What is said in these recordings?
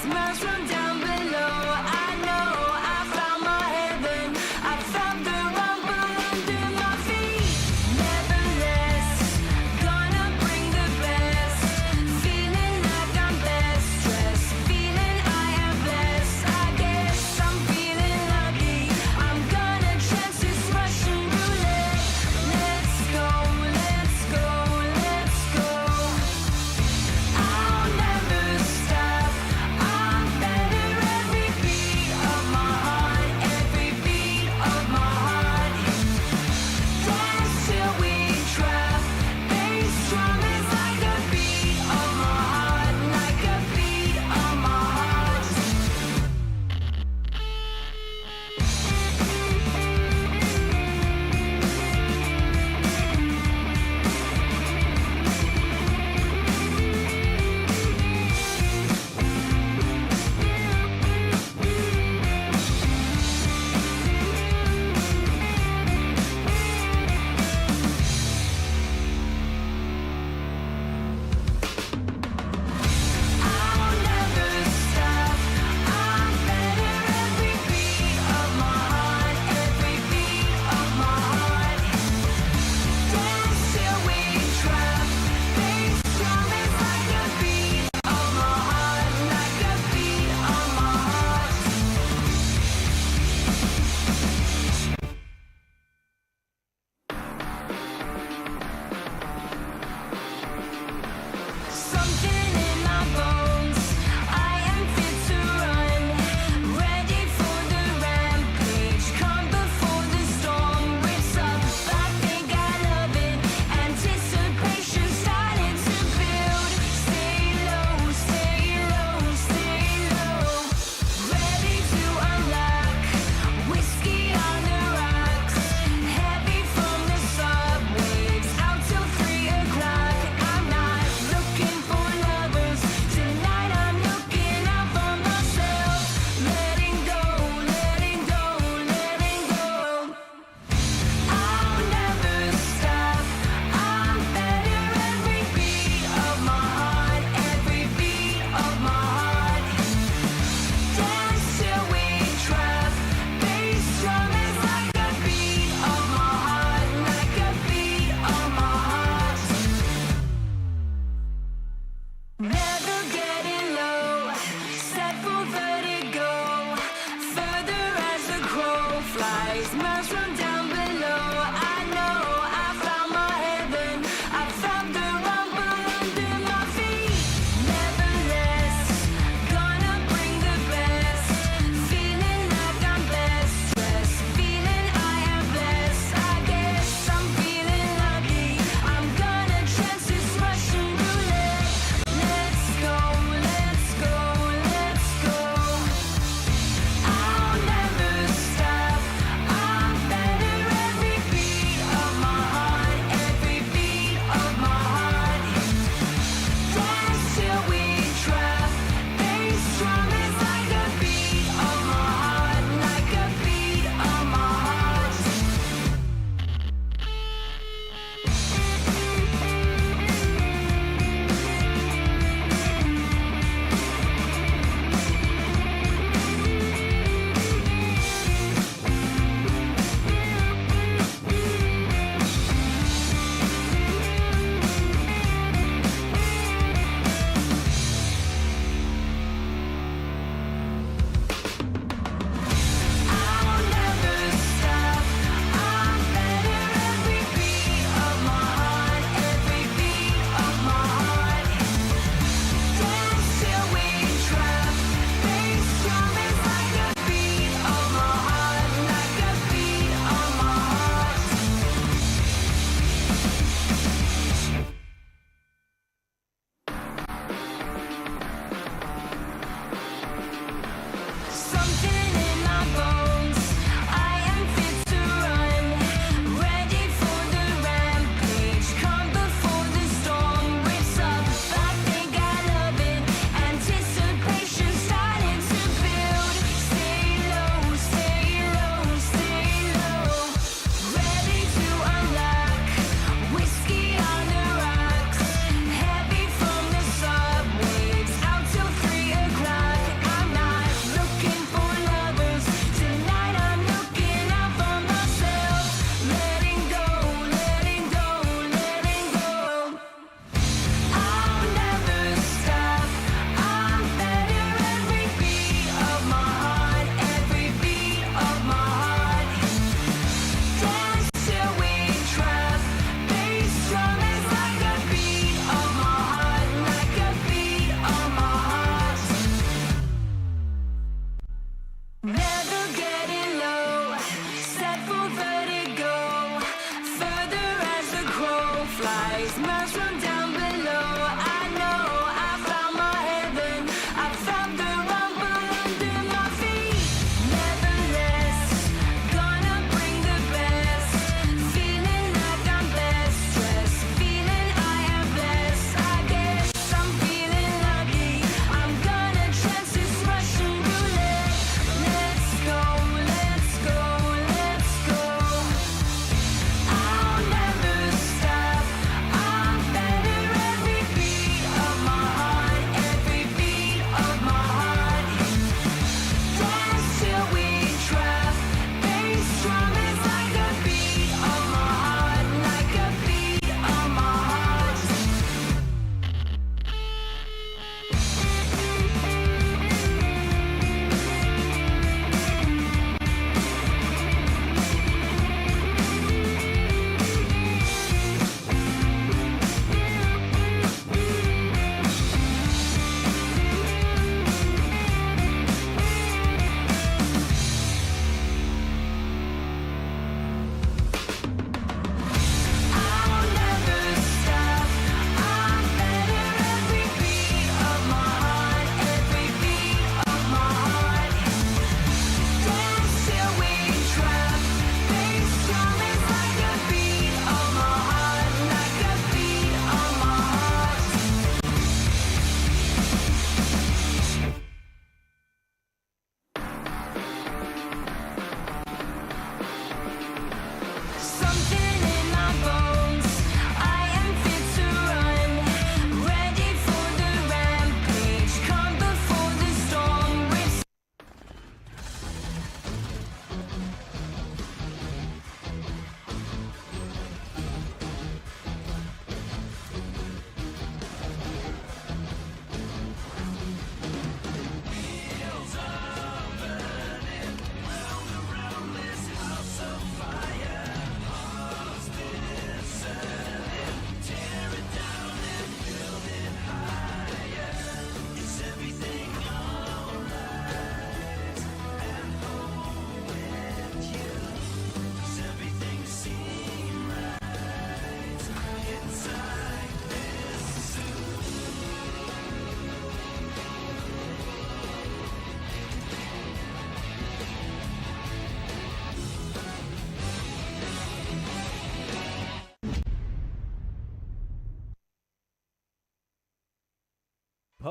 smiles from down below. I know I found my heaven. I found the rumble under my feet. Never less, gonna bring the best. Feeling like I'm best dressed. Feeling I am blessed. I guess I'm feeling lucky. I'm gonna chance this Russian roulette. Let's go, let's go, let's go. I'll never stop. I'm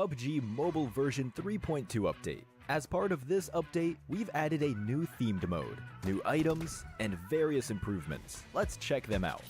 PUBG Mobile version 3.2 update. As part of this update, we've added a new themed mode, new items, and various improvements. Let's check them out.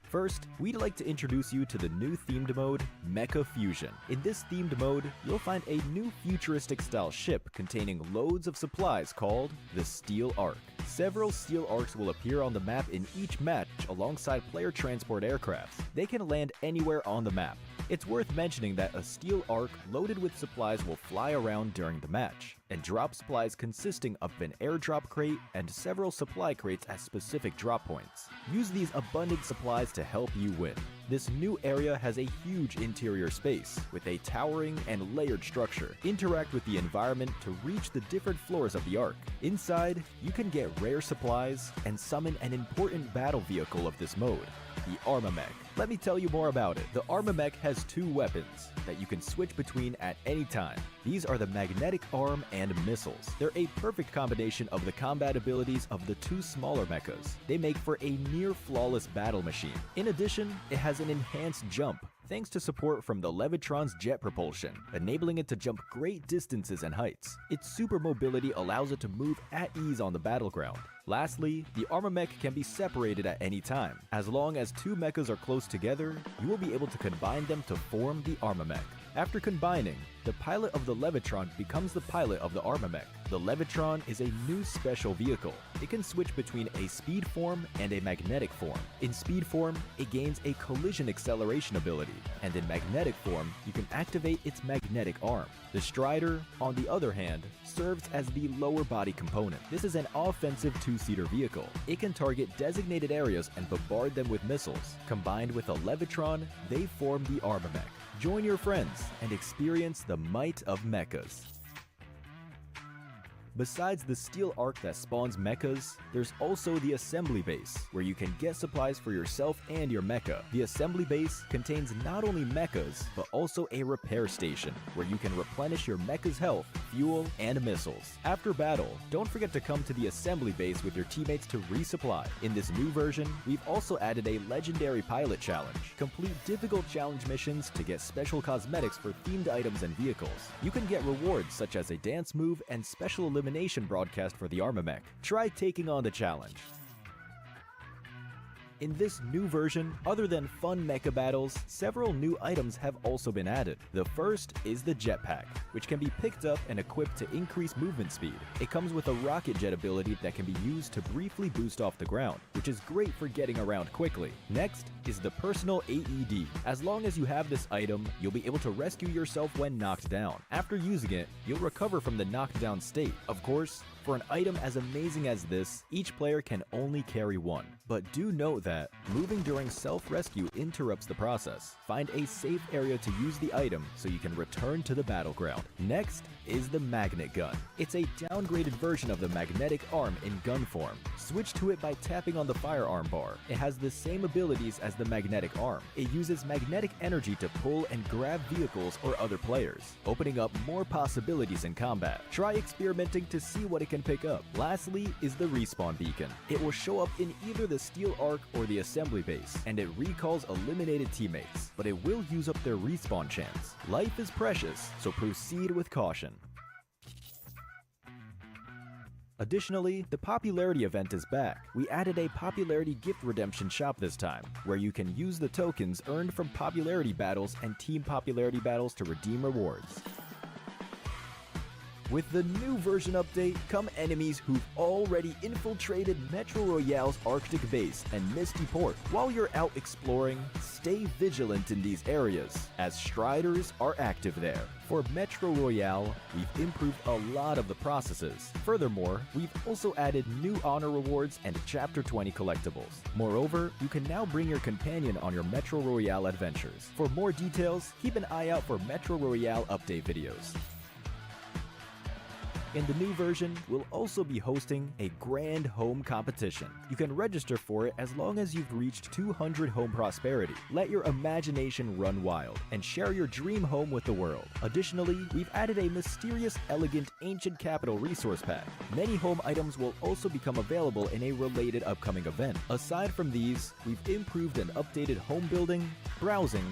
First, we'd like to introduce you to the new themed mode, Mecha Fusion. In this themed mode, you'll find a new futuristic-style ship containing loads of supplies called the Steel Ark. Several Steel Arks will appear on the map in each match alongside player transport aircrafts. They can land anywhere on the map. It's worth mentioning that a Steel Ark loaded with supplies will fly around during the match, and drop supplies consisting of an airdrop crate and several supply crates at specific drop points. Use these abundant supplies to help you win. This new area has a huge interior space, with a towering and layered structure. Interact with the environment to reach the different floors of the Ark. Inside, you can get rare supplies and summon an important battle vehicle of this mode, the Mech. Let me tell you more about it. The Mech has two weapons that you can switch between at any time. These are the magnetic arm and missiles. They're a perfect combination of the combat abilities of the two smaller mechas. They make for a near-flawless battle machine. In addition, it has an enhanced jump, thanks to support from the Levitron's jet propulsion, enabling it to jump great distances and heights. Its super mobility allows it to move at ease on the battleground. Lastly, the Mech can be separated at any time. As long as two mechas are close together, you will be able to combine them to form the Mech. After combining, the pilot of the Levitron becomes the pilot of the Mech. The Levitron is a new special vehicle. It can switch between a speed form and a magnetic form. In speed form, it gains a collision acceleration ability, and in magnetic form, you can activate its magnetic arm. The Strider, on the other hand, serves as the lower body component. This is an offensive two-seater vehicle. It can target designated areas and bombard them with missiles. Combined with a Levitron, they form the Mech. Join your friends and experience the might of mechas. Besides the Steel Ark that spawns mechas, there's also the Assembly Base, where you can get supplies for yourself and your mecha. The Assembly Base contains not only mechas, but also a repair station, where you can replenish your mecha's health, fuel, and missiles. After battle, don't forget to come to the Assembly Base with your teammates to resupply. In this new version, we've also added a Legendary Pilot Challenge. Complete difficult challenge missions to get special cosmetics for themed items and vehicles. You can get rewards such as a dance move and special elimination broadcast for the Mech. Try taking on the challenge. In this new version, other than fun mecha battles, several new items have also been added. The first is the jetpack, which can be picked up and equipped to increase movement speed. It comes with a rocket jet ability that can be used to briefly boost off the ground, which is great for getting around quickly. Next is the personal AED. As long as you have this item, you'll be able to rescue yourself when knocked down. After using it, you'll recover from the knocked down state. Of course, for an item as amazing as this, each player can only carry one. But do note that moving during self-rescue interrupts the process. Find a safe area to use the item so you can return to the battleground. Next is the Magnet Gun. It's a downgraded version of the magnetic arm in gun form. Switch to it by tapping on the firearm bar. It has the same abilities as the magnetic arm. It uses magnetic energy to pull and grab vehicles or other players, opening up more possibilities in combat. Try experimenting to see what it can pick up. Lastly is the Respawn Beacon. It will show up in either the Steel Ark or the Assembly Base, and it recalls eliminated teammates, but it will use up their respawn chance. Life is precious, so proceed with caution. Additionally, the popularity event is back. We added a popularity gift redemption shop this time, where you can use the tokens earned from popularity battles and team popularity battles to redeem rewards. With the new version update come enemies who've already infiltrated Metro Royale's Arctic base and Misty Port. While you're out exploring, stay vigilant in these areas, as Striders are active there. For Metro Royale, we've improved a lot of the processes. Furthermore, we've also added new honor rewards and Chapter 20 collectibles. Moreover, you can now bring your companion on your Metro Royale adventures. For more details, keep an eye out for Metro Royale update videos. In the new version, we'll also be hosting a grand home competition. You can register for it as long as you've reached 200 home prosperity. Let your imagination run wild and share your dream home with the world. Additionally, we've added a mysterious, elegant, ancient capital resource pack. Many home items will also become available in a related upcoming event. Aside from these, we've improved and updated home building, browsing,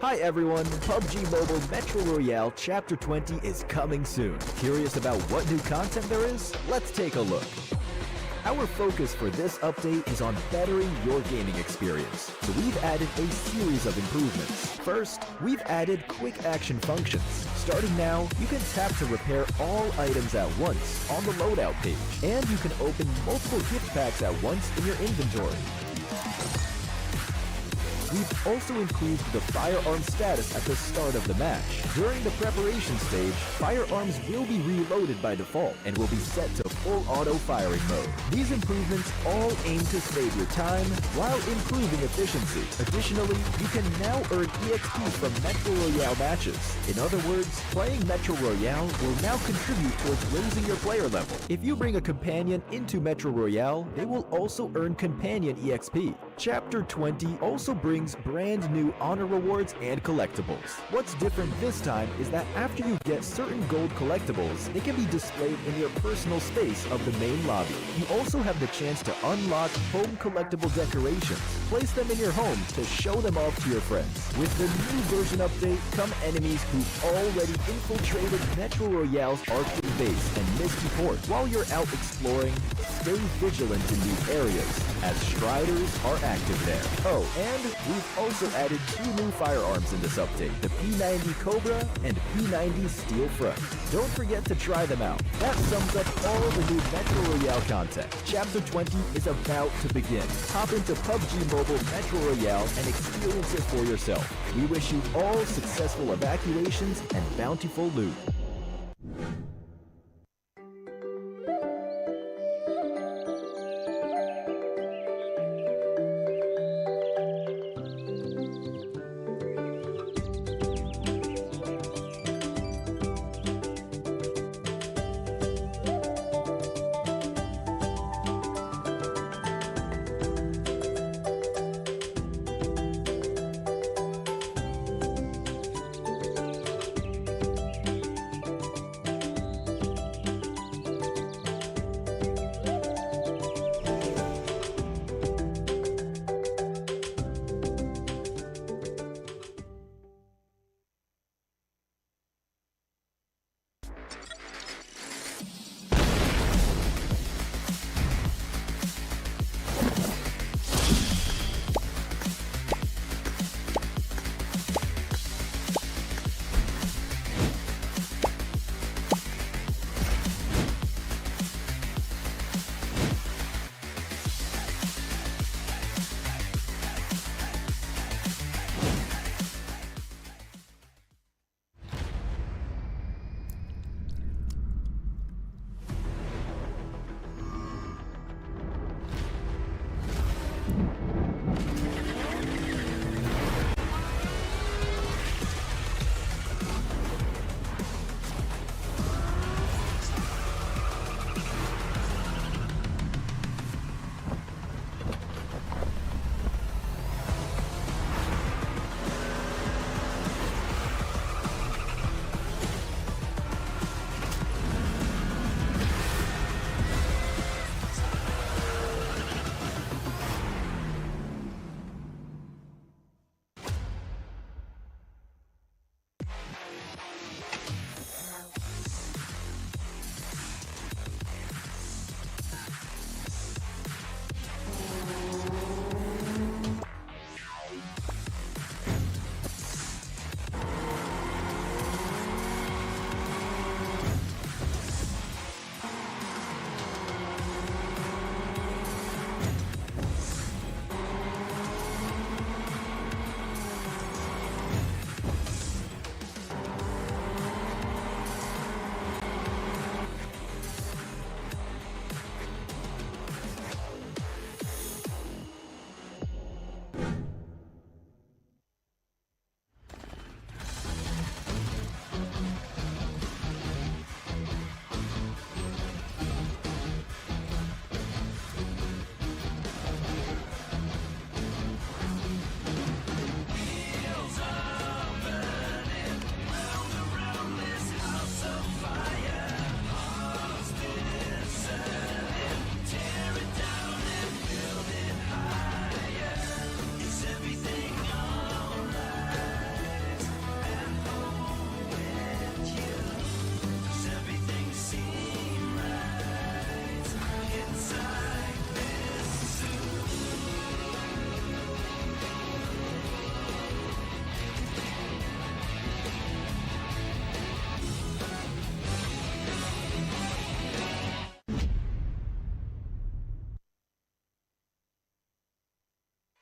Hi everyone, PUBG Mobile Metro Royale Chapter 20 is coming soon. Curious about what new content there is? Let's take a look. Our focus for this update is on bettering your gaming experience, so we've added a series of improvements. First, we've added quick action functions. Starting now, you can tap to repair all items at once on the loadout page, and you can open multiple gift packs at once in your inventory. We've also included the firearm status at the start of the match. During the preparation stage, firearms will be reloaded by default and will be set to full auto firing mode. These improvements all aim to save your time while improving efficiency. Additionally, you can now earn EXP from Metro Royale matches. In other words, playing Metro Royale will now contribute towards raising your player level. If you bring a companion into Metro Royale, they will also earn companion EXP. Chapter 20 also brings brand new honor rewards and collectibles. What's different this time is that after you get certain gold collectibles, they can be displayed in your personal space of the main lobby. You also have the chance to unlock home collectible decorations. Place them in your home to show them off to your friends. With the new version update come enemies who've already infiltrated Metro Royale's Arctic base and Misty Port. While you're out exploring, stay vigilant in these areas, as Striders are active there. Oh, and we've also added 2 new firearms in this update, the P90 Cobra and P90 Steel Front. Don't forget to try them out. That sums up all the new Metro Royale content. Chapter 20 is about to begin. Hop into PUBG Mobile Metro Royale and experience it for yourself. We wish you all successful evacuations and bountiful loot.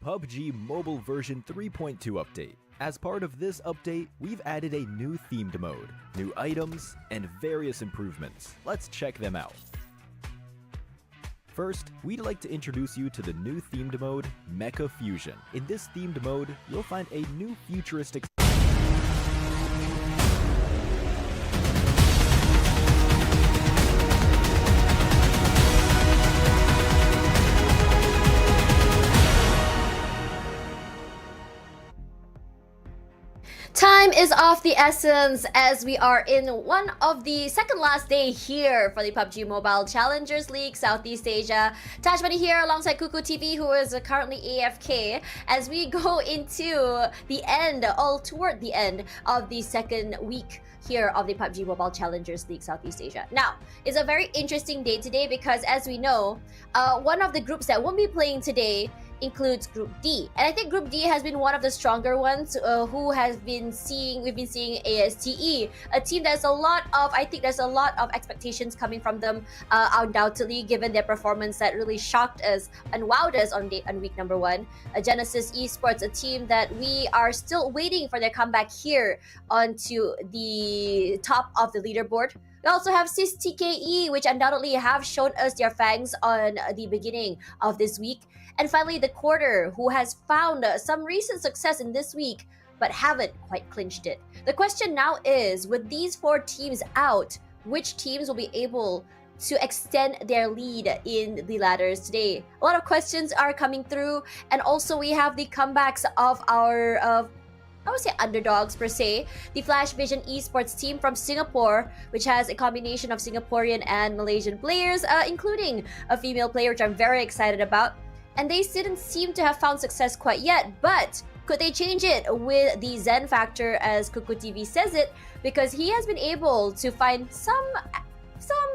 PUBG Mobile version 3.2 update. As part of this update, we've added a new themed mode, new items, and various improvements. Let's check them out. First, we'd like to introduce you to the new themed mode, Mech Fusion. In this themed mode, you'll find a new futuristic Time is of the essence as we are in one of the second last day here for the PUBG Mobile Challengers League Southeast Asia. Taj Bunny here alongside Kuku TV, who is currently AFK, as we go into the end, all toward the end of the second week here of the PUBG Mobile Challengers League Southeast Asia. Now, it's a very interesting day today because, as we know, one of the groups that won't be playing today includes Group D, and I think Group D has been one of the stronger ones. We've been seeing ASTE, a team that's I think there's a lot of expectations coming from them, undoubtedly, given their performance that really shocked us and wowed us on week number 1. Genesis Esports, a team that we are still waiting for their comeback here onto the top of the leaderboard. We also have SIS TKE, which undoubtedly have shown us their fangs on the beginning of this week. And finally, the Quarter, who has found some recent success in this week, but haven't quite clinched it. The question now is, with these 4 teams out, which teams will be able to extend their lead in the ladders today? A lot of questions are coming through, and also we have the comebacks of our I would say underdogs per se, the Flash Vision Esports team from Singapore, which has a combination of Singaporean and Malaysian players, including a female player, which I'm very excited about. And they didn't seem to have found success quite yet, but could they change it with the Zen factor, as Kuku TV says it, because he has been able to find some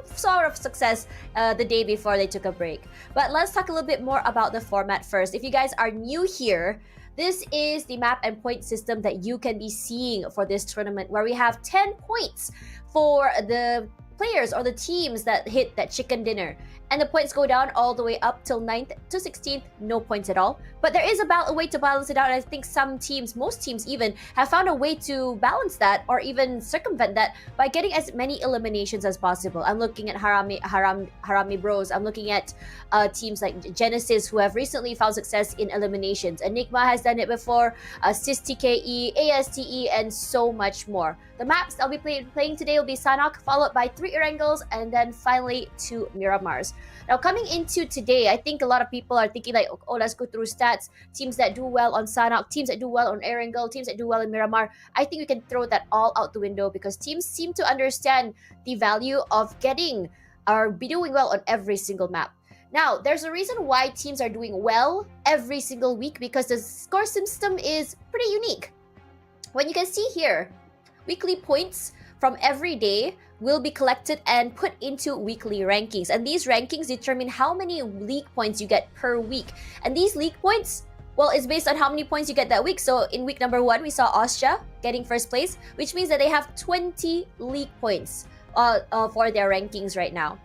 sort of success the day before they took a break. But let's talk a little bit more about the format first. If you guys are new here, this is the map and point system that you can be seeing for this tournament, where we have 10 points for the players or the teams that hit that chicken dinner. And the points go down all the way up till 9th to 16th, no points at all. But there is a way to balance it out. And I think some teams, most teams even, have found a way to balance that or even circumvent that by getting as many eliminations as possible. I'm looking at Harami Bros. I'm looking at teams like Genesis, who have recently found success in eliminations. Enigma has done it before, SIS TKE, ASTE, and so much more. The maps I'll be playing today will be Sanhok, followed by 3 Erangels, and then finally 2 Miramars. Now, coming into today, I think a lot of people are thinking like, oh, let's go through stats. Teams that do well on Sanhok, teams that do well on Erangel, teams that do well in Miramar. I think we can throw that all out the window because teams seem to understand the value of getting or be doing well on every single map. Now, there's a reason why teams are doing well every single week, because the score system is pretty unique. When you can see here, weekly points from every day will be collected and put into weekly rankings. And these rankings determine how many league points you get per week. And these league points, well, it's based on how many points you get that week. So in week number 1, we saw Austria getting first place, which means that they have 20 league points for their rankings right now.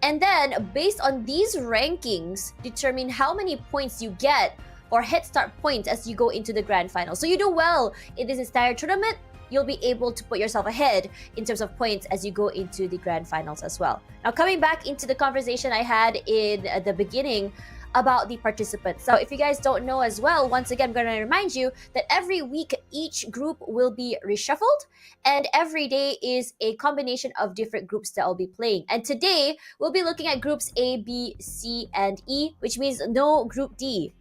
And then based on these rankings, determine how many points you get or head start points as you go into the grand final. So you do well in this entire tournament, you'll be able to put yourself ahead in terms of points as you go into the grand finals as well. Now, coming back into the conversation I had in the beginning about the participants. So if you guys don't know as well, once again, I'm going to remind you that every week, each group will be reshuffled, and every day is a combination of different groups that I'll be playing. And today, we'll be looking at groups A, B, C, and E, which means no group D.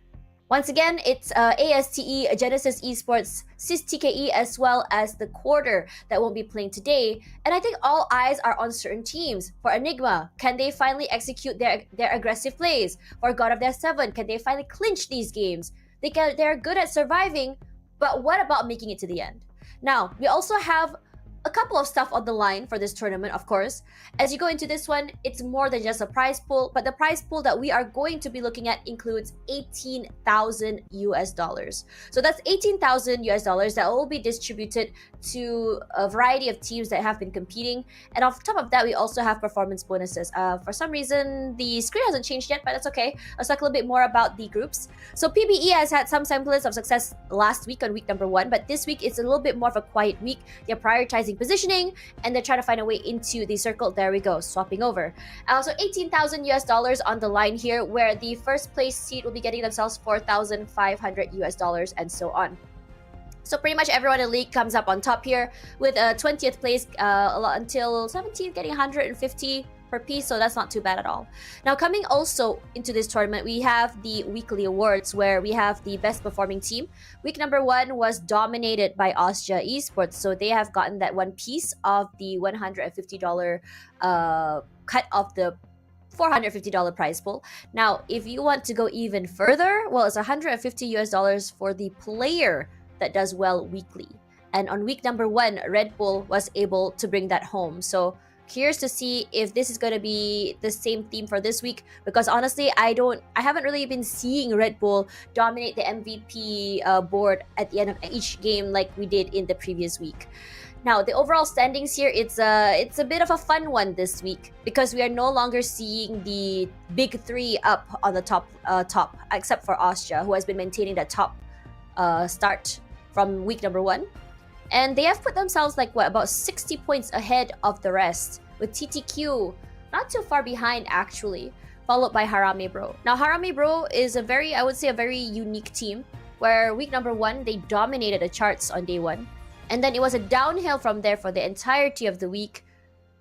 Once again, it's ASTE, Genesis Esports, SIS TKE, as well as the Quarter that won't be playing today. And I think all eyes are on certain teams. For Enigma, can they finally execute their aggressive plays? For God of Death 7, can they finally clinch these games? They're good at surviving, but what about making it to the end? Now, we also have a couple of stuff on the line for this tournament, of course. As you go into this one, it's more than just a prize pool, but the prize pool that we are going to be looking at includes 18,000 US dollars. So that's 18,000 US dollars that will be distributed to a variety of teams that have been competing. And on top of that, we also have performance bonuses. For some reason, the screen hasn't changed yet, but that's okay. Let's talk a little bit more about the groups. So PBE has had some semblance of success last week on week number 1, but this week it's a little bit more of a quiet week. They're prioritizing positioning and they're trying to find a way into the circle. There we go, swapping over. So 18,000 US dollars on the line here, where the first place seed will be getting themselves 4,500 US dollars and so on. So pretty much everyone in the league comes up on top here with a 20th place until 17th getting 150 per piece, so that's not too bad at all. Now coming also into this tournament, we have the weekly awards where we have the best performing team. Week number 1 was dominated by Austria Esports, so they have gotten that one piece of the $150 cut of the $450 prize pool. Now if you want to go even further, well, it's 150 US dollars for the player that does well weekly. And on week number 1, Red Bull was able to bring that home. So curious to see if this is going to be the same theme for this week, because honestly I haven't really been seeing Red Bull dominate the MVP board at the end of each game like we did in the previous week. Now the overall standings here, it's a bit of a fun one this week because we are no longer seeing the big 3 up on the top except for Austria, who has been maintaining that top start from week number 1. And they have put themselves like about 60 points ahead of the rest, with TTQ not too far behind actually, followed by Harame Bro. Now Harame Bro is a very unique team where week number 1 they dominated the charts on day 1, and then it was a downhill from there for the entirety of the week.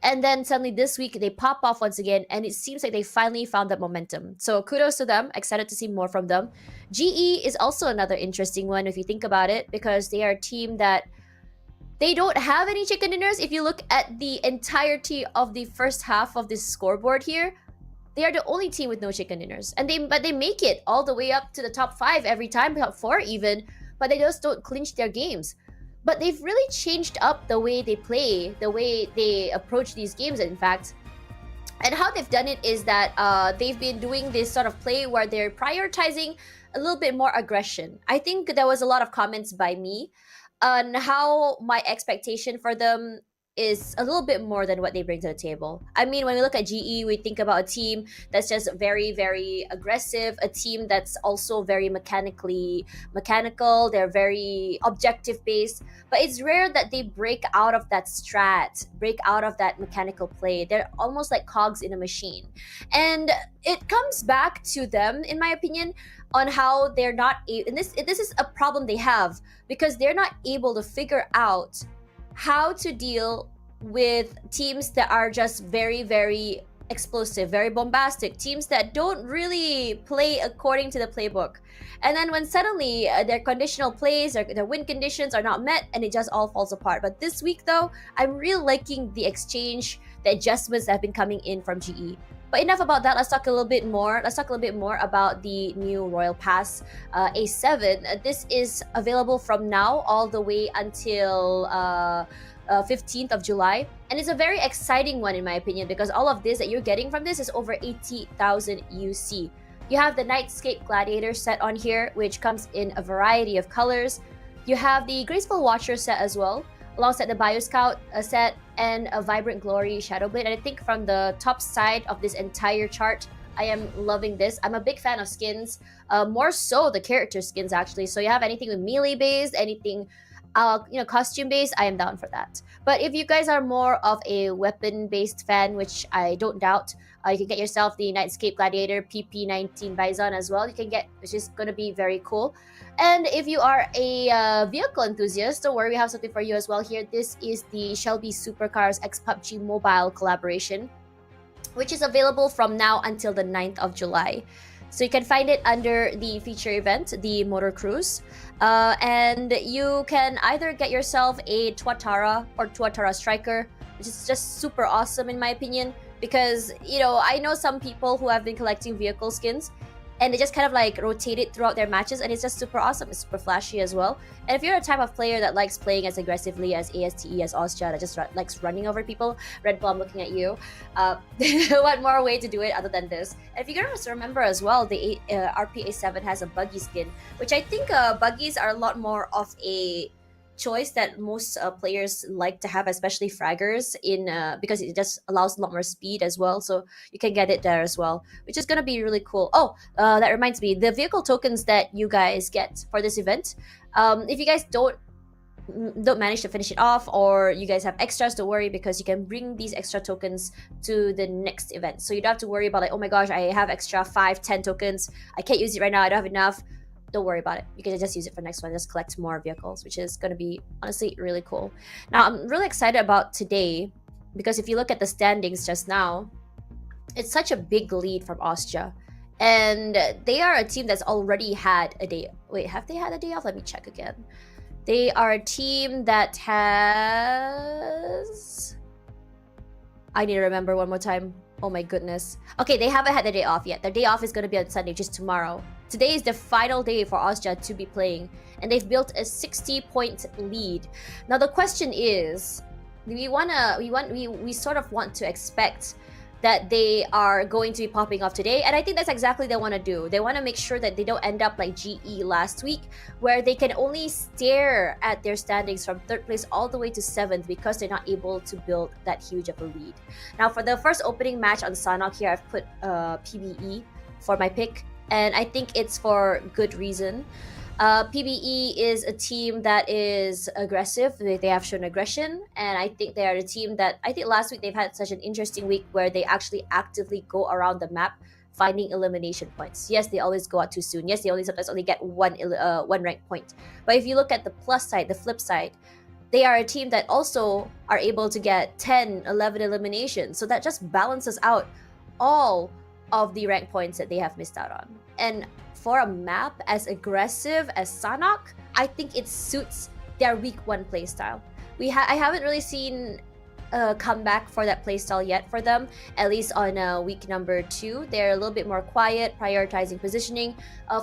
And then suddenly this week they pop off once again, and it seems like they finally found that momentum. So kudos to them, excited to see more from them. GE is also another interesting one if you think about it, because they are a team that they don't have any chicken dinners. If you look at the entirety of the first half of this scoreboard here, they are the only team with no chicken dinners. And they make it all the way up to the top 5 every time, top 4 even, but they just don't clinch their games. But they've really changed up the way they play, the way they approach these games, in fact. And how they've done it is that they've been doing this sort of play where they're prioritizing a little bit more aggression. I think there was a lot of comments by me on how my expectation for them is a little bit more than what they bring to the table. I mean, when we look at GE, we think about a team that's just very, very aggressive, a team that's also very mechanical, they're very objective based, but it's rare that they break out of that strat, break out of that mechanical play. They're almost like cogs in a machine. And it comes back to them, in my opinion, on how they're not and this is a problem they have, because they're not able to figure out how to deal with teams that are just very, very explosive, very bombastic, teams that don't really play according to the playbook. And then when suddenly their conditional plays, their win conditions are not met, and it just all falls apart. But this week though, I'm really liking the exchange, the adjustments that have been coming in from GE. But enough about that. Let's talk a little bit more about the new Royal Pass A7. This is available from now all the way until 15th of July. And it's a very exciting one in my opinion, because all of this that you're getting from this is over 80,000 UC. You have the Nightscape Gladiator set on here, which comes in a variety of colors. You have the Graceful Watcher set as well, alongside the Bio Scout set and a Vibrant Glory Shadowblade. And I think from the top side of this entire chart, I am loving this. I'm a big fan of skins, more so the character skins actually. So you have anything with melee based, anything costume based, I am down for that. But if you guys are more of a weapon based fan, which I don't doubt, you can get yourself the Nightscape Gladiator PP19 Bison as well. You can get, which is going to be very cool. And if you are a vehicle enthusiast, don't worry, we have something for you as well here. This is the Shelby Supercars x PUBG Mobile collaboration, which is available from now until the 9th of July. So you can find it under the feature event, the Motor Cruise. And you can either get yourself a Tuatara or Tuatara Striker, which is just super awesome in my opinion. Because, I know some people who have been collecting vehicle skins, and they just kind of like rotate it throughout their matches, and it's just super awesome. It's super flashy as well. And if you're a type of player that likes playing as aggressively as ASTE, as Austria, that just likes running over people, Red Bull, I'm looking at you. What more way to do it other than this? And if you're gonna remember as well, the RPA7 has a buggy skin, which I think buggies are a lot more of a choice that most players like to have, especially fraggers, in because it just allows a lot more speed as well, so you can get it there as well, which is going to be really cool. That reminds me, the vehicle tokens that you guys get for this event, if you guys don't manage to finish it off, or you guys have extras, don't worry, because you can bring these extra tokens to the next event. So you don't have to worry about like, oh my gosh, I have extra 5-10 tokens, I can't use it right now, I don't have enough. Don't worry about it. You can just use it for next one. Just collect more vehicles, which is going to be honestly really cool. Now, I'm really excited about today because if you look at the standings just now, it's such a big lead from Austria. And they are a team that's already had a day. Wait, have they had a day off? Let me check again. They are a team that has... I need to remember one more time. Oh my goodness. Okay, they haven't had the day off yet. Their day off is going to be on Sunday, just tomorrow. Today is the final day for Austria to be playing, and they've built a 60-point lead. Now the question is, we sort of want to expect that they are going to be popping off today, and I think that's exactly what they want to do. They want to make sure that they don't end up like GE last week, where they can only stare at their standings from 3rd place all the way to 7th because they're not able to build that huge of a lead. Now for the first opening match on Sanhok here, I've put PBE for my pick, and I think it's for good reason. PBE is a team that is aggressive. They have shown aggression, and I think they are a team that, I think last week they've had such an interesting week where they actually actively go around the map finding elimination points. Yes, they always go out too soon. Yes, they sometimes only get one rank point. But if you look at the plus side, the flip side, they are a team that also are able to get 10, 11 eliminations. So that just balances out all of the rank points that they have missed out on. And for a map as aggressive as Sanhok, I think it suits their week 1 playstyle. I haven't really seen a comeback for that playstyle yet for them, at least on week number 2. They're a little bit more quiet, prioritizing positioning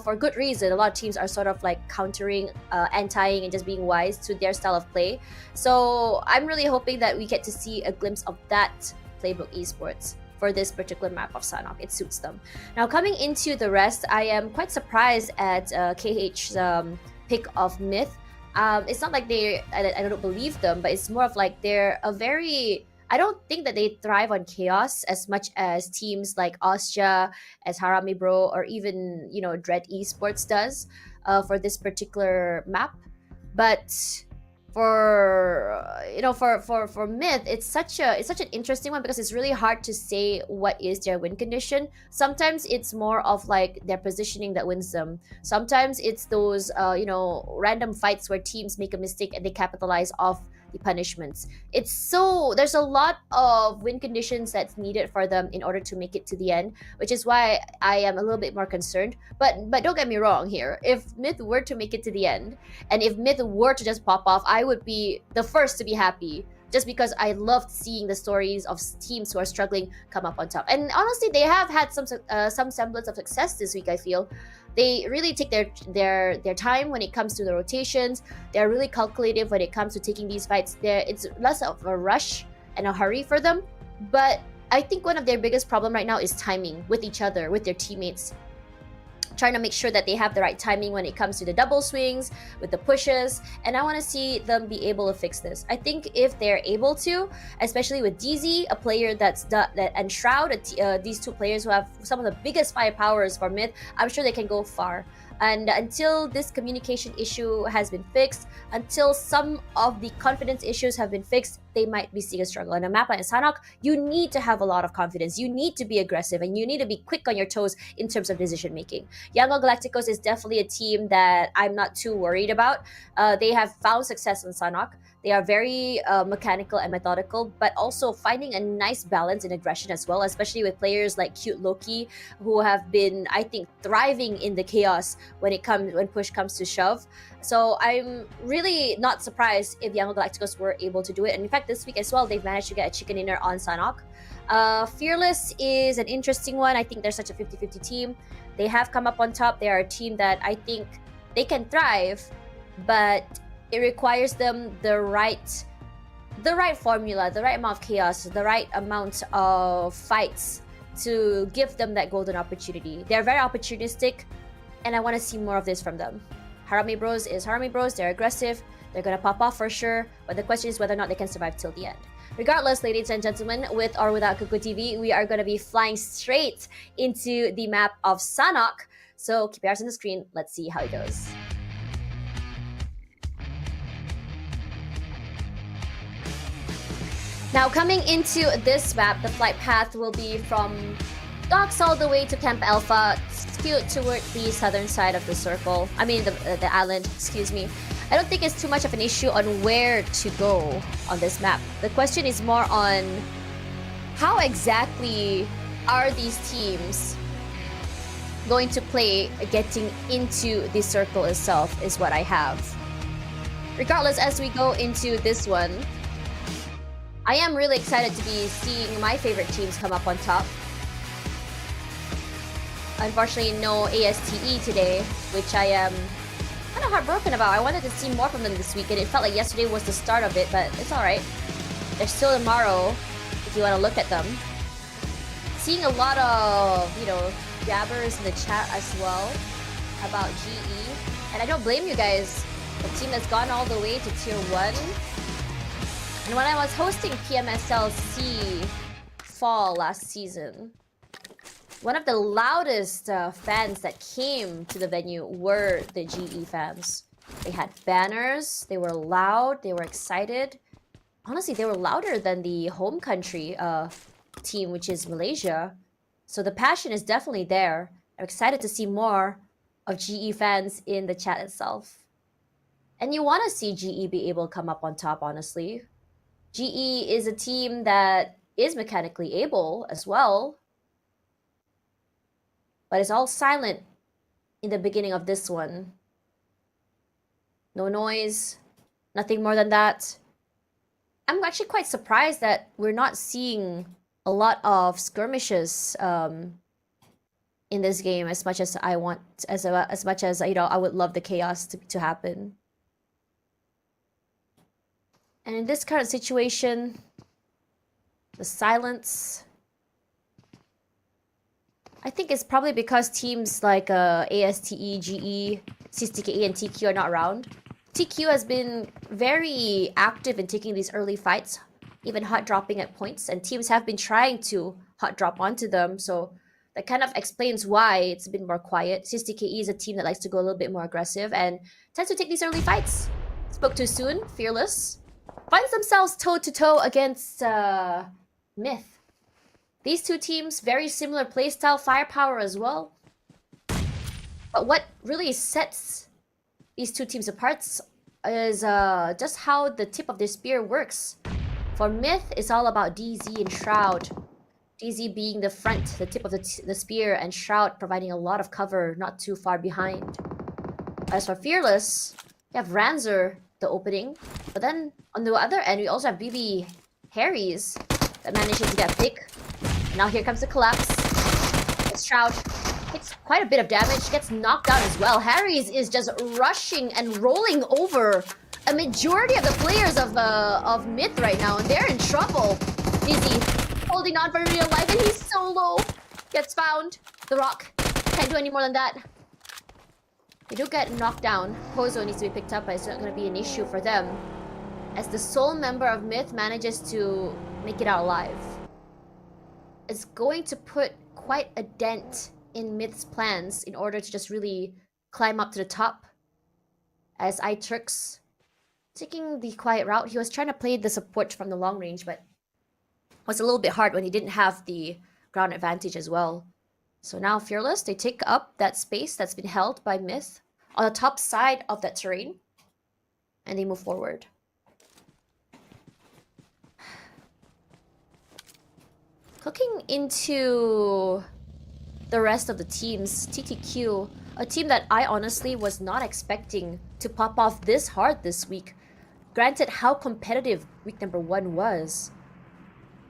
for good reason. A lot of teams are sort of like countering, anti-ing, and just being wise to their style of play. So I'm really hoping that we get to see a glimpse of that playbook esports for this particular map of Sanhok. It suits them. Now coming into the rest, I am quite surprised at KH's pick of Myth. It's not like I don't believe them, but it's more of like they're a very... I don't think that they thrive on chaos as much as teams like Austria, as Harami Bro, or even, you know, Dread Esports does for this particular map. But for Myth, it's such an interesting one because it's really hard to say what is their win condition. Sometimes it's more of like their positioning that wins them. Sometimes it's those random fights where teams make a mistake and they capitalize off the punishments. There's a lot of win conditions that's needed for them in order to make it to the end, which is why I am a little bit more concerned. But don't get me wrong here. If Myth were to make it to the end, and if Myth were to just pop off, I would be the first to be happy, just because I loved seeing the stories of teams who are struggling come up on top. And honestly, they have had some semblance of success this week, I feel. They really take their time when it comes to the rotations. They're really calculative when it comes to taking these fights. It's less of a rush and a hurry for them. But I think one of their biggest problem right now is timing with each other, with their teammates. Trying to make sure that they have the right timing when it comes to the double swings, with the pushes, and I want to see them be able to fix this. I think if they're able to, especially with DZ, a player and Shroud, these two players who have some of the biggest firepowers for Myth, I'm sure they can go far. And until this communication issue has been fixed, until some of the confidence issues have been fixed, they might be seeing a struggle. On a map like Sanhok, you need to have a lot of confidence. You need to be aggressive, and you need to be quick on your toes in terms of decision making. Yango Galacticos is definitely a team that I'm not too worried about. They have found success in Sanhok. They are very mechanical and methodical, but also finding a nice balance in aggression as well, especially with players like Cute Loki, who have been, I think, thriving in the chaos when push comes to shove. So I'm really not surprised if Yango Galacticos were able to do it. And in fact, this week as well, they've managed to get a chicken dinner on Sanhok. Fearless is an interesting one. I think they're such a 50-50 team. They have come up on top. They are a team that I think they can thrive, but it requires them the right formula, the right amount of chaos, the right amount of fights to give them that golden opportunity. They're very opportunistic, and I want to see more of this from them. Harame Bros is Harame Bros. They're aggressive. They're gonna pop off for sure, but the question is whether or not they can survive till the end. Regardless, ladies and gentlemen, with or without Kuku TV, we are gonna be flying straight into the map of Sanhok. So keep your eyes on the screen. Let's see how it goes. Now, coming into this map, the flight path will be from docks all the way to Camp Alpha, skewed toward the southern side of the circle. I mean, the island, excuse me. I don't think it's too much of an issue on where to go on this map. The question is more on how exactly are these teams going to play getting into the circle itself is what I have. Regardless, as we go into this one, I am really excited to be seeing my favorite teams come up on top. Unfortunately, no ASTE today, which I am kind of heartbroken about. I wanted to see more from them this week, and it felt like yesterday was the start of it, but it's alright. There's still tomorrow if you want to look at them. Seeing a lot of, jabbers in the chat as well about GE, and I don't blame you guys. The team that's gone all the way to Tier 1. And when I was hosting PMCL SEA Fall last season, one of the loudest fans that came to the venue were the GE fans. They had banners, they were loud, they were excited. Honestly, they were louder than the home country team, which is Malaysia. So the passion is definitely there. I'm excited to see more of GE fans in the chat itself. And you want to see GE be able to come up on top, honestly. GE is a team that is mechanically able as well, but it's all silent in the beginning of this one. No noise, nothing more than that. I'm actually quite surprised that we're not seeing a lot of skirmishes in this game as much as I want, as much as I would love the chaos to happen. And in this current situation, the silence, I think it's probably because teams like ASTE, GE, CSTKE, and TQ are not around. TQ has been very active in taking these early fights, even hot dropping at points, and teams have been trying to hot drop onto them, so that kind of explains why it's been more quiet. CSTKE is a team that likes to go a little bit more aggressive and tends to take these early fights. Spoke too soon, Fearless finds themselves toe-to-toe against Myth. These two teams, very similar playstyle, firepower as well. But what really sets these two teams apart is just how the tip of their spear works. For Myth, it's all about DZ and Shroud. DZ being the front, the tip of the spear, and Shroud providing a lot of cover not too far behind. As for Fearless, you have Ranzer, the opening, but then on the other end, we also have BB Harry's that manages to get pick. Now here comes the collapse. It's Shroud. Takes quite a bit of damage, gets knocked down as well. Harry's is just rushing and rolling over a majority of the players of Myth right now, and they're in trouble. Dizzy holding on for real life, and he's so low. Gets found. The Rock can't do any more than that. They do get knocked down. Pozo needs to be picked up, but it's not going to be an issue for them, as the sole member of Myth manages to make it out alive. It's going to put quite a dent in Myth's plans in order to just really climb up to the top, as iTurks taking the quiet route. He was trying to play the support from the long range, but it was a little bit hard when he didn't have the ground advantage as well. So now Fearless, they take up that space that's been held by Myth on the top side of that terrain, and they move forward. Looking into the rest of the teams, TTQ, a team that I honestly was not expecting to pop off this hard this week, granted how competitive week number 1 was,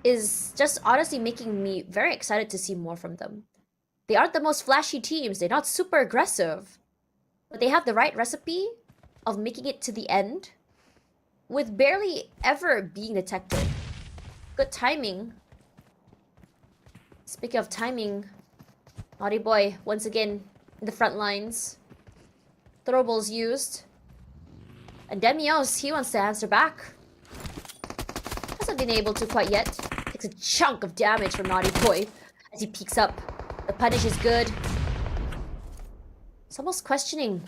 is just honestly making me very excited to see more from them. They aren't the most flashy teams. They're not super aggressive. But they have the right recipe of making it to the end with barely ever being detected. Good timing. Speaking of timing, Naughty Boy once again in the front lines. Throwables used. And Demios, he wants to answer back. Hasn't been able to quite yet. Takes a chunk of damage from Naughty Boy as he peeks up. The punish is good. It's almost questioning,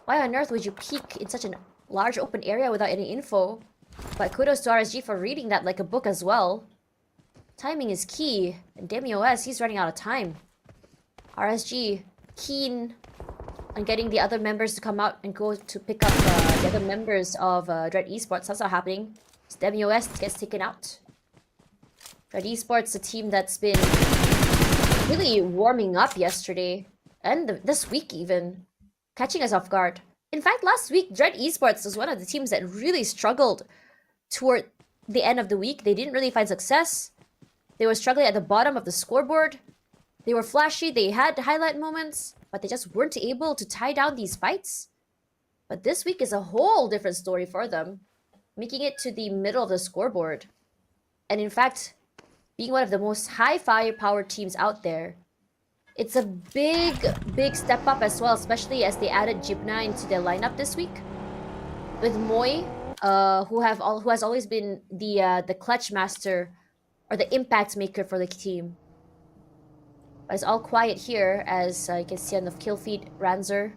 why on earth would you peek in such a large open area without any info? But kudos to RSG for reading that like a book as well. Timing is key, and Demios, he's running out of time. RSG, keen on getting the other members to come out and go to pick up the other members of Dread Esports. That's not happening. Demios gets taken out. Dread Esports, a team that's been really warming up yesterday. And this week even. Catching us off guard. In fact, last week, Dread Esports was one of the teams that really struggled toward the end of the week. They didn't really find success. They were struggling at the bottom of the scoreboard. They were flashy, they had highlight moments, but they just weren't able to tie down these fights. But this week is a whole different story for them, making it to the middle of the scoreboard. And in fact, being one of the most high firepower teams out there, it's a big step up as well, especially as they added Jibna into their lineup this week. With Moy, who has always been the clutch master or the impact maker for the team. But it's all quiet here as you can see on the kill feed, Ranzer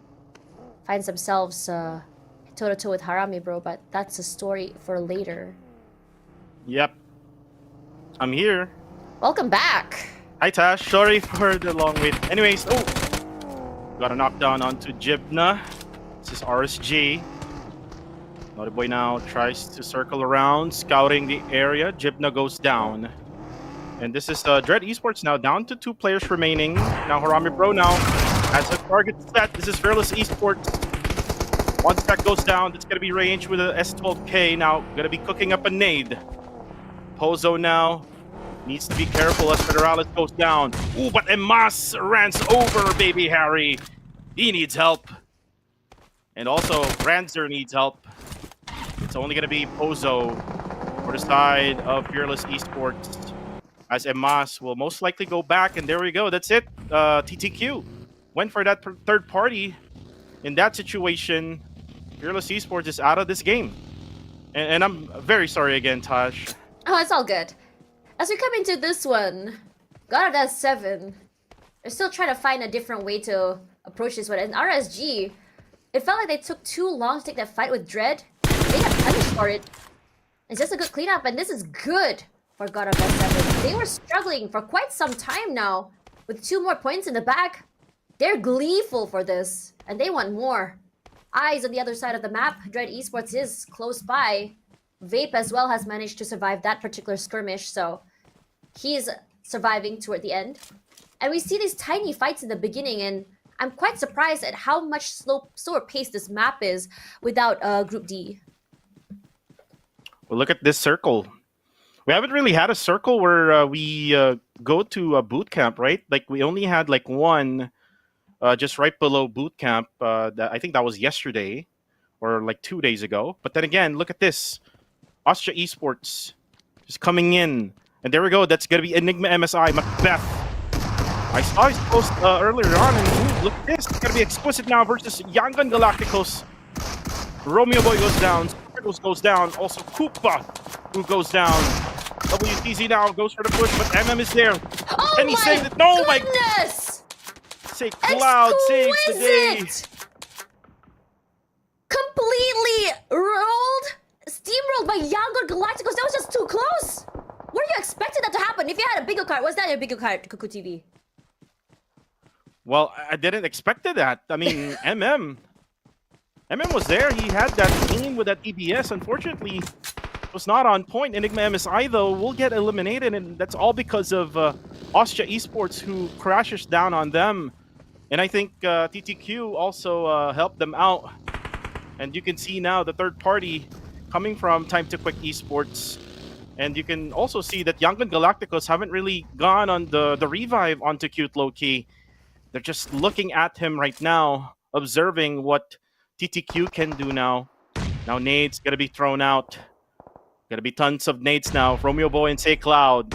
finds themselves toe-to-toe with Harami, bro, but that's a story for later. Yep. I'm here. Welcome back. Hi Tash, sorry for the long wait. Anyways, got a knockdown onto Jibna. This is RSG. Naughty Boy now tries to circle around, scouting the area. Jibna goes down. And this is Dread Esports now down to 2 players remaining. Now Harami Pro now has a target set. This is Fearless Esports. One stack goes down. It's going to be ranged with a S12K. Now going to be cooking up a nade. Pozo now needs to be careful as Federalis goes down. Ooh, but Emas runs over Baby Harry. He needs help. And also, Ranzer needs help. It's only going to be Pozo for the side of Fearless Esports. As Emas will most likely go back, and there we go. That's it. TTQ went for that third party. In that situation, Fearless Esports is out of this game. And I'm very sorry again, Tash. Oh, it's all good. As we come into this one, God of S7, they're still trying to find a different way to approach this one. And RSG, it felt like they took too long to take that fight with Dread. They got punished for it. It's just a good cleanup, and this is good for God of S7. They were struggling for quite some time now. With 2 more points in the bag, they're gleeful for this, and they want more. Eyes on the other side of the map, Dread Esports is close by. Vape as well has managed to survive that particular skirmish, so he's surviving toward the end. And we see these tiny fights in the beginning, and I'm quite surprised at how much slower pace this map is without Group D. Well, look at this circle. We haven't really had a circle where we go to a boot camp, right? Like we only had like one just right below boot camp. I think that was yesterday or like 2 days ago. But then again, look at this. Austria Esports just coming in. And there we go. That's going to be Enigma MSI, Macbeth. I saw his post earlier on, and look at this. It's going to be Exquisite now versus Yangan Galacticos. Romeo Boy goes down. Sparkles goes down. Also Koopa, who goes down. WTZ now goes for the push, but MM is there. Oh and he saved it. No, my goodness! Say Cloud saves the day. Completely steamrolled by Yangon Galacticos. That was just too close. Were you expecting that to happen? If you had a bigger card, was that your bigger card, Cuckoo TV? Well, I didn't expect that. I mean, MM was there. He had that team with that EBS. Unfortunately, it was not on point. Enigma MSI, though, will get eliminated, and that's all because of Austria Esports, who crashes down on them. And I think TTQ also helped them out. And you can see now the third party coming from Time to Quick Esports. And you can also see that Young Gun Galacticos haven't really gone on the revive onto Cute Low-Key. They're just looking at him right now, observing what TTQ can do now. Now nades gonna be thrown out. Gonna be tons of nades now. Romeo Boy and Say Cloud.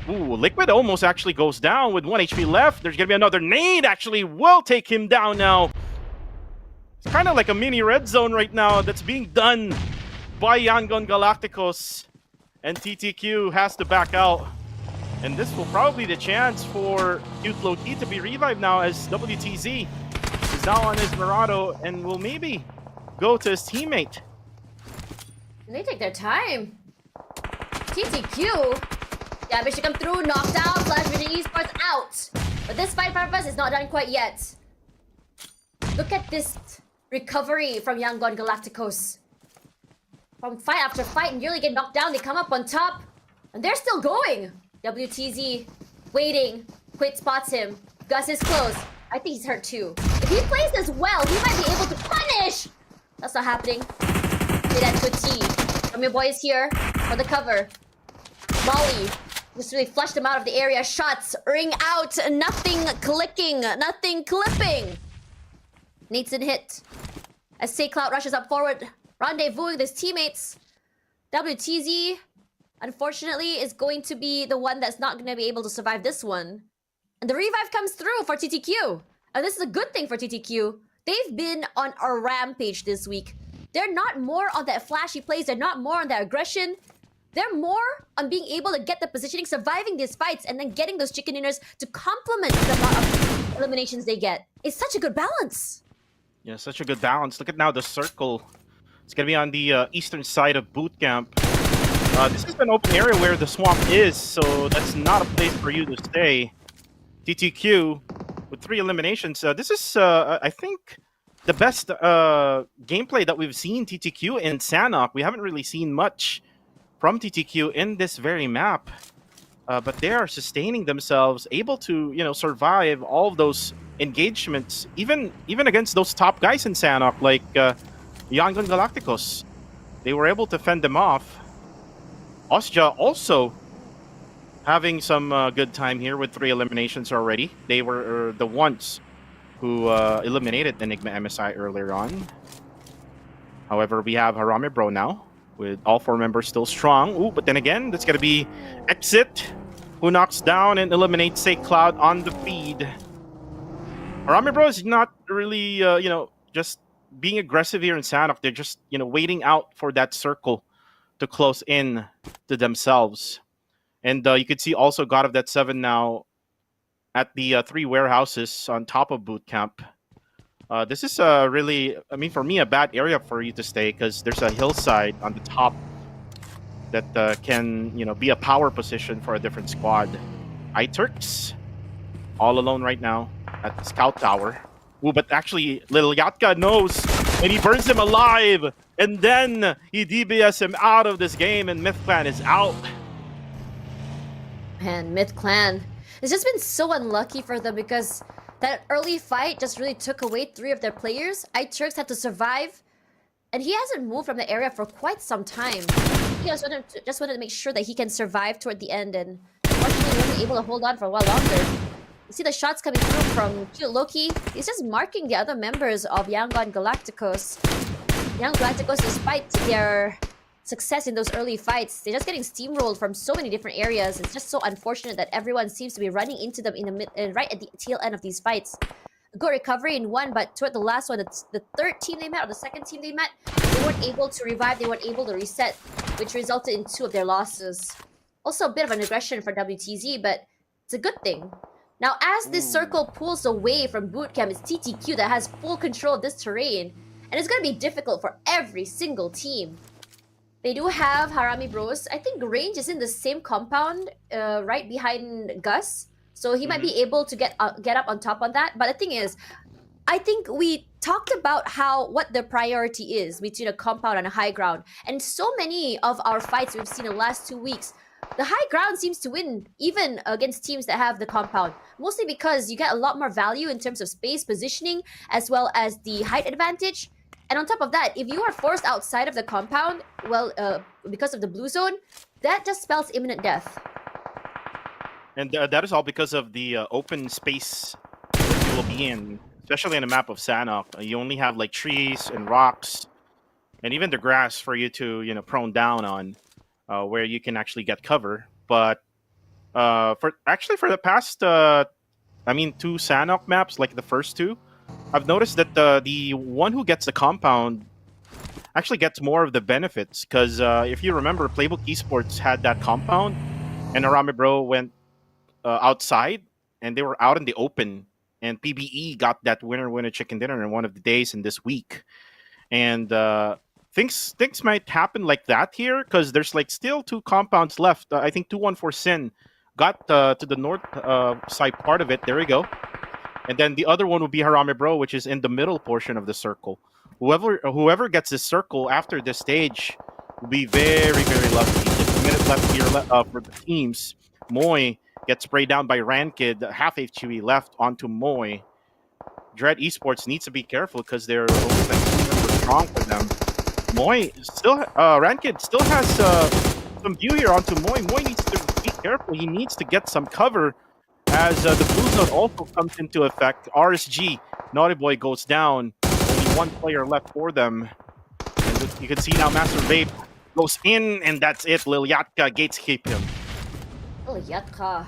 Ooh, Liquid almost actually goes down with 1 HP left. There's gonna be another nade actually will take him down now. It's kind of like a mini red zone right now that's being done by Yangon Galacticos. And TTQ has to back out. And this will probably be the chance for Cute Low-Key to be revived now, as WTZ is now on his Murado and will maybe go to his teammate. And they take their time. TTQ. Damage to come through, knockdown, Flash Vision Esports out. But this fight purpose is not done quite yet. Look at this recovery from Yangon Galacticos. From fight after fight, nearly get knocked down, they come up on top. And they're still going. WTZ waiting. Quit spots him. Gus is close. I think he's hurt too. If he plays this well, he might be able to punish. That's not happening. Say that to a T. Romeo Boy is here for the cover. Molly just really flushed him out of the area. Shots ring out. Nothing clicking. Nothing clipping. Needs a hit. As Say Cloud rushes up forward, rendezvousing with his teammates. WTZ, unfortunately, is going to be the one that's not going to be able to survive this one. And the revive comes through for TTQ. And this is a good thing for TTQ. They've been on a rampage this week. They're not more on that flashy plays. They're not more on that aggression. They're more on being able to get the positioning, surviving these fights, and then getting those chicken dinners to complement the amount of eliminations they get. It's such a good balance. Yeah, such a good balance. Look at now the circle. It's going to be on the eastern side of boot camp. This is an open area where the swamp is, so that's not a place for you to stay. TTQ with 3 eliminations. This is, I think, the best gameplay that we've seen TTQ in Sanhok. We haven't really seen much from TTQ in this very map. But they are sustaining themselves, able to, survive all of those engagements, even against those top guys in Sanhok, like Yangon Galacticos. They were able to fend them off. Osja also having some good time here with 3 eliminations already. They were the ones who eliminated Enigma MSI earlier on. However, we have Harame Bro now, with all 4 members still strong. Ooh, but then again, that's going to be Exit, who knocks down and eliminates Say Cloud on the feed. Harame Bro is not really, just being aggressive here in Sanhok. They're just, waiting out for that circle to close in to themselves. And you can see also God of That 7 now at the 3 warehouses on top of boot camp. This is really, for me, a bad area for you to stay, because there's a hillside on the top that can, be a power position for a different squad. iTurks, all alone right now at the scout tower. Ooh, but actually, Little Yatka knows, and he burns him alive, and then he DBS him out of this game, and Myth Clan is out. Man, Myth Clan. It's just been so unlucky for them, because that early fight just really took away 3 of their players. iTurks had to survive, and he hasn't moved from the area for quite some time. He just wanted to make sure that he can survive toward the end, and unfortunately he wasn't able to hold on for a while longer. You see the shots coming through from Cute Loki. He's just marking the other members of Yangon Galacticos. Yangon Galacticos, despite their success in those early fights, they're just getting steamrolled from so many different areas. It's just so unfortunate that everyone seems to be running into them in the right at the tail end of these fights. A good recovery in one, but toward the last one, the 3rd team they met, or the 2nd team they met, they weren't able to revive, they weren't able to reset, which resulted in 2 of their losses. Also a bit of an aggression for WTZ, but it's a good thing. Now, as this circle pulls away from bootcamp, it's TTQ that has full control of this terrain, and it's going to be difficult for every single team. They do have Harame Bros. I think Range is in the same compound, right behind Gus, so he might be able to get up on top on that. But the thing is, I think we talked about what the priority is between a compound and a high ground, and so many of our fights we've seen in the last 2 weeks, the high ground seems to win even against teams that have the compound. Mostly because you get a lot more value in terms of space, positioning, as well as the height advantage. And on top of that, if you are forced outside of the compound, well, because of the blue zone, that just spells imminent death. And that is all because of the open space that you will be in, especially in a map of Sanhok. You only have like trees and rocks, and even the grass for you to prone down on, where you can actually get cover. But for the past, two Sanhok maps, like the first two, I've noticed that the one who gets the compound actually gets more of the benefits. Because if you remember, Playbook Esports had that compound, and Arame Bro went outside, and they were out in the open. And PBE got that winner chicken dinner in one of the days in this week. And things might happen like that here, because there's like still two compounds left. I think 214 Sin got to the north side part of it. There we go. And then the other one would be Harame Bro, which is in the middle portion of the circle. Whoever gets this circle after this stage will be very, very lucky. Just a minute left here for the teams. Moy gets sprayed down by Rankid. Half HQE left onto Moy. Dread Esports needs to be careful because they're always like super strong for them. Moy still, Rankid still has some view here onto Moy. Moy needs to be careful. He needs to get some cover as the blue zone also comes into effect. RSG, Naughty Boy goes down. Only one player left for them. And you can see now Master Vape goes in, and that's it. Lilyatka gates keep him. Yatka,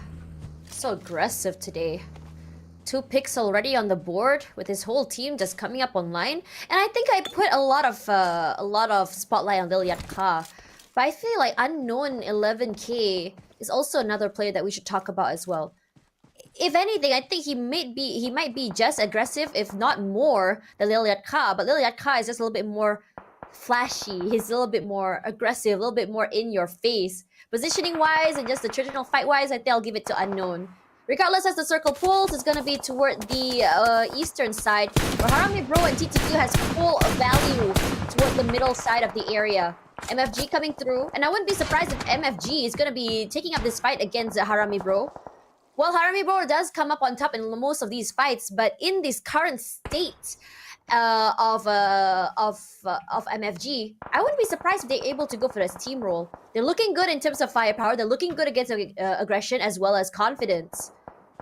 so aggressive today. 2 picks already on the board with his whole team just coming up online. And I think I put a lot of spotlight on Lilyatka. But I feel like Unknown 11K is also another player that we should talk about as well. If anything, I think he might be just aggressive, if not more, than Lilyatka. But Lilyatka is just a little bit more flashy. He's a little bit more aggressive, a little bit more in your face. Positioning wise and just the traditional fight wise, I think I'll give it to Unknown. Regardless, as the circle pulls, it's gonna be toward the eastern side, where Harame Bro and TTQ has full value toward the middle side of the area. MFG coming through, and I wouldn't be surprised if MFG is gonna be taking up this fight against Harame Bro. Well, Harame Bro does come up on top in most of these fights, but in this current state of MFG, I wouldn't be surprised if they're able to go for a steamroll. They're looking good in terms of firepower. They're looking good against aggression as well as confidence.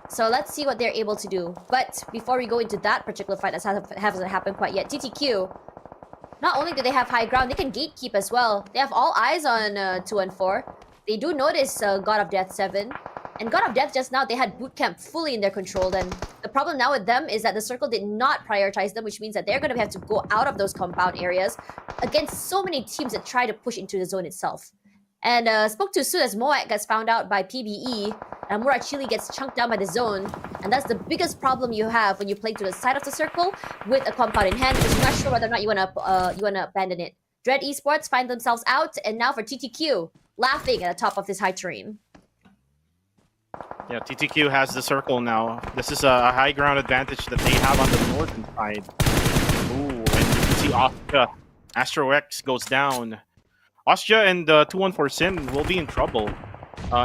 So let's see what they're able to do. But before we go into that particular fight that hasn't happened quite yet, TTQ, not only do they have high ground, they can gatekeep as well. They have all eyes on 2 and 4. They do notice God of Death 7. And God of Death just now, they had Bootcamp fully in their control. Then the problem now with them is that the circle did not prioritize them, which means that they're going to have to go out of those compound areas against so many teams that try to push into the zone itself. And spoke to Su as Moat gets found out by PBE, and Murachili gets chunked down by the zone. And that's the biggest problem you have when you play to the side of the circle with a compound in hand, because you're not sure whether or not you wanna abandon it. Dread Esports find themselves out, and now for TTQ, laughing at the top of this high terrain. Yeah, TTQ has the circle now. This is a high ground advantage that they have on the northern side. Ooh, and you can see Ostka. Astro X goes down. Ostka and 214 Sin will be in trouble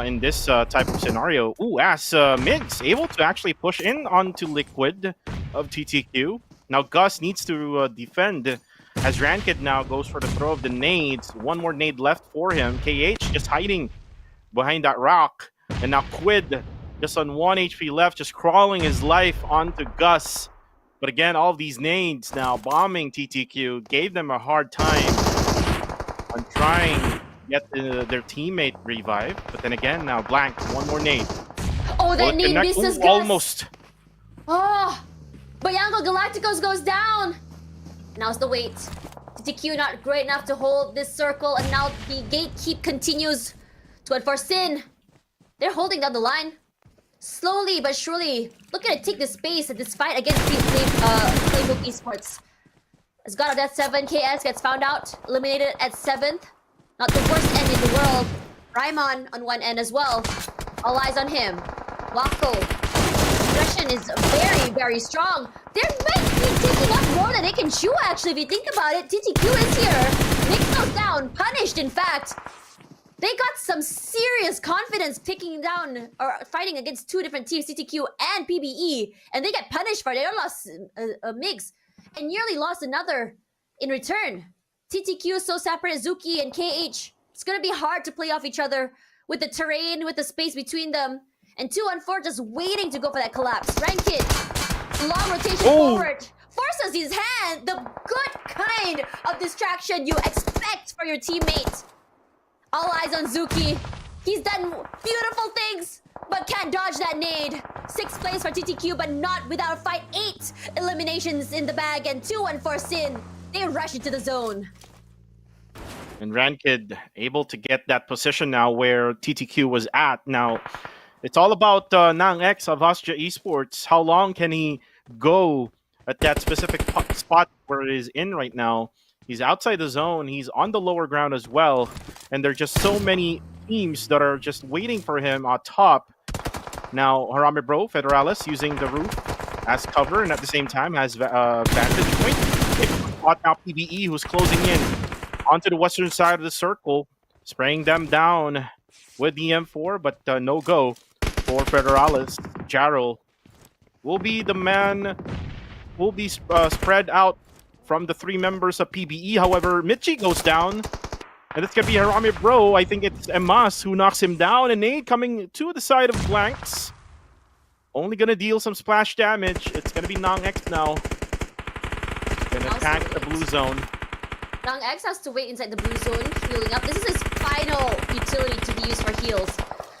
in this type of scenario. Ooh, as Migs able to actually push in onto Liquid of TTQ. Now Gus needs to defend as Rankid now goes for the throw of the nades. One more nade left for him. KH just hiding behind that rock. And now Quid, just on 1 HP left, just crawling his life onto Gus. But again, all of these nades now bombing TTQ gave them a hard time on trying to get their teammate revived. But then again, now Blank, one more nade. Oh, that nade misses Gus! Almost! Oh! But Yango Galacticos goes down! Now's the wait. TTQ not great enough to hold this circle, and now the gatekeep continues to enforce Sin. They're holding down the line. Slowly but surely, looking to take the space at this fight against Playbook Esports. As God of Death 7, KS gets found out, eliminated at 7th. Not the worst end in the world. Raimon on one end as well. All eyes on him. Wako. Aggression is very, very strong. They might be taking up more than they can chew, actually, if you think about it. TTQ is here. Nick goes down, punished, in fact. They got some serious confidence taking down or fighting against 2 different teams, TTQ and PBE, and they get punished for it. They lost a mix and nearly lost another In return, TTQ, So Separate, Zuki, and KH. It's gonna be hard to play off each other with the terrain, with the space between them. And 2-on-4 just waiting to go for that collapse. Ranked, long rotation forward. Forces his hand, the good kind of distraction you expect for your teammate. All eyes on Zuki. He's done beautiful things, but can't dodge that nade. 6th place for TTQ, but not without a fight. 8 eliminations in the bag, and 2-1 Sin. They rush into the zone. And Ranked able to get that position now where TTQ was at. Now, it's all about Nang X of Austria Esports. How long can he go at that specific spot where it is in right now? He's outside the zone. He's on the lower ground as well. And there are just so many teams that are just waiting for him on top. Now, Harame Bro, Federalis, using the roof as cover and at the same time has vantage point. Spot now PBE, who's closing in onto the western side of the circle, spraying them down with the M4, but no go for Federalis. Jarrell will be the man, will be spread out from the 3 members of PBE. However, Michi goes down, and it's going to be Harame Bro. I think it's Emas who knocks him down, and Nade coming to the side of Blanks. Only going to deal some splash damage. It's going to be Nang X now. Going to attack the blue zone. Nang X has to wait inside the blue zone, healing up. This is his final utility to be used for heals.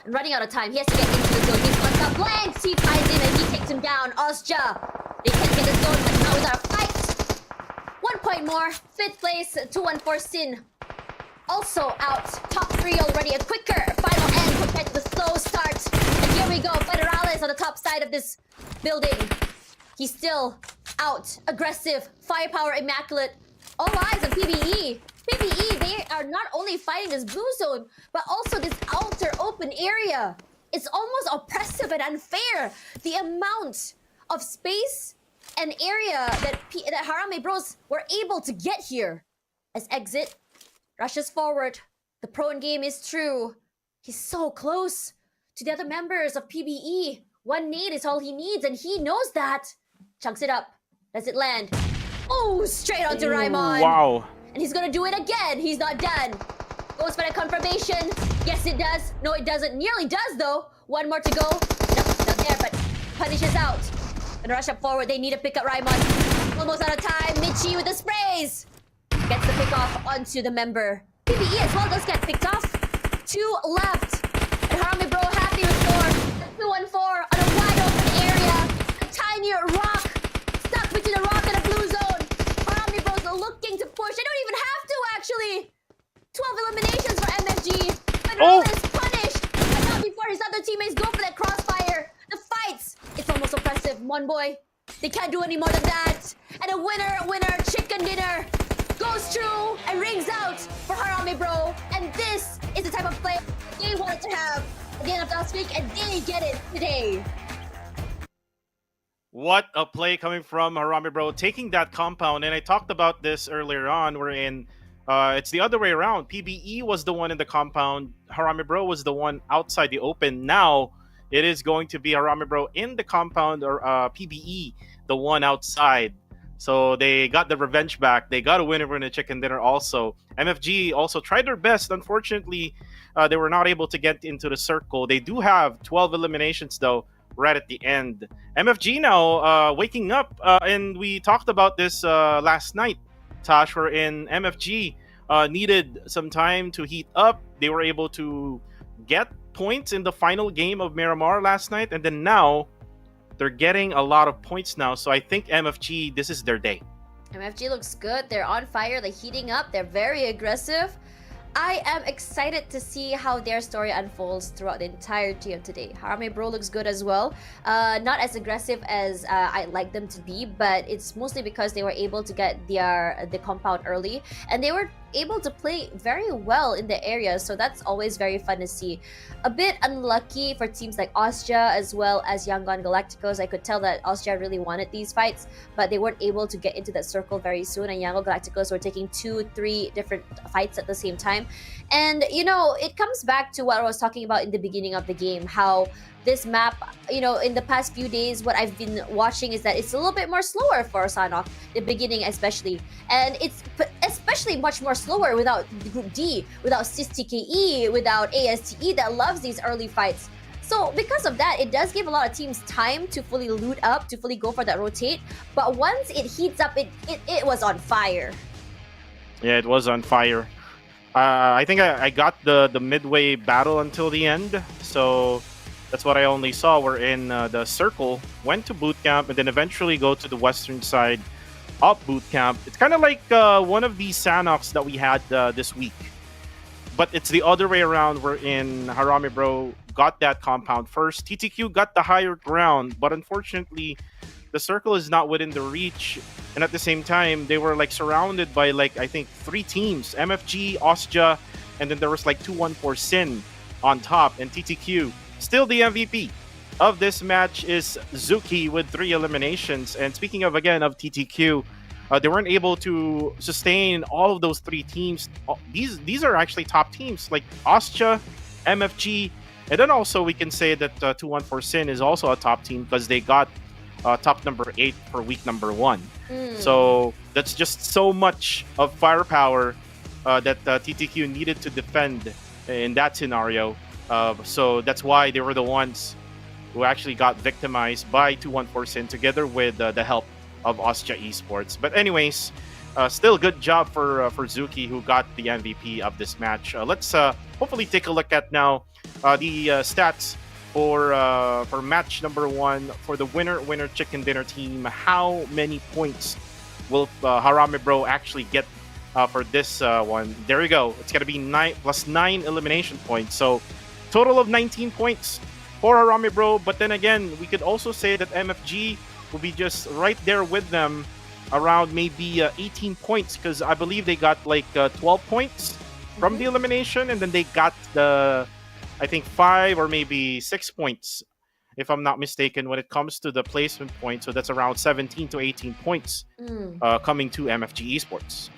And running out of time, he has to get into the zone. He's got Blanks. He finds him and he takes him down. Osja, they can't get the zone, but now is our fight. 1 point more. 5th place, 2-1 Sin. Also out. Top 3 already. A quicker final end compared to the slow start. And here we go. Federalis on the top side of this building. He's still out. Aggressive. Firepower immaculate. All eyes on PBE. PBE, they are not only fighting this blue zone, but also this outer open area. It's almost oppressive and unfair. The amount of space and area that Harame Bros were able to get here. As Exit rushes forward, the prone game is true. He's so close to the other members of PBE. 1 nade is all he needs, and he knows that. Chunks it up. Does it land? Oh, straight onto Raimon. Wow. And he's gonna do it again. He's not done. Goes for the confirmation. Yes, it does. No, it doesn't. Nearly does, though. 1 more to go. Nope, not there, but punishes out. Gonna rush up forward. They need to pick up Raimon. Almost out of time. Michi with the sprays. Gets the pick off onto the member. PBE as well does get picked off. 2 left. And Harame Bro happy with 4. 2-1-4 on a wide open area. A tiny rock. Stuck between the rock and the blue zone. Harame Bros are looking to push. They don't even have to, actually. 12 eliminations for MFG. But is punished. But not before his other teammates go for that crossfire. The fights. It's almost oppressive. One boy. They can't do any more than that. And a winner, chicken dinner goes through and rings out for Harame Bro. And this is the type of play they wanted to have at the end of last week, and they get it today. What a play coming from Harame Bro, taking that compound. And I talked about this earlier on, wherein it's the other way around. PBE was the one in the compound. Harame Bro was the one outside the open. Now it is going to be Harame Bro in the compound, or PBE, the one outside. So they got the revenge back. They got a winner in the chicken dinner also. MFG also tried their best. Unfortunately, they were not able to get into the circle. They do have 12 eliminations, though, right at the end. MFG now waking up. And we talked about this last night, Tosh, wherein MFG needed some time to heat up. They were able to get points in the final game of Miramar last night. And then now, they're getting a lot of points now, so I think MFG, this is their day. MFG looks good. They're on fire. They're heating up. They're very aggressive. I am excited to see how their story unfolds throughout the entirety of today. Harame Bro looks good as well. Not as aggressive as I'd like them to be, but it's mostly because they were able to get the compound early, and they were able to play very well in the area, so that's always very fun to see. A bit unlucky for teams like Austria as well as Yangon Galacticos. I could tell that Austria really wanted these fights, but they weren't able to get into that circle very soon, and Yangon Galacticos were taking 2-3 different fights at the same time. And it comes back to what I was talking about in the beginning of the game, how this map, in the past few days, what I've been watching is that it's a little bit more slower for Sanhok, the beginning especially. And it's especially much more slower without Group D, without SysTKE, without ASTE that loves these early fights. So because of that, it does give a lot of teams time to fully loot up, to fully go for that rotate. But once it heats up, it was on fire. Yeah, it was on fire. I think I got the midway battle until the end, so that's what I only saw. We're in the circle, went to boot camp, and then eventually go to the western side of boot camp. It's kind of like one of these Sanoks that we had this week, but it's the other way around. We're in Harami Bro got that compound first. TTQ got the higher ground, but unfortunately, the circle is not within the reach. And at the same time, they were like surrounded by I think 3 teams: MFG, Austria, and then there was 214 Sin on top, and TTQ. Still, the MVP of this match is Zuki with 3 eliminations. And speaking of TTQ, they weren't able to sustain all of those 3 teams. These are actually top teams like Austria, MFG, and then also we can say that 214 Sin is also a top team because they got top number 8 for week number 1. So that's just so much of firepower that TTQ needed to defend in that scenario. So that's why they were the ones who actually got victimized by 214 Sin together with the help of Austria Esports. But anyways, still good job for Zuki, who got the MVP of this match. Let's hopefully take a look at now the stats for match number 1 for the winner chicken dinner team. How many points will Harami Bro actually get for this one? There you go. It's gonna be 9 plus 9 elimination points. So total of 19 points for Harami Bro. But then again, we could also say that MFG will be just right there with them, around maybe 18 points, because I believe they got 12 points from the elimination, and then they got I think 5 or maybe 6 points, if I'm not mistaken, when it comes to the placement point. So that's around 17 to 18 points coming to MFG Esports.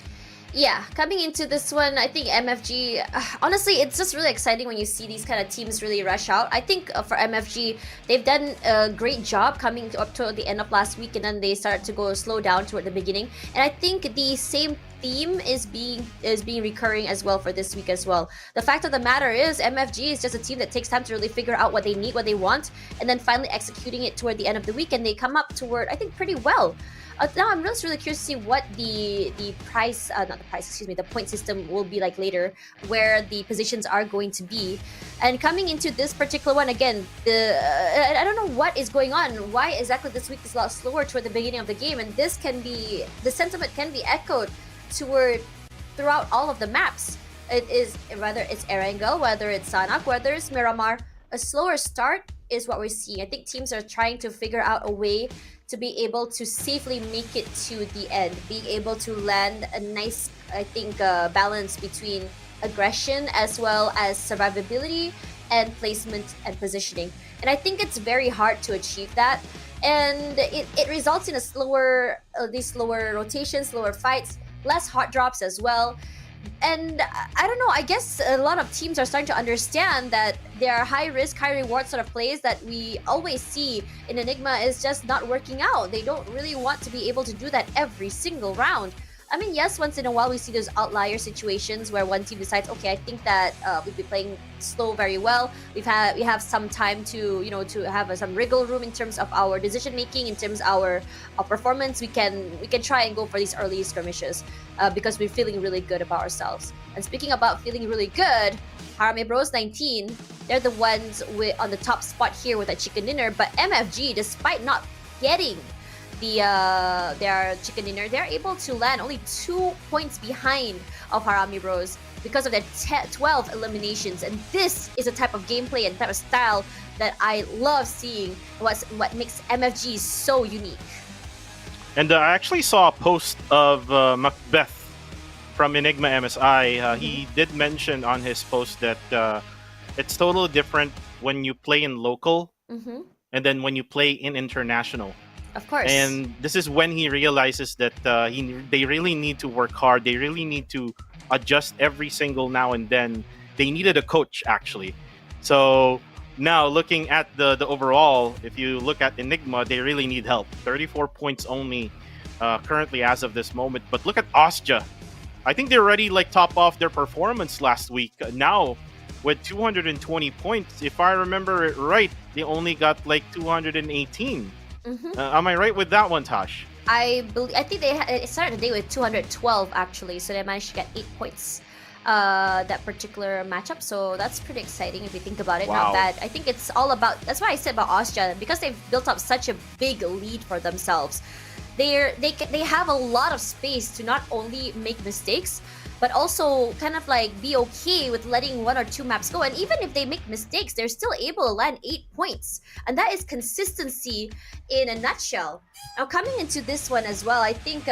Yeah, coming into this one, I think MFG, honestly, it's just really exciting when you see these kind of teams really rush out. I think for MFG, they've done a great job coming up to the end of last week, and then they start to go slow down toward the beginning. And I think the same theme is being recurring as well for this week as well. The fact of the matter is, MFG is just a team that takes time to really figure out what they need, what they want, and then finally executing it toward the end of the week, and they come up toward, I think, pretty well. Now I'm just really curious to see what the point system will be like later, where the positions are going to be. And coming into this particular one, again, I don't know what is going on. Why exactly this week is a lot slower toward the beginning of the game, and the sentiment can be echoed throughout all of the maps. It is, whether it's Erangel, whether it's Sanhok, whether it's Miramar, a slower start is what we're seeing. I think teams are trying to figure out a way to be able to safely make it to the end, being able to land a nice, I think, balance between aggression as well as survivability and placement and positioning. And I think it's very hard to achieve that. And it results in these slower rotations, slower fights, less hot drops as well. And I don't know, I guess a lot of teams are starting to understand that there are high risk, high reward sort of plays that we always see in Enigma is just not working out. They don't really want to be able to do that every single round. I mean, yes, once in a while we see those outlier situations where one team decides, okay, I think that we've been playing slow very well. We have some time to to have some wriggle room in terms of our decision making, in terms of our performance. We can try and go for these early skirmishes because we're feeling really good about ourselves. And speaking about feeling really good, Harami Bros 19, they're the ones on the top spot here with a chicken dinner. But MFG, despite not getting their chicken dinner, they're able to land only 2 points behind of Harami Bros because of their 12 eliminations. And this is a type of gameplay and type of style that I love seeing, what makes MFG so unique. And I actually saw a post of Macbeth from Enigma MSI. He did mention on his post that it's totally different when you play in local Mm-hmm. and then when you play in international. Of course. And this is when he realizes that they really need to work hard. They really need to adjust every single now and then. They needed a coach, actually. So now looking at the overall, if you look at Enigma, they really need help. 34 points only currently as of this moment. But look at Austria. I think they already top off their performance last week. Now with 220 points, if I remember it right, they only got 218. Mm-hmm. Am I right with that one, Tosh? I think it started the day with 212 actually, so they managed to get 8 points. That particular matchup, so that's pretty exciting if you think about it. Wow. Not bad. I think it's all about. That's why I said about Austria, because they've built up such a big lead for themselves. They have a lot of space to not only make mistakes, but also kind of be okay with letting 1 or 2 maps go. And even if they make mistakes, they're still able to land 8 points. And that is consistency in a nutshell. Now, coming into this one as well, I think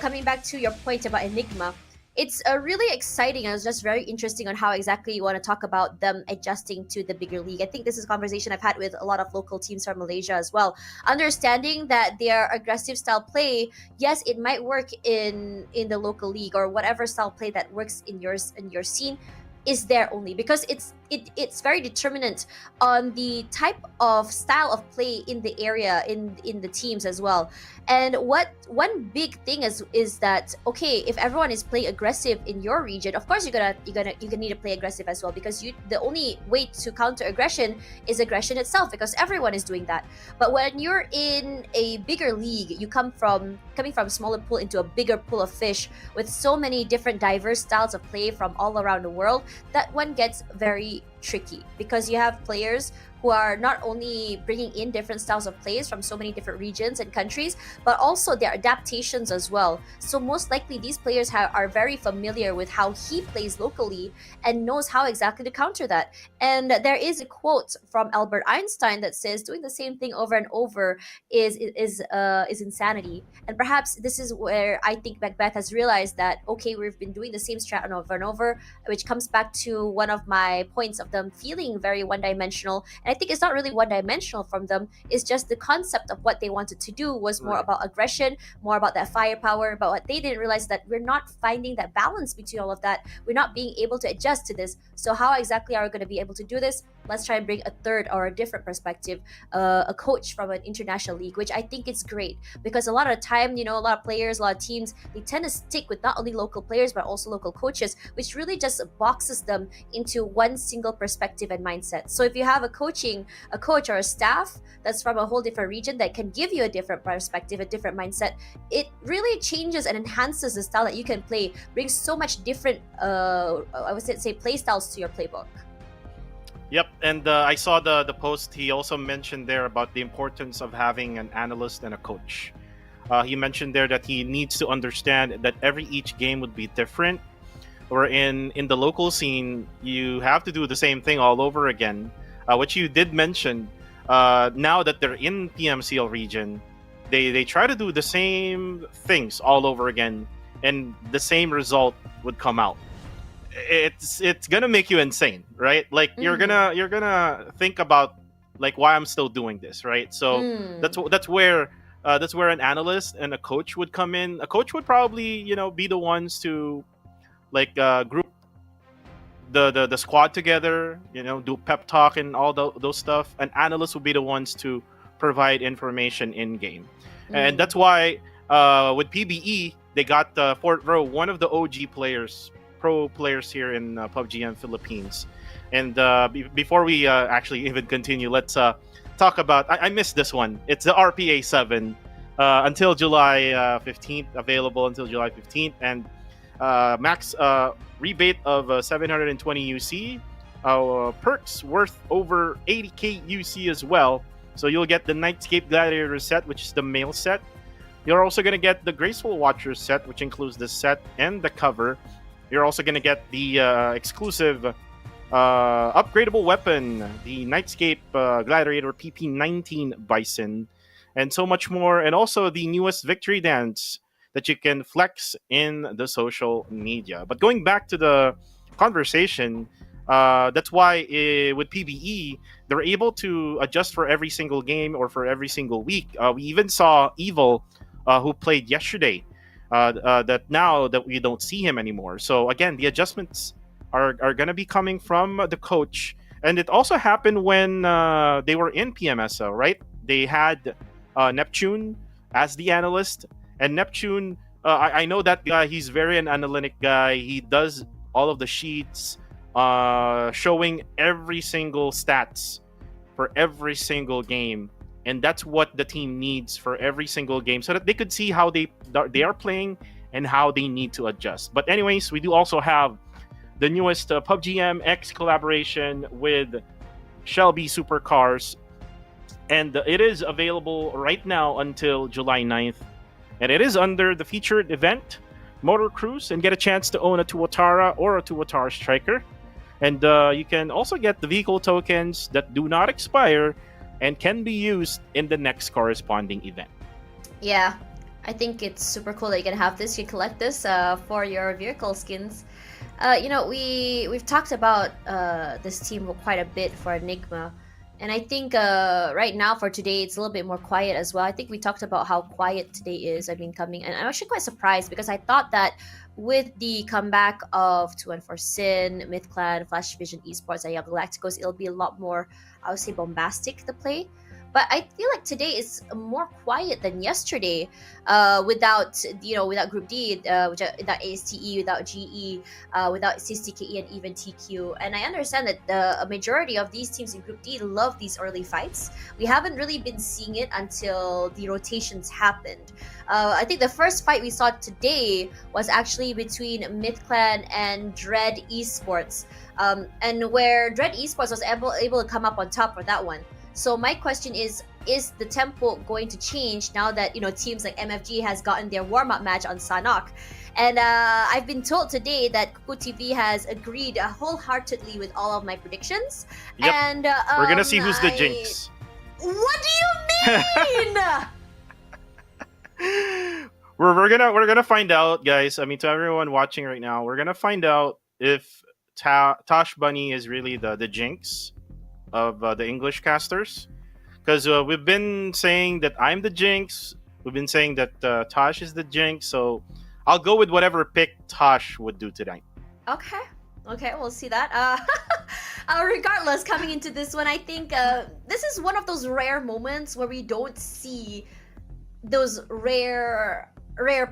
coming back to your point about Enigma, it's really exciting and it's just very interesting on how exactly you want to talk about them adjusting to the bigger league. I think this is a conversation I've had with a lot of local teams from Malaysia as well. Understanding that their aggressive style play, yes, it might work in the local league or whatever style play that works in your scene is there only because it's very determinant on the type of style of play in the area in the teams as well. And one big thing is that okay, if everyone is playing aggressive in your region, of course you're gonna need to play aggressive as well, because the only way to counter aggression is aggression itself, because everyone is doing that. But when you're in a bigger league, you coming from a smaller pool into a bigger pool of fish with so many different diverse styles of play from all around the world, that one gets very tricky, because you have players who are not only bringing in different styles of plays from so many different regions and countries, but also their adaptations as well. So most likely these players are very familiar with how he plays locally and knows how exactly to counter that. And there is a quote from Albert Einstein that says doing the same thing over and over is insanity. And perhaps this is where I think Macbeth has realized that okay, we've been doing the same strat over and over, which comes back to one of my points of them feeling very one-dimensional. And I think it's not really one-dimensional from them. It's just the concept of what they wanted to do was more about aggression, more about that firepower. But what they didn't realize that we're not finding that balance between all of that. We're not being able to adjust to this. So how exactly are we going to be able to do this? Let's try and bring a third or a different perspective, a coach from an international league, which I think is great, because a lot of the time, a lot of players, a lot of teams, they tend to stick with not only local players but also local coaches, which really just boxes them into one single perspective and mindset. So if you have a coach or a staff that's from a whole different region that can give you a different perspective, a different mindset, it really changes and enhances the style that you can play, brings so much different I would say play styles to your playbook. Yep, and I saw the post. He also mentioned there about the importance of having an analyst and a coach. He mentioned there that he needs to understand that each game would be different. Or in the local scene, you have to do the same thing all over again, which you did mention. Now that they're in PMCL region, they try to do the same things all over again, and the same result would come out. It's gonna make you insane, right? You're gonna think about why I'm still doing this, right? So that's where an analyst and a coach would come in. A coach would probably be the ones to group the squad together, do pep talk and all those stuff. And analysts will be the ones to provide information in game. And that's why with PBE they got Fort Row, one of the OG players, pro players here in PUBGM Philippines. And before we actually even continue, let's talk about I missed this one. It's the RPA 7 until July 15th, available until July 15th, and max rebate of 720 UC, perks worth over 80k UC as well. So you'll get the Nightscape Gladiator set, which is the male set. You're also going to get the Graceful Watcher set, which includes the set and the cover. You're also going to get the exclusive upgradable weapon, the Nightscape Gladiator PP19 Bison, and so much more. And also the newest Victory Dance that you can flex in the social media. But going back to the conversation, that's why with PBE, they're able to adjust for every single game or for every single week. We even saw Evil, who played yesterday, that now that we don't see him anymore. So again, the adjustments are going to be coming from the coach. And it also happened when they were in PMSL, right? They had Neptune as the analyst. And Neptune, I know that guy. He's very an analytic guy. He does all of the sheets, showing every single stats for every single game. And that's what the team needs for every single game, so that they could see how they are playing and how they need to adjust. But anyways, we do also have the newest PUBGM X collaboration with Shelby Supercars, and it is available right now until July 9th. And it is under the featured event, Motor Cruise, and get a chance to own a Tuatara or a Tuatara Striker. And you can also get the vehicle tokens that do not expire and can be used in the next corresponding event. Yeah, I think it's super cool that you can have this. You can collect this for your vehicle skins. We've talked about this team quite a bit for Enigma, and I think right now for today it's a little bit more quiet as well. I think we talked about how quiet today is. Coming, and I'm actually quite surprised because I thought that with the comeback of 214 Sin, MythClan, Flash Vision Esports, and Young Galacticos, it'll be a lot more, I would say, bombastic to play. But I feel like today is more quiet than yesterday, without Group D, without ASTE, without GE, without CSTKE, and even TQ. And I understand that a majority of these teams in Group D love these early fights. We haven't really been seeing it until the rotations happened. I think the first fight we saw today was actually between MythClan and Dread Esports, and where Dread Esports was able to come up on top for that one. So my question is the tempo going to change now that teams like MFG has gotten their warm-up match on Sanhok? And I've been told today that Kuku TV has agreed wholeheartedly with all of my predictions. Yep. And we're gonna see who's the jinx. What do you mean? we're gonna find out, guys. I mean, to everyone watching right now, we're gonna find out if Tosh Bunny is really the jinx of the English casters, because we've been saying that I'm the jinx. We've been saying that Tosh is the jinx. So I'll go with whatever pick Tosh would do tonight. Okay, we'll see that. Regardless, coming into this one, I think this is one of those rare moments where we don't see those rare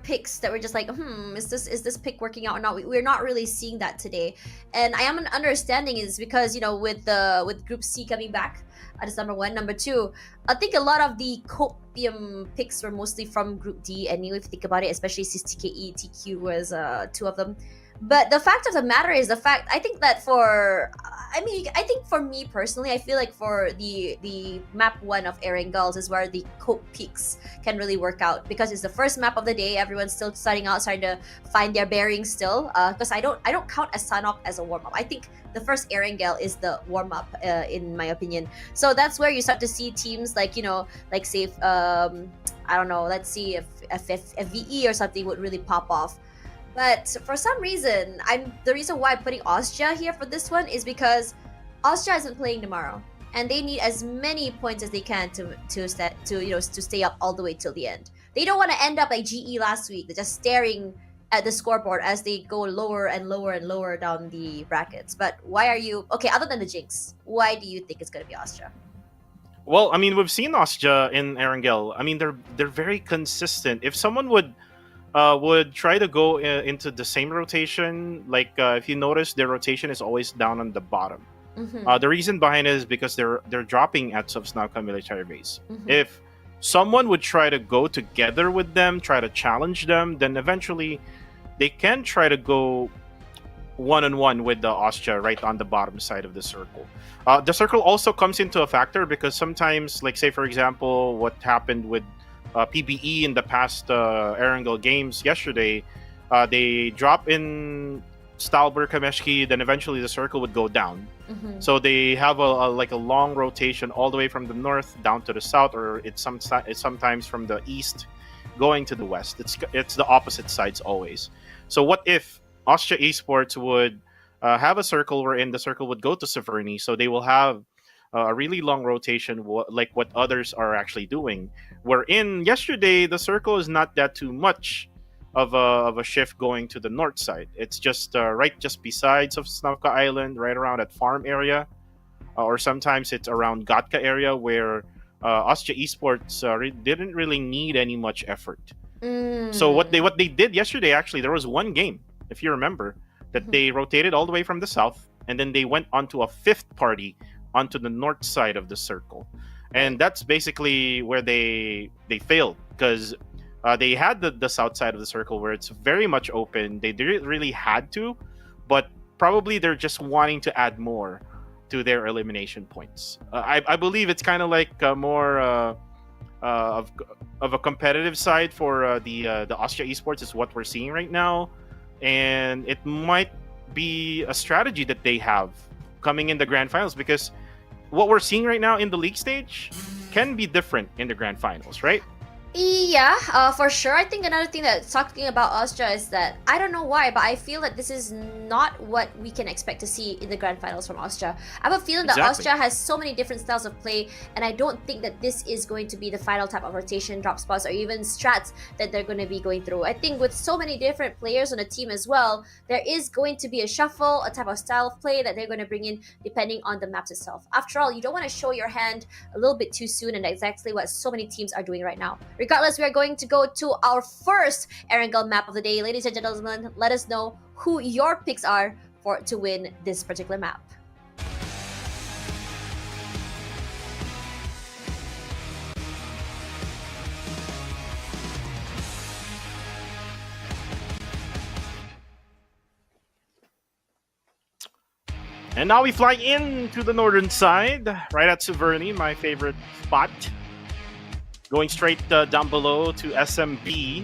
picks that we're just like, is this pick working out or not? We're not really seeing that today. And I am understanding is because with Group C coming back, that's number one. Number two, I think a lot of the copium picks were mostly from Group D anyway, if you think about it, especially CSTKE, TQ was two of them. But the fact of the matter is I think for me personally, I feel like for the map 1 of Erangel is where the cope peaks can really work out, because it's the first map of the day. Everyone's still starting to find their bearings still, because I don't count as Sanhok as a warm-up. I think the first Erangel is the warm-up, in my opinion. So that's where you start to see teams like say I don't know, let's see if VE or something would really pop off. But for some reason, the reason why I'm putting Austria here for this one is because Austria isn't playing tomorrow, and they need as many points as they can to stay up all the way till the end. They don't want to end up like GE last week, they're just staring at the scoreboard as they go lower and lower and lower down the brackets. But why are you other than the jinx? Why do you think it's going to be Austria? Well, I mean, we've seen Austria in Erangel. I mean, they're very consistent. If someone would try to go into the same rotation, like if you notice, their rotation is always down on the bottom. Mm-hmm. The reason behind it is because they're dropping at Subsnauka military base. Mm-hmm. If someone would try to go together with them, try to challenge them, then eventually they can try to go one-on-one with the Austria right on the bottom side of the circle. The circle also comes into a factor because sometimes, like say for example, what happened with PBE in the past Erangel games yesterday, they drop in Stalber, Kameshki, then eventually the circle would go down. Mm-hmm. So they have a long rotation all the way from the north down to the south, or it's sometimes from the east going to the west. It's the opposite sides always. So what if Austria Esports would have a circle wherein the circle would go to Severny, so they will have a really long rotation, like what others are actually doing. Wherein yesterday the circle is not that too much of a shift going to the north side. It's just right just besides of Snovka Island, right around that farm area, or sometimes it's around Gatka area where Austria Esports didn't really need any much effort. So what they did yesterday, actually, there was one game, if you remember, that they rotated all the way from the south, and then they went onto a fifth party onto the north side of the circle, and that's basically where they failed because they had the south side of the circle where it's very much open. They didn't really had to, but probably they're just wanting to add more to their elimination points. I believe it's kind of like more of a competitive side for the Austria Esports is what we're seeing right now, and it might be a strategy that they have coming in the grand finals, because what we're seeing right now in the league stage can be different in the grand finals, right? Yeah, for sure. I think another thing that's talking about Austria is that I don't know why, but I feel that this is not what we can expect to see in the grand finals from Austria. I have a feeling that Exactly. Austria has so many different styles of play, and I don't think that this is going to be the final type of rotation, drop spots, or even strats that they're going to be going through. I think with so many different players on the team as well, there is going to be a shuffle, a type of style of play that they're going to bring in depending on the maps itself. After all, you don't want to show your hand a little bit too soon, and that's exactly what so many teams are doing right now. Regardless, we are going to go to our first Erangel map of the day. Ladies and gentlemen, let us know who your picks are to win this particular map. And now we fly into the northern side, right at Severny, my favorite spot. Going straight down below to SMB,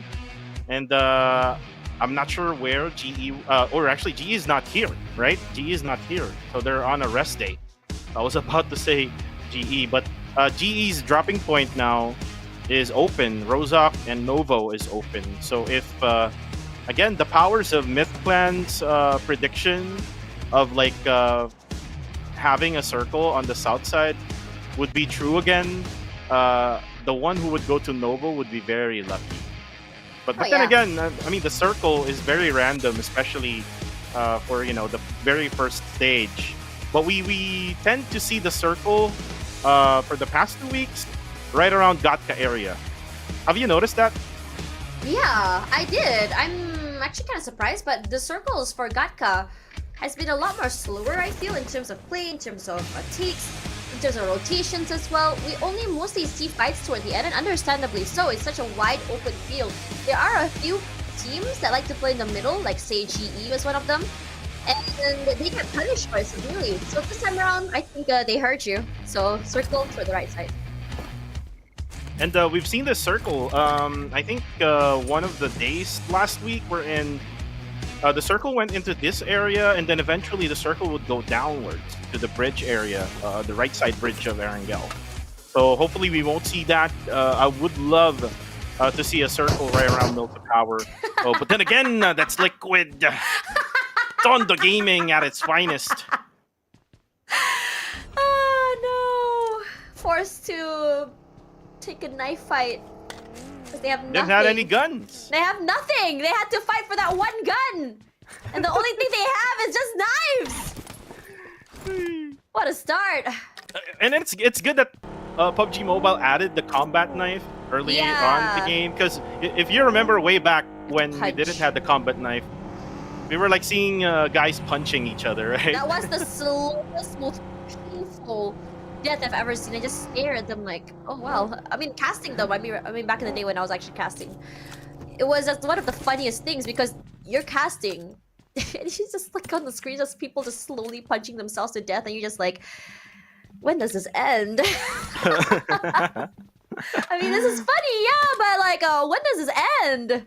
and I'm not sure where GE, or actually GE is not here, right? GE is not here, so they're on a rest day. I was about to say GE, but GE's dropping point now is open. Rozak and Novo is open. So if, again, the powers of MythClan's prediction of like having a circle on the south side would be true again, the one who would go to Novo would be very lucky. But then again, I mean, the circle is very random, especially for, you know, the very first stage. But we tend to see the circle for the past 2 weeks right around Gatka area. Have you noticed that? Yeah, I did. I'm actually kind of surprised, but the circles for Gatka has been a lot more slower, I feel, in terms of play, in terms of takes, in terms of rotations as well. We only mostly see fights toward the end, and understandably so. It's such a wide open field. There are a few teams that like to play in the middle, like say GE was one of them, and they get punished for it severely. So this time around, I think they heard you. So circle for the right side. And we've seen this circle. I think one of the days last week we're in. The circle went into this area, and then eventually the circle would go downwards to the bridge area, the right side bridge of Erangel. So hopefully we won't see that. I would love to see a circle right around Milton Power. Oh, but then again, that's Liquid. Tondo Gaming at its finest. Oh no! Forced to take a knife fight. They have nothing. They haven't had any guns. They have nothing. They had to fight for that one gun, and the only thing they have is just knives. What a start! And it's good that PUBG Mobile added the combat knife early on in the game, because if you remember way back when we didn't have the combat knife, we were like seeing guys punching each other, right? That was the slowest, most painful death I've ever seen. I just stare at them like, oh wow. I mean, casting them. I mean, back in the day when I was actually casting, it was just one of the funniest things because you're casting, and you just like on the screen, just people just slowly punching themselves to death, and you're just like, when does this end? I mean, this is funny, yeah, but like, when does this end?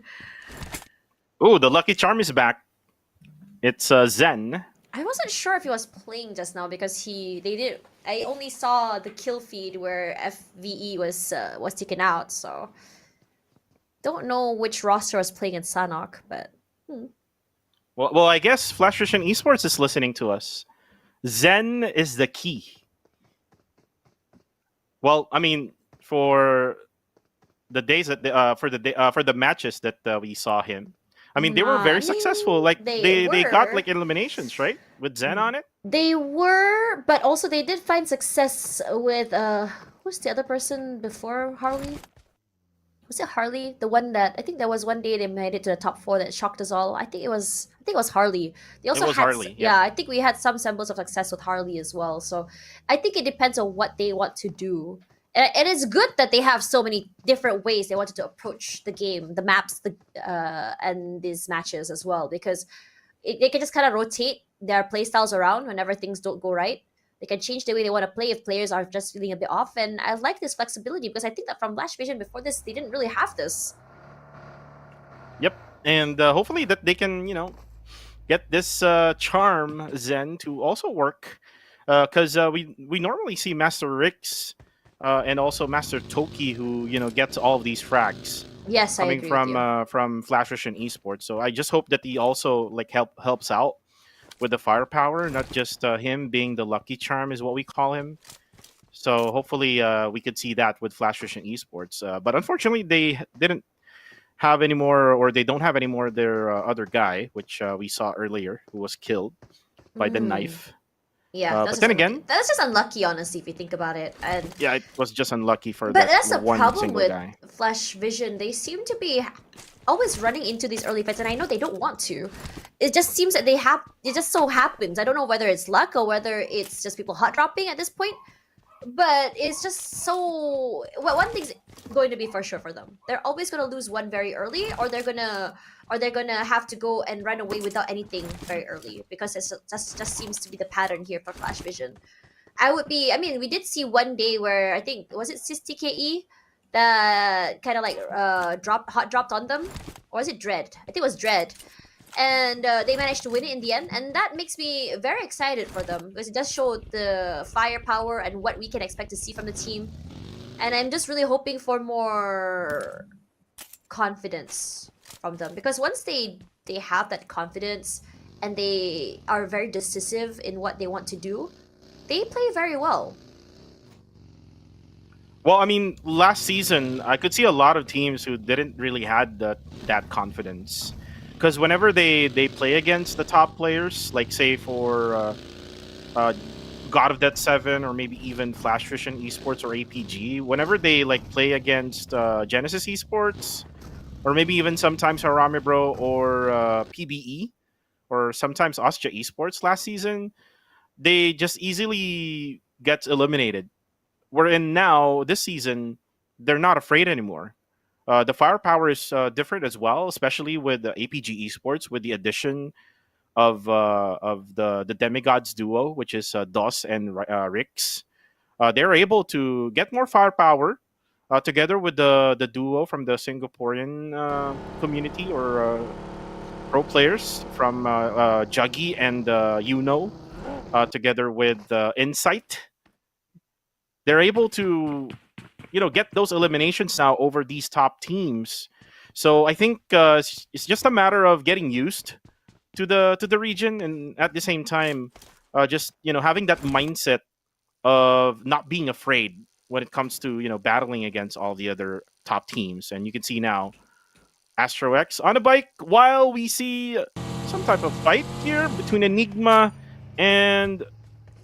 Oh, the Lucky Charm is back. It's Zen. I wasn't sure if he was playing just now because I only saw the kill feed where FVE was taken out, so don't know which roster was playing in Sanhok, but Well, I guess Flash Vision Esports is listening to us. Zen is the key. Well, I mean, for the days that for the matches that we saw him, I mean, they were very successful. Like they got were. like eliminations, right, with Zen on it. They were, but also they did find success with who's the other person before Harley? Was it Harley? The one that I think there was one day they made it to the top 4 that shocked us all. I think it was Harley. They also was had Harley, yeah. I think we had some semblance of success with Harley as well. So I think it depends on what they want to do. And it's good that they have so many different ways they wanted to approach the game, the maps, and these matches as well, because they can just kind of rotate their playstyles around whenever things don't go right. They can change the way they want to play if players are just feeling a bit off. And I like this flexibility because I think that from Flash Vision before this, they didn't really have this. Yep, and hopefully that they can get this charm Zen to also work, because we normally see Master Rix and also Master Toki who gets all of these frags Yes, I coming agree with you. from Flash Vision Esports. So I just hope that he also like helps out with the firepower, not just him being the lucky charm is what we call him. So hopefully we could see that with Flash Vision Esports. But unfortunately, they didn't have any more, or they don't have any more of their other guy, which we saw earlier, who was killed by the knife. Yeah, But then again, that's just unlucky, honestly, if you think about it. And yeah, it was just unlucky for but that that's the one problem single with guy. Flash Vision. They seem to be always running into these early fights, and I know they don't want to. It just seems that it just so happens. I don't know whether it's luck or whether it's just people hot dropping at this point. But it's just so. Well, one thing's going to be for sure for them. They're always going to lose one very early, or they're gonna have to go and run away without anything very early, because it just seems to be the pattern here for Flash Vision. I mean, we did see one day where I think was it SysTKE that kind of like hot dropped on them, or was it Dread? I think it was Dread. And they managed to win it in the end, and that makes me very excited for them because it does show the firepower and what we can expect to see from the team. And I'm just really hoping for more confidence from them, because once they have that confidence and they are very decisive in what they want to do, they play very well. Well, I mean, last season I could see a lot of teams who didn't really had that confidence. Because whenever they play against the top players, like say for God of Death 7 or maybe even Flash Vision Esports or APG, whenever they like play against Genesis Esports or maybe even sometimes Harame Bro or PBE or sometimes Austria Esports last season, they just easily get eliminated. Wherein now, this season, they're not afraid anymore. The firepower is different as well, especially with the APG Esports, with the addition of the Demigods duo, which is DOS and Rix. They're able to get more firepower together with the duo from the Singaporean community or pro players from Juggy and Yuno, together with Insight. They're able to get those eliminations now over these top teams. So I think it's just a matter of getting used to the region, and at the same time, just having that mindset of not being afraid when it comes to battling against all the other top teams. And you can see now Astro X on a bike, while we see some type of fight here between Enigma and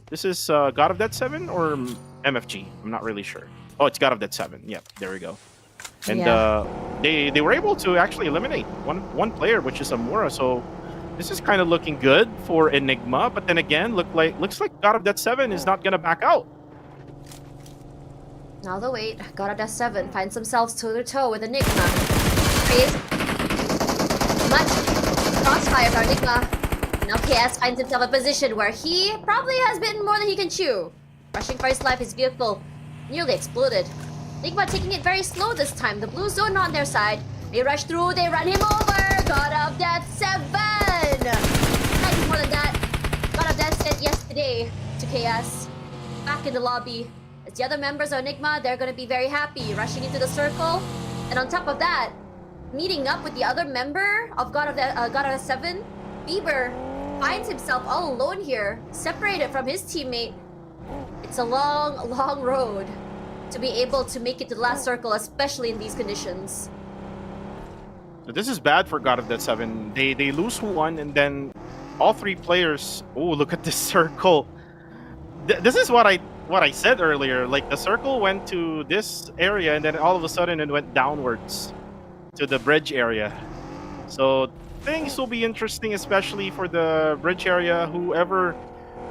this is God of Death 7 or MFG. I'm not really sure. Oh, it's God of Death 7. Yep, there we go. And they were able to actually eliminate one player, which is Amura. So this is kind of looking good for Enigma. But then again, looks like God of Death 7 is not gonna back out. Now the wait, God of Death 7 finds themselves toe-to-toe with Enigma. Crazy. Much crossfire for Enigma. Now KS finds himself in a position where he probably has bitten more than he can chew. Rushing for his life, his vehicle nearly exploded. Enigma taking it very slow this time. The blue zone on their side. They rush through, they run him over. God of Death 7! Not more than that. God of Death said yesterday to KS. Back in the lobby. As the other members of Enigma, they're gonna be very happy. Rushing into the circle. And on top of that, meeting up with the other member of God of 7, Bieber finds himself all alone here, separated from his teammate. It's a long, long road to be able to make it to the last circle, especially in these conditions. This is bad for God of the 7. They lose one, and then all 3 players. Oh, look at this circle. This is what I said earlier. Like the circle went to this area, and then all of a sudden it went downwards to the bridge area. So things will be interesting, especially for the bridge area. Whoever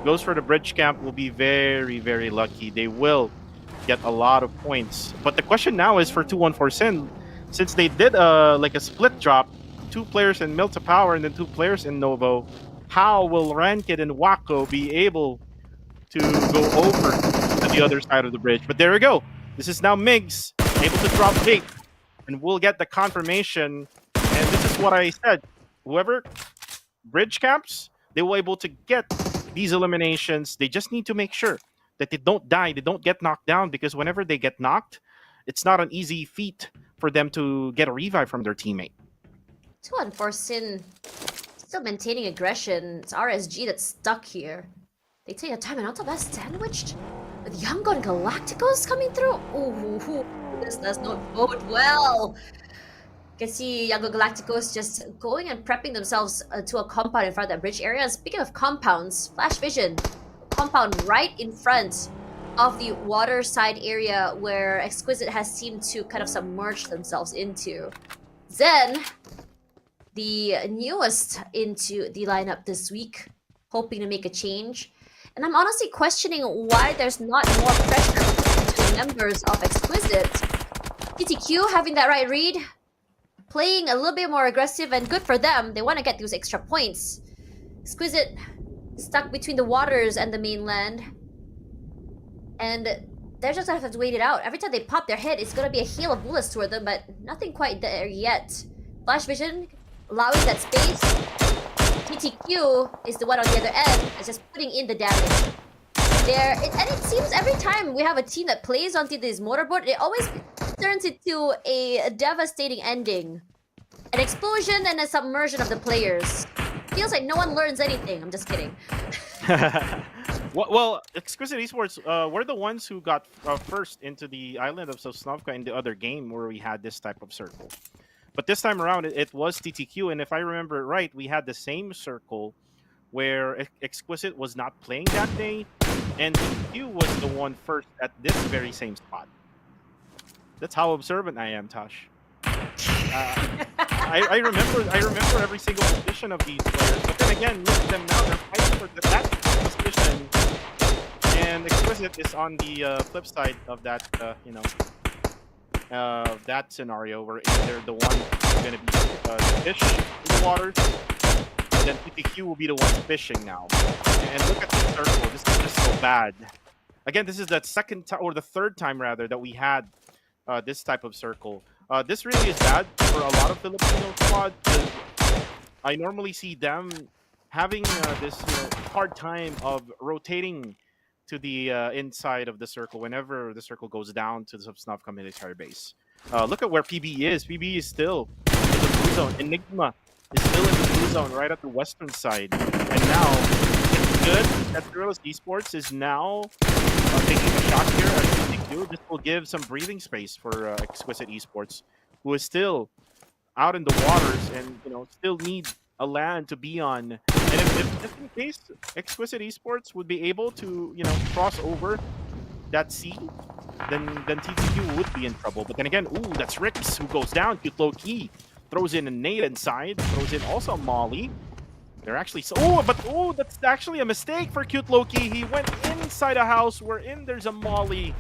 goes for the bridge camp will be very, very lucky. They will get a lot of points. But the question now is for 214 Sin, since they did like a split drop, 2 players in Milta Power and then 2 players in Novo, how will Rankid and Wako be able to go over to the other side of the bridge? But there we go. This is now Migs able to drop gate, and we'll get the confirmation. And this is what I said. Whoever bridge camps, they will able to get these eliminations. They just need to make sure that they don't die, they don't get knocked down, because whenever they get knocked, it's not an easy feat for them to get a revive from their teammate. 214 Sin still maintaining aggression. It's RSG that's stuck here. They take a time and on top of that sandwiched with Young Gun Galacticos coming through. Ooh, this does not bode well. You can see Young Gun Galacticos just going and prepping themselves to a compound in front of that bridge area. And speaking of compounds, Flash Vision, compound right in front of the water side area where Exquisite has seemed to kind of submerge themselves into. Zen, the newest into the lineup this week, hoping to make a change. And I'm honestly questioning why there's not more pressure between members of Exquisite. TTQ having that right read, playing a little bit more aggressive, and good for them. They want to get those extra points. Exquisite stuck between the waters and the mainland. And they're just gonna have to wait it out. Every time they pop their head, it's gonna be a hail of bullets toward them, but nothing quite there yet. Flash Vision allowing that space. TTQ is the one on the other end, is just putting in the damage. And it seems every time we have a team that plays onto this motorboat, it always turns into a devastating ending. An explosion and a submersion of the players. Feels like no one learns anything. I'm just kidding. Well, Exquisite Esports were the ones who got first into the island of Sosnovka in the other game where we had this type of circle. But this time around, it was TTQ, and if I remember right, we had the same circle where Exquisite was not playing that day, and TTQ was the one first at this very same spot. That's how observant I am, Tosh. I remember every single position of these players, but then again, look at them now, they're fighting for that position, and Exquisite is on the flip side of that, that scenario where they're the one who's going to be the fish in the waters, and then PTQ will be the one fishing now. And look at this circle, this is just so bad. Again, this is the second time, or the third time rather, that we had this type of circle. This really is bad for a lot of Filipino squads, because I normally see them having this hard time of rotating to the inside of the circle whenever the circle goes down to the Sosnovka military base. Look at where PB is. PB is still in the blue zone. Enigma is still in the blue zone right at the western side. And now, it's good that Fearless Esports is now taking a shot here at TTQ. This will give some breathing space for Exquisite Esports, who is still out in the waters and still need a land to be on. And if just in case Exquisite Esports would be able to cross over that sea, then TTQ would be in trouble. But then again, ooh, that's Rix who goes down. Cute low key throws in a nade inside, throws in also Molly. They're actually that's actually a mistake for Cute Loki. He went inside a house wherein there's a Molly,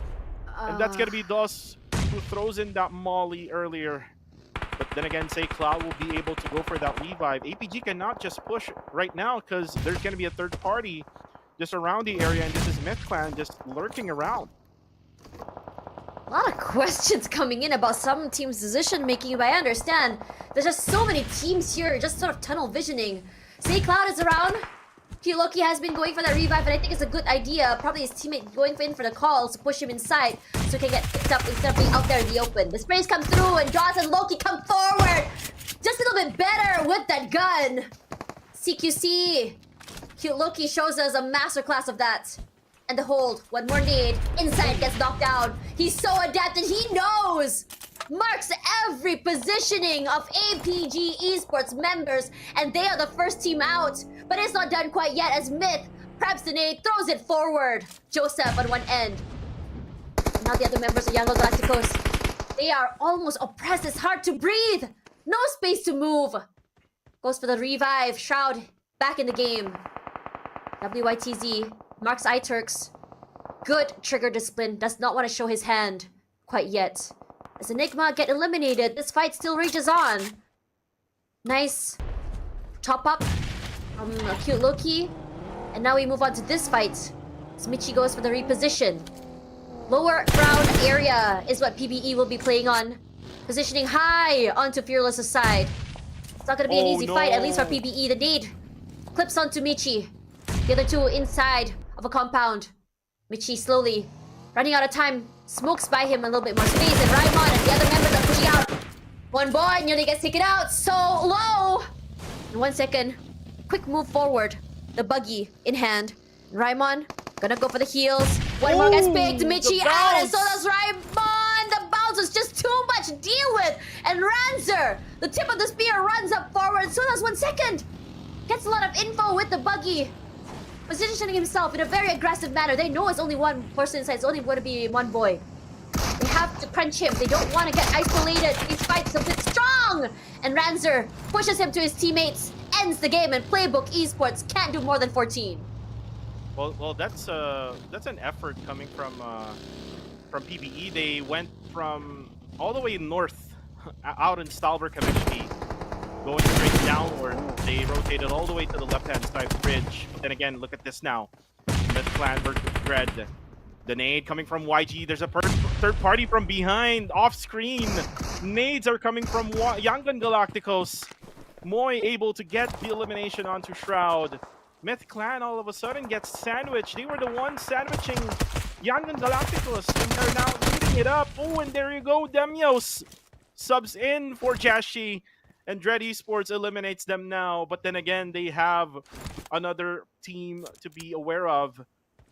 and that's gonna be Dos who throws in that Molly earlier. But then again, say Cloud will be able to go for that revive. APG cannot just push right now because there's going to be a third party just around the area, and this is Mech Clan just lurking around. A lot of questions coming in about some teams' decision making, but I understand there's just so many teams here just sort of tunnel visioning. Say Cloud is around, Loki has been going for that revive, and I think it's a good idea. Probably his teammate going in for the calls to push him inside so he can get picked up instead of being out there in the open. The sprays come through, and Jaws and Loki come forward. Just a little bit better with that gun. CQC. Cute Loki shows us a masterclass of that. And the hold. One more nade. Inside gets knocked down. He's so adapted. He knows. Marks every positioning of APG Esports members, and they are the first team out. But it's not done quite yet as Myth preps the nade, throws it forward. Joseph on one end. Now the other members of Erangel Galacticos. They are almost oppressed. It's hard to breathe. No space to move. Goes for the revive. Shroud back in the game. WYTZ marks iTurks. Good trigger discipline. Does not want to show his hand quite yet. As Enigma get eliminated, this fight still rages on. Nice top up from Cute Loki. And now we move on to this fight. As Michi goes for the reposition. Lower ground area is what PBE will be playing on. Positioning high onto Fearless's side. It's not going to be an easy fight, at least for PBE. The nade clips onto Michi. The other two inside of a compound. Michi slowly running out of time. Smokes by him a little bit more space. And Raimon and the other members are pushing out. One boy nearly gets taken out. So low. In 1 second. Quick move forward. The buggy in hand. Raimon gonna go for the heals. One more gets picked. Michi out. And so does Raimon. The bounce was just too much to deal with. And Ranzer, the tip of the spear, runs up forward. So does 1 second. Gets a lot of info with the buggy. Positioning himself in a very aggressive manner. They know it's only one person inside. It's only going to be one boy. They have to crunch him. They don't want to get isolated. These fights a bit strong. And Ranzer pushes him to his teammates. Ends the game. And Playbook Esports can't do more than 14. Well, that's an effort coming from PBE. They went from all the way north, out in Stalberg Community, going straight downward. They rotated all the way to the left-hand side bridge. But then again, look at this now. Myth Clan versus Dread. The nade coming from YG. There's a third party from behind, off-screen. Nades are coming from Erangel Galacticos. Moy able to get the elimination onto Shroud. Myth Clan all of a sudden gets sandwiched. They were the ones sandwiching Erangel Galacticos, and they're now eating it up. Oh, and there you go, Demios subs in for Jashi, and Dread Esports eliminates them now. But then again, they have another team to be aware of.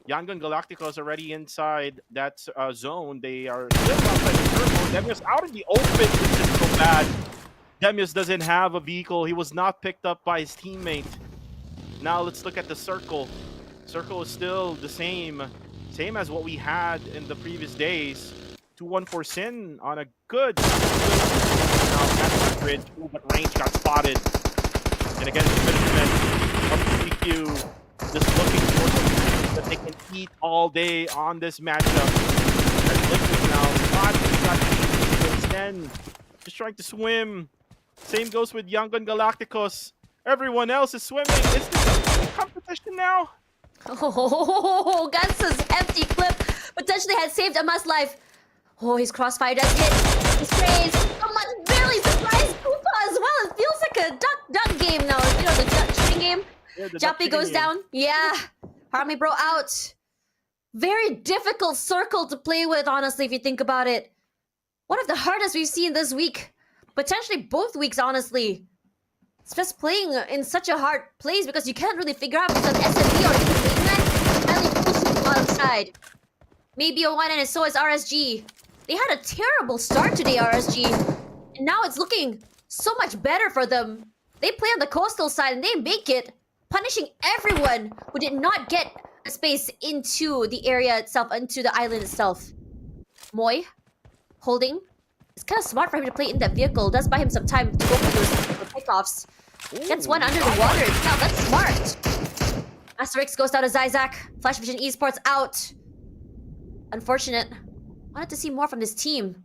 Erangel Galacticos already inside that zone. They are still outside the circle. Demios out in the open. It's just so bad. Demios doesn't have a vehicle. He was not picked up by his teammate. Now let's look at the circle. Circle is still the same as what we had in the previous days. 2-1 Sin on a good now at the bridge. Ooh, but range got spotted. And again, the finishman of PQ just looking for something that they can eat all day on this matchup. And Liquid now got extend. Just trying to swim. Same goes with Erangel Galacticos. Everyone else is swimming. Is this a competition now? Oh, Guns' empty clip potentially had saved Ama's life. Oh, his crossfire does hit. He sprays. Someone barely surprised Koopa as well. It feels like a duck game now. You know, the duck shooting game. Yeah, Joppy goes down. Yeah. Harmy bro out. Very difficult circle to play with, honestly, if you think about it. One of the hardest we've seen this week. Potentially both weeks, honestly. It's just playing in such a hard place because you can't really figure out if it's an SMB or even mainland. Finally pulls to the bottom side. Maybe a 1 and so is RSG. They had a terrible start today, RSG. And now it's looking so much better for them. They play on the coastal side and they make it, punishing everyone who did not get a space into the area itself, into the island itself. Moy, holding. It's kind of smart for him to play in that vehicle. Does buy him some time to go for those pickoffs. Gets one under the water itself. That's smart. Asterix goes down to Zyzak. Flash Vision Esports out. Unfortunate. Wanted to see more from this team.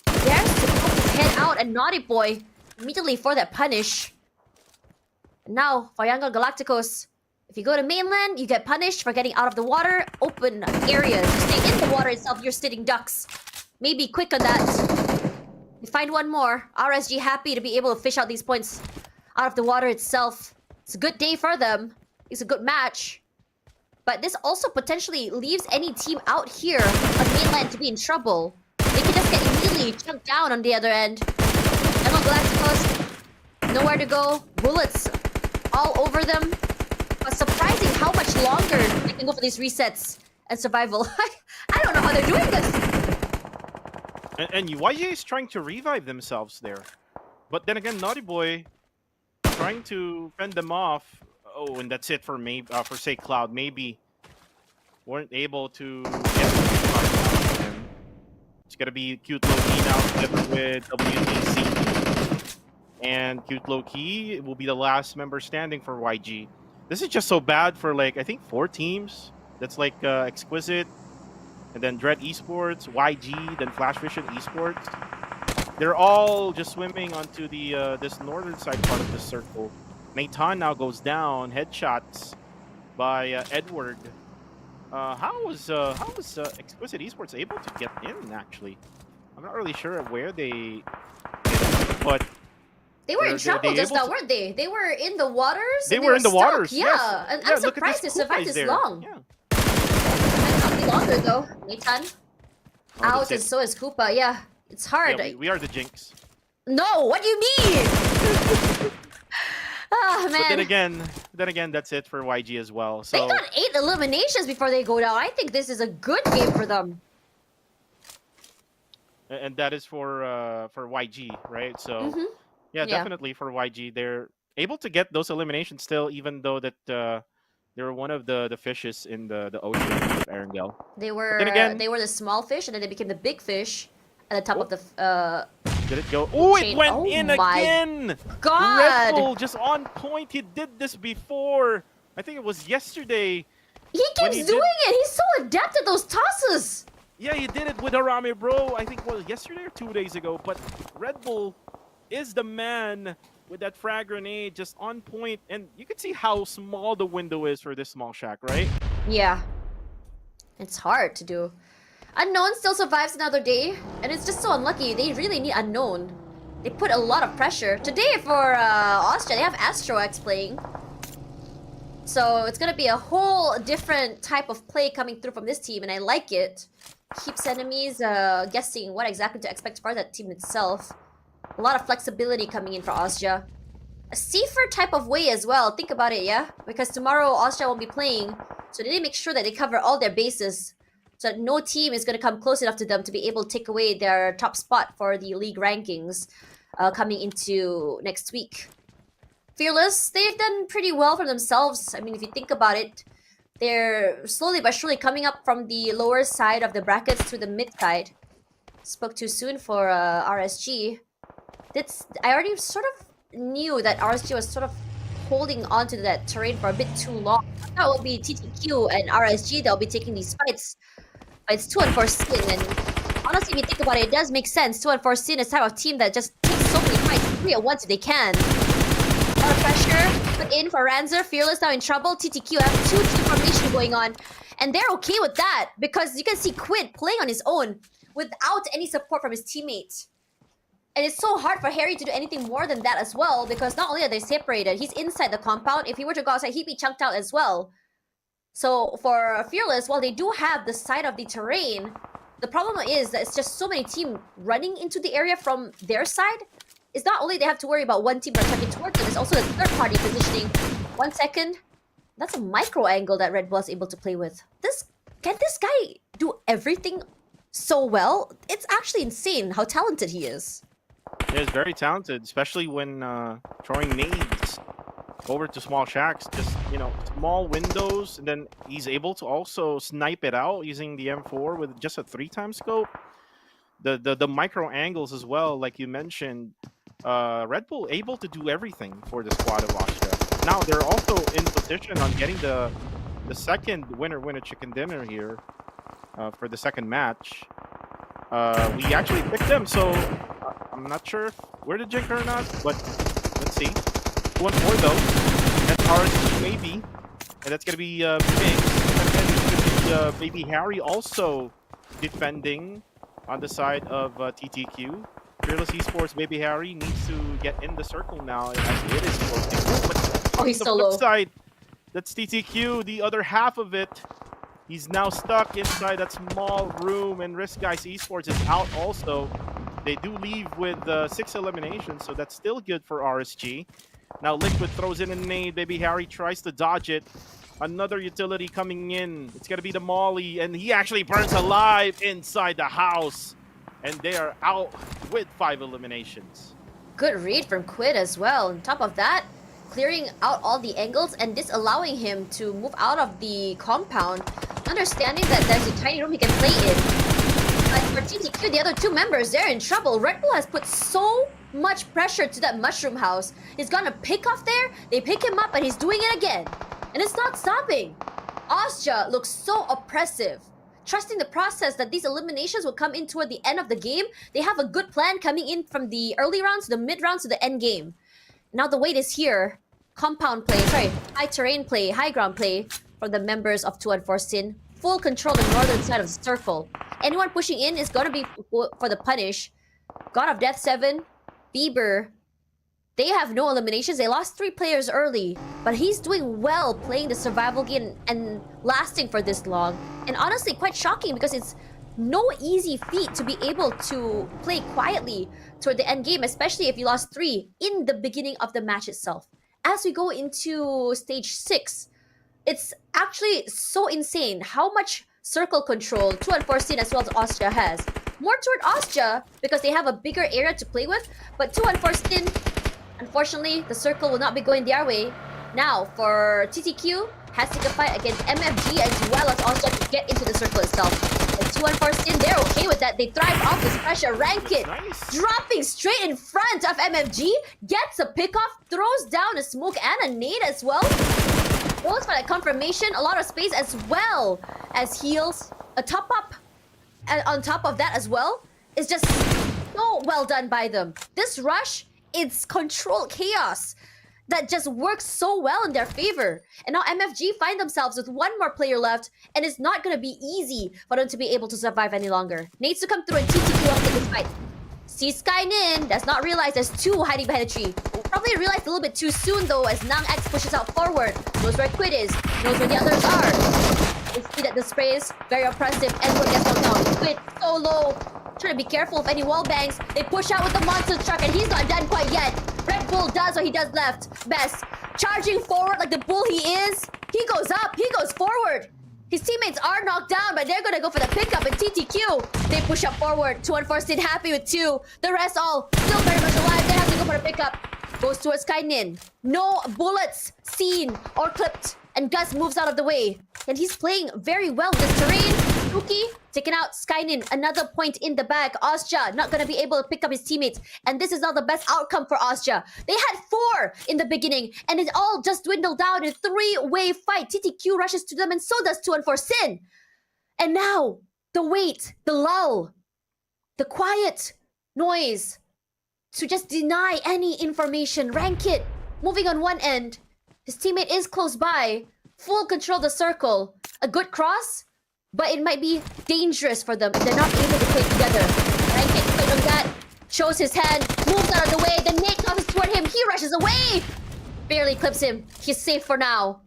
Dares to poke his head out, and Naughty Boy immediately for that punish. And now, for Erangel Galacticos, if you go to mainland, you get punished for getting out of the water. Open areas. You stay in the water itself, you're sitting ducks. Maybe quick on that. We find one more. RSG happy to be able to fish out these points out of the water itself. It's a good day for them. is a good match. But this also potentially leaves any team out here on mainland to be in trouble. They can just get immediately chunked down on the other end. Emma Galacticos, nowhere to go. Bullets all over them. But surprising how much longer they can go for these resets and survival. I don't know how they're doing this. And YG is trying to revive themselves there. But then again, Naughty Boy trying to fend them off. Oh, and that's it for for say Cloud. Maybe weren't able to get the him. It's gonna be Cute Low-Key now together with WTC. And Cute Low-Key will be the last member standing for YG. This is just so bad for like I think 4 teams. That's like Exquisite, and then Dread Esports, YG, then Flash Vision Esports. They're all just swimming onto the this northern side part of the circle. Nathan now goes down. Headshots by Edward. How was Exquisite Esports able to get in? Actually, I'm not really sure where they get in, but They were in trouble just now, weren't they? They were in the waters. They were in the stuck. waters. Yeah, Yes. and Yeah, I'm look at surprised they survived this there. long. Yeah. Might not be longer though. Nathan Oh, out, that's and it. so is Koopa. Yeah, it's hard. Yeah, we are the Jinx. No, what do you mean? Ah, man. But then again, that's it for YG as well. They So got 8 eliminations before they go down. I think this is a good game for them. and that is for YG, right? So Mhm. yeah, Yeah. definitely for YG, they're able to get those eliminations still, even though that they're one of the fishes in the ocean of Erangel. They were again- they were the small fish, and then they became the big fish at the top of the Did it go? Oh, it chain. went Oh in my again! Red God. Bull just on point. He did this before. I think it was yesterday. He when keeps he doing did- it. He's so adept at those tosses. Yeah, he did it with Harame, bro. I think it was yesterday or 2 days ago. But Red Bull is the man with that frag grenade just on point. And you can see how small the window is for this small shack, right? Yeah. It's hard to do. Unknown still survives another day, and it's just so unlucky. They really need Unknown. They put a lot of pressure. Today for Austria, they have Astro X playing. So it's gonna be a whole different type of play coming through from this team, and I like it. Keeps enemies guessing what exactly to expect for that team itself. A lot of flexibility coming in for Austria. A safer type of way as well. Think about it, yeah? Because tomorrow Austria won't be playing, so they need to make sure that they cover all their bases, so that no team is going to come close enough to them to be able to take away their top spot for the league rankings coming into next week. Fearless, they've done pretty well for themselves. I mean, if you think about it, they're slowly but surely coming up from the lower side of the brackets to the mid side. Spoke too soon for RSG. I already sort of knew that RSG was sort of holding on to that terrain for a bit too long. I thought it would be TTQ and RSG that'll be taking these fights. But it's 2 and 4 Sin, and honestly, if you think about it, it does make sense. 2 and 4 Sin is the type of team that just takes so many fights 3 at once if they can. A lot of pressure put in for Ranzer. Fearless now in trouble. TTQ have 2 team formation going on, and they're okay with that because you can see Quid playing on his own without any support from his teammates. And it's so hard for Harry to do anything more than that as well, because not only are they separated, he's inside the compound. If he were to go outside, he'd be chunked out as well. So for Fearless, while they do have the side of the terrain, the problem is that it's just so many teams running into the area from their side. It's not only they have to worry about one team attacking towards them, it's also the third party positioning. 1 second. That's a micro angle that Red Bull is able to play with. Can this guy do everything so well? It's actually insane how talented he is. He is very talented, especially when throwing nades over to small shacks. Just, small windows, and then he's able to also snipe it out using the M4 with just a 3x scope. The micro angles as well, like you mentioned. Red Bull able to do everything for the squad of Austria. Now they're also in position on getting the second winner chicken dinner here for the second match. We actually picked them, so I'm not sure if we're the jinker or not, but let's see. 2-4 though. That's RSG maybe, and that's gonna be Mech. And it's gonna be Baby Harry also defending on the side of TTQ. Fearless Esports, Baby Harry needs to get in the circle now as it is working. But Oh, he's on so the low. flip side, That's TTQ, the other half of it. He's now stuck inside that small room, and Risk Guys Esports is out also. They do leave with 6 eliminations, so that's still good for RSG. Now Liquid throws in a nade. Baby Harry tries to dodge it. Another utility coming in. It's going to be the Molly, and he actually burns alive inside the house. And they are out with 5 eliminations. Good read from Quid as well. On top of that, clearing out all the angles and this allowing him to move out of the compound, understanding that there's a tiny room he can play in. But for TTQ, the other 2 members, they're in trouble. Red Bull has put so much pressure to that mushroom house. He's gonna pick off there, they pick him up, and he's doing it again. And it's not stopping. Ostja looks so oppressive. Trusting the process that these eliminations will come in toward the end of the game, they have a good plan coming in from the early rounds to the mid rounds to the end game. Now the wait is here. Compound play, high terrain play, high ground play from the members of 214 Sin. Full control the northern side of the circle. Anyone pushing in is going to be for the punish. God of Death 7, Bieber, they have no eliminations. They lost 3 players early, but he's doing well playing the survival game and lasting for this long. And honestly, quite shocking because it's no easy feat to be able to play quietly toward the end game, especially if you lost 3 in the beginning of the match itself. As we go into stage 6, it's actually so insane how much circle control 214 Sin as well as Ostja has. More toward Ostja because they have a bigger area to play with, but 214 Sin, unfortunately, the circle will not be going their way. Now, for TTQ, has to take a fight against MFG as well as Ostja to get into the circle itself. And 214 Sin, they're okay with that. They thrive off this pressure. Rankit, Nice. dropping straight in front of MFG, gets a pickoff, throws down a smoke and a nade as well. Goes for that confirmation, a lot of space as well as heals. A top up and on top of that as well is just so well done by them. This rush, it's controlled chaos that just works so well in their favor. And now MFG find themselves with 1 more player left, and it's not going to be easy for them to be able to survive any longer. Needs to come through and TTQ up to this fight. Sees Skynin, does not realize there's 2 hiding behind a tree. Probably realized a little bit too soon though as Nang X pushes out forward. Knows where Quid is, knows where the others are. They see that the spray is very oppressive. Edward gets knocked down. Quid so low. Trying to be careful of any wall bangs. They push out with the monster truck and he's not done quite yet. Red Bull does what he does best. Charging forward like the bull he is. He goes up, he goes forward. His teammates are knocked down, but they're gonna go for the pickup in TTQ. They push up forward. 214 happy with 2. The rest all still very much alive. They have to go for the pickup. Goes towards Skynin. No bullets seen or clipped. And Gus moves out of the way. And he's playing very well with this terrain. Rookie taking out Skynin. Another point in the bag. Ostja not gonna be able to pick up his teammates. And this is not the best outcome for Ostja. They had 4 in the beginning. And it all just dwindled down in a 3-way fight. TTQ rushes to them and so does 214 Sin. And now, the wait, the lull, the quiet noise to just deny any information. Rankit moving on one end. His teammate is close by. Full control of the circle. A good cross, but it might be dangerous for them if they're not able to play together. Rankit quick on that. Shows his hand. Moves out of the way. The nade comes toward him. He rushes away. Barely clips him. He's safe for now.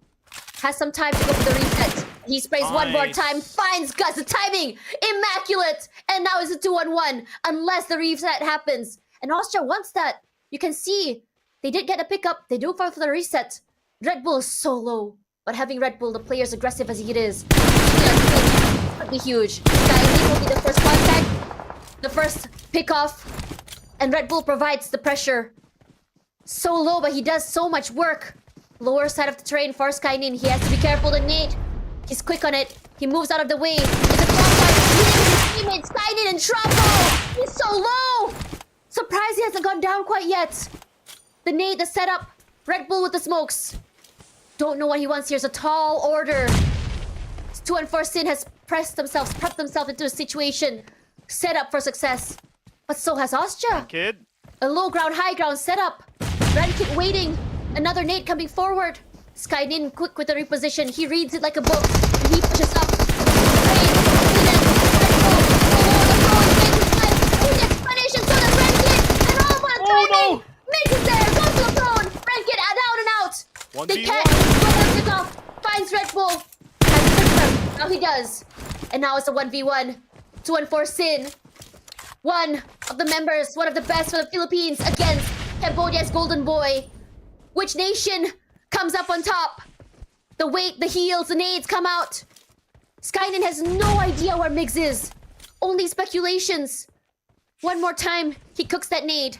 Has some time to go for the reset. He sprays one more time. Finds Gus. The timing. Immaculate. And now it's a 2-on-1. Unless the reset happens. And Ostja wants that. You can see they did get a pickup. They do fall for the reset. Red Bull is so low. But having Red Bull, the player as aggressive as he is, would be huge. Skyline will be the first contact. The first pick-off. And Red Bull provides the pressure. So low, but he does so much work. Lower side of the terrain for Skynin. He has to be careful to nade. He's quick on it. He moves out of the way. It's a crossfire. His teammate Skynin in trouble. He's so low. Surprised he hasn't gone down quite yet. The nade, the setup. Red Bull with the smokes. Don't know what he wants here. It's a tall order. 214 Sin has prepped themselves into a situation set up for success. But so has Ostja. Kid. A low ground, high ground setup. Rankit waiting. Another nade coming forward. Skynin quick with the reposition. He reads it like a book. And he pushes up. Makes it there. Goes to the throne. Rankit down and out. They can't go for the pick off. careful. Has to confirm. Now he does. And now it's a 1v1. 2-1-4 Sin. One of the members, one of the best for the Philippines against Cambodia's Golden Boy. Which nation comes up on top? The weight, the heals, the nades come out. Skynin has no idea where Migs is. Only speculations. One more time, he cooks that nade.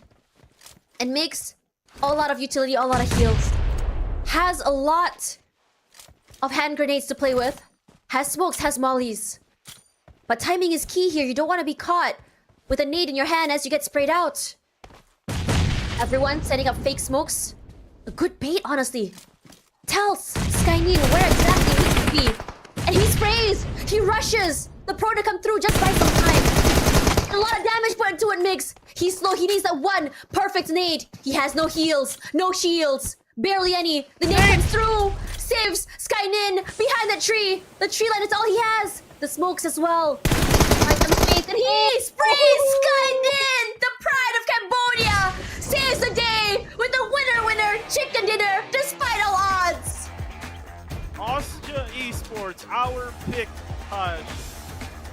And Migs, a lot of utility, a lot of heals. Has a lot of hand grenades to play with. Has smokes, has mollies. But timing is key here. You don't want to be caught with a nade in your hand as you get sprayed out. Everyone setting up fake smokes. A good bait, honestly. Tells Skynin where exactly he should be. And he sprays! He rushes! The pro to come through just by some time. A lot of damage put into it, Migs. He's slow. He needs that one perfect nade. He has no heals, no shields. Barely any. The nade comes through. Saves Skynin behind the tree. The tree line is all he has. The smokes as well. Find some space and he sprays Skynin! The pride of Cambodia! Saves the day with the winner chicken dinner despite all odds! Austria Esports, our pick,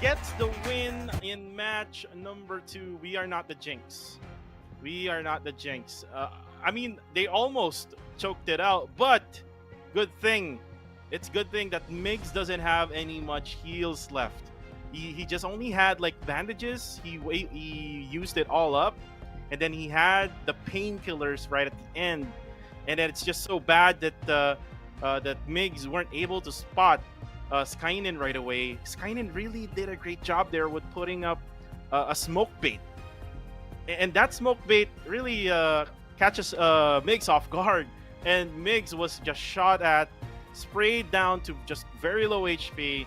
gets the win in match number 2. We are not the Jinx. We are not the Jinx. I mean, they almost choked it out, but good thing. It's good thing that Migs doesn't have any much heals left. He just only had like bandages. He used it all up, and then he had the painkillers right at the end. And then it's just so bad that that Migs weren't able to spot Skynin right away. Skynin really did a great job there with putting up a smoke bait, and that smoke bait really catches Migs off guard, and Migs was just shot at, sprayed down to just very low HP.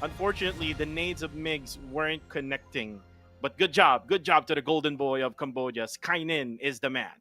Unfortunately, the nades of Migs weren't connecting. But good job to the Golden Boy of Cambodia. Skynin is the man.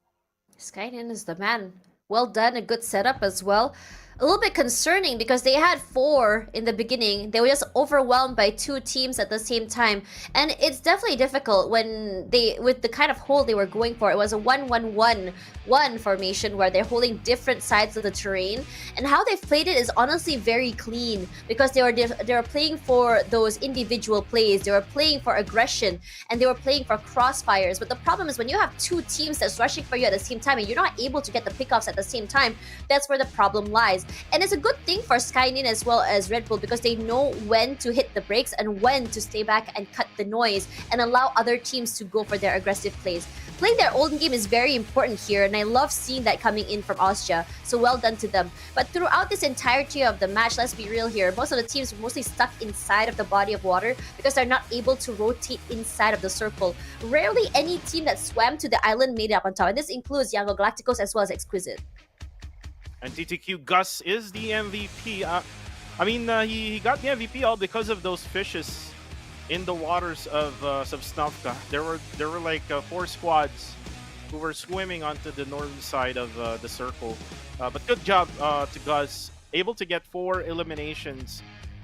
Skynin is the man. Well done, a good setup as well. A little bit concerning because they had 4 in the beginning. They were just overwhelmed by 2 teams at the same time. And it's definitely difficult when with the kind of hold they were going for. It was a 1-1-1-1 formation where they're holding different sides of the terrain. And how they've played it is honestly very clean because they were playing for those individual plays. They were playing for aggression and they were playing for crossfires. But the problem is when you have 2 teams that's rushing for you at the same time and you're not able to get the pickoffs at the same time, that's where the problem lies. And it's a good thing for Skynin as well as Red Bull because they know when to hit the brakes and when to stay back and cut the noise and allow other teams to go for their aggressive plays. Playing their own game is very important here, and I love seeing that coming in from Austria, so well done to them. But throughout this entirety of the match, let's be real here, most of the teams were mostly stuck inside of the body of water because they're not able to rotate inside of the circle. Rarely any team that swam to the island made it up on top, and this includes Yango Galacticos as well as Exquisite. And TTQ Gus is the MVP. He got the MVP all because of those fishes in the waters of Snovka. There were like 4 squads who were swimming onto the northern side of the circle. But good job to Gus, able to get 4 eliminations.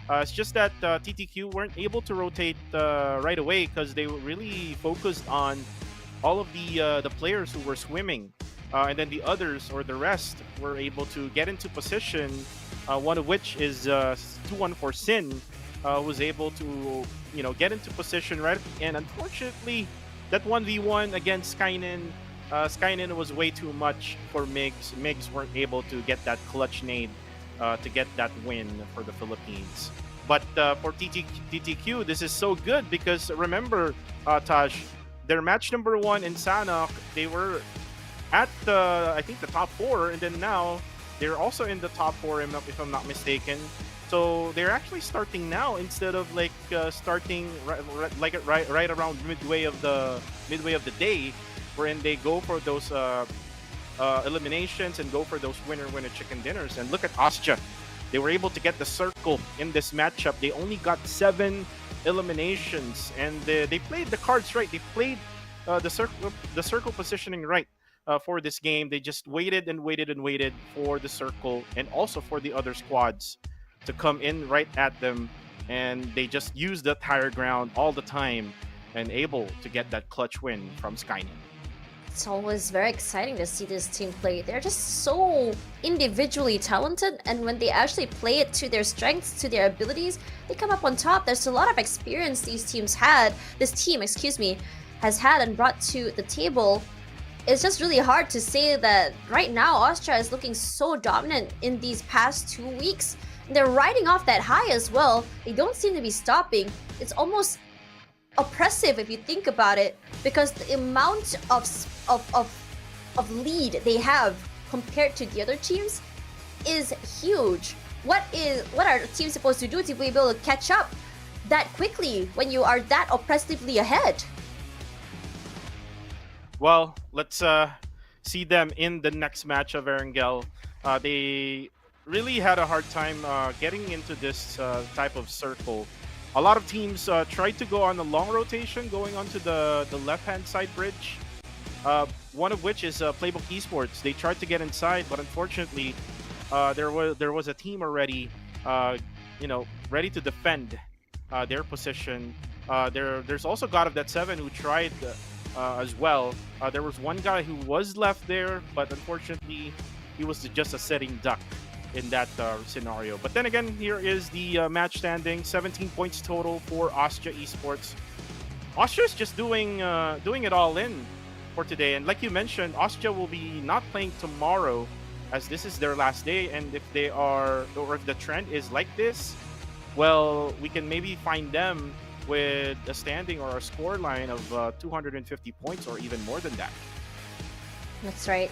It's just that TTQ weren't able to rotate right away because they were really focused on all of the players who were swimming. And then the others, or the rest, were able to get into position, one of which is 2-1-4 Sin, who was able to, get into position right at the end. Unfortunately, that 1v1 against Skynin, Skynin was way too much for Migs. Migs weren't able to get that clutch nade to get that win for the Philippines. But for TTQ, this is so good because remember, Taj, their match number 1 in Sanhok, they were at I think the top 4, and then now they're also in the top 4 if I'm not mistaken. So they're actually starting now instead of like starting right around midway of the day, wherein they go for those eliminations and go for those winner chicken dinners. And look at Austria, they were able to get the circle in this matchup. They only got 7 eliminations, and they played the cards right. They played the circle positioning right. For this game, they just waited and waited and waited for the circle and also for the other squads to come in right at them, and they just used that higher ground all the time and able to get that clutch win from Skynin. It's always very exciting to see this team play. They're just so individually talented, and when they actually play it to their strengths, to their abilities, they come up on top. There's a lot of experience this team, has had and brought to the table. It's just really hard to say that right now Austria is looking so dominant in these past 2 weeks. They're riding off that high as well. They don't seem to be stopping. It's almost oppressive if you think about it, because the amount of lead they have compared to the other teams is huge. What are teams supposed to do to be able to catch up that quickly when you are that oppressively ahead? Well, let's see them in the next match of Erangel. They really had a hard time getting into this type of circle. A lot of teams tried to go on the long rotation, going onto the left-hand side bridge. One of which is Playbook Esports. They tried to get inside, but unfortunately, there was a team already, ready to defend their position. There's also God of That 7 who tried as well. There was one guy who was left there, but unfortunately, he was just a sitting duck in that scenario. But then again, here is the match standing: 17 points total for Austria Esports. Austria's just doing it all in for today, and like you mentioned, Austria will be not playing tomorrow, as this is their last day. And if they are, or if the trend is like this, well, we can maybe find them with a standing or a score line of 250 points or even more than that. That's right.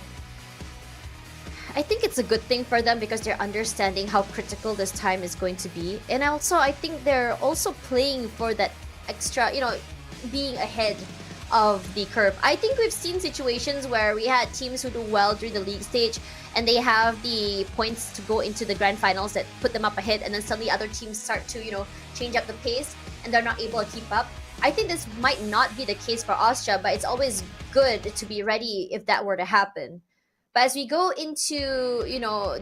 I think it's a good thing for them because they're understanding how critical this time is going to be. And also, I think they're also playing for that extra, being ahead of the curve. I think we've seen situations where we had teams who do well during the league stage and they have the points to go into the grand finals that put them up ahead, and then suddenly other teams start to, change up the pace and they're not able to keep up. I think this might not be the case for Austria, but it's always good to be ready if that were to happen. But as we go into,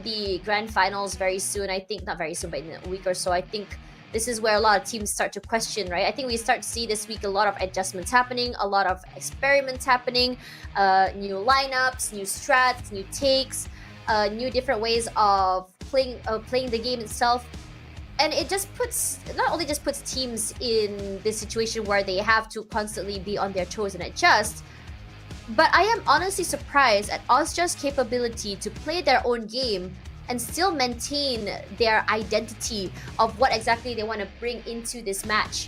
the grand finals very soon, I think, not very soon, but in a week or so, I think this is where a lot of teams start to question, right? I think we start to see this week a lot of adjustments happening, a lot of experiments happening, new lineups, new strats, new takes, new different ways of playing the game itself. And it just not only puts teams in this situation where they have to constantly be on their toes and adjust, but I am honestly surprised at Austria's capability to play their own game and still maintain their identity of what exactly they want to bring into this match.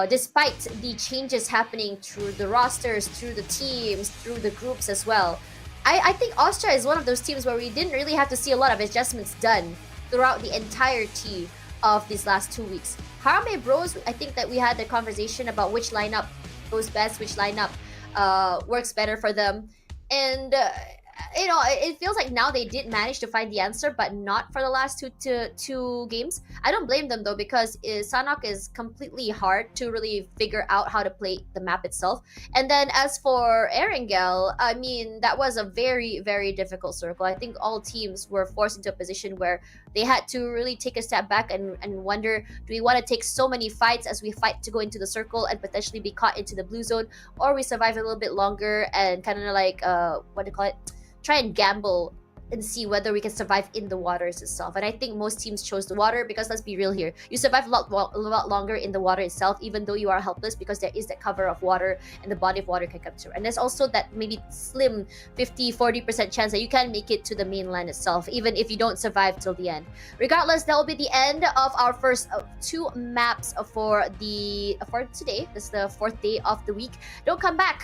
Despite the changes happening through the rosters, through the teams, through the groups as well. I think Austria is one of those teams where we didn't really have to see a lot of adjustments done throughout the entirety of these last 2 weeks. Harame Bros, I think that we had the conversation about which lineup goes best, which lineup works better for them. And it feels like now they did manage to find the answer, but not for the last two games. I don't blame them though, because Sanhok is completely hard to really figure out how to play the map itself. And then as for Erangel, I mean, that was a very, very difficult circle. I think all teams were forced into a position where they had to really take a step back and wonder, do we want to take so many fights as we fight to go into the circle and potentially be caught into the blue zone, or we survive a little bit longer and kind of like, try and gamble and see whether we can survive in the waters itself. And I think most teams chose the water because, let's be real here, you survive a lot longer in the water itself, even though you are helpless, because there is that cover of water and the body of water can come through. And there's also that maybe slim 50-40% chance that you can make it to the mainland itself, even if you don't survive till the end. Regardless, that will be the end of our first 2 maps for today. This is the 4th day of the week. Don't come back.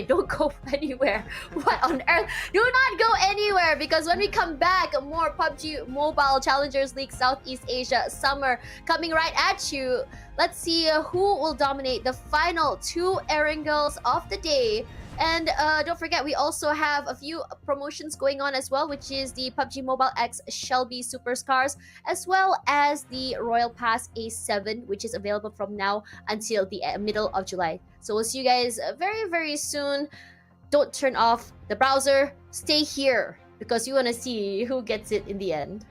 Don't go anywhere. What on earth? Do not go anywhere, because when we come back, more PUBG Mobile Challengers League Southeast Asia Summer coming right at you. Let's see who will dominate the final 2 Erangels of the day. And don't forget, we also have a few promotions going on as well, which is the PUBG Mobile X Shelby Superstars, as well as the Royal Pass A7, which is available from now until the middle of July. So we'll see you guys very, very soon. Don't turn off the browser. Stay here, because you want to see who gets it in the end.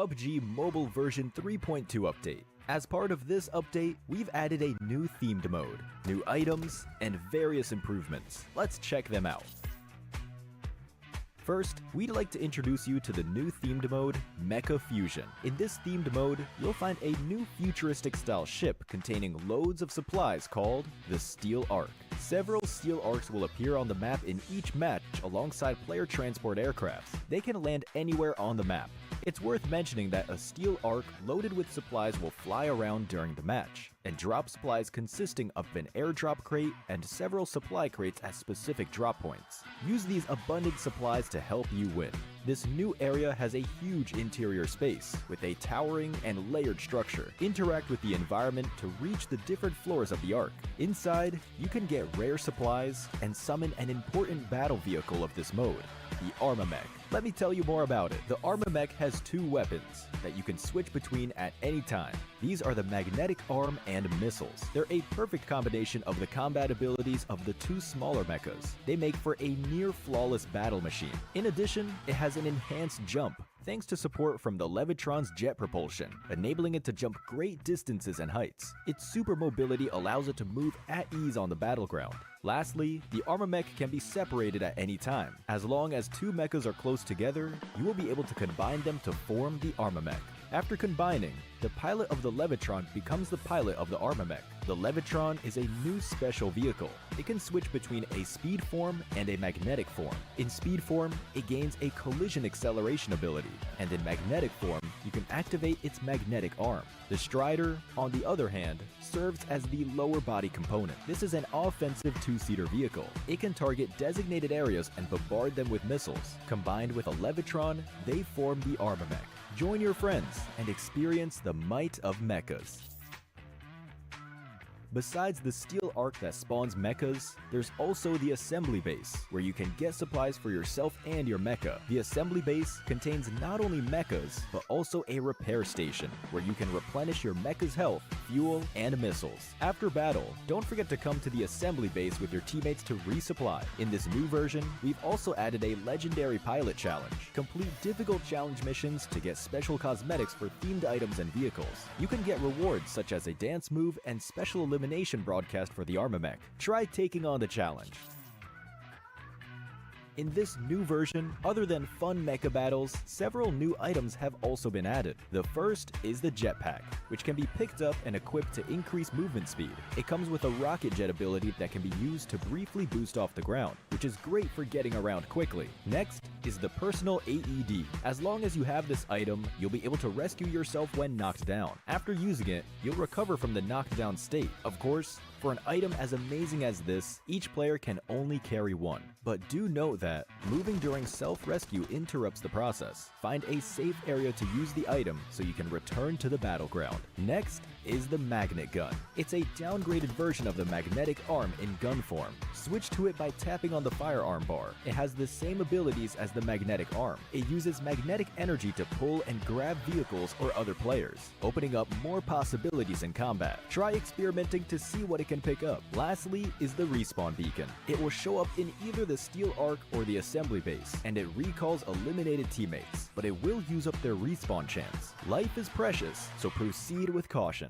PUBG Mobile version 3.2 update. As part of this update, we've added a new themed mode, new items, and various improvements. Let's check them out. First, we'd like to introduce you to the new themed mode, Mech Fusion. In this themed mode, you'll find a new futuristic style ship containing loads of supplies called the Steel Ark. Several Steel Arks will appear on the map in each match alongside player transport aircrafts. They can land anywhere on the map. It's worth mentioning that a Steel Ark loaded with supplies will fly around during the match and drop supplies consisting of an airdrop crate and several supply crates at specific drop points. Use these abundant supplies to help you win. This new area has a huge interior space with a towering and layered structure. Interact with the environment to reach the different floors of the Ark. Inside, you can get rare supplies and summon an important battle vehicle of this mode, the Mech. Let me tell you more about it. The Mech has two weapons that you can switch between at any time. These are the magnetic arm and missiles. They're a perfect combination of the combat abilities of the two smaller mechas. They make for a near flawless battle machine. In addition, it has an enhanced jump, thanks to support from the Levitron's jet propulsion, enabling it to jump great distances and heights. Its super mobility allows it to move at ease on the battleground. Lastly, the Mech can be separated at any time. As long as two mechas are close together, you will be able to combine them to form the Mech. After combining, the pilot of the Levitron becomes the pilot of the Mech. The Levitron is a new special vehicle. It can switch between a speed form and a magnetic form. In speed form, it gains a collision acceleration ability, and in magnetic form, you can activate its magnetic arm. The Strider, on the other hand, serves as the lower body component. This is an offensive two-seater vehicle. It can target designated areas and bombard them with missiles. Combined with a Levitron, they form the Mech. Join your friends and experience the might of mechas. Besides the Steel Ark that spawns mechas, there's also the Assembly Base, where you can get supplies for yourself and your mecha. The Assembly Base contains not only mechas, but also a repair station, where you can replenish your mecha's health, fuel, and missiles. After battle, don't forget to come to the Assembly Base with your teammates to resupply. In this new version, we've also added a legendary pilot challenge. Complete difficult challenge missions to get special cosmetics for themed items and vehicles. You can get rewards such as a dance move and special elimination broadcast for the Mech. Try taking on the challenge. In this new version, other than fun mecha battles, several new items have also been added. The first is the jetpack, which can be picked up and equipped to increase movement speed. It comes with a rocket jet ability that can be used to briefly boost off the ground, which is great for getting around quickly. Next is the personal AED. As long as you have this item, you'll be able to rescue yourself when knocked down. After using it, you'll recover from the knocked down state. Of course, for an item as amazing as this, each player can only carry one. But do note that moving during self-rescue interrupts the process. Find a safe area to use the item so you can return to the battleground. Next is the magnet gun. It's a downgraded version of the magnetic arm in gun form. Switch to it by tapping on the firearm bar. It has the same abilities as the magnetic arm. It uses magnetic energy to pull and grab vehicles or other players, opening up more possibilities in combat. Try experimenting to see what it can pick up. Lastly is the respawn beacon. It will show up in either the Steel Ark or the Assembly Base, and it recalls eliminated teammates, but it will use up their respawn chance. Life is precious, so proceed with caution.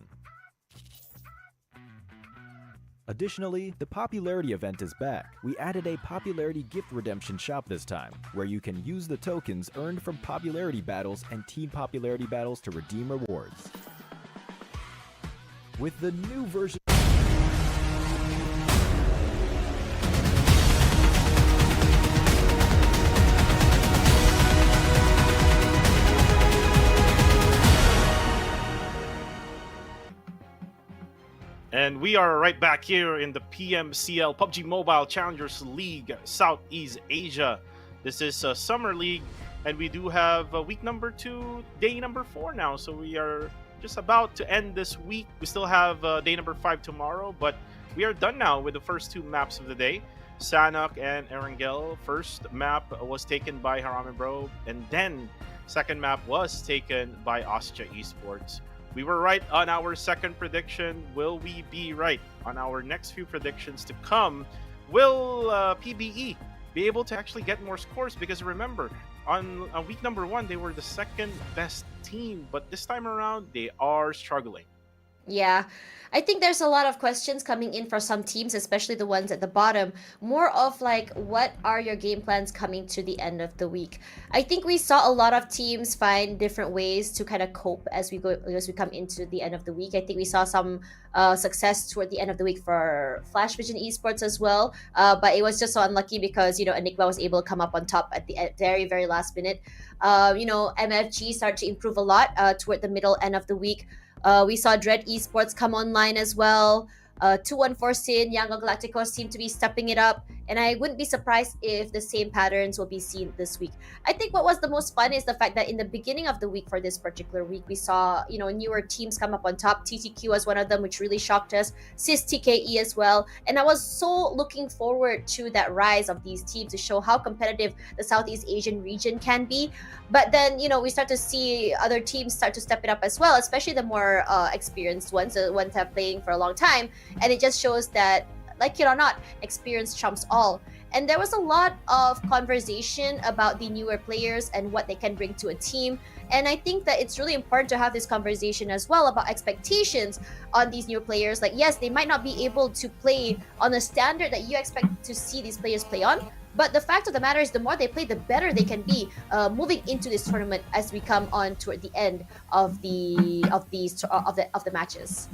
Additionally, the popularity event is back. We added a popularity gift redemption shop this time, where you can use the tokens earned from popularity battles and team popularity battles to redeem rewards. With the new version And we are right back here in the PMCL PUBG Mobile Challengers League Southeast Asia. This is a Summer League, and we do have week number 2, day number 4 now. So we are just about to end this week. We still have day number 5 tomorrow, but we are done now with the first 2 maps of the day. Sanhok and Erangel. First map was taken by Harame Bro, and then second map was taken by Ostia Esports. We were right on our second prediction. Will we be right on our next few predictions to come? Will PBE be able to actually get more scores? Because remember, on week number 1, they were the second best team, but this time around, they are struggling. Yeah, I think there's a lot of questions coming in for some teams, especially the ones at the bottom. More of like, what are your game plans coming to the end of the week? I think we saw a lot of teams find different ways to kind of cope as we come into the end of the week. I think we saw some success toward the end of the week for Flash Vision Esports as well, but it was just so unlucky because Enigma was able to come up on top at the very very last minute. MFG started to improve a lot toward the middle end of the week. We saw Dread Esports come online as well. 214 Sin, Yango Galacticos seem to be stepping it up, and I wouldn't be surprised if the same patterns will be seen this week. I think what was the most fun is the fact that in the beginning of the week for this particular week, we saw newer teams come up on top. TTQ was one of them, which really shocked us. CIS TKE as well, and I was so looking forward to that rise of these teams to show how competitive the Southeast Asian region can be. But then we start to see other teams start to step it up as well, especially the more experienced ones, the ones that have playing for a long time. And it just shows that, like it or not, experience trumps all. And there was a lot of conversation about the newer players and what they can bring to a team. And I think that it's really important to have this conversation as well about expectations on these new players. Like, yes, they might not be able to play on the standard that you expect to see these players play on, but the fact of the matter is, the more they play, the better they can be moving into this tournament as we come on toward the end of the matches.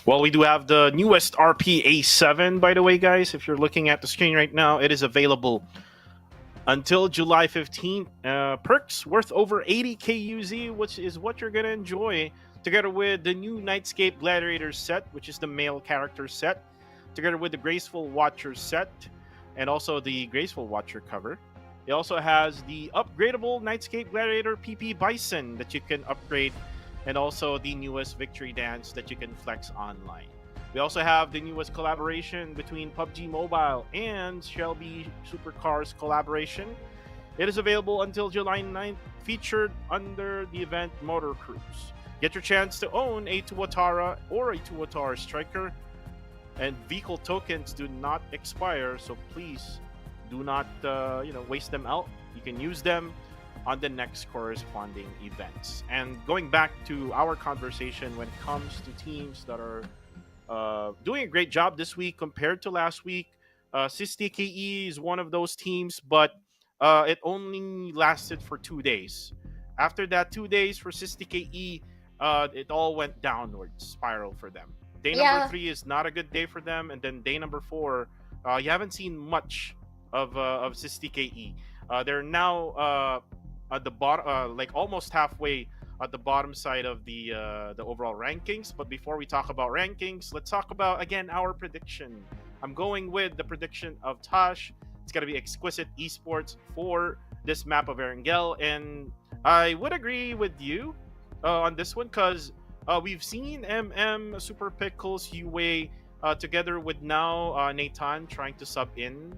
Well, we do have the newest RP A7, by the way, guys. If you're looking at the screen right now, it is available until July 15th. Perks worth over 80 KUZ, which is what you're going to enjoy, together with the new Nightscape Gladiator set, which is the male character set, together with the Graceful Watcher set, and also the Graceful Watcher cover. It also has the upgradable Nightscape Gladiator PP Bison that you can upgrade, and also the newest Victory Dance that you can flex online. We also have the newest collaboration between PUBG Mobile and Shelby Supercars collaboration. It is available until July 9th, featured under the event Motor Cruise. Get your chance to own a Tuatara or a Tuatara Striker, and vehicle tokens do not expire, so please do not waste them out. You can use them on the next corresponding events. And going back to our conversation when it comes to teams that are doing a great job this week compared to last week, CIS TKE is one of those teams, but it only lasted for 2 days. After that 2 days for CIS TKE, it all went downward spiral for them. Day number 3 is not a good day for them, and then day number 4, you haven't seen much of CIS TKE. They're now at the bottom, like almost halfway at the bottom side of the overall rankings. But before we talk about rankings, let's talk about again our prediction. I'm going with the prediction of Tosh. It's gonna be Exquisite Esports for this map of Erangel, and I would agree with you on this one because we've seen Super Pickles, Yue, together with now Nathan trying to sub in.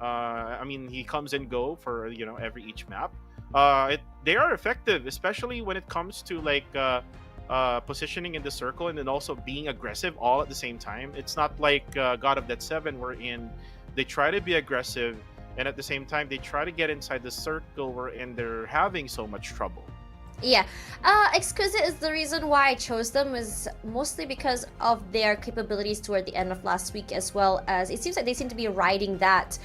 I mean, he comes and go for each map. They are effective, especially when it comes to like positioning in the circle and then also being aggressive all at the same time. It's not like God of Death 7 wherein they try to be aggressive and at the same time they try to get inside the circle wherein they're having so much trouble. Yeah, Exquisite is the reason why I chose them, is mostly because of their capabilities toward the end of last week, as well as it seems like they seem to be riding that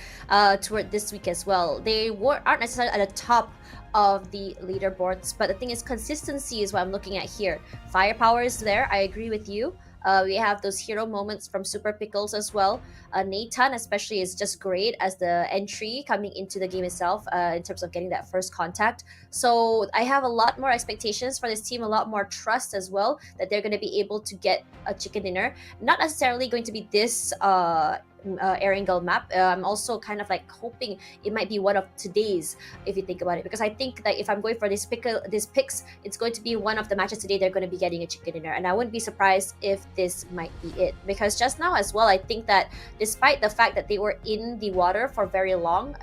toward this week as well. They aren't necessarily at the top of the leaderboards, but the thing is, consistency is what I'm looking at here. Firepower is there, I agree with you. We have those hero moments from Super Pickles as well. Nathan especially is just great as the entry coming into the game itself in terms of getting that first contact. So I have a lot more expectations for this team, a lot more trust as well that they're going to be able to get a chicken dinner. Not necessarily going to be this Erangel map. I'm also kind of like hoping it might be one of today's, if you think about it, because I think that if I'm going for this picks, it's going to be one of the matches today. They're going to be getting a chicken dinner, and I wouldn't be surprised if this might be it, because just now as well, I think that despite the fact that they were in the water for very long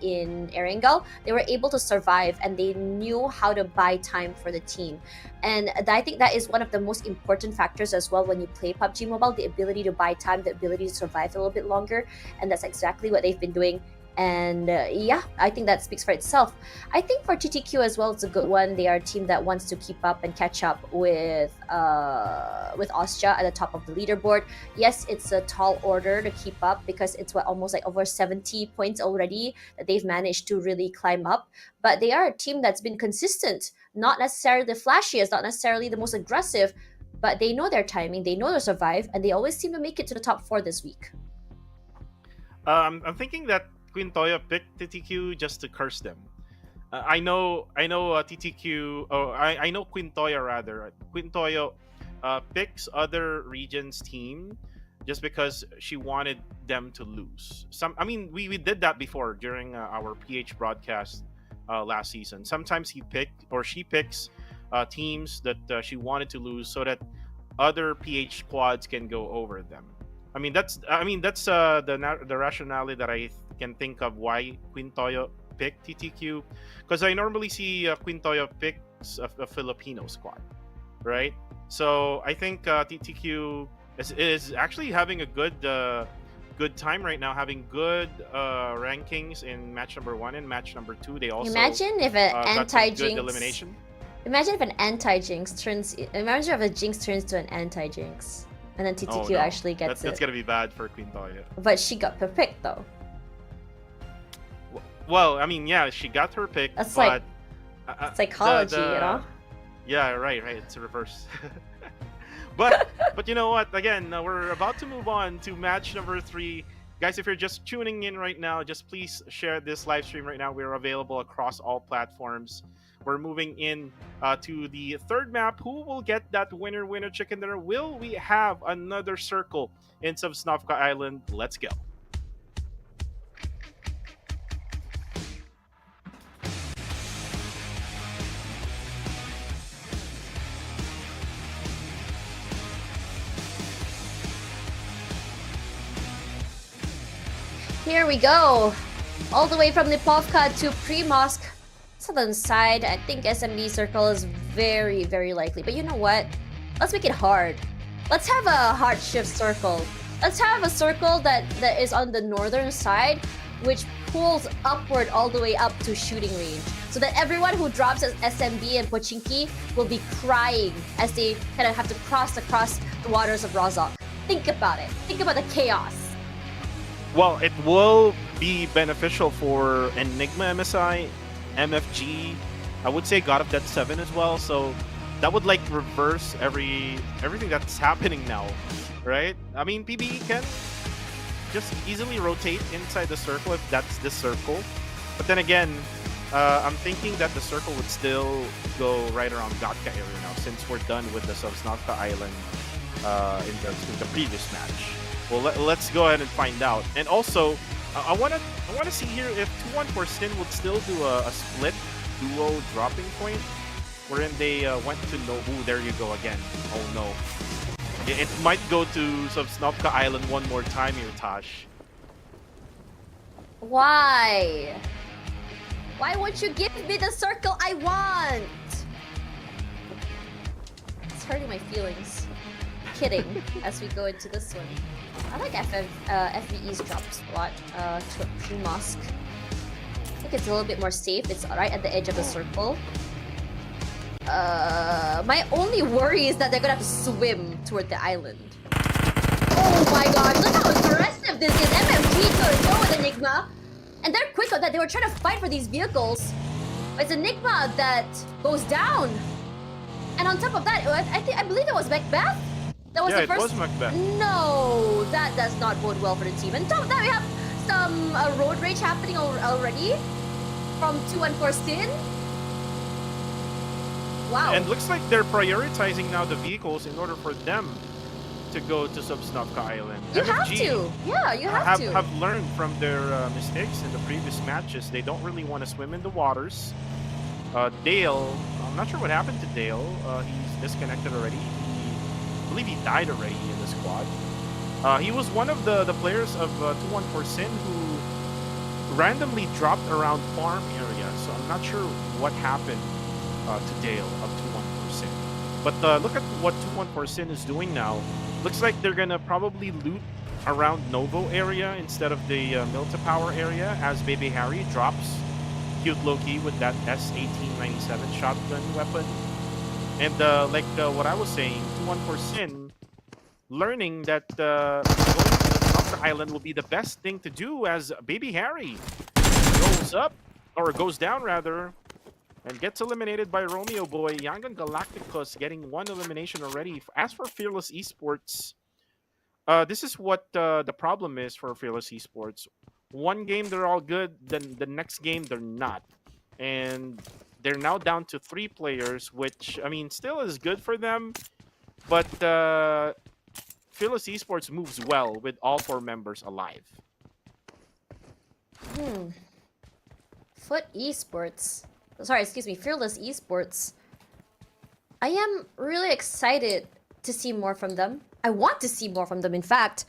in Erangel, they were able to survive and they knew how to buy time for the team. And I think that is one of the most important factors as well when you play PUBG Mobile, the ability to buy time, the ability to survive a little bit longer. And that's exactly what they've been doing And yeah, I think that speaks for itself. I think for TTQ as well, it's a good one. They are a team that wants to keep up and catch up with Austria at the top of the leaderboard. Yes, it's a tall order to keep up because it's almost like over 70 points already that they've managed to really climb up. But they are a team that's been consistent, not necessarily the flashiest, not necessarily the most aggressive, but they know their timing, they know they'll survive, and they always seem to make it to the top 4 this week. I'm thinking that Queen Toya picked TTQ just to curse them. I know TTQ. Oh, I know Queen Toya rather. Queen Toya picks other regions' team just because she wanted them to lose. I mean, we did that before during our PH broadcast last season. Sometimes she picks teams that she wanted to lose so that other PH squads can go over them. I mean that's the rationale that I can think of why Queen Toyo picked TTQ, because I normally see Queen Toyo picks a Filipino squad, right? So I think TTQ is actually having a good time right now, having good rankings in match number 1 and match number 2. They also Imagine if an got a good elimination. Imagine if an anti-jinx turns. Imagine if a jinx turns to an anti-jinx, and then TTQ actually gets That's gonna be bad for Queen Toya. But she got her pick though. Well, I mean, yeah, she got her pick, That's but like psychology, you know. Yeah, right. It's a reverse. but you know what? Again, we're about to move on to match number 3. Guys, if you're just tuning in right now, just please share this live stream right now. We're available across all platforms. We're moving in to the third map. Who will get that winner chicken dinner? Will we have another circle in Sovsnovka Island? Let's go. Here we go, all the way from Lipovka to Primosk. Southern side, I think SMB circle is very, very likely. But you know what? Let's make it hard. Let's have a hard shift circle. Let's have a circle that is on the northern side, which pulls upward all the way up to shooting range. So that everyone who drops as SMB and Pochinki will be crying as they kind of have to cross across the waters of Rozhok. Think about it. Think about the chaos. Well, it will be beneficial for Enigma MSI, MFG, I would say God of Death 7 as well. So that would like reverse everything that's happening now, right? I mean, PBE can just easily rotate inside the circle if that's the circle. But then again, I'm thinking that the circle would still go right around Gatka area now, since we're done with the Sovsnovka Island in the previous match. Well, let's go ahead and find out. And also, I wanna see here if 214 Sin would still do a split duo dropping point, wherein they went to no. Ooh, there you go again. Oh no, it might go to Sovsnovka Island one more time here, Tosh. Why? Why won't you give me the circle I want? It's hurting my feelings. Kidding. As we go into this one, I like FVE's drop spot to Primosk. I think it's a little bit more safe. It's right at the edge of the circle. My only worry is that they're gonna have to swim toward the island. Oh my gosh, look how aggressive this is. MFG go with Enigma. And they're quick on that. They were trying to fight for these vehicles. It's Enigma that goes down. And on top of that, I believe it was Macbeth. That was yeah, the first. it was Macbeth. No, that does not bode well for the team. And on top of that, we have some road rage happening already from 214 Sin. Wow. And looks like they're prioritizing now the vehicles in order for them to go to Sovsnovka Island. You MFG have to. Yeah, you have to. Have learned from their mistakes in the previous matches. They don't really want to swim in the waters. Dale, I'm not sure what happened to Dale. He's disconnected already. I believe he died already in the squad. He was one of the players of 214 Sin who randomly dropped around farm area. So I'm not sure what happened to Dale of 214 Sin. But look at what 214 Sin is doing now. Looks like they're gonna probably loot around Novo area instead of the Milta Power area as Baby Harry drops Cute Loki with that S1897 shotgun weapon. And what I was saying, 2-1 for Sin, learning that going to the top of the island will be the best thing to do as Baby Harry goes up, or goes down rather, and gets eliminated by Romeo Boy. Yangon Galacticos getting one elimination already. As for Fearless Esports, this is what the problem is for Fearless Esports. One game they're all good, then the next game they're not. And they're now down to 3 players, which, I mean, still is good for them. But Fearless Esports moves well with all 4 members alive. Foot Esports. Sorry, excuse me, Fearless Esports. I am really excited to see more from them. I want to see more from them, in fact.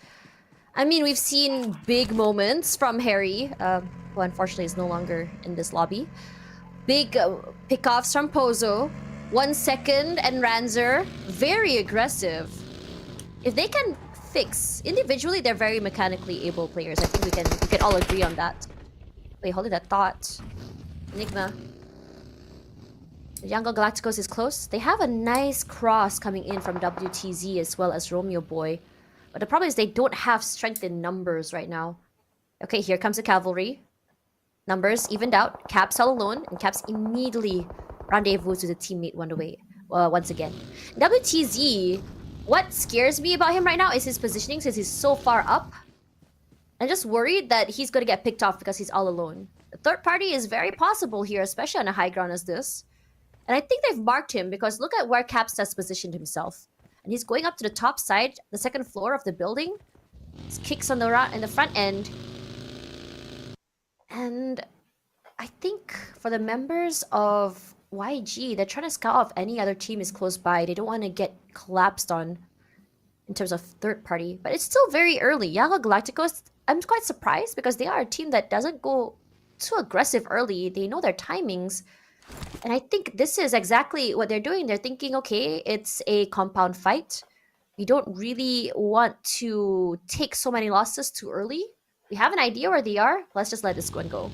I mean, we've seen big moments from Harry, who unfortunately is no longer in this lobby. Big pickoffs from Pozo. 1 second and Ranzer. Very aggressive. If they can fix, individually, they're very mechanically able players. I think we can all agree on that. Wait, hold that thought. Enigma. Erangel Galacticos is close. They have a nice cross coming in from WTZ as well as Romeo Boy. But the problem is they don't have strength in numbers right now. Okay, here comes the cavalry. Numbers evened out. Caps all alone. And Caps immediately rendezvous with the teammate once again. WTZ, what scares me about him right now is his positioning since he's so far up. I'm just worried that he's going to get picked off because he's all alone. The third party is very possible here, especially on a high ground as this. And I think they've marked him because look at where Caps has positioned himself. And he's going up to the top side, the second floor of the building. His kicks on in the front end. And I think for the members of YG, they're trying to scout if any other team is close by. They don't want to get collapsed on in terms of third party. But it's still very early. Yangon Galacticos, I'm quite surprised because they are a team that doesn't go too aggressive early. They know their timings. And I think this is exactly what they're doing. They're thinking, okay, it's a compound fight. We don't really want to take so many losses too early. We have an idea where they are. Let's just let this one go.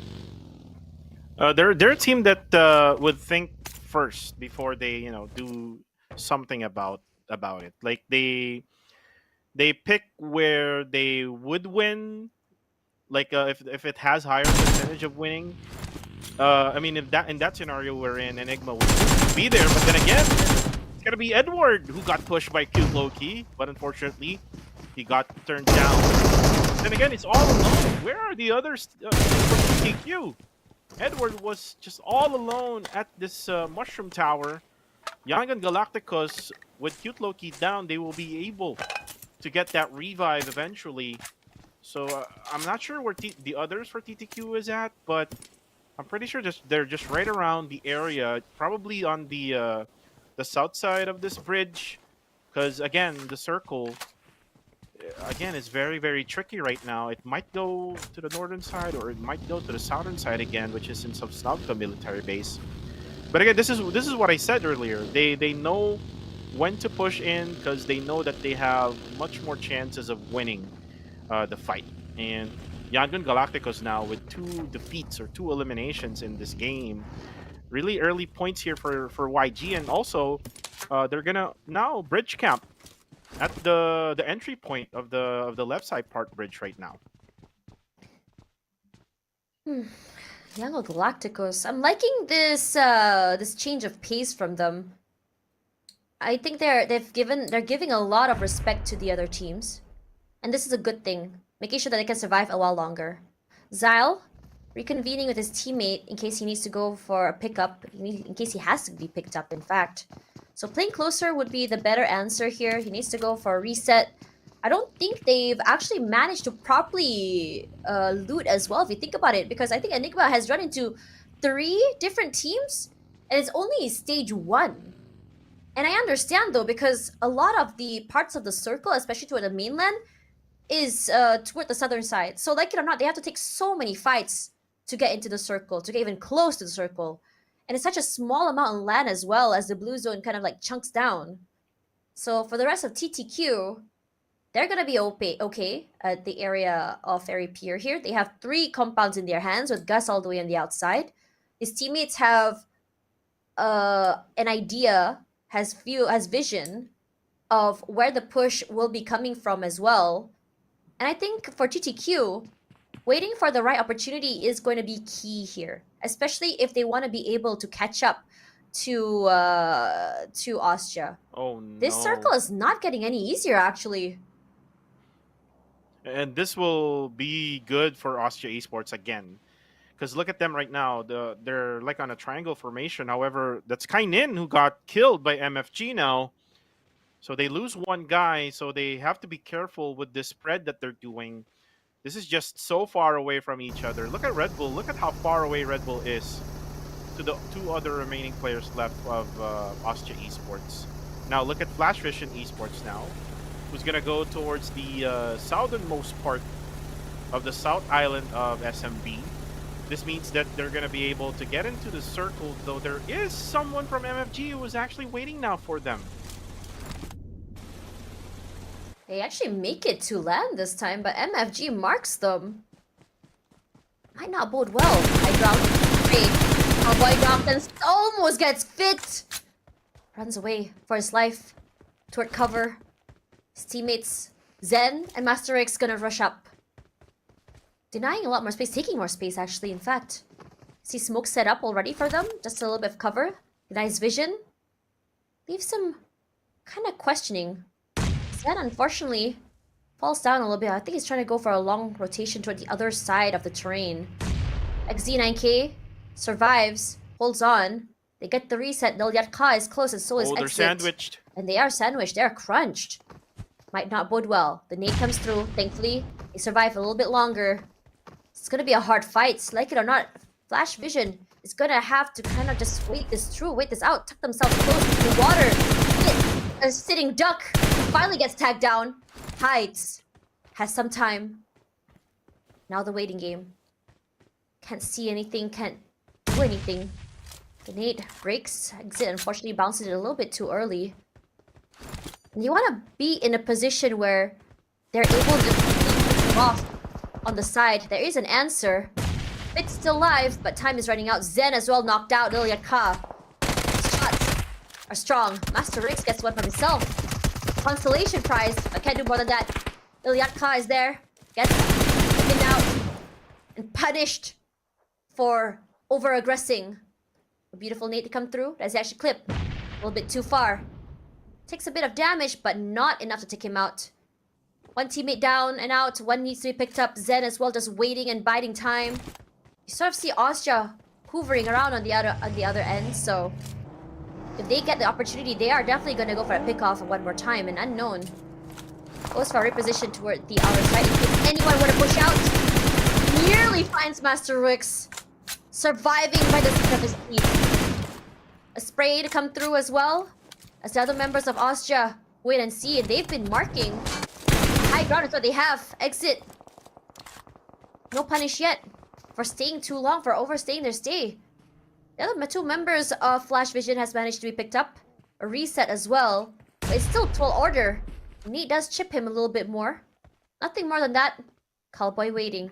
They're a team that would think first before they do something about it. Like they pick where they would win. Like if it has higher percentage of winning. I mean, if in that scenario we're in, Enigma would be there. But then again, it's gonna be Edward who got pushed by Cute Loki, but unfortunately, he got turned down. Then again, it's all alone. Where are the others from TQ? Edward was just all alone at this mushroom tower. Yangon Galacticos, with Cute Loki down, they will be able to get that revive eventually. So I'm not sure where the others for TTQ is at, but I'm pretty sure they're just right around the area, probably on the south side of this bridge, because again the circle again is very, very tricky right now. It might go to the northern side or it might go to the southern side again, which is in Sovsnovka military base. But again, this is what I said earlier. They know when to push in because they know that they have much more chances of winning the fight. And Yangon Galacticos now with 2 defeats or 2 eliminations in this game. Really early points here for YG, and also they're gonna now bridge camp at the entry point of the left side part bridge right now. Yangon Galacticos. I'm liking this this change of pace from them. I think they're giving a lot of respect to the other teams. And this is a good thing, making sure that they can survive a while longer. Zyle, reconvening with his teammate in case he needs to go for a pickup, in case he has to be picked up, in fact. So playing closer would be the better answer here. He needs to go for a reset. I don't think they've actually managed to properly loot as well, if you think about it, because I think Enigma has run into 3 different teams, and it's only stage 1. And I understand, though, because a lot of the parts of the circle, especially toward the mainland, is toward the southern side. So like it or not, they have to take so many fights to get into the circle, to get even close to the circle. And it's such a small amount of land as well as the blue zone kind of like chunks down. So for the rest of TTQ, they're gonna be okay at the area of Fairy Pier here. They have 3 compounds in their hands with Gus all the way on the outside. His teammates have an idea, has vision of where the push will be coming from as well. And I think for TTQ, waiting for the right opportunity is going to be key here, especially if they want to be able to catch up to Austria. Oh no. This circle is not getting any easier, actually. And this will be good for Austria Esports again. Because look at them right now. They're like on a triangle formation. However, that's Kainin who got killed by MFG now. So they lose one guy. So they have to be careful with this spread that they're doing. This is just so far away from each other. Look at Red Bull. Look at how far away Red Bull is to the 2 other remaining players left of Austria Esports. Now look at Flash Vision Esports now, who's going to go towards the southernmost part of the South Island of SMB. This means that they're going to be able to get into the circle, though there is someone from MFG who is actually waiting now for them. They actually make it to land this time, but MFG marks them. Might not bode well. High ground. Great. Cowboy Dawkins almost gets fit. Runs away for his life toward cover. His teammates, Zen and Master X, gonna rush up. Denying a lot more space, taking more space actually, in fact. See smoke set up already for them. Just a little bit of cover. Denies vision. Leaves him kind of questioning. Zen, unfortunately, falls down a little bit. I think he's trying to go for a long rotation toward the other side of the terrain. XZ9K survives, holds on. They get the reset. Nilyatka is close, and so is Oh, they're Exit. sandwiched. And they are sandwiched. They're crunched. Might not bode well. The nade comes through. Thankfully, they survive a little bit longer. It's gonna be a hard fight. Like it or not, Flash Vision is gonna have to kind of just wait this through, wait this out, tuck themselves close to the water. Hit a sitting duck. Finally gets tagged down. Hides. Has some time. Now the waiting game. Can't see anything, can't do anything. Grenade breaks. Exit unfortunately bounces it a little bit too early. And you want to be in a position where they're able to keep off on the side. There is an answer. It's still live, but time is running out. Zen as well knocked out. Lilyatka. Shots are strong. Master Rix gets one for himself. Constellation prize. I can't do more than that. Lilyatka is there. Gets taken out and punished for over-aggressing. A beautiful nade to come through. That's actually clipped. A little bit too far. Takes a bit of damage, but not enough to take him out. One teammate down and out. One needs to be picked up. Zen as well, just waiting and biding time. You sort of see Austria hoovering around on the other end, so if they get the opportunity, they are definitely going to go for a pick-off one more time. And Unknown goes for a reposition toward the outer side in case anyone were to push out. Nearly finds Master Rix, surviving by the skin of his teeth. A spray to come through as well, as the other members of Austria wait and see, and they've been marking high ground is what they have. Exit. No punish yet for staying too long, for overstaying their stay. The other 2 members of Flash Vision has managed to be picked up. A reset as well. But it's still tall order. Nate does chip him a little bit more. Nothing more than that. Cowboy waiting.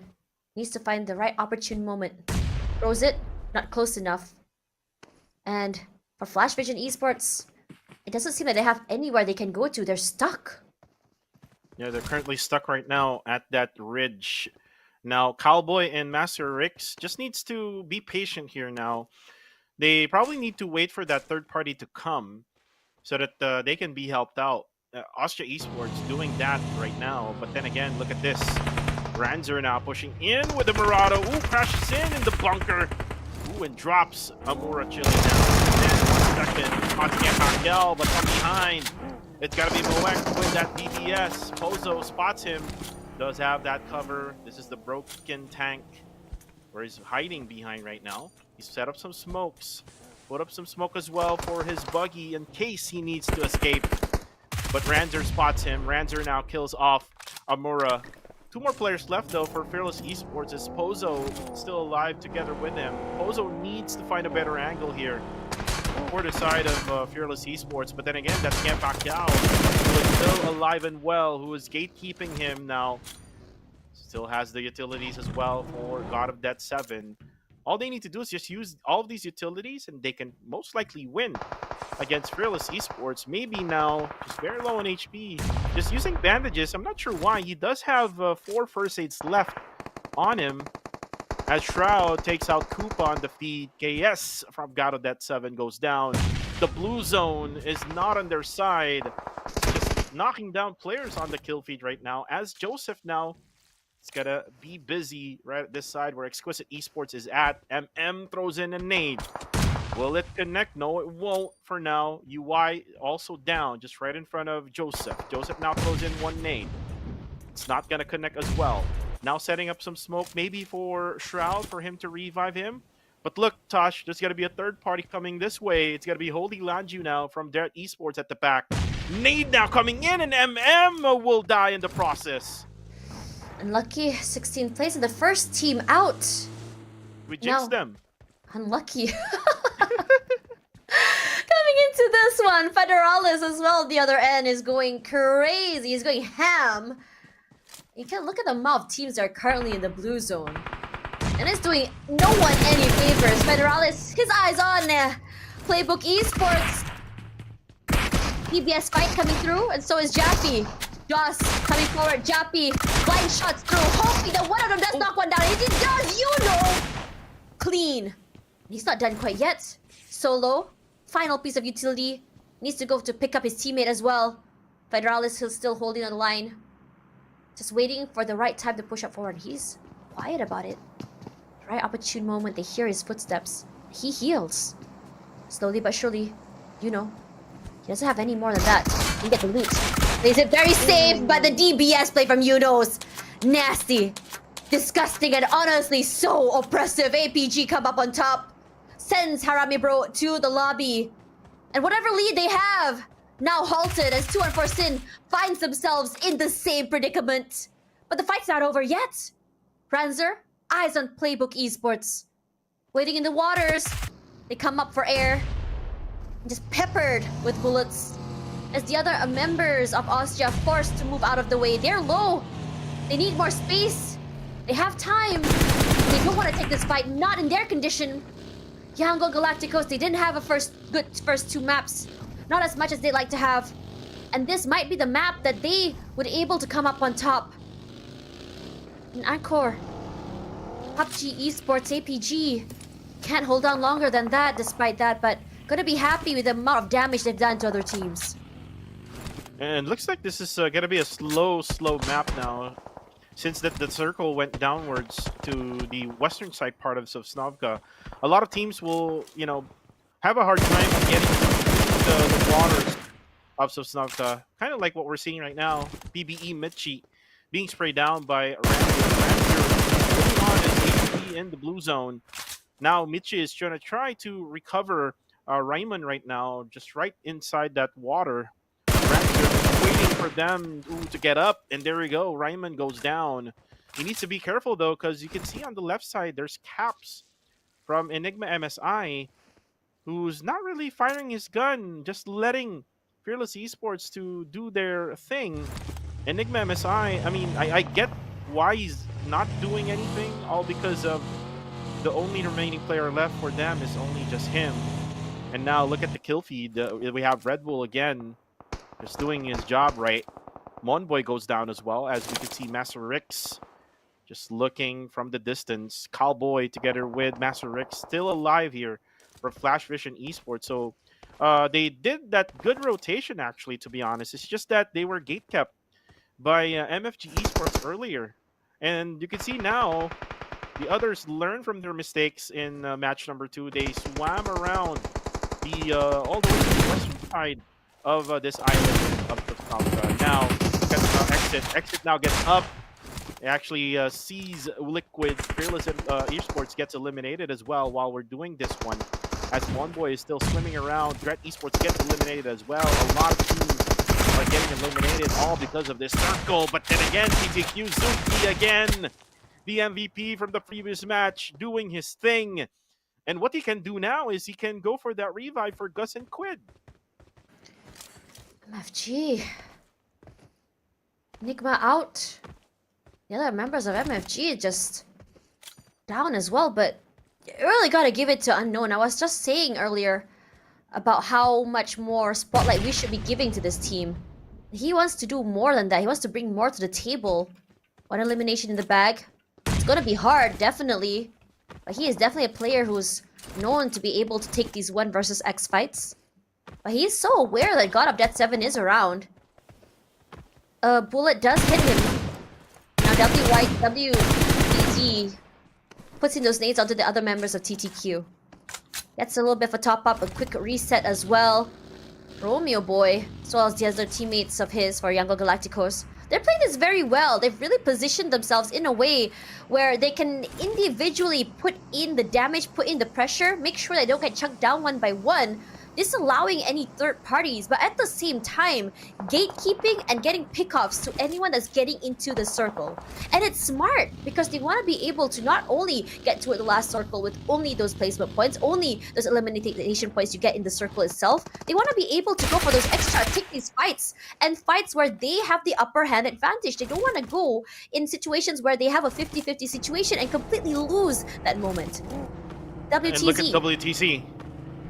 Needs to find the right opportune moment. Throws it. Not close enough. And for Flash Vision Esports, it doesn't seem like they have anywhere they can go to. They're stuck. Yeah, they're currently stuck right now at that ridge. Now, Cowboy and Master Rix just needs to be patient here now. They probably need to wait for that third party to come so that they can be helped out. Austria Esports doing that right now. But then again, look at this. Ranzer now pushing in with the Murado. Ooh, crashes in the bunker. Ooh, and drops Amura chilling down. And then 1 second. Trying to get Erangel, but from behind. It's got to be Moek with that DBS. Pozo spots him. Does have that cover. This is the broken tank where he's hiding behind right now. He's set up some smokes. Put up some smoke as well for his buggy in case he needs to escape. But Ranzer spots him. Ranzer now kills off Amura. 2 more players left though for Fearless Esports. Is Pozo still alive together with him? Pozo needs to find a better angle here. for the side of Fearless Esports, but then again, that's Ken Pacquiao, who is still alive and well, who is gatekeeping him now. Still has the utilities as well for God of Death 7. All they need to do is just use all of these utilities and they can most likely win against Fearless Esports. Maybe now, just very low on HP, just using bandages. I'm not sure why. He does have 4 first aids left on him. As Shroud takes out Koopa on the feed, KS from God of Death 7 goes down. The blue zone is not on their side. Just knocking down players on the kill feed right now. As Joseph now is gonna be busy right at this side where Exquisite Esports is at. MM throws in a nade. Will it connect? No, it won't for now. UI also down, just right in front of Joseph. Joseph now throws in 1 nade. It's not gonna connect as well. Now setting up some smoke, maybe for Shroud, for him to revive him. But look, Tosh, there's going to be a third party coming this way. It's going to be Holy Lanju now from Deret Esports at the back. Nade now coming in, and MM will die in the process. Unlucky 16th place in the first team out. We jinxed them. Unlucky. Coming into this one, Federalis as well at the other end is going crazy. He's going ham. You can look at the amount of teams that are currently in the blue zone. And it's doing no one any favors. Federalis, his eyes on Playbook Esports. PBS fight coming through, and so is Jappy. Joss coming forward, Jappy, blind shots through, hoping that one of them does knock one down. If he does, you know! Clean. He's not done quite yet. Solo, final piece of utility, needs to go to pick up his teammate as well. Federalis is still holding on the line. Just waiting for the right time to push up forward. He's quiet about it. Right opportune moment, they hear his footsteps. He heals. Slowly but surely, you know. He doesn't have any more than that. He can get the loot. Plays it very safe, but the DBS play from Yunos. Nasty. Disgusting and honestly so oppressive. APG come up on top. Sends Harami Bro to the lobby. And whatever lead they have, now halted as 2-4 Sin finds themselves in the same predicament. But the fight's not over yet. Ranzer, eyes on Playbook Esports. Waiting in the waters. They come up for air. Just peppered with bullets. As the other members of Austria forced to move out of the way. They're low. They need more space. They have time. They don't want to take this fight. Not in their condition. Yango Galacticos, they didn't have a good first 2 maps. Not as much as they'd like to have. And this might be the map that they would able to come up on top. In Encore, PUBG Esports APG can't hold on longer than that despite that, but gonna be happy with the amount of damage they've done to other teams. And looks like this is gonna be a slow map now. Since the circle went downwards to the western side part of Sosnovka, a lot of teams will, you know, have a hard time getting the waters of Sosnovka. Kind of like what we're seeing right now. BBE mid-cheat being sprayed down by Erangel. On is HP in the blue zone. Now Michi is trying to recover Raimon right now, just right inside that water. Erangel is waiting for them to get up, and there we go. Raimon goes down. He needs to be careful though, because you can see on the left side there's Caps from Enigma MSI, who's not really firing his gun, just letting Fearless Esports to do their thing. Enigma MSI, I mean, I get why he's not doing anything, all because of the only remaining player left for them is only just him. And now look at the kill feed. We have Red Bull again, just doing his job right. Monboy goes down as well, as we can see Master Rix just looking from the distance. Cowboy together with Master Rix still alive here for Flash Vision Esports. So they did that good rotation, actually, to be honest. It's just that they were gatekept by MFG Esports earlier. And you can see now the others learned from their mistakes in match number 2. They swam around the all the way to the western side of this island of Sosnovka. Now, look at Exit. Exit now gets up. It actually sees Liquid. Fearless Esports gets eliminated as well while we're doing this one. As Monboy is still swimming around, Dread Esports gets eliminated as well. A lot of teams are getting eliminated all because of this circle. But then again, TTQ Zuki again, the MVP from the previous match, doing his thing. And what he can do now is he can go for that revive for Gus and Quid. MFG. Enigma out. The other members of MFG just down as well, but you really gotta give it to Unknown. I was just saying earlier about how much more spotlight we should be giving to this team. He wants to do more than that. He wants to bring more to the table. One elimination in the bag. It's gonna be hard, definitely. But he is definitely a player who's known to be able to take these 1 versus X fights. But he's so aware that God of Death 7 is around. A bullet does hit him. Now WTZ puts in those nades onto the other members of TTQ. Gets a little bit of a top up, a quick reset as well. Romeo Boy, as well as the other teammates of his for Erangel Galacticos. They're playing this very well. They've really positioned themselves in a way where they can individually put in the damage, put in the pressure, make sure they don't get chucked down one by one, disallowing any third parties, but at the same time, gatekeeping and getting pickoffs to anyone that's getting into the circle. And it's smart because they want to be able to not only get to the last circle with only those placement points, only those elimination points you get in the circle itself, they want to be able to go for those extra, take these fights, and fights where they have the upper hand advantage. They don't want to go in situations where they have a 50-50 situation and completely lose that moment. WTZ. And look at WTC.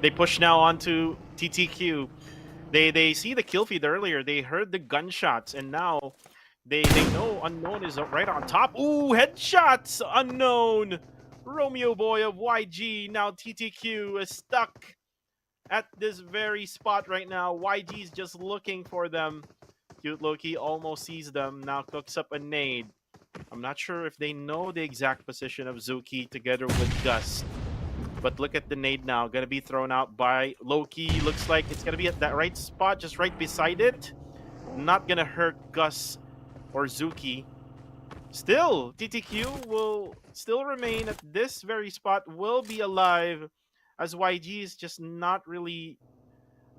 They push now onto TTQ. They see the kill feed earlier. They heard the gunshots, and now they know Unknown is right on top. Ooh, headshots! Unknown! Romeo Boy of YG. Now TTQ is stuck at this very spot right now. YG is just looking for them. Cute Loki almost sees them. Now cooks up a nade. I'm not sure if they know the exact position of Zuki together with Gus. But look at the nade now. Gonna be thrown out by Loki. Looks like it's gonna be at that right spot, just right beside it. Not gonna hurt Gus or Zuki. Still, TTQ will still remain at this very spot, will be alive, as YG is just not really,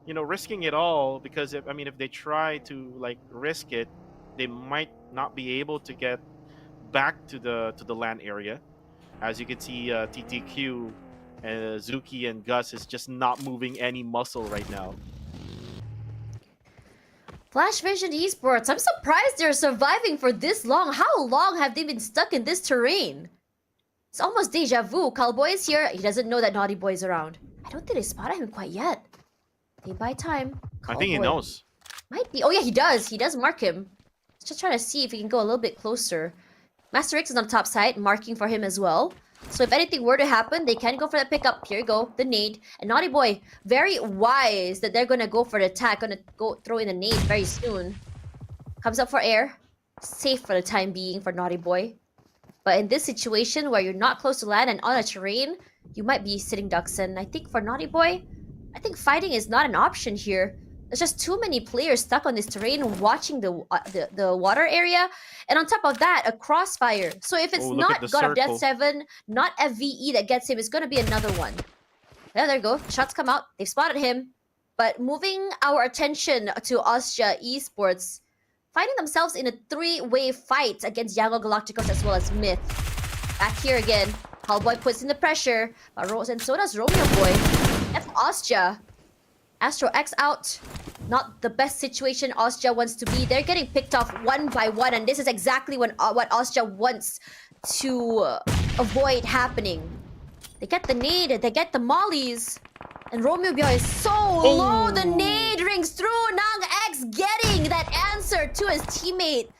risking it all, because if they try to risk it, they might not be able to get back to the land area. As you can see, TTQ, Zuki and Gus is just not moving any muscle right now. Flash Vision Esports, I'm surprised they're surviving for this long. How long have they been stuck in this terrain? It's almost deja vu. Cowboy is here. He doesn't know that Naughty Boy is around. I don't think they spotted him quite yet. They buy time. I think he knows. Might be. Oh yeah, he does. He does mark him. Just trying to see if he can go a little bit closer. Master X is on the top side, marking for him as well. So if anything were to happen, they can go for that pickup. Here you go, the nade. And Naughty Boy, very wise that they're gonna go for the attack. Gonna go throw in the nade very soon. Comes up for air. Safe for the time being for Naughty Boy. But in this situation where you're not close to land and on a terrain, you might be sitting ducks. And I think for Naughty Boy, I think fighting is not an option here. There's just too many players stuck on this terrain watching the water area. And on top of that, a crossfire. So if it's not God of Death 7, not FVE that gets him, it's going to be another one. Yeah, there you go. Shots come out. They've spotted him. But moving our attention to Austria Esports, finding themselves in a 3-way fight against Erangel Galacticos as well as Myth. Back here again. Cowboy puts in the pressure. But and so does Romeo Boy. That's Austria. Astro X out. Not the best situation Austria wants to be. They're getting picked off one by one, and this is exactly what Austria wants to avoid happening. They get the nade, they get the mollies, and Romeo Boy is so low. The nade rings through. Nang X getting that answer to his teammate.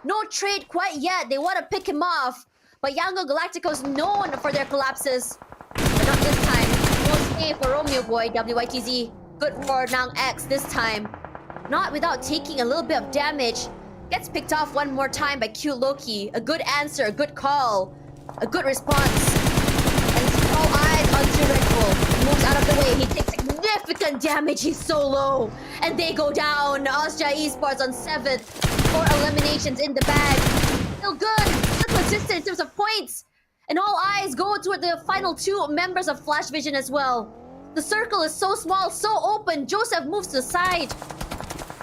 No trade quite yet. They want to pick him off, but Erangel Galacticos known for their collapses, but not this time. No save for Romeo Boy. WYTZ. Good for Nang X this time. Not without taking a little bit of damage. Gets picked off one more time by Cute Loki. A good answer, a good call, a good response. And all eyes on Red Bull. Moves out of the way. He takes significant damage. He's so low. And they go down. Austria Esports on 7th. 4 eliminations in the bag. Still good. Still consistent in terms of points. And all eyes go toward the final 2 members of Flash Vision as well. The circle is so small, so open. Joseph moves to the side.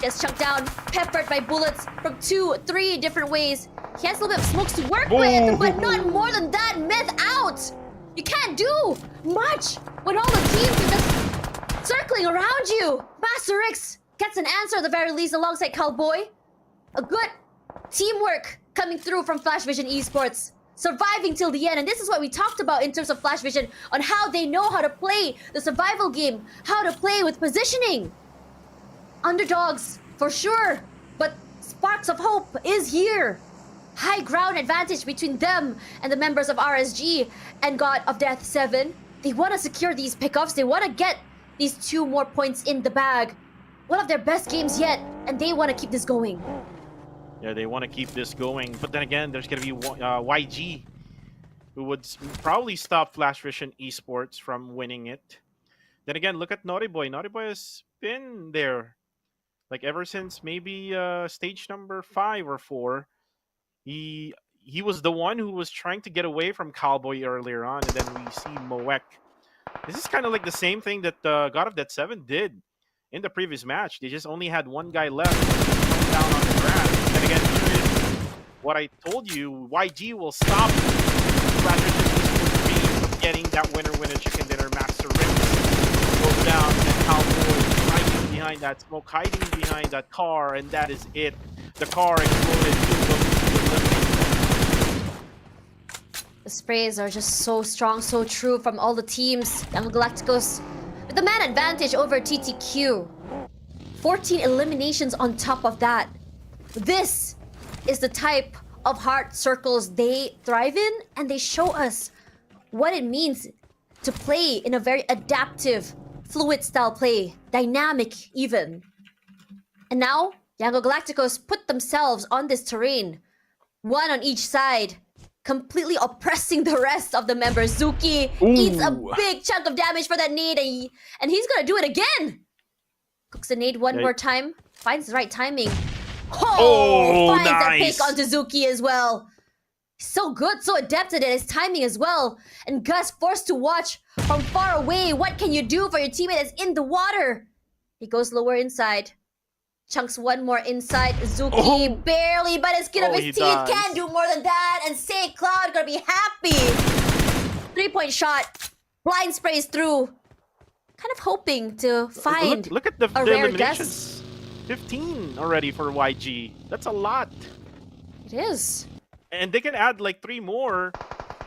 Gets chucked down, peppered by bullets from 2, 3 different ways. He has a little bit of smokes to work with, but not more than that. Myth out. You can't do much when all the teams are just circling around you. Master X gets an answer at the very least alongside Cowboy. A good teamwork coming through from Flash Vision Esports. Surviving till the end, and this is what we talked about in terms of Flash Vision on how they know how to play the survival game, how to play with positioning. Underdogs, for sure, but sparks of hope is here. High ground advantage between them and the members of RSG and God of Death 7. They want to secure these pickoffs. They want to get these 2 more points in the bag. One of their best games yet, and they want to keep this going. Yeah, they want to keep this going. But then again, there's going to be YG, who would probably stop Flash Vision Esports from winning it. Then again, look at Naughty Boy. Naughty Boy has been there. Like ever since maybe stage number 5 or 4. He was the one who was trying to get away from Cowboy earlier on, and then we see Mech. This is kind of like the same thing that God of Death 7 did in the previous match. They just only had one guy left down on the grass. And again, here is what I told you. YG will stop Flash Vision from getting that winner chicken dinner. Master Rick goes down, and Cowboy hiding behind that smoke, hiding behind that car, and that is it. The car exploded. The sprays are just so strong, so true from all the teams. Young Galacticos with the man advantage over TTQ. 14 eliminations on top of that. This is the type of heart circles they thrive in, and they show us what it means to play in a very adaptive, fluid style play. Dynamic even. And now, Young Galacticos put themselves on this terrain. One on each side. Completely oppressing the rest of the members. Zuki eats a big chunk of damage for that nade, and he's gonna do it again. Cooks the nade one more time. Finds the right timing. Finds that pick onto Zuki as well. So good, so adept at it. His timing as well. And Gus forced to watch from far away. What can you do for your teammate that's in the water? He goes lower inside. Chunks one more inside. Zuki barely, but his skin of his teeth can't do more than that. And Say Cloud gonna be happy. 3-point shot. Blind sprays through. Kind of hoping to find look at the rare eliminations. 15 already for YG. That's a lot. It is. And they can add like 3 more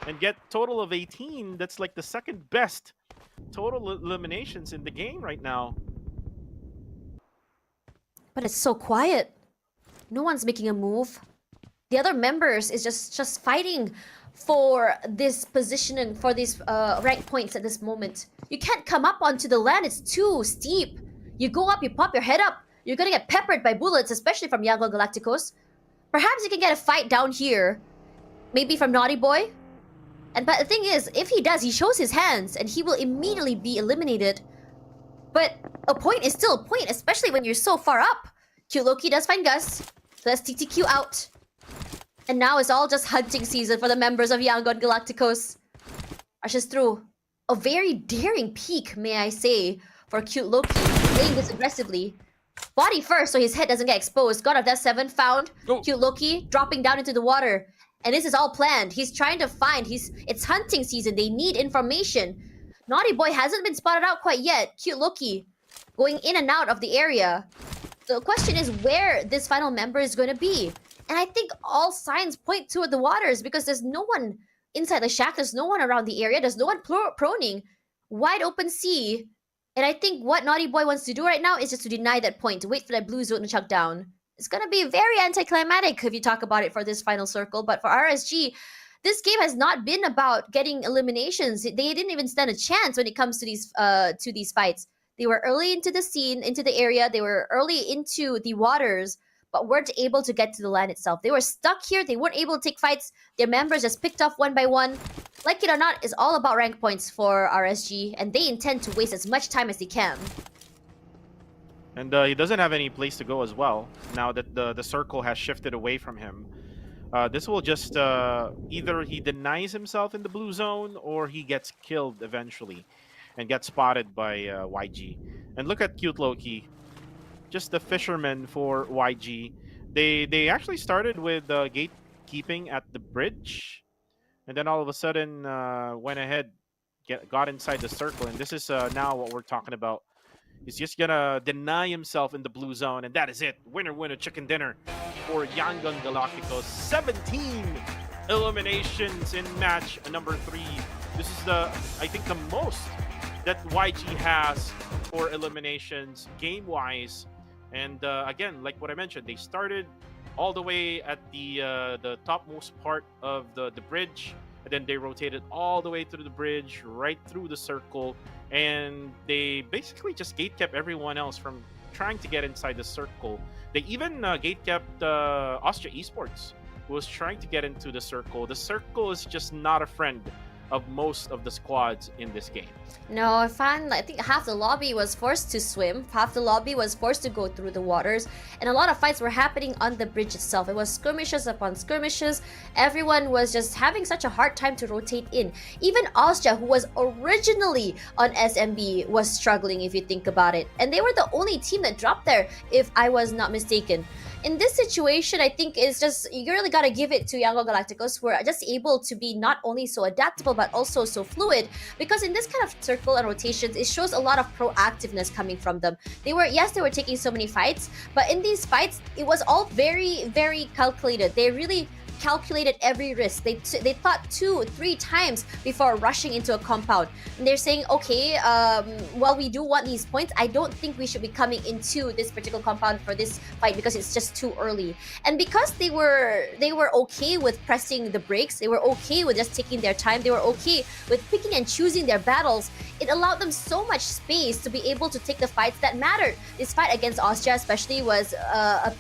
and get total of 18. That's like the second best total eliminations in the game right now. But it's so quiet. No one's making a move. The other members is just fighting for this positioning, for these rank points at this moment. You can't come up onto the land. It's too steep. You go up, you pop your head up. You're gonna get peppered by bullets, especially from Young Galacticos. Perhaps you can get a fight down here. Maybe from Naughty Boy. But the thing is, if he does, he shows his hands and he will immediately be eliminated. But a point is still a point, especially when you're so far up. Cute Loki does find Gus. So that's TTQ out. And now it's all just hunting season for the members of Young Galacticos. Rushes through. A very daring peek, may I say, for Cute Loki. Playing this aggressively. Body first, so his head doesn't get exposed. God of Death 7 found Cute Loki dropping down into the water. And this is all planned. He's trying to find. It's hunting season. They need information. Naughty Boy hasn't been spotted out quite yet. Cute Loki going in and out of the area. The question is where this final member is going to be. And I think all signs point to the waters because there's no one inside the shack. There's no one around the area. There's no one proning. Wide open sea. And I think what Naughty Boy wants to do right now is just to deny that point. To wait for that blue zone to chuck down. It's going to be very anticlimactic if you talk about it for this final circle. But for RSG, this game has not been about getting eliminations. They didn't even stand a chance when it comes to these fights. They were early into the scene, into the area. They were early into the waters, but weren't able to get to the land itself. They were stuck here. They weren't able to take fights. Their members just picked off one by one. Like it or not, it's all about rank points for RSG, and they intend to waste as much time as they can. And he doesn't have any place to go as well, now that the circle has shifted away from him. This will just either he denies himself in the blue zone or he gets killed eventually and gets spotted by YG. And look at Cute Loki, just the fisherman for YG. They actually started with gatekeeping at the bridge, and then all of a sudden went ahead got inside the circle, and this is now what we're talking about. He's just gonna deny himself in the blue zone, and that is it. Winner, winner, chicken dinner for Yangon Galacticos. 17 eliminations in match number 3. This is I think the most that YG has for eliminations game-wise. And again, like what I mentioned, they started all the way at the topmost part of the bridge, and then they rotated all the way through the bridge, right through the circle, and they basically just gatekept everyone else from trying to get inside the circle. They even gatekept Austria Esports, who was trying to get into the circle. The circle is just not a friend of most of the squads in this game. No, I think half the lobby was forced to swim, half the lobby was forced to go through the waters, and a lot of fights were happening on the bridge itself. It was skirmishes upon skirmishes. Everyone was just having such a hard time to rotate in. Even Austria, who was originally on SMB, was struggling if you think about it. And they were the only team that dropped there, if I was not mistaken. In this situation, I think it's just, you really gotta give it to Yangon Galacticos, who are just able to be not only so adaptable but also so fluid, because in this kind of circle and rotations, it shows a lot of proactiveness coming from them. They were taking so many fights, but in these fights, it was all very, very calculated. They really calculated every risk. They thought 2-3 times before rushing into a compound. And they're saying, okay, while we do want these points, I don't think we should be coming into this particular compound for this fight because it's just too early. And because they were okay with pressing the brakes, they were okay with just taking their time, they were okay with picking and choosing their battles, it allowed them so much space to be able to take the fights that mattered. This fight against Austria especially was a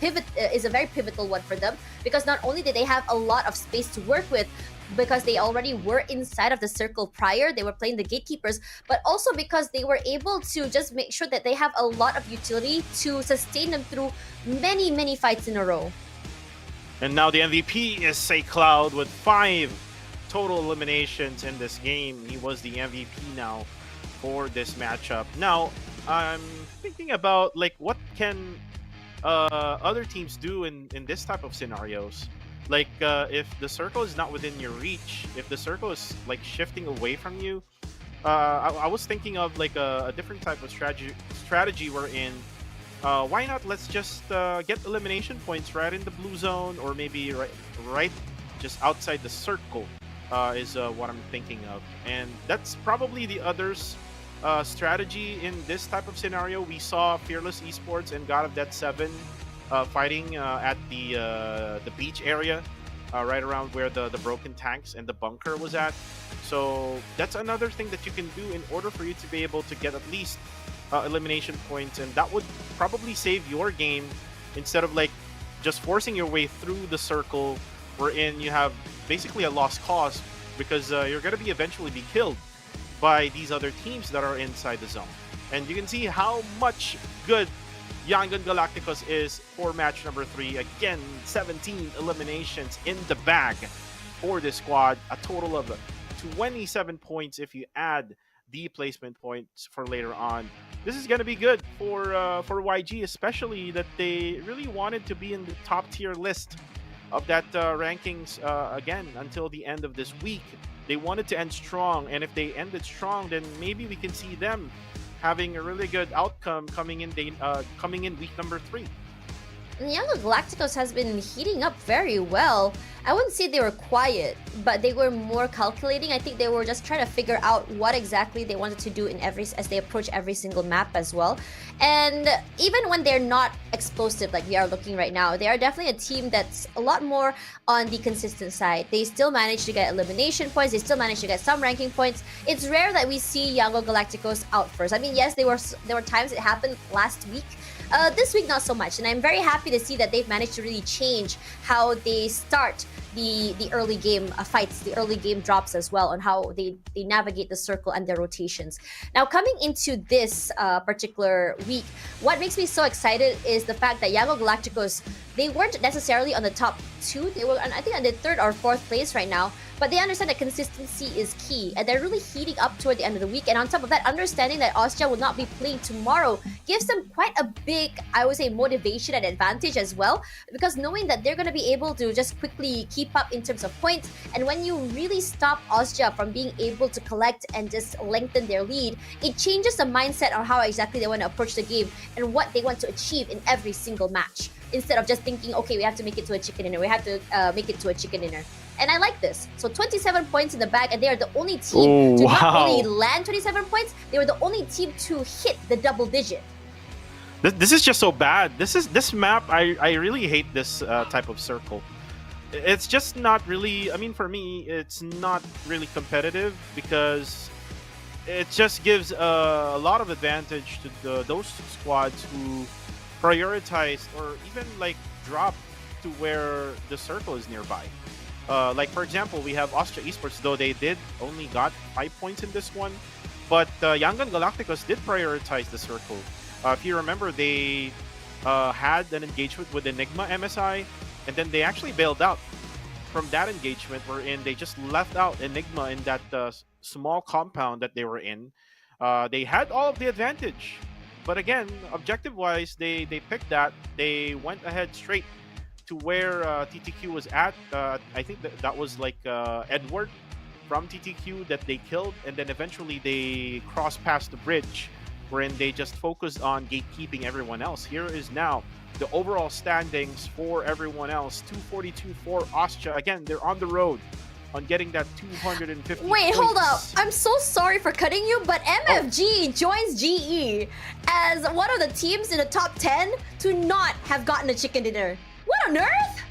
very pivotal one for them, because not only did they have a lot of space to work with, because they already were inside of the circle prior, they were playing the gatekeepers, but also because they were able to just make sure that they have a lot of utility to sustain them through many, many fights in a row. And now the MVP is Say Cloud with 5 total eliminations in this game. He was the MVP now for this matchup. Now, I'm thinking about like what can other teams do in this type of scenarios. Like if the circle is not within your reach, if the circle is like shifting away from you, I was thinking of like a different type of strategy wherein why not let's just get elimination points right in the blue zone, or maybe right just outside the circle is what I'm thinking of. And that's probably the others strategy in this type of scenario. We saw Fearless Esports and God of Death 7 fighting at the beach area, right around where the broken tanks and the bunker was at. So that's another thing that you can do in order for you to be able to get at least elimination points, and that would probably save your game instead of like just forcing your way through the circle wherein you have basically a lost cause, because you're going to be eventually be killed by these other teams that are inside the zone. And you can see how much good Yangon Galacticos is for match number 3. Again, 17 eliminations in the bag for this squad. A total of 27 points if you add the placement points for later on. This is going to be good for YG, especially that they really wanted to be in the top tier list of that rankings again until the end of this week. They wanted to end strong, and if they ended strong, then maybe we can see them having a really good outcome coming in week number 3. Yangon Galacticos has been heating up very well. I wouldn't say they were quiet, but they were more calculating. I think they were just trying to figure out what exactly they wanted to do as they approach every single map as well. And even when they're not explosive like we are looking right now, they are definitely a team that's a lot more on the consistent side. They still manage to get elimination points. They still manage to get some ranking points. It's rare that we see Yangon Galacticos out first. I mean, yes, there were times it happened last week. This week, not so much, and I'm very happy to see that they've managed to really change how they start the early game fights, the early game drops as well, on how they navigate the circle and their rotations. Now, coming into this particular week, what makes me so excited is the fact that Yangon Galacticos, they weren't necessarily on the top 2. They were, I think, on the 3rd or 4th place right now. But they understand that consistency is key, and they're really heating up toward the end of the week. And on top of that, understanding that Austria will not be playing tomorrow gives them quite a big, I would say, motivation and advantage as well, because knowing that they're going to be able to just quickly keep up in terms of points, and when you really stop Austria from being able to collect and just lengthen their lead, it changes the mindset on how exactly they want to approach the game and what they want to achieve in every single match, instead of just thinking, okay, we have to make it to a chicken dinner, we have to make it to a chicken dinner. And I like this. So 27 points in the bag, and they are the only team to not only land 27 points, they were the only team to hit the double digit. This is just so bad. This map, I really hate this type of circle. It's just not really, I mean, for me, it's not really competitive because it just gives a lot of advantage to those squads who prioritize or even like drop to where the circle is nearby. Like for example, we have Austria Esports, though they did only got 5 points in this one, but Yangon Galacticos did prioritize the circle. If you remember, they had an engagement with Enigma MSI, and then they actually bailed out from that engagement, wherein they just left out Enigma in that small compound that they were in. They had all of the advantage, but again, objective-wise, they picked that. They went ahead straight to where TTQ was at. I think that was like Edward from TTQ that they killed, and then eventually they crossed past the bridge, wherein they just focused on gatekeeping everyone else. Here is now the overall standings for everyone else. 242 for Austria. Again, they're on the road on getting that 250 Wait, points. hold up. I'm so sorry for cutting you, but MFG joins GE as one of the teams in the top 10 to not have gotten a chicken dinner. What on earth?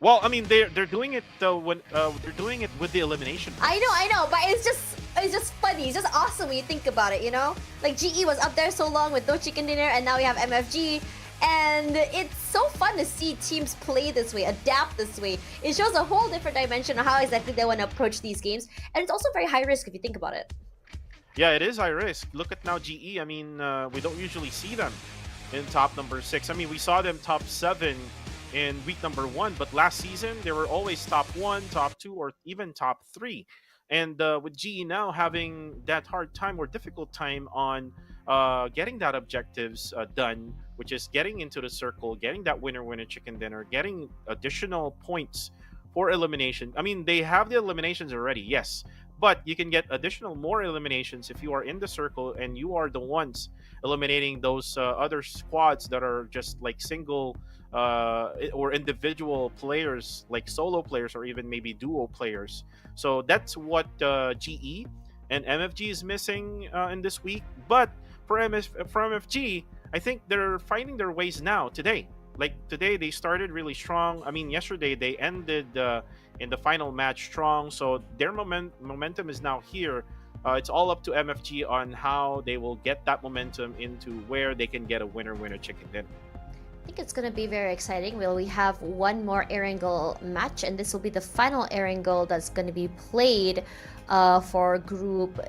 Well, I mean, they're doing it when they're doing it with the elimination. I know, but it's just funny. It's just awesome when you think about it, you know? Like GE was up there so long with no chicken dinner, and now we have MFG. And it's so fun to see teams play this way, adapt this way. It shows a whole different dimension of how exactly they want to approach these games. And it's also very high risk if you think about it. Yeah, it is high risk. Look at now GE. I mean, we don't usually see them in top number 6. I mean, we saw them top 7 in week number 1, but last season they were always top 1, top 2, or even top 3. And with GE now having that hard time or difficult time on getting that objectives done, which is getting into the circle, getting that winner chicken dinner, getting additional points for elimination. I mean, they have the eliminations already, yes, but you can get additional more eliminations if you are in the circle and you are the ones eliminating those other squads that are just like single or individual players, like solo players or even maybe duo players. So that's what GE and MFG is missing in this week. But for MFG, I think they're finding their ways now today. Like today, they started really strong. I mean, yesterday they ended in the final match strong. So their momentum is now here. It's all up to MFG on how they will get that momentum into where they can get a winner chicken dinner. I think it's going to be very exciting. We have one more Erangel match, and this will be the final Erangel that's going to be played for Group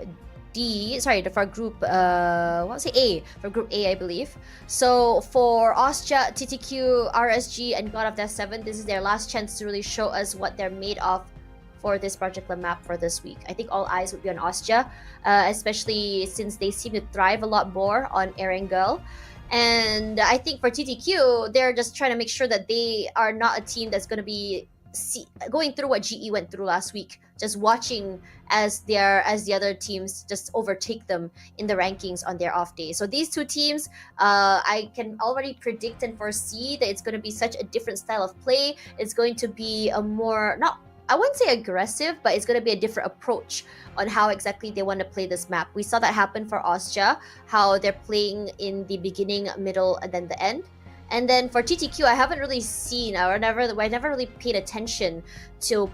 D. Sorry, for Group A. For Group A, I believe. So for Austria, TTQ, RSG, and God of Death 7, this is their last chance to really show us what they're made of for this Project Lab map for this week. I think all eyes would be on Austria, especially since they seem to thrive a lot more on Erangel. And I think for TTQ, they're just trying to make sure that they are not a team that's going to be going through what GE went through last week, just watching as the other teams just overtake them in the rankings on their off day. So these two teams, I can already predict and foresee that it's going to be such a different style of play. It's going to be a more, I wouldn't say aggressive, but it's going to be a different approach on how exactly they want to play this map. We saw that happen for Austria, how they're playing in the beginning, middle, and then the end. And then for TTQ, I haven't really seen, I never really paid attention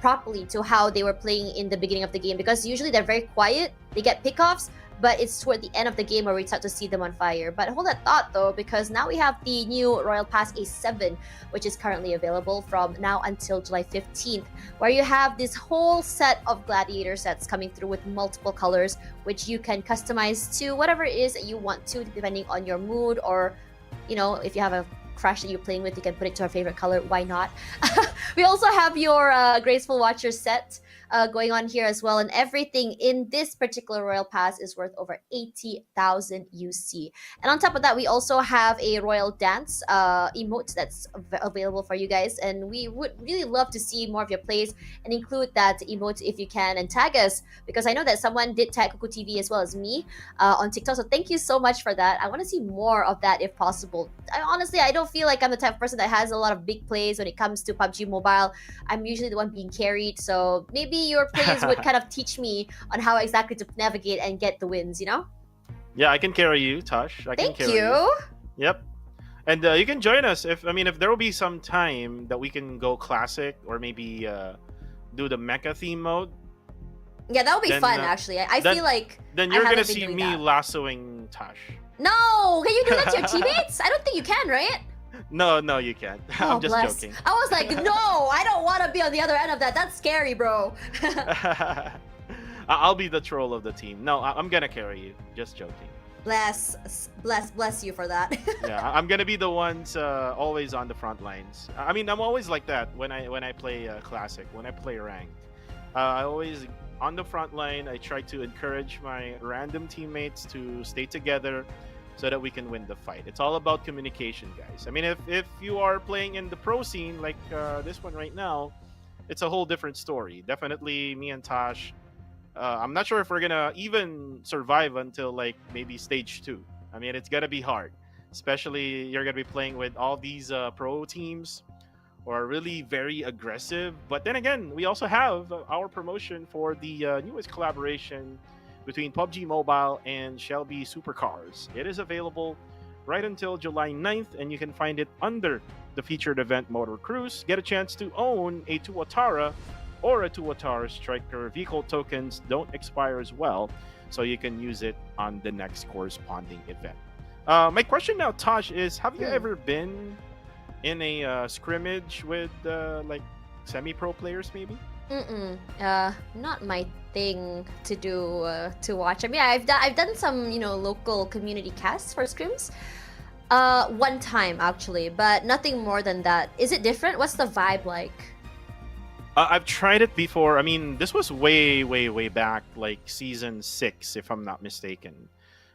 properly to how they were playing in the beginning of the game, because usually they're very quiet, they get pickoffs, but it's toward the end of the game where we start to see them on fire. But hold that thought though, because now we have the new Royal Pass A7, which is currently available from now until July 15th, where you have this whole set of gladiator sets coming through with multiple colors, which you can customize to whatever it is that you want to, depending on your mood, or, you know, if you have a crush that you're playing with, you can put it to our favorite color. Why not? We also have your Graceful Watcher set going on here as well, and everything in this particular Royal Pass is worth over 80,000 UC. And on top of that, we also have a Royal Dance emote that's available for you guys, and we would really love to see more of your plays and include that emote if you can, and tag us, because I know that someone did tag Kuku TV as well as me on TikTok, so thank you so much for that. I want to see more of that if possible. Honestly, I don't feel like I'm the type of person that has a lot of big plays when it comes to PUBG Mobile. I'm usually the one being carried, so maybe your plays would kind of teach me on how exactly to navigate and get the wins, you know? Yeah, I can carry you, Tosh. I can Thank carry you. Yep. And you can join us if there will be some time that we can go classic or maybe do the mecha theme mode. Yeah, that would be Then, fun actually. I then- feel like Then I you're haven't gonna been see doing me that. lassoing Tosh. No, can you do that to your teammates? I don't think you can, right? No, you can't. Oh, I'm just bless. joking. I was like, no, I don't want to be on the other end of that. That's scary, bro. I'll be the troll of the team. No, I'm gonna carry you. Just joking. bless you for that. Yeah, I'm gonna be the ones always on the front lines. I mean, I'm always like that when I play classic, when I play ranked. I always on the front line. I try to encourage my random teammates to stay together so that we can win the fight. It's all about communication, guys. I mean, if you are playing in the pro scene like this one right now, it's a whole different story. Definitely, me and Tosh. I'm not sure if we're gonna even survive until like maybe stage 2. I mean, it's gonna be hard, especially you're gonna be playing with all these pro teams who are really very aggressive. But then again, we also have our promotion for the newest collaboration between PUBG Mobile and Shelby Supercars. It is available right until July 9th, and you can find it under the featured event Motor Cruise. Get a chance to own a Tuatara or a Tuatara Striker. Vehicle tokens don't expire as well, so you can use it on the next corresponding event. My question now, Tosh, is have you ever been in a scrimmage with like semi-pro players maybe? Not my thing to do to watch. I mean, I've done some local community casts for scrims. One time actually, but nothing more than that. Is it different? What's the vibe like? I've tried it before. I mean, this was way back, like season 6, if I'm not mistaken,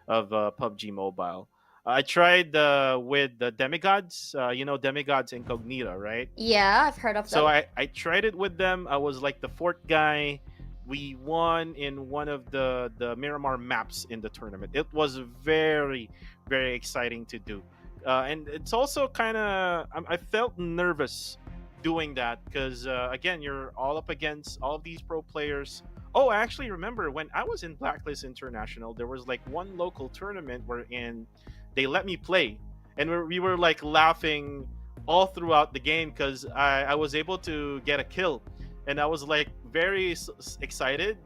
of PUBG Mobile. I tried with the Demigods. Demigods Incognita, right? Yeah, I've heard of them. So I tried it with them. I was like the 4th guy. We won in one of the Miramar maps in the tournament. It was very exciting to do. And it's also kind of... I felt nervous doing that because, again, you're all up against all of these pro players. Oh, I actually remember when I was in Blacklist International, there was like one local tournament wherein they let me play. And we were like laughing all throughout the game because I was able to get a kill. And I was like very excited.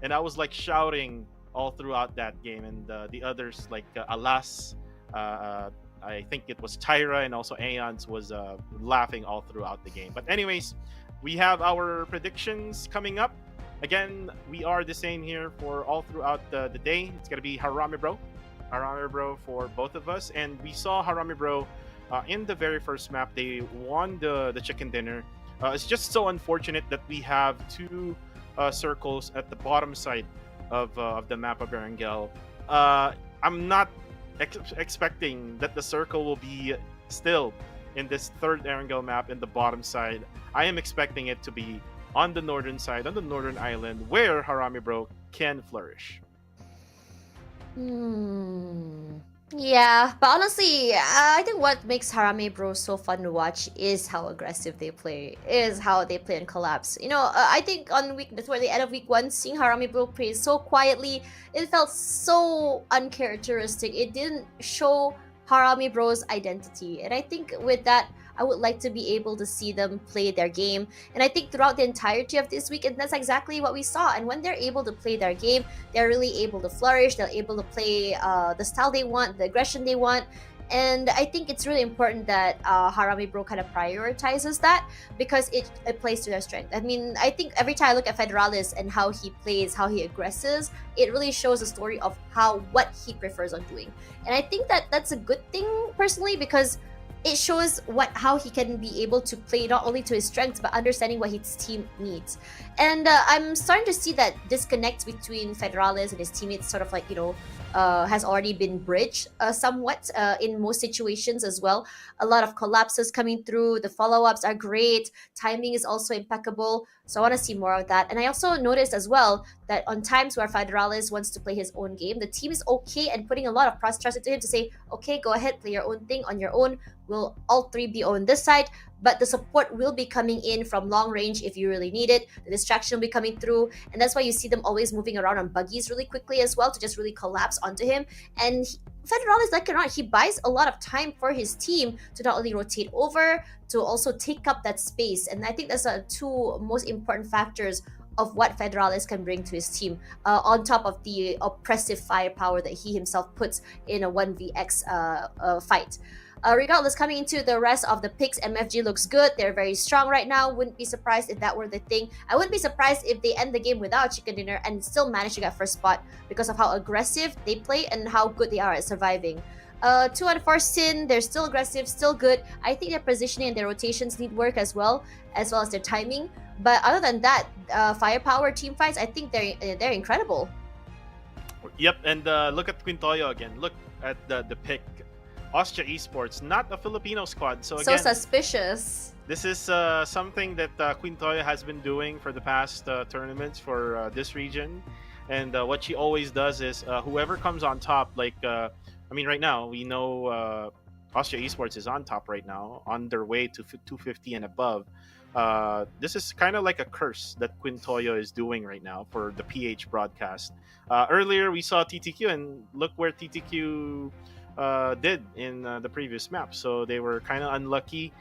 And I was like shouting all throughout that game. And the others like Alas, I think it was Tyra, and also Aeons was laughing all throughout the game. But anyways, we have our predictions coming up. Again, we are the same here for all throughout the day. It's going to be Harame Bro for both of us. And we saw Harame Bro in the very first map. They won the chicken dinner. It's just so unfortunate that we have 2 circles at the bottom side of the map of Erangel. I'm not expecting that the circle will be still in this 3rd Erangel map in the bottom side. I am expecting it to be on the northern side, on the northern island, where Harame Bro can flourish. Yeah, but honestly, I think what makes Harame Bro so fun to watch is how aggressive they play, is how they play in collapse. I think toward the end of week 1, seeing Harame Bro play so quietly, it felt so uncharacteristic. It didn't show Harame Bro's identity, and I think with that, I would like to be able to see them play their game. And I think throughout the entirety of this weekend, that's exactly what we saw. And when they're able to play their game, they're really able to flourish. They're able to play the style they want, the aggression they want. And I think it's really important that Harame Bro kind of prioritizes that, because it plays to their strength. I mean, I think every time I look at Federalis and how he plays, how he aggresses, it really shows a story of what he prefers on doing. And I think that that's a good thing personally, because it shows how he can be able to play not only to his strengths but understanding what his team needs. And I'm starting to see that disconnect between Federales and his teammates sort of like, has already been bridged somewhat in most situations as well. A lot of collapses coming through, the follow-ups are great, timing is also impeccable, so I want to see more of that. And I also noticed as well that on times where Federales wants to play his own game, the team is okay and putting a lot of trust into him to say, okay, go ahead, play your own thing on your own, we'll all three be on this side, but the support will be coming in from long range if you really need it. The distraction will be coming through, and that's why you see them always moving around on buggies really quickly as well to just really collapse onto him. And Federales, like it or not, he buys a lot of time for his team to not only rotate over, to also take up that space. And I think that's the two most important factors of what Federales can bring to his team, on top of the oppressive firepower that he himself puts in a 1vx fight. Regardless, coming into the rest of the picks, MFG looks good. They're very strong right now. Wouldn't be surprised if that were the thing. I wouldn't be surprised if they end the game without chicken dinner and still manage to get first spot because of how aggressive they play and how good they are at surviving. 2 out of 4 Sin, they're still aggressive, still good. I think their positioning and their rotations need work as well as their timing. But other than that, firepower team fights, I think they're incredible. Yep, and look at Quintoyo again. Look at the pick. Austria Esports, not a Filipino squad. So again, suspicious. This is something that Quintoyo has been doing for the past tournaments for this region. And what she always does is whoever comes on top, like, right now, we know Austria Esports is on top right now, on their way to 250 and above. This is kind of like a curse that Quintoyo is doing right now for the PH broadcast. Earlier, we saw TTQ, and look where TTQ did in the previous map. So they were kind of unlucky.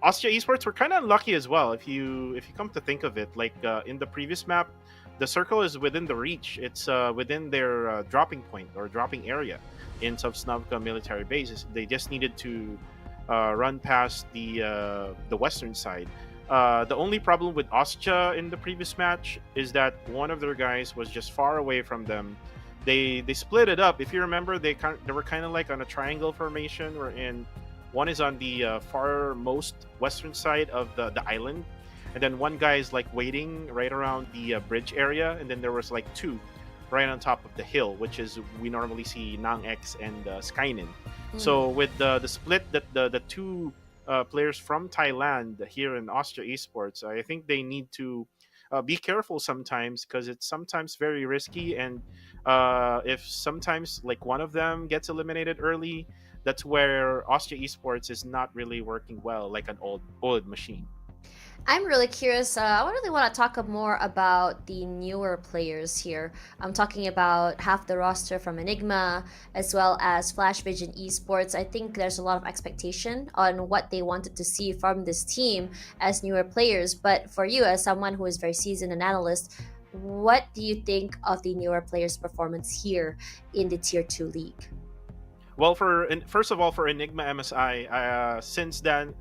Austria Esports were kind of unlucky as well. If you come to think of it, like in the previous map, the circle is within the reach. It's within their dropping point or dropping area in Sovsnovka military bases. They just needed to run past the western side. The only problem with Austria in the previous match is that one of their guys was just far away from them. They split it up. If you remember, they were kind of like on a triangle formation, wherein one is on the farmost western side of the island, and then one guy is like waiting right around the bridge area, and then there was like two right on top of the hill, which is we normally see Nang X and Skynin. So with the split that the two players from Thailand here in Austria Esports, I think they need to be careful sometimes, because it's sometimes very risky, and if sometimes like one of them gets eliminated early, that's where Austria Esports is not really working well, like an old machine. I'm really curious. I really want to talk more about the newer players here. I'm talking about half the roster from Enigma, as well as Flash Vision Esports. I think there's a lot of expectation on what they wanted to see from this team as newer players. But for you, as someone who is very seasoned and analyst, what do you think of the newer players' performance here in the Tier 2 league? Well, first of all, for Enigma MSI, since then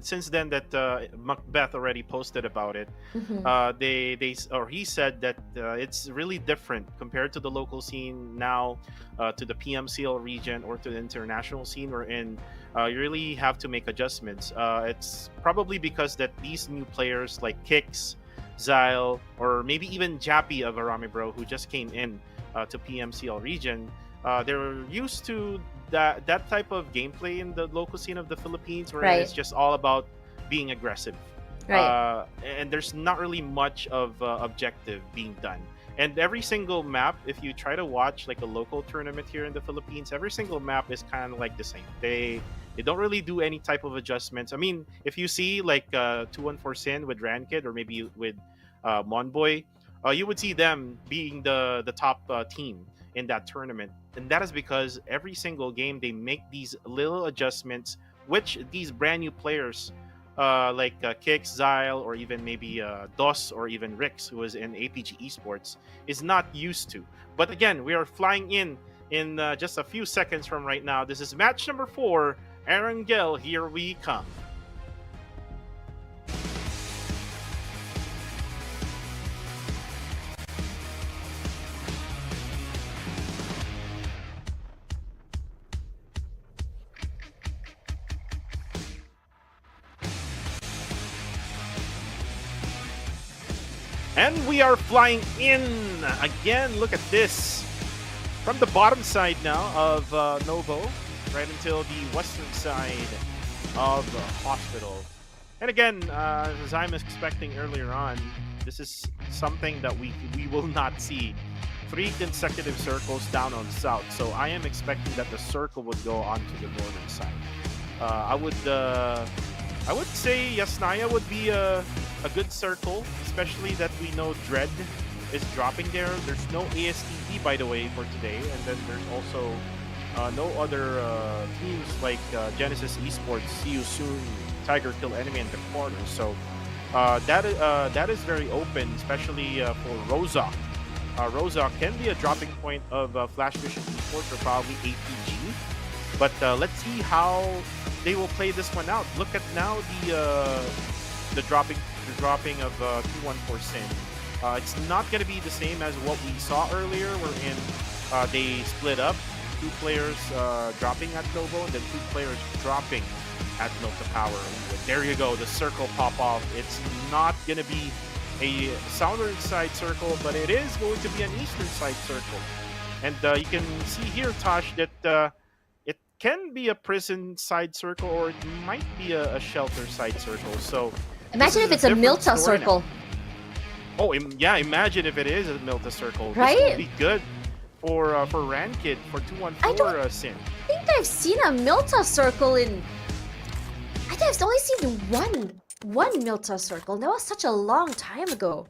that Macbeth already posted about it, he said that it's really different compared to the local scene now, to the PMCL region or to the international scene we're in. You really have to make adjustments. It's probably because that these new players like Kix, Zyle, or maybe even Jappy of Arami Bro, who just came in to PMCL region, they're used to that type of gameplay in the local scene of the Philippines, where it's just all about being aggressive, and there's not really much of objective being done. And every single map, if you try to watch like a local tournament here in the Philippines, every single map is kind of like the same. They don't really do any type of adjustments. I mean, if you see like 214 Sin with Rankid, or maybe with Monboy, you would see them being the top team in that tournament. And that is because every single game they make these little adjustments, which these brand new players like Kix, Zyle, or even maybe DOS, or even Rix, who is in APG Esports, is not used to. But again, we are flying in just a few seconds from right now. This is match number 4, Erangel, here we come. And we are flying in again. Look at this. From the bottom side now of Novo, right until the western side of the hospital. And again, as I'm expecting earlier on, this is something that we will not see. 3 consecutive circles down on south. So I am expecting that the circle would go onto the northern side. I would say Yasnaya would be a good circle, especially that we know Dread is dropping there. There's no ASTP, by the way, for today. And then there's also no other teams like Genesis Esports, See You Soon, Tiger Kill Enemy in the corner. So that is very open, especially for Rozak. Rozak can be a dropping point of Flash Vision Esports or probably APG. But let's see how they will play this one out. Look at now the dropping of 214 Sin. It's not going to be the same as what we saw earlier, wherein they split up. 2 players dropping at Novo and then 2 players dropping at Milta Power. There you go, the circle pop off. It's not going to be a southern side circle, but it is going to be an eastern side circle. And you can see here, Tosh, that it can be a prison side circle or it might be a shelter side circle. So Imagine if it's a Milta circle. Now. Oh, yeah, imagine if it is a Milta circle. Right? This would be good for Rankid, for 214 Sin. I think I've seen a Milta circle in... I think I've only seen one Milta circle. That was such a long time ago.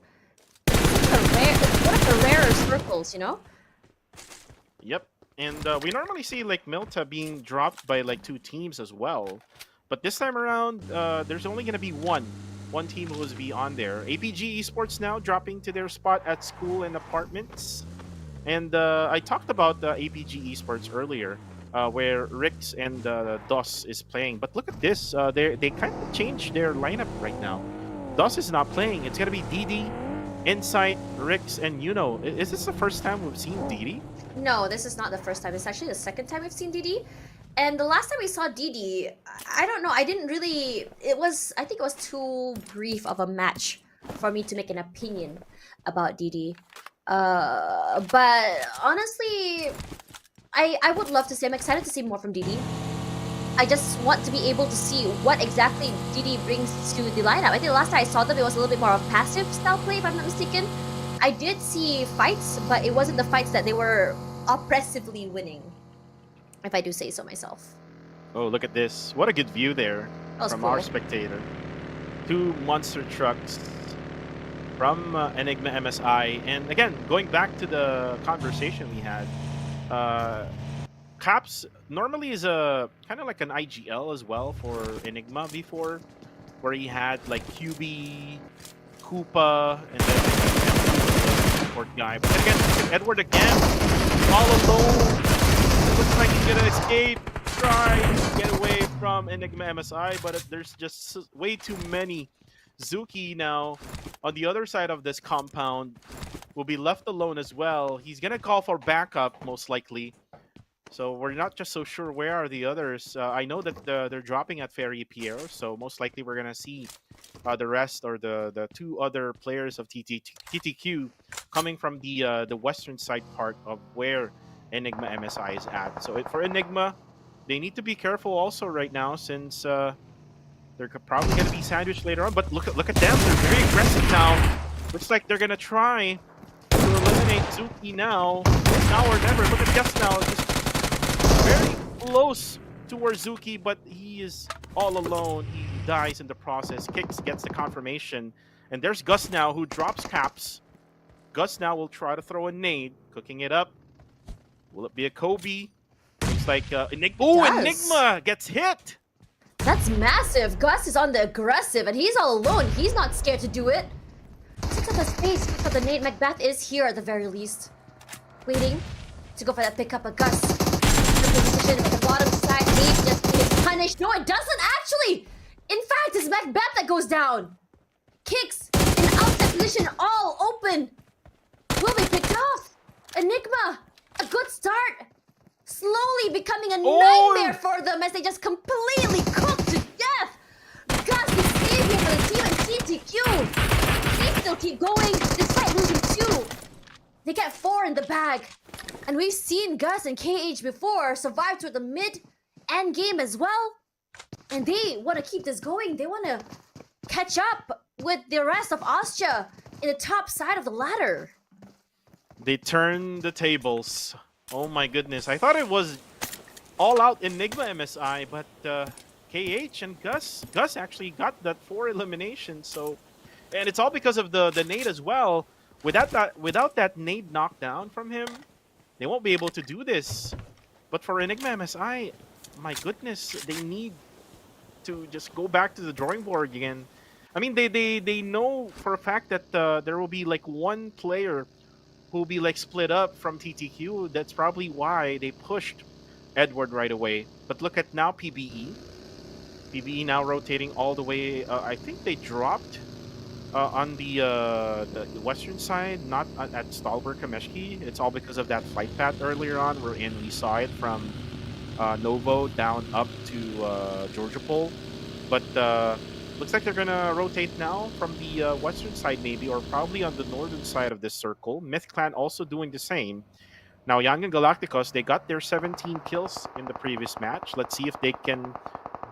It's one of the rarer circles, you know? Yep. And we normally see like Milta being dropped by like 2 teams as well. But this time around, there's only going to be one team who will be on there. APG Esports now dropping to their spot at school and apartments. And I talked about APG Esports earlier, where Rix and DOS is playing. But look at this. They kind of changed their lineup right now. DOS is not playing. It's going to be DD, Insight, Rix, and Yuno. Is this the first time we've seen DD? No, this is not the first time. It's actually the second time we've seen DD. And the last time we saw DD, I don't know. I didn't really... I think it was too brief of a match for me to make an opinion about DD. But honestly, I would love to see. I'm excited to see more from DD. I just want to be able to see what exactly DD brings to the lineup. I think the last time I saw them, it was a little bit more of passive style play, if I'm not mistaken. I did see fights, but it wasn't the fights that they were oppressively winning, if I do say so myself. Oh, look at this. What a good view there from cool. our spectator. 2 monster trucks from Enigma MSI. And again, going back to the conversation we had, Caps normally is a kind of like an IGL as well for Enigma before, where he had like QB, Koopa, and then support guy. But again, Edward again, all alone. Looks like he's gonna escape, try to get away from Enigma MSI, but there's just way too many. Zuki now on the other side of this compound will be left alone as well. He's gonna call for backup most likely. So we're not just so sure where are the others. I know that they're dropping at Ferry Piero, so most likely we're gonna see the rest or the 2 other players of TTQ coming from the western side part of where Enigma MSI is at. So for Enigma, they need to be careful also right now since they're probably going to be sandwiched later on. But look at them. They're very aggressive now. Looks like they're going to try to eliminate Zuki now. Now or never. Look at Gus now. Just very close towards Zuki, but he is all alone. He dies in the process. Kicks gets the confirmation. And there's Gus now who drops Caps. Gus now will try to throw a nade. Cooking it up. Will it be a Kobe? Looks like Enigma gets hit. That's massive. Gus is on the aggressive, and he's all alone. He's not scared to do it. Sits at the space, but the Nate Macbeth is here at the very least, waiting to go for that pickup. But Gus, position at the bottom side. Nate just gets punished. No, it doesn't actually. In fact, it's Macbeth that goes down. Kicks in outside position, all open. Will be picked off. Enigma, a good start. Slowly becoming a nightmare for them as they just completely cooked to death. Gus is saving for the team and TTQ. They still keep going. This get 4 in the bag. And we've seen Gus and KH before survive through the mid end game as well. And they want to keep this going. They want to catch up with the rest of Austria in the top side of the ladder. They turn the tables. Oh my goodness. I thought it was all out Enigma MSI, but KH and Gus actually got that 4 eliminations. So, and it's all because of the nade as well. Without that nade knockdown from him, they won't be able to do this. But for Enigma MSI, my goodness, they need to just go back to the drawing board again. I mean, they know for a fact that there will be like one player who will be like split up from TTQ. That's probably why they pushed Edward right away. But look at now PBE. PBE now rotating all the way. I think they dropped on the western side, not at Stalberg Kameshki. It's all because of that flight path earlier on, wherein we saw it from Novo down up to Georgia Pole. But looks like they're gonna rotate now from the western side maybe, or probably on the northern side of this circle. Myth Clan also doing the same. Now Young and Galacticos, they got their 17 kills in the previous match. Let's see if they can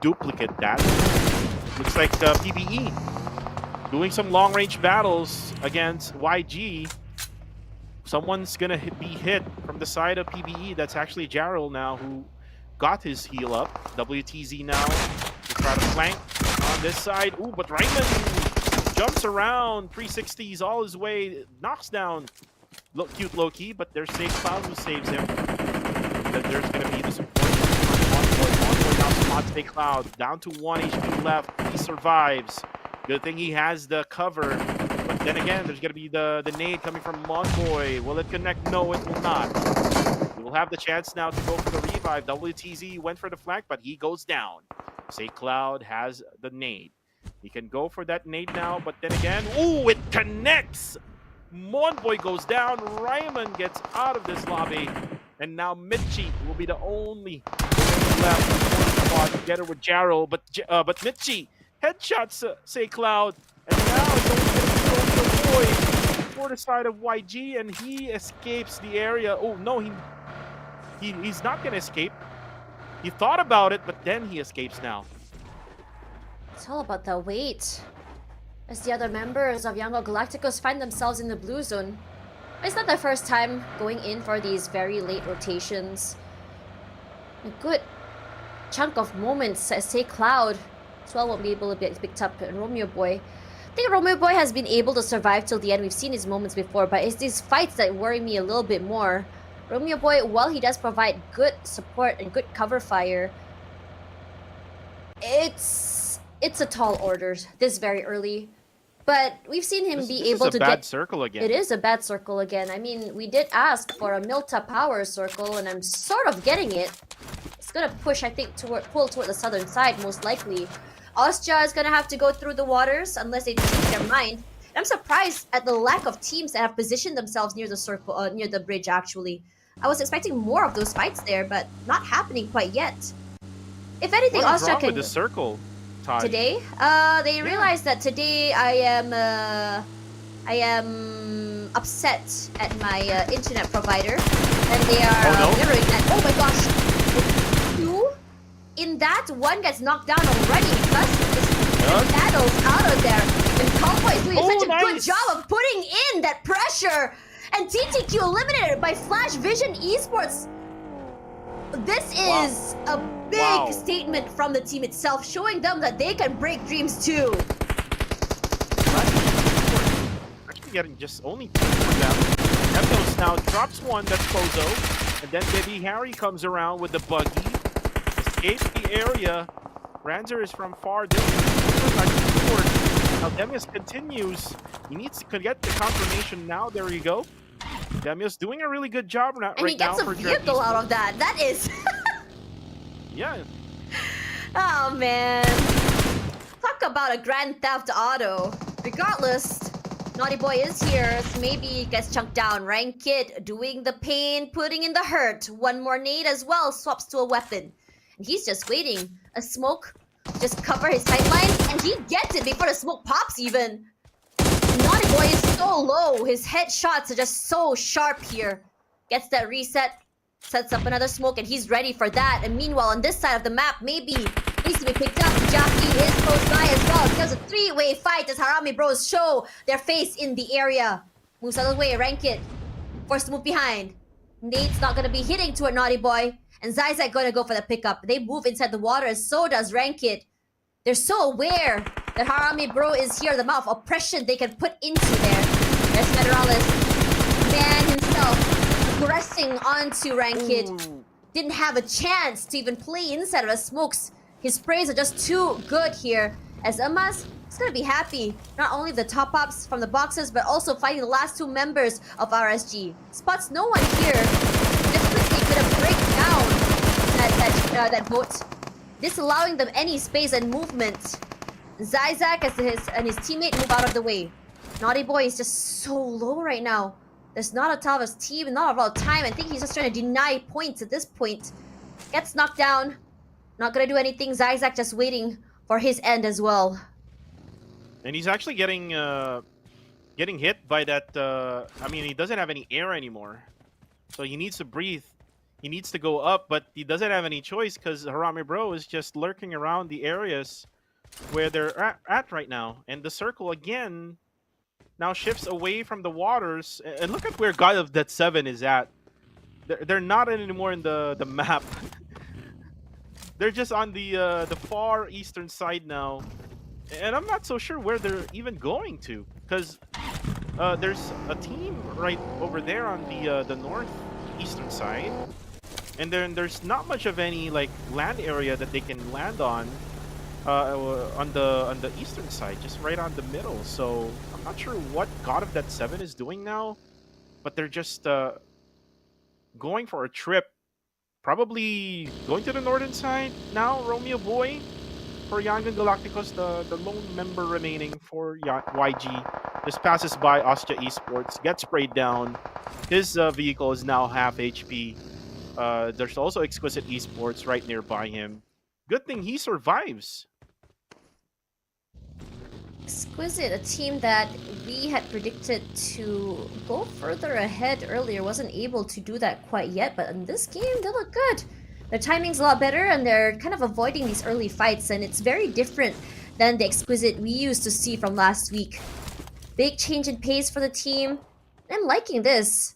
duplicate that. Looks like PBE doing some long-range battles against YG. Someone's gonna be hit from the side of PBE. That's actually Jarrell now, who got his heal up. WTZ now to try to flank on this side. Ooh, but Raymond jumps around, 360s all his way, knocks down cute Loki, but there's Safe Cloud who saves him. That there's gonna be the support on now spots Safe Cloud down to 1 HP left. He survives. Good thing he has the cover, but then again, there's gonna be the nade coming from Monboy. Will it connect? No, it will not. He will have the chance now to go for the revive. WTZ went for the flank, but he goes down. Say Cloud has the nade. He can go for that nade now, but then again, ooh, it connects. Monboy goes down. Ryman gets out of this lobby, and now Mitchie will be the only left together with Jarrell, but Mitchie headshots Say Cloud, and now it's only going to be going to avoid for the side of YG, and he escapes the area. Oh no, he's not going to escape. He thought about it, but then he escapes now. It's all about the weight. As the other members of Young Galacticos find themselves in the blue zone. It's not their first time going in for these very late rotations. A good chunk of moments as Say Cloud as well won't be able to be picked up. And Romeo Boy, I think Romeo Boy has been able to survive till the end. We've seen his moments before, but it's these fights that worry me a little bit more. Romeo Boy, while he does provide good support and good cover fire, it's a tall order this very early. But we've seen him be able to get... It's a bad circle again. It is a bad circle again. I mean, we did ask for a Milta power circle, and I'm sort of getting it. It's gonna push, I think, pull toward the southern side, most likely. Austria is gonna have to go through the waters unless they change their mind. I'm surprised at the lack of teams that have positioned themselves near the circle, near the bridge, actually. I was expecting more of those fights there, but not happening quite yet. If anything, what is Austria wrong can... with the circle? Today? They realized that today I am upset at my internet provider, and they are mirroring that. Oh my gosh! 2 in that, 1 gets knocked down already. Gus is battles out of there, and Cowboy is doing such a good job of putting in that pressure, and TTQ eliminated by Flash Vision Esports. This is a big statement from the team itself, showing them that they can break dreams too. Actually getting just only 2 for them. Ethos now drops 1, that's Pozo. And then Baby Harry comes around with the buggy. Escapes the area. Ranzer is from far distance. Now Demius continues. He needs to get the confirmation now. There you go. Demius doing a really good job right now. And he gets a vehicle out of that. That is... yeah. Oh, man. Talk about a grand theft auto. Regardless, Naughty Boy is here. So maybe he gets chunked down. Rank Kid doing the pain, putting in the hurt. 1 more nade as well. Swaps to a weapon. And he's just waiting. A smoke. Just cover his sightlines. And he gets it before the smoke pops even. Naughty Boy is so low. His headshots are just so sharp here. Gets that reset, sets up another smoke, and he's ready for that. And meanwhile, on this side of the map, maybe needs to be picked up. Jockey is close by as well. There's a three-way fight as Harami Bros show their face in the area. Moves out of the way, rank it. Forced to move behind. Nate's not gonna be hitting to a Naughty Boy. And Zizek gonna go for the pickup. They move inside the water, and so does Rankit. They're so aware that Harami Bro is here, the amount of oppression they can put into there. There's Federalis. Man himself pressing onto Rankit. Didn't have a chance to even play inside of the smokes. His sprays are just too good here. As Amas is gonna be happy, not only the top ups from the boxes, but also fighting the last two members of RSG. Spots no one here. Just quickly gonna break down that boat, disallowing them any space and movement. Zizak and his teammate move out of the way. Naughty Boy is just so low right now. There's not a ton of his team, not a lot of time. I think he's just trying to deny points at this point. Gets knocked down. Not gonna do anything. Zizak just waiting for his end as well. And he's actually getting hit by that. I mean, he doesn't have any air anymore, so he needs to breathe. He needs to go up, but he doesn't have any choice because Harami Bro is just lurking around the areas where they're at right now. And the circle again now shifts away from the waters. And look at where God of Death 7 is at. They're not anymore in the map. They're just on the far eastern side now. And I'm not so sure where they're even going to, because there's a team right over there on the northeastern side. And then there's not much of any like land area that they can land on the eastern side, just right on the middle. So I'm not sure what God of Death 7 is doing now, but they're just going for a trip, probably going to the northern side now. Romeo Boy for Yangon Galacticos, the lone member remaining for YG, just passes by Ostia Esports, gets sprayed down. His vehicle is now half HP. There's also Exquisite Esports right nearby him. Good thing he survives. Exquisite, a team that we had predicted to go further ahead earlier, wasn't able to do that quite yet, but in this game, they look good. Their timing's a lot better, and they're kind of avoiding these early fights, and it's very different than the Exquisite we used to see from last week. Big change in pace for the team. I'm liking this.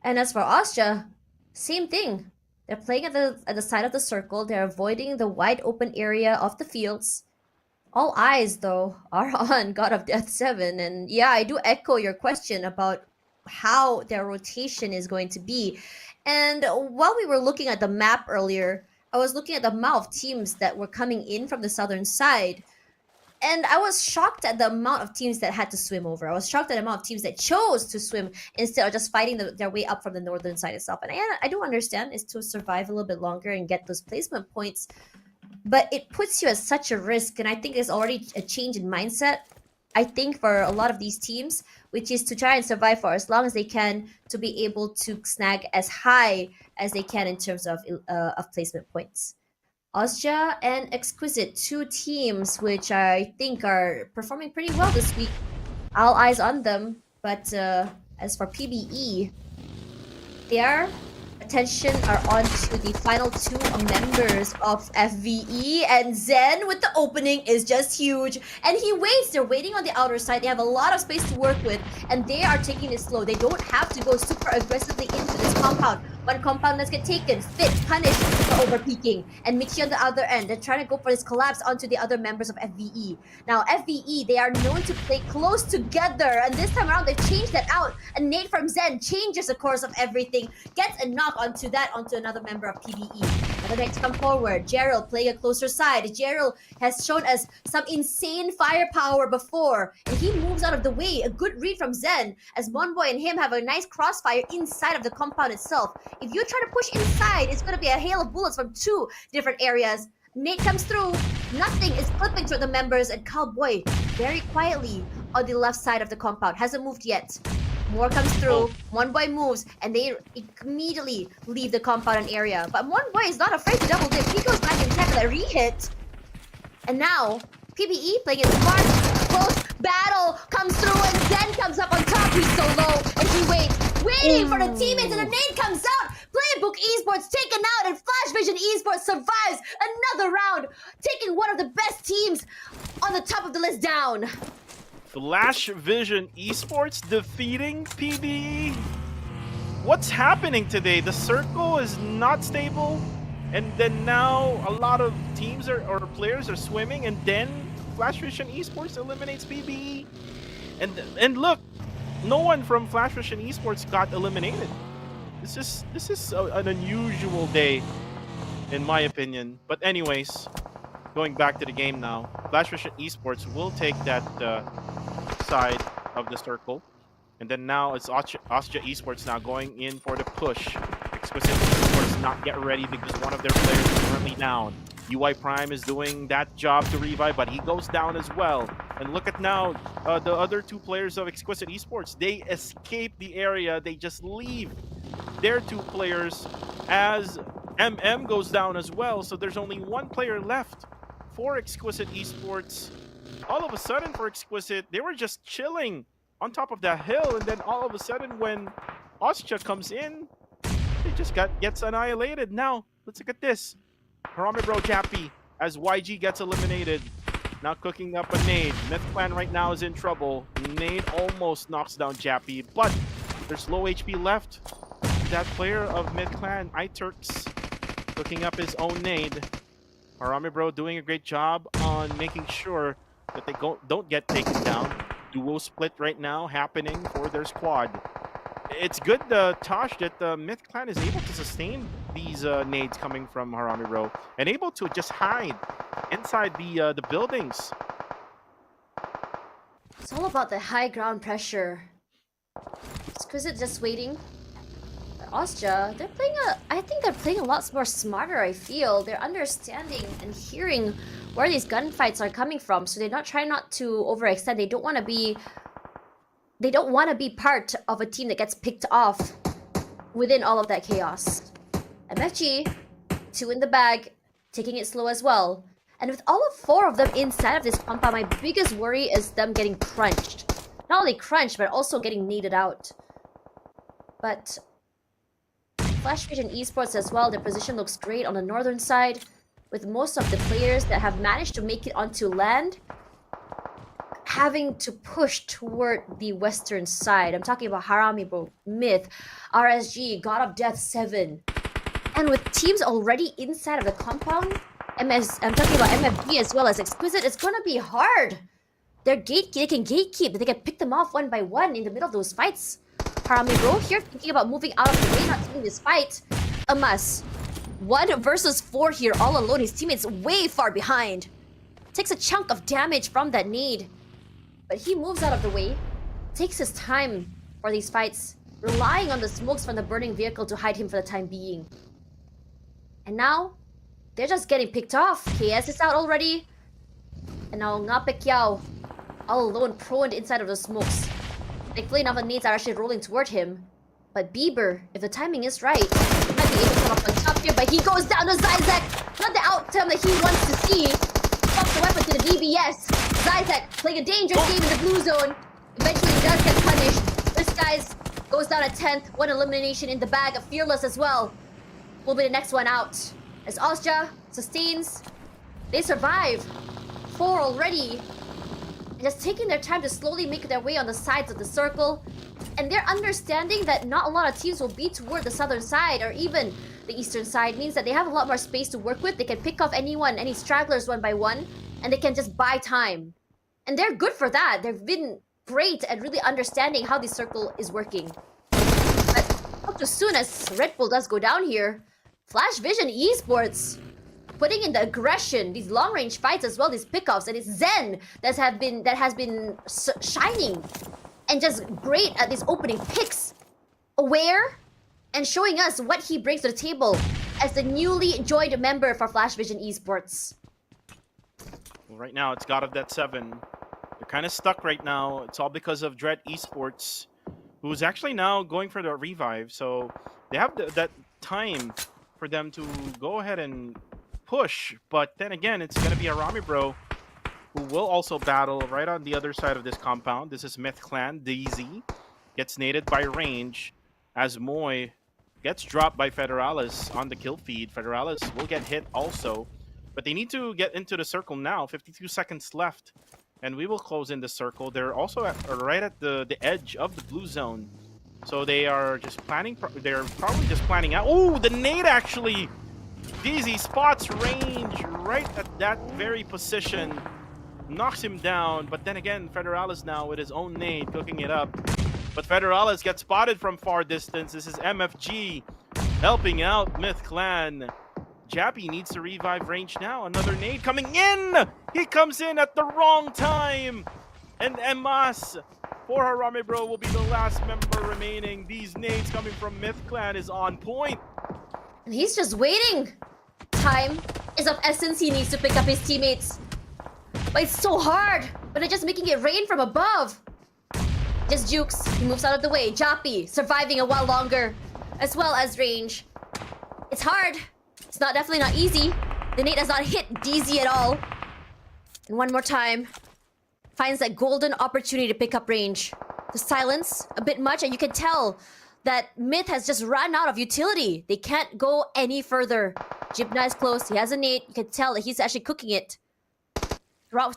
And as for Ostia, same thing. They're playing at the side of the circle. They're avoiding the wide open area of the fields. All eyes, though, are on God of Death 7. And yeah, I do echo your question about how their rotation is going to be. And while we were looking at the map earlier, I was looking at the amount of teams that were coming in from the southern side. And I was shocked at the amount of teams that had to swim over. I was shocked at the amount of teams that chose to swim instead of just fighting their way up from the northern side itself. And I do understand it's to survive a little bit longer and get those placement points. But it puts you at such a risk. And I think there's already a change in mindset, I think, for a lot of these teams, which is to try and survive for as long as they can to be able to snag as high as they can in terms of placement points. Ostia and Exquisite, two teams which I think are performing pretty well this week. All eyes on them. But as for PBE, their attention are on to the final two members of FVE, and Zen with the opening is just huge. And he waits. They're waiting on the outer side. They have a lot of space to work with, and they are taking it slow. They don't have to go super aggressively into this compound. One compound let's get taken, Fit, punished for overpeaking. And Michi on the other end, they're trying to go for this collapse onto the other members of FVE. Now, FVE, they are known to play close together, and this time around, they've changed that out. And Nate from Zen changes the course of everything, gets a knock onto another member of PBE. Now the next come forward, Gerald playing a closer side. Gerald has shown us some insane firepower before, and he moves out of the way. A good read from Zen, as Monboy and him have a nice crossfire inside of the compound itself. If you try to push inside, it's going to be a hail of bullets from two different areas. Nate comes through. Nothing is flipping through the members, and Cowboy very quietly on the left side of the compound. Hasn't moved yet. More comes through. Monboy moves, and they immediately leave the compound and area. But Monboy is not afraid to double dip. He goes back and tackle a re-hit. And now, PBE playing it smart. Close battle comes through, and He's so low, and he waiting for the teammates, and the nade comes out. Playbook Esports taken out, and Flash Vision Esports survives another round, taking one of the best teams on the top of the list down. Flash Vision Esports defeating PBE. What's happening today? The circle is not stable, and then now a lot of teams or players are swimming, and then Flash Vision Esports eliminates PBE. And look, no one from Flash Vision Esports got eliminated. This is an unusual day, in my opinion. But anyways, going back to the game now, Flash Vision Esports will take that side of the circle. And then now it's Austria Esports now going in for the push. Exquisite Esports not yet ready because one of their players is currently down. UI Prime is doing that job to revive, but he goes down as well. And look at now, the other two players of Exquisite Esports, they escape the area. They just leave their two players as MM goes down as well. So there's only one player left for Exquisite Esports. All of a sudden for Exquisite, they were just chilling on top of that hill, and then all of a sudden when Austria comes in, they just gets annihilated. Now, let's look at this. Harami Bro Jappy as YG gets eliminated. Now cooking up a nade. Myth Clan right now is in trouble. Nade almost knocks down Jappy, but there's low HP left. That player of Myth Clan, iTurks, cooking up his own nade. Harami Bro doing a great job on making sure that they don't get taken down. Duo split right now happening for their squad. It's good, Tosh, that the Myth Clan is able to sustain these nades coming from Harami Bro and able to just hide inside the buildings. It's all about the high ground pressure. Exquisite just waiting. But Austria, I think they're playing a lot more smarter, I feel. They're understanding and hearing where these gunfights are coming from, so they're trying not to overextend. They don't want to be part of a team that gets picked off within all of that chaos. MFG, 2 in the bag, taking it slow as well. And with all of 4 of them inside of this compound, my biggest worry is them getting crunched. Not only crunched, but also getting needed out. But Flash Vision Esports as well, their position looks great on the northern side, with most of the players that have managed to make it onto land having to push toward the western side. I'm talking about Harami Bro, Myth, RSG, God of Death 7. And with teams already inside of the compound, I'm talking about MFG as well as Exquisite, it's gonna be hard. They can gatekeep, they can pick them off one by one in the middle of those fights. Harami Bro here thinking about moving out of the way, not taking this fight. A mess. 1 versus 4 here, all alone. His teammates way far behind. Takes a chunk of damage from that nade. But he moves out of the way, takes his time for these fights, relying on the smokes from the burning vehicle to hide him for the time being. And now, they're just getting picked off. KS is out already. And now Ngapek Yao, all alone, prone inside of the smokes. Thankfully, enough of nades are actually rolling toward him. But Bieber, if the timing is right, he might be able to come up on top here, but he goes down to Zizek. Not the outcome that he wants to see. Pops the weapon to the DBS. Zizek playing a dangerous game in the blue zone. Eventually does get punished. This guy's goes down at 10th. 1 elimination in the bag. Fearless as well will be the next one out. As Austria sustains, they survive. 4 already. Just taking their time to slowly make their way on the sides of the circle. And they're understanding that not a lot of teams will be toward the southern side or even the eastern side. Means that they have a lot more space to work with. They can pick off anyone, any stragglers one by one, and they can just buy time. And they're good for that. They've been great at really understanding how this circle is working. But up as soon as Red Bull does go down here, Flash Vision Esports putting in the aggression, these long-range fights as well, these pickoffs, and it's Zen that has been shining and just great at these opening picks, aware and showing us what he brings to the table as the newly joined member for Flash Vision Esports. Well, right now, it's God of Death 7. They're kind of stuck right now. It's all because of Dread Esports, who's actually now going for the revive. So they have that time for them to go ahead and push. But then again, it's going to be Harami Bro, who will also battle right on the other side of this compound. This is Myth Clan, DZ. gets naded by range as Moy gets dropped by Federalis on the kill feed. Federalis will get hit also, but they need to get into the circle now. 52 seconds left, and we will close in the circle. They're also right at the edge of the blue zone, so they are just planning. They're probably just planning out. Oh, the nade actually! DZ spots range right at that very position, knocks him down, but then again, Federalis now with his own nade cooking it up. But Federalis gets spotted from far distance. This is MFG helping out Myth Clan. Jappy needs to revive range now. Another nade coming in! He comes in at the wrong time! And Emas for Harame Bro will be the last member remaining. These nades coming from Myth Clan is on point. And he's just waiting. Time is of essence. He needs to pick up his teammates. But it's so hard. But they're just making it rain from above. Just jukes. He moves out of the way. Jappy surviving a while longer, as well as range. It's hard. It's definitely not easy. The nade does not hit DZ at all. And one more time, finds that golden opportunity to pick up range. The silence a bit much, and you can tell that Myth has just run out of utility. They can't go any further. Jibna is close. He has a nade. You can tell that he's actually cooking it.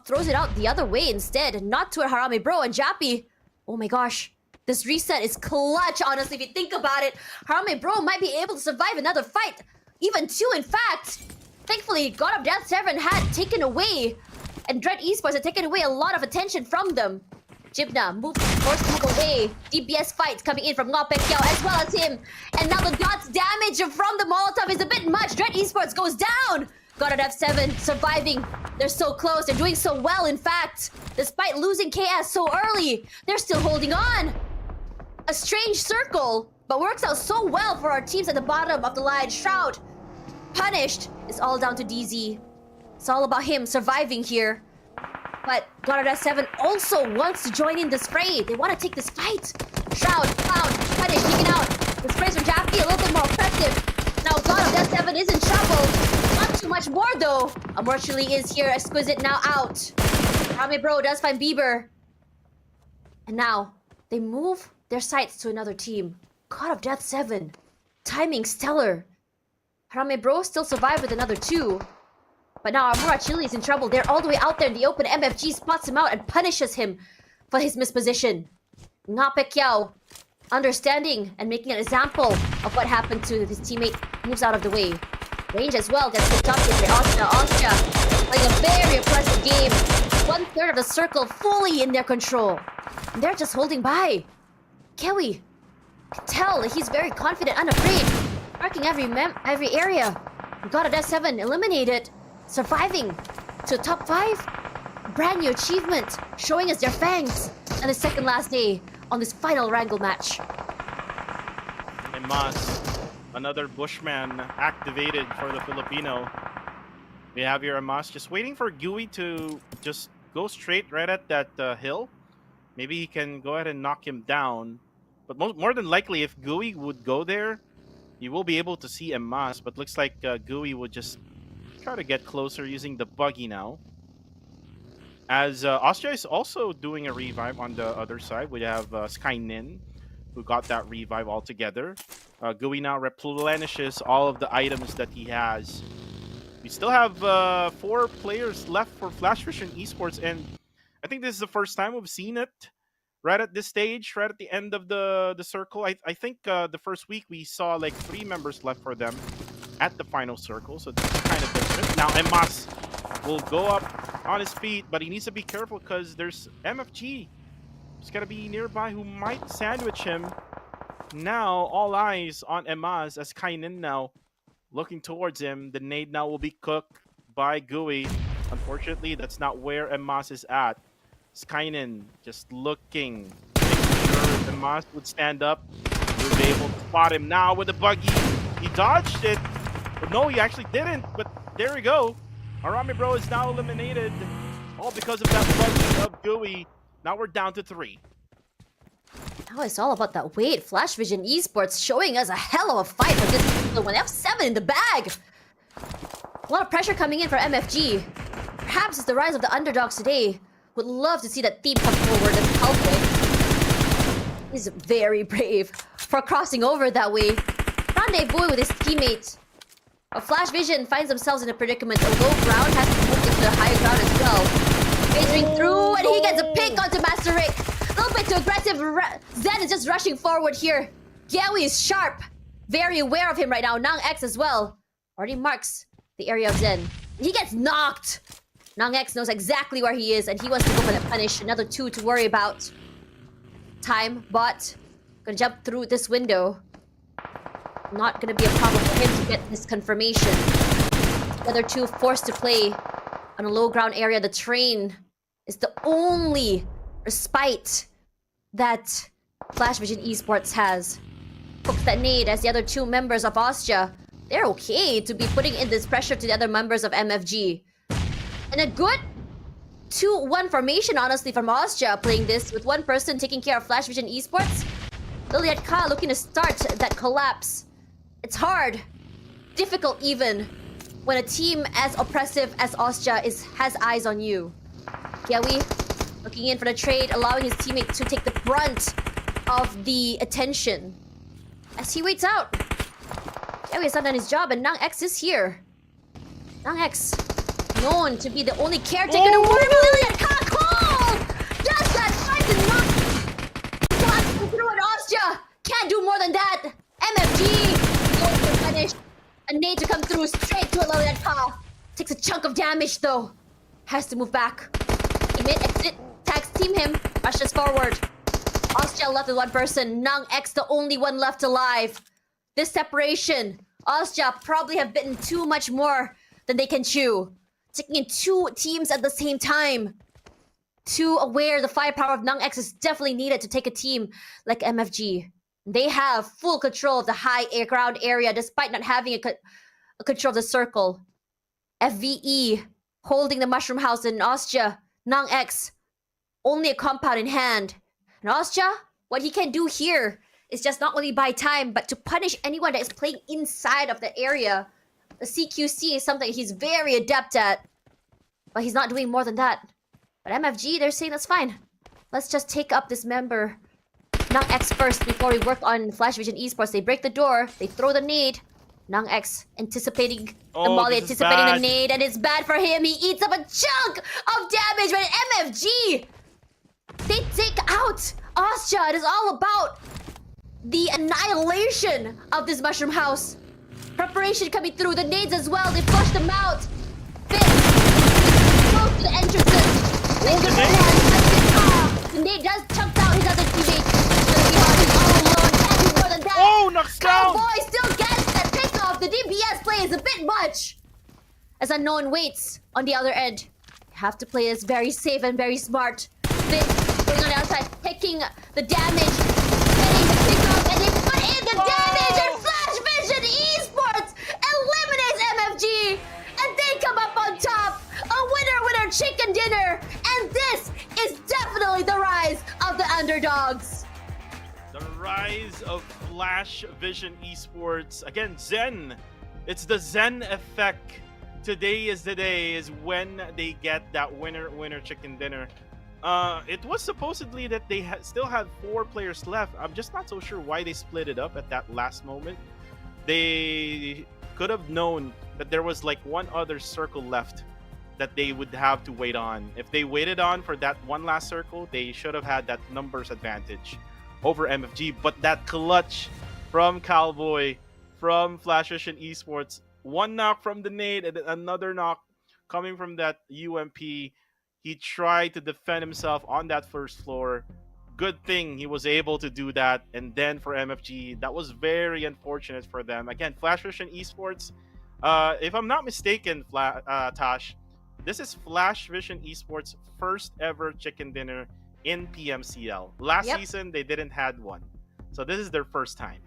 Throws it out the other way instead, not to Harame Bro. And Jappy, oh my gosh, this reset is clutch, honestly, if you think about it. Harame Bro might be able to survive another fight. Even two, in fact. Thankfully, God of Death 7 had taken away, and Dread Esports had taken away a lot of attention from them. Jibna forced to move away. DPS fight coming in from Ngo Pek Yao as well as him. And now the God's damage from the Molotov is a bit much. Dread Esports goes down. God of Death 7 surviving. They're so close. They're doing so well, in fact. Despite losing KS so early, they're still holding on. A strange circle, but works out so well for our teams at the bottom of the line. Shroud, punished. It's all down to DZ. It's all about him surviving here. But God of Death 7 also wants to join in this fray. They want to take this fight. Shroud, found, punished, taken out. The sprays from Jappy a little bit more oppressive. Now God of Death 7 is in trouble. Not too much more though. Unfortunately is here. Exquisite now out. Harame Bro does find Bieber. And now they move their sights to another team. God of Death 7. Timing stellar. Harame Bro still survived with another two. But now Amura Chili is in trouble. They're all the way out there in the open. MFG spots him out and punishes him for his misposition. Ngo Pek Yao, understanding and making an example of what happened to his teammate, moves out of the way. Range as well gets picked up here by Austria playing a very impressive game. 1/3 of the circle fully in their control. And they're just holding by. Kewi can tell that he's very confident, unafraid, marking every area. God of Death 7 eliminated, surviving to top 5. Brand new achievement, showing us their fangs on the second last day on this final Erangel match. And Mas, another Bushman activated for the Filipino. We have here Mas just waiting for Gui to just go straight right at that hill. Maybe he can go ahead and knock him down. But more than likely, if Gui would go there, you will be able to see Emas. But looks like Gui would just try to get closer using the buggy now. As Austria is also doing a revive on the other side. We have Skynin, who got that revive altogether. Gui now replenishes all of the items that he has. We still have 4 players left for Flash Vision Esports, and I think this is the first time we've seen it right at this stage, right at the end of the circle. I think the first week we saw like 3 members left for them at the final circle, so this is kind of different. Now Emas will go up on his feet, but he needs to be careful because there's MFG who's got to be nearby who might sandwich him. Now all eyes on Emas as Kainin now looking towards him. The nade now will be cooked by Gui. Unfortunately, that's not where Emas is at. Skynin just looking, making sure Emas would stand up. We'll be able to spot him now with a buggy. He dodged it, but no, he actually didn't. But there we go. Harame Bro is now eliminated, all because of that buggy of Gui. Now we're down to 3. Now it's all about that weight. Flash Vision Esports showing us a hell of a fight for this one. They have 7 in the bag. A lot of pressure coming in for MFG. Perhaps it's the rise of the underdogs today. Would love to see that team come forward and help it. He's very brave for crossing over that way. Rendezvous with his teammate. Flash Vision finds themselves in a predicament. A low ground has to move into the high ground as well. Phasing through, and he gets a pick onto Master Rick. A little bit too aggressive. Zen is just rushing forward here. Gyewi is sharp. Very aware of him right now. Nang X as well. Already marks the area of Zen. He gets knocked. Nang X knows exactly where he is, and he wants to go for that punish. Another 2 to worry about. Time, bot. Gonna jump through this window. Not gonna be a problem for him to get this confirmation. The other 2 forced to play on a low ground area. The train is the only respite that Flash Vision Esports has. Hooks that nade as the other 2 members of Austria. They're okay to be putting in this pressure to the other members of MFG. And a good 2-1 formation, honestly, from Austria playing this with one person taking care of Flash Vision Esports. Liliat Ka looking to start that collapse. It's hard, difficult even, when a team as oppressive as Austria has eyes on you. Gyewi looking in for the trade, allowing his teammate to take the brunt of the attention. As he waits out, Gyewi has not done his job, and Nang X is here. Nang X, known to be the only caretaker in the world. Liliat Ka cold! Just that fight is not through it. Austria can't do more than that. MFG goes to finish. A nade to come through straight to a Liliat Ka. Takes a chunk of damage though. Has to move back. Teammate exit, tags team him, rushes forward. Austria left with one person. Nang X the only one left alive. This separation, Austria probably have bitten too much more than they can chew. Taking in 2 teams at the same time. Too aware the firepower of Nang X is definitely needed to take a team like MFG. They have full control of the high ground area despite not having a control of the circle. FVE holding the mushroom house in Austria. Nang X only a compound in hand. And Austria, what he can do here is just not only buy time, but to punish anyone that is playing inside of the area. The CQC is something he's very adept at. But he's not doing more than that. But MFG, they're saying that's fine. Let's just take up this member. Nang X first before we work on Flash Vision Esports. They break the door. They throw the nade. Nang X anticipating the molly, anticipating the nade, and it's bad for him. He eats up a chunk of damage. But MFG, they take out Austria. It is all about the annihilation of this mushroom house. Preparation coming through. The nades as well. They flush them out. Fifth goes to the entrances. The nade does chunk out his other teammate. He's all alone. Can't do more than that. Oh, knocks down. Cowboy still gets that pick off. The DPS play is a bit much. As Unknown waits on the other end. You have to play this very safe and very smart. Fifth going on the outside, taking the damage, getting the pick off, and they put in the damage, and Flash Vision Esports eliminates MFG, and they come up on top. A winner chicken dinner, and this is definitely the rise of the underdogs. The rise of Flash Vision Esports. Again, Zen. It's the Zen effect. Today is the day is when they get that winner chicken dinner. It was supposedly that they still had 4 players left. I'm just not so sure why they split it up at that last moment. They could have known that there was like one other circle left that they would have to wait on. If they waited on for that one last circle, they should have had that numbers advantage over MFG. But that clutch from Cowboy, from Flash Vision Esports, one knock from the nade and then another knock coming from that UMP. He tried to defend himself on that first floor. Good thing he was able to do that. And then for MFG, that was very unfortunate for them. Again, Flash Vision Esports, if I'm not mistaken, Tash, this is Flash Vision Esports' first ever chicken dinner in PMCL. Last season, they didn't had one. So this is their first time.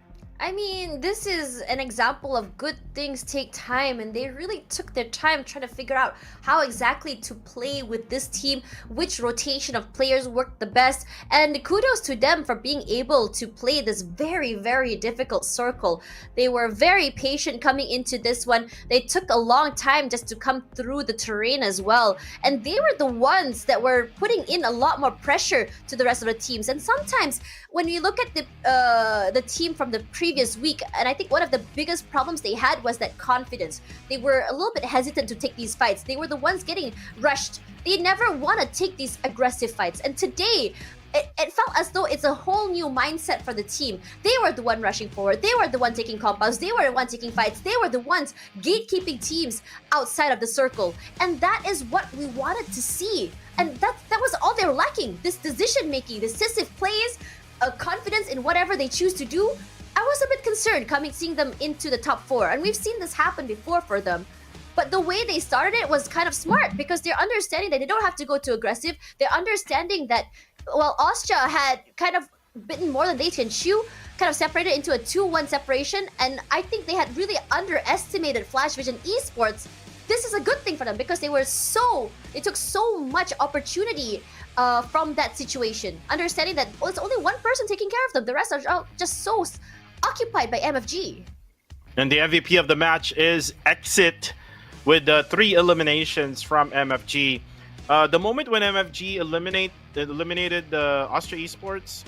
I mean, this is an example of good things take time, and they really took their time trying to figure out how exactly to play with this team, which rotation of players worked the best, and kudos to them for being able to play this very, very difficult circle. They were very patient coming into this one. They took a long time just to come through the terrain as well, and they were the ones that were putting in a lot more pressure to the rest of the teams. And sometimes when you look at the team from the previous week, and I think one of the biggest problems they had was that confidence. They were a little bit hesitant to take these fights. They were the ones getting rushed. They never want to take these aggressive fights. And today, it felt as though it's a whole new mindset for the team. They were the one rushing forward. They were the one taking compounds. They were the one taking fights. They were the ones gatekeeping teams outside of the circle. And that is what we wanted to see. And that was all they were lacking. This decision-making, decisive plays, confidence in whatever they choose to do. I was a bit concerned seeing them into the top 4. And we've seen this happen before for them. But the way they started it was kind of smart because they're understanding that they don't have to go too aggressive. They're understanding that, well, Austria had kind of bitten more than they can chew, kind of separated into a 2-1 separation. And I think they had really underestimated Flash Vision Esports. This is a good thing for them because they took so much opportunity from that situation. Understanding that it's only one person taking care of them. The rest are just so occupied by MFG. And the MVP of the match is Exit with 3 eliminations from MFG. The moment when MFG eliminated the Austria Esports,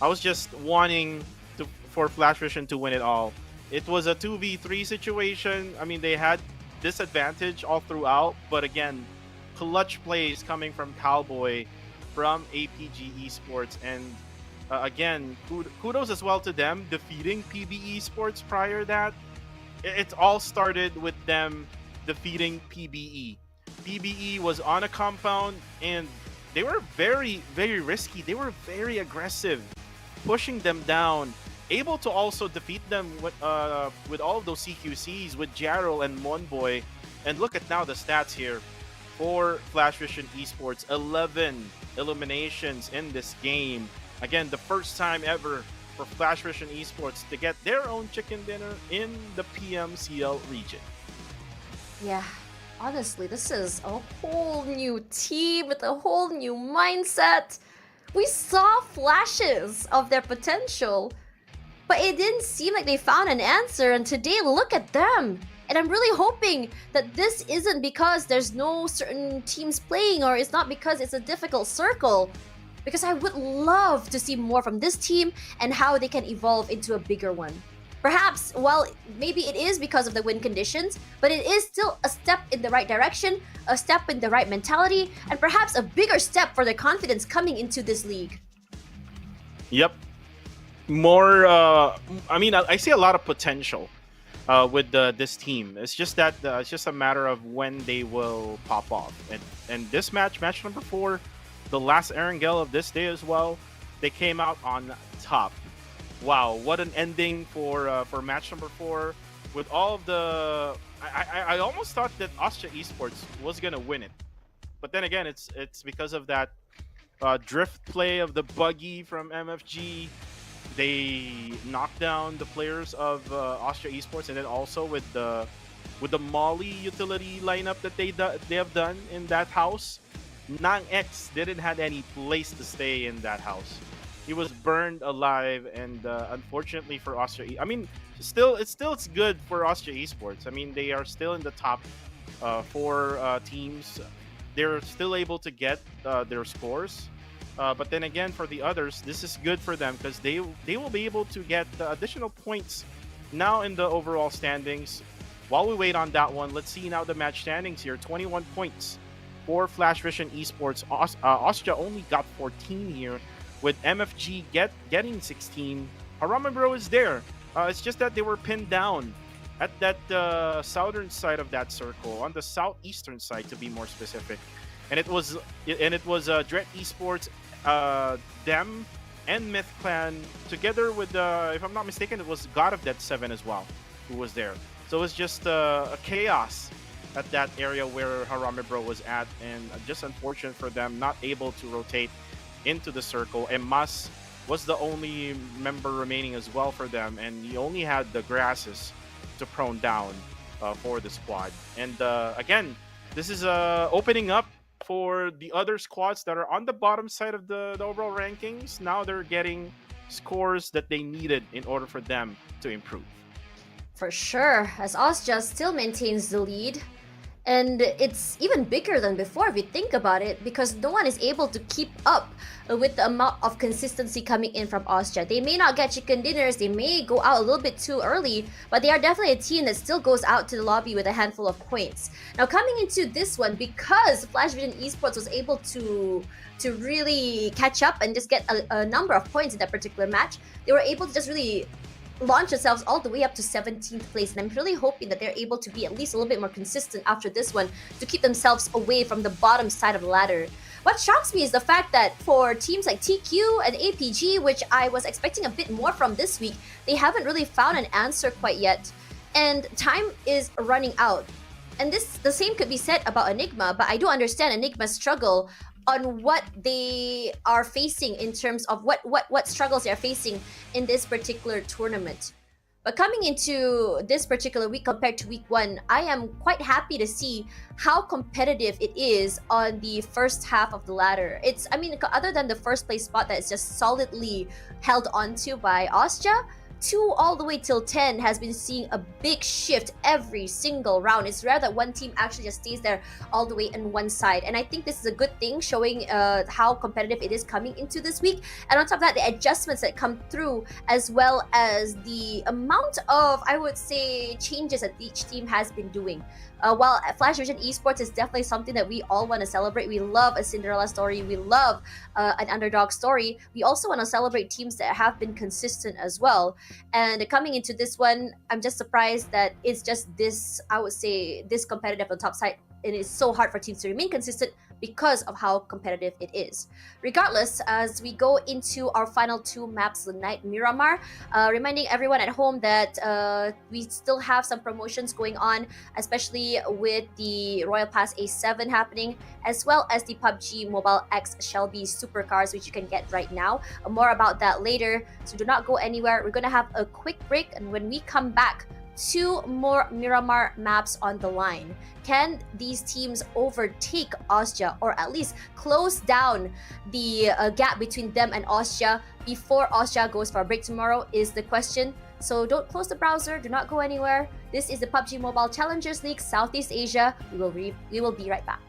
I was just wanting for Flash Vision to win it all. It was a 2v3 situation. I mean, they had disadvantage all throughout, but again, clutch plays coming from Cowboy from APG Esports, and again, kudos as well to them defeating PB Esports prior that. It all started with them defeating PBE. PBE was on a compound and they were very, very risky. They were very aggressive, pushing them down, able to also defeat them with all of those CQCs with Jarrell and Monboy. And look at now the stats here for Flash Vision Esports. 11 eliminations in this game. Again, the first time ever for Flash Vision Esports to get their own chicken dinner in the PMCL region. Yeah, honestly, this is a whole new team with a whole new mindset. We saw flashes of their potential, but it didn't seem like they found an answer, and today, look at them. And I'm really hoping that this isn't because there's no certain teams playing, or it's not because it's a difficult circle. Because I would love to see more from this team and how they can evolve into a bigger one. Perhaps, well, maybe it is because of the win conditions, but it is still a step in the right direction, a step in the right mentality, and perhaps a bigger step for their confidence coming into this league. Yep. More, I mean, I see a lot of potential with this team. It's just that it's just a matter of when they will pop off. And this match number 4, the last Erangel of this day as well, they came out on top. Wow, what an ending for match number 4 with all of the. I almost thought that Austria Esports was gonna win it, but then again, it's because of that drift play of the buggy from MFG. They knocked down the players of Austria Esports, and then also with the Molly utility lineup that they have done in that house. Nang X didn't have any place to stay in that house. He was burned alive, and unfortunately for Austria, I mean, it's good for Austria Esports. I mean, they are still in the top 4 teams. They're still able to get their scores. But then again, for the others, this is good for them because they will be able to get additional points now in the overall standings. While we wait on that one, let's see now the match standings here. 21 points for Flash Vision Esports. Austria only got 14 here, with MFG getting 16. Harama Bro is there. It's just that they were pinned down at that southern side of that circle, on the southeastern side to be more specific. And it was Dread Esports, them, and Myth Clan together with, if I'm not mistaken, it was God of Death 7 as well, who was there. So it was just a chaos at that area where Harame Bro was at, and just unfortunate for them not able to rotate into the circle. And Mas was the only member remaining as well for them, and he only had the grasses to prone down for the squad. And again, this is opening up for the other squads that are on the bottom side of the overall rankings. Now they're getting scores that they needed in order for them to improve. For sure, as Ozja still maintains the lead. And it's even bigger than before if you think about it, because no one is able to keep up with the amount of consistency coming in from Ozja. They may not get chicken dinners, they may go out a little bit too early, but they are definitely a team that still goes out to the lobby with a handful of points. Now coming into this one, because Flash Vision Esports was able to really catch up and just get a number of points in that particular match, they were able to just really launch themselves all the way up to 17th place, and I'm really hoping that they're able to be at least a little bit more consistent after this one to keep themselves away from the bottom side of the ladder. What shocks me is the fact that for teams like TQ and APG, which I was expecting a bit more from this week, they haven't really found an answer quite yet, and time is running out. And the same could be said about Enigma, but I do understand Enigma's struggle on what they are facing in terms of what struggles they're facing in this particular tournament. But coming into this particular week compared to week 1, I am quite happy to see how competitive it is on the first half of the ladder. I mean, other than the first place spot that is just solidly held onto by Ozja, 2 all the way till 10 has been seeing a big shift every single round. It's rare that one team actually just stays there all the way on one side, and I think this is a good thing, showing how competitive it is coming into this week. And on top of that, the adjustments that come through, as well as the amount of, I would say, changes that each team has been doing. While Flash Vision Esports is definitely something that we all want to celebrate. We love a Cinderella story, we love an underdog story. We also want to celebrate teams that have been consistent as well. And coming into this one, I'm just surprised that it's just this, I would say, this competitive on top side. It is so hard for teams to remain consistent because of how competitive it is. Regardless, as we go into our final 2 maps of the night, Miramar, reminding everyone at home that we still have some promotions going on, especially with the Royal Pass A7 happening, as well as the PUBG Mobile X Shelby Supercars, which you can get right now. More about that later, so do not go anywhere. We're going to have a quick break, and when we come back, 2 more Miramar maps on the line. Can these teams overtake Ozja, or at least close down the gap between them and Ozja before Ozja goes for a break tomorrow, is the question. So don't close the browser, do not go anywhere. This is the PUBG Mobile Challengers League Southeast Asia. We will be right back.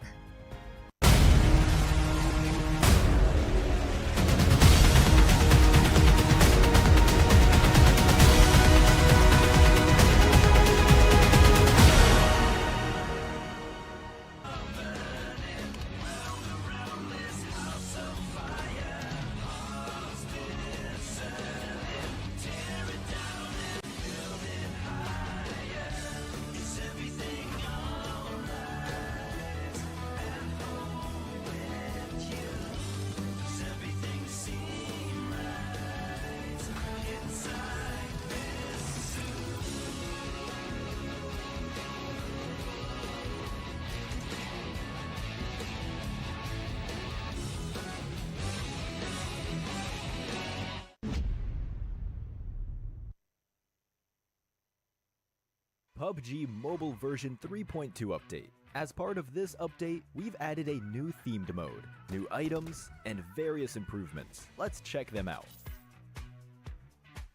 PUBG Mobile version 3.2 update. As part of this update, we've added a new themed mode, new items, and various improvements. Let's check them out.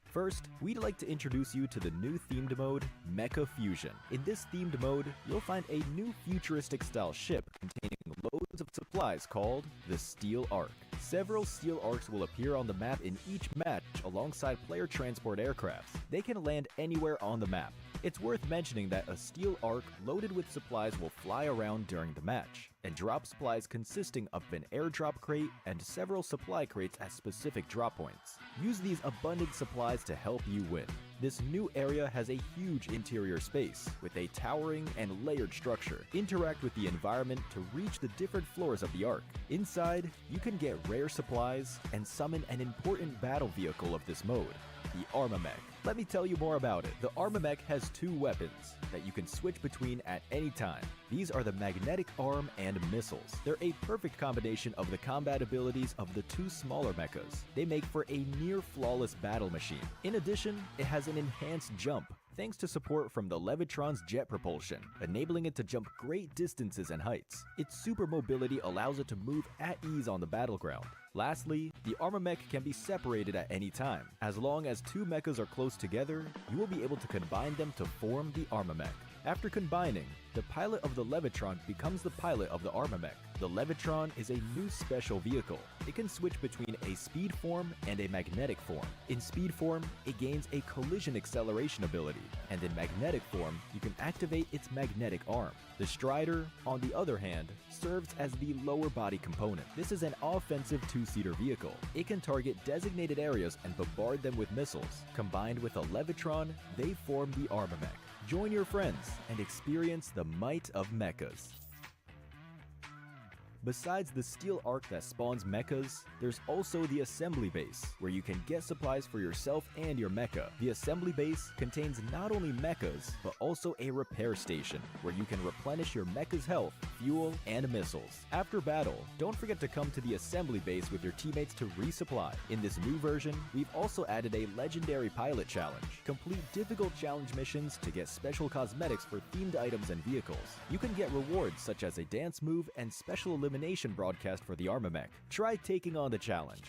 First, we'd like to introduce you to the new themed mode, Mech Fusion. In this themed mode, you'll find a new futuristic style ship containing loads of supplies called the Steel Ark. Several Steel Arks will appear on the map in each match alongside player transport aircrafts. They can land anywhere on the map. It's worth mentioning that a Steel Ark loaded with supplies will fly around during the match and drop supplies consisting of an airdrop crate and several supply crates at specific drop points. Use these abundant supplies to help you win. This new area has a huge interior space with a towering and layered structure. Interact with the environment to reach the different floors of the Ark. Inside, you can get rare supplies and summon an important battle vehicle of this mode, the Mech. Let me tell you more about it. The Mech has 2 weapons that you can switch between at any time. These are the magnetic arm and and missiles. They're a perfect combination of the combat abilities of the two smaller mechas. They make for a near-flawless battle machine. In addition, it has an enhanced jump, thanks to support from the Levitron's jet propulsion, enabling it to jump great distances and heights. Its super mobility allows it to move at ease on the battleground. Lastly, the armor mech can be separated at any time. As long as two mechas are close together, you will be able to combine them to form the armor mech. After combining, the pilot of the Levitron becomes the pilot of the armor mech. The Levitron is a new special vehicle. It can switch between a speed form and a magnetic form. In speed form, it gains a collision acceleration ability, and in magnetic form, you can activate its magnetic arm. The Strider, on the other hand, serves as the lower body component. This is an offensive two-seater vehicle. It can target designated areas and bombard them with missiles. Combined with a Levitron, they form the armor mech. Join your friends and experience the might of mechas. Besides the steel arc that spawns mechas, there's also the assembly base, where you can get supplies for yourself and your mecha. The assembly base contains not only mechas, but also a repair station, where you can replenish your mecha's health, fuel, and missiles. After battle, don't forget to come to the assembly base with your teammates to resupply. In this new version, we've also added a legendary pilot challenge. Complete difficult challenge missions to get special cosmetics for themed items and vehicles. You can get rewards such as a dance move and special elimination broadcast for the armor mech. Try taking on the challenge.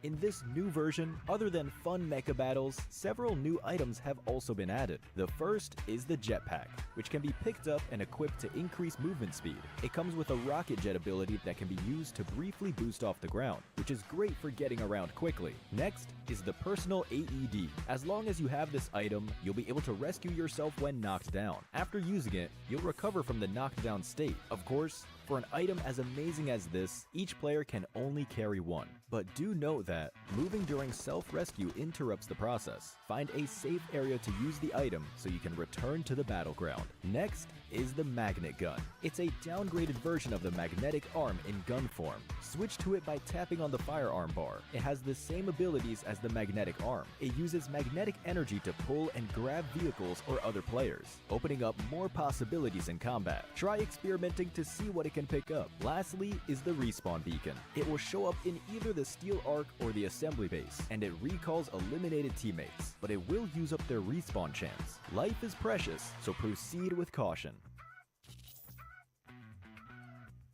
In this new version, other than fun mecha battles, several new items have also been added. The first is the jetpack, which can be picked up and equipped to increase movement speed. It comes with a rocket jet ability that can be used to briefly boost off the ground, which is great for getting around quickly. Next is the personal AED. As long as you have this item, you'll be able to rescue yourself when knocked down. After using it, you'll recover from the knockdown state. Of course, for an item as amazing as this, each player can only carry one. But do note that moving during self-rescue interrupts the process. Find a safe area to use the item so you can return to the battleground. Next is the magnet gun. It's a downgraded version of the magnetic arm in gun form. Switch to it by tapping on the firearm bar. It has the same abilities as the magnetic arm. It uses magnetic energy to pull and grab vehicles or other players, opening up more possibilities in combat. Try experimenting to see what it can pick up. Lastly is the respawn beacon. It will show up in either the steel arc or the assembly base, and it recalls eliminated teammates, but it will use up their respawn chance. Life is precious, so proceed with caution.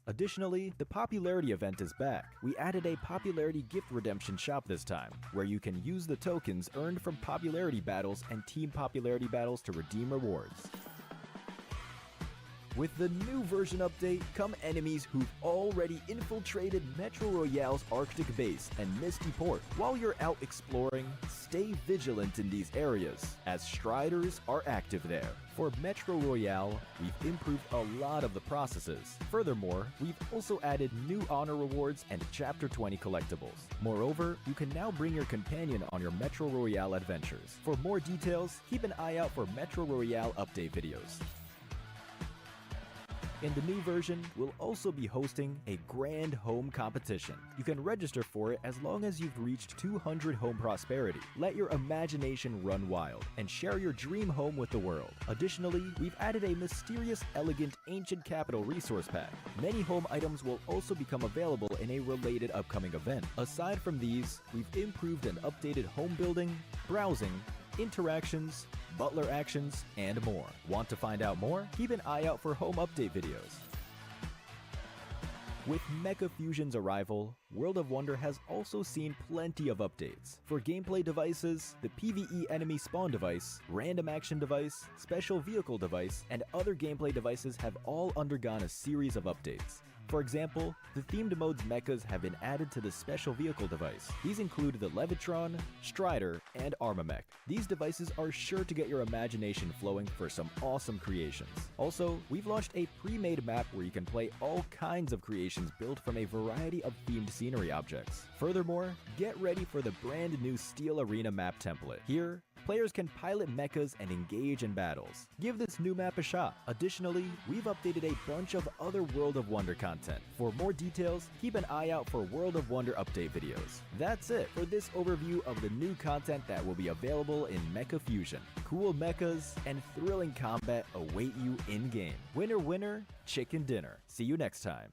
Additionally, the popularity event is back. We added a popularity gift redemption shop this time, where you can use the tokens earned from popularity battles and team popularity battles to redeem rewards. With the new version update come enemies who've already infiltrated Metro Royale's Arctic base and Misty Port. While you're out exploring, stay vigilant in these areas, as Striders are active there. For Metro Royale, we've improved a lot of the processes. Furthermore, we've also added new honor rewards and Chapter 20 collectibles. Moreover, you can now bring your companion on your Metro Royale adventures. For more details, keep an eye out for Metro Royale update videos. In the new version, we'll also be hosting a grand home competition. You can register for it as long as you've reached 200 home prosperity. Let your imagination run wild and share your dream home with the world. Additionally, we've added a mysterious, elegant, ancient capital resource pack. Many home items will also become available in a related upcoming event. Aside from these, we've improved and updated home building, browsing, interactions, butler actions, and more. Want to find out more? Keep an eye out for home update videos. With Mecha Fusion's arrival, World of Wonder has also seen plenty of updates. For gameplay devices, the PvE enemy spawn device, random action device, special vehicle device, and other gameplay devices have all undergone a series of updates. For example, the themed mode's mechas have been added to the special vehicle device. These include the Levitron, Strider, and Armor Mech. These devices are sure to get your imagination flowing for some awesome creations. Also, we've launched a pre-made map where you can play all kinds of creations built from a variety of themed scenery objects. Furthermore, get ready for the brand new Steel Arena map template. Here, players can pilot mechas and engage in battles. Give this new map a shot. Additionally, we've updated a bunch of other World of Wonder content. For more details, keep an eye out for World of Wonder update videos. That's it for this overview of the new content that will be available in Mecha Fusion. Cool mechas and thrilling combat await you in-game. Winner, winner, chicken dinner. See you next time.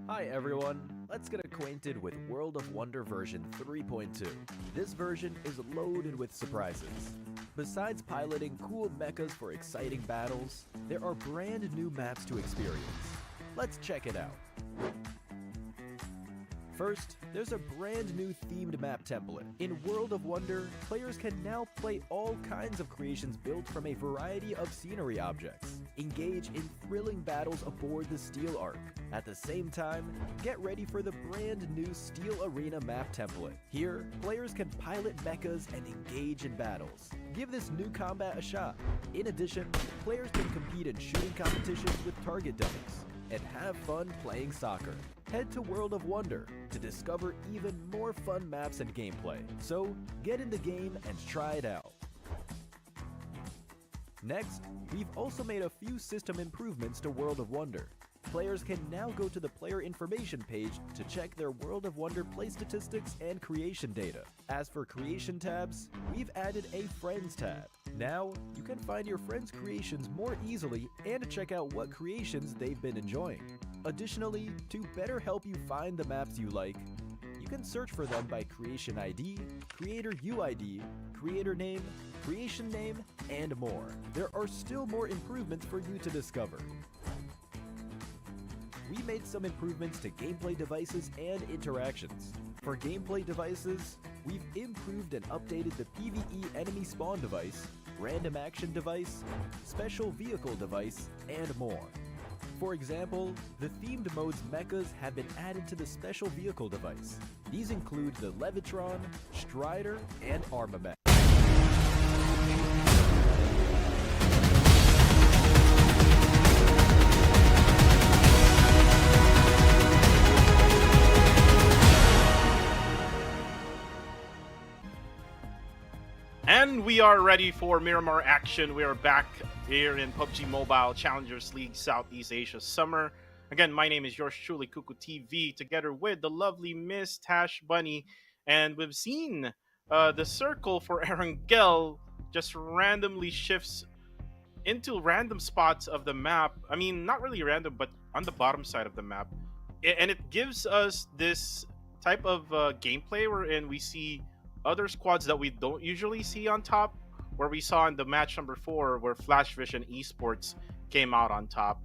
Hi everyone, let's get acquainted with World of Wonder version 3.2. This version is loaded with surprises. Besides piloting cool mechas for exciting battles, there are brand new maps to experience. Let's check it out. First, there's a brand new themed map template. In World of Wonder, players can now play all kinds of creations built from a variety of scenery objects. Engage in thrilling battles aboard the Steel Ark. At the same time, get ready for the brand new Steel Arena map template. Here, players can pilot mechas and engage in battles. Give this new combat a shot. In addition, players can compete in shooting competitions with target dummies and have fun playing soccer. Head to World of Wonder to discover even more fun maps and gameplay. So, get in the game and try it out. Next, we've also made a few system improvements to World of Wonder. Players can now go to the player information page to check their World of Wonder play statistics and creation data. As for creation tabs, we've added a Friends tab. Now, you can find your friends' creations more easily and check out what creations they've been enjoying. Additionally, to better help you find the maps you like, you can search for them by creation ID, creator UID, creator name, creation name, and more. There are still more improvements for you to discover. We made some improvements to gameplay devices and interactions. For gameplay devices, we've improved and updated the PvE enemy spawn device, random action device, special vehicle device, and more. For example, the themed mode's mechas have been added to the special vehicle device. These include the Levitron, Strider, and Armament. And we are ready for Miramar action. We are back here in PUBG Mobile Challengers League Southeast Asia Summer. Again, my name is yours truly, Kuku TV, together with the lovely Miss Tash Bunny. And we've seen the circle for Erangel just randomly shifts into random spots of the map. I mean, not really random, but on the bottom side of the map. And it gives us this type of gameplay wherein we see other squads that we don't usually see on top, where we saw in the match number 4 where Flash Vision Esports came out on top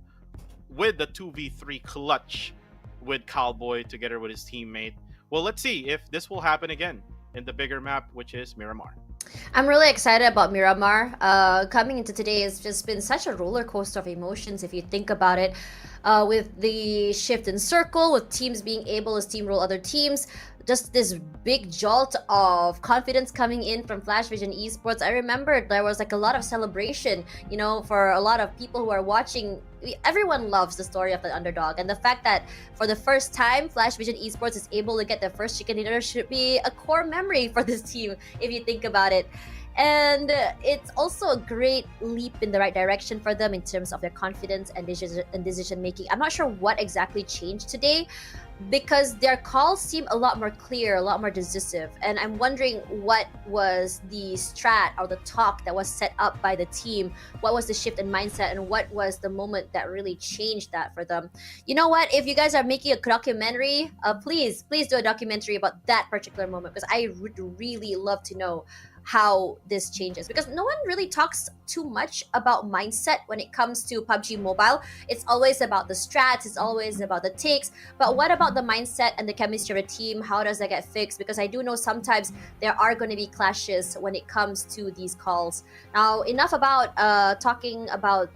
with the 2v3 clutch with Cowboy together with his teammate. Well, let's see if this will happen again in the bigger map, which is Miramar. I'm really excited about Miramar. Coming into today has just been such a roller coaster of emotions if you think about it. With the shift in circle, with teams being able to steamroll other teams, just this big jolt of confidence coming in from Flash Vision Esports. I remember there was like a lot of celebration, you know, for a lot of people who are watching. Everyone loves the story of the underdog, and the fact that for the first time Flash Vision Esports is able to get their first chicken dinner should be a core memory for this team if you think about it. And it's also a great leap in the right direction for them in terms of their confidence and decision making. I'm not sure what exactly changed today, because their calls seem a lot more clear, a lot more decisive. And I'm wondering what was the strat or the talk that was set up by the team. What was the shift in mindset, and what was the moment that really changed that for them? You know what? If you guys are making a documentary, please do a documentary about that particular moment, because I would really love to know how this changes, because no one really talks too much about mindset when it comes to PUBG Mobile. It's always about the strats, it's always about the takes, but what about the mindset and the chemistry of the team? How does that get fixed? Because I do know sometimes there are going to be clashes when it comes to these calls. Now, enough about talking about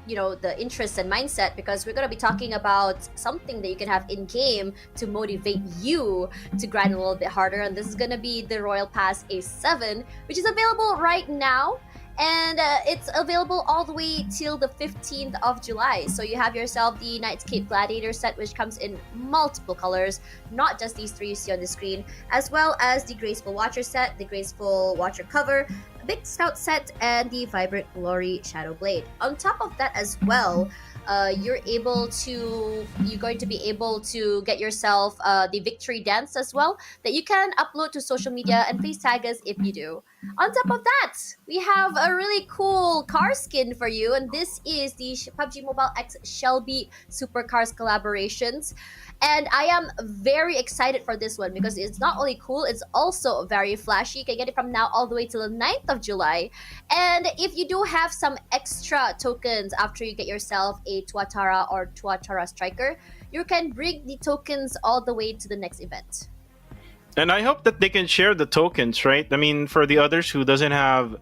the interests and mindset, because we're going to be talking about something that you can have in game to motivate you to grind a little bit harder. And this is going to be the Royal Pass A7, which is available right now, and it's available all the way till the 15th of July. So you have yourself the Nightscape Gladiator set, which comes in multiple colors, not just these three you see on the screen, as well as the Graceful Watcher set, the Graceful Watcher cover, Big Scout set, and the Vibrant Glory Shadow Blade. On top of that as well, you're going to be able to get yourself the Victory Dance as well, that you can upload to social media and please tag us if you do. On top of that, we have a really cool car skin for you, and this is the PUBG Mobile X Shelby Supercars collaborations. And I am very excited for this one, because it's not only cool, it's also very flashy. You can get it from now all the way till the 9th of July. And if you do have some extra tokens after you get yourself a Tuatara or Tuatara Striker, you can bring the tokens all the way to the next event. And I hope that they can share the tokens, right? I mean, for the others who doesn't have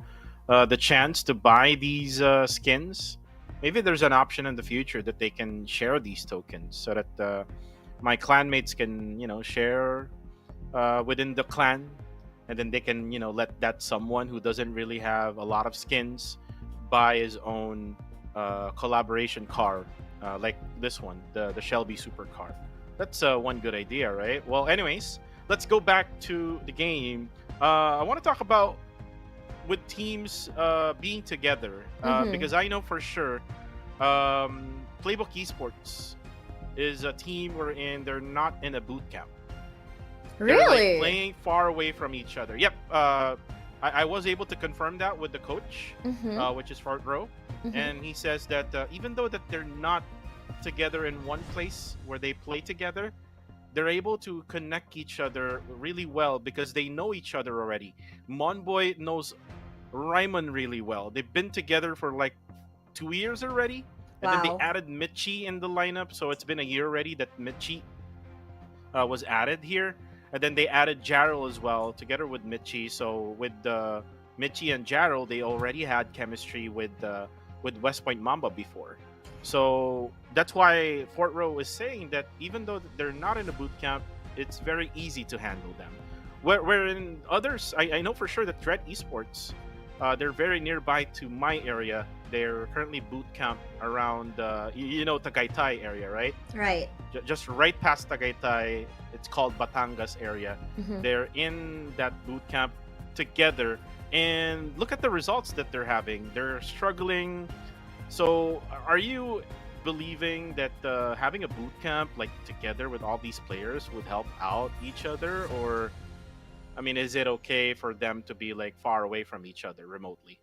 the chance to buy these skins, maybe there's an option in the future that they can share these tokens so that my clanmates can, share within the clan, and then they can, let that someone who doesn't really have a lot of skins buy his own collaboration car, like this one, the Shelby Supercar. That's one good idea, right? Well, anyways, let's go back to the game. I want to talk about with teams being together, because I know for sure Playbook Esports is a team wherein they're not in a boot camp. They're Really? playing far away from each other. Yep. I was able to confirm that with the coach, which is Fort Row, and he says that even though that they're not together in one place where they play together, they're able to connect each other really well because they know each other already. Monboy knows Raymond really well. They've been together for like 2 years already. And then they added Michi in the lineup, so it's been a year already that Michi was added here. And then they added Jarrell as well, together with Michi. So with Michi and Jarrell, they already had chemistry with West Point Mamba before. So that's why Fort Row is saying that even though they're not in a boot camp, it's very easy to handle them. Where in others, I know for sure that Threat Esports, they're very nearby to my area. They're currently boot camp around, Tagaytay area, right? Right. Just right past Tagaytay. It's called Batangas area. They're in that boot camp together. And look at the results that they're having. They're struggling. So are you believing that having a boot camp like together with all these players would help out each other? Or, I mean, is it okay for them to be like far away from each other remotely?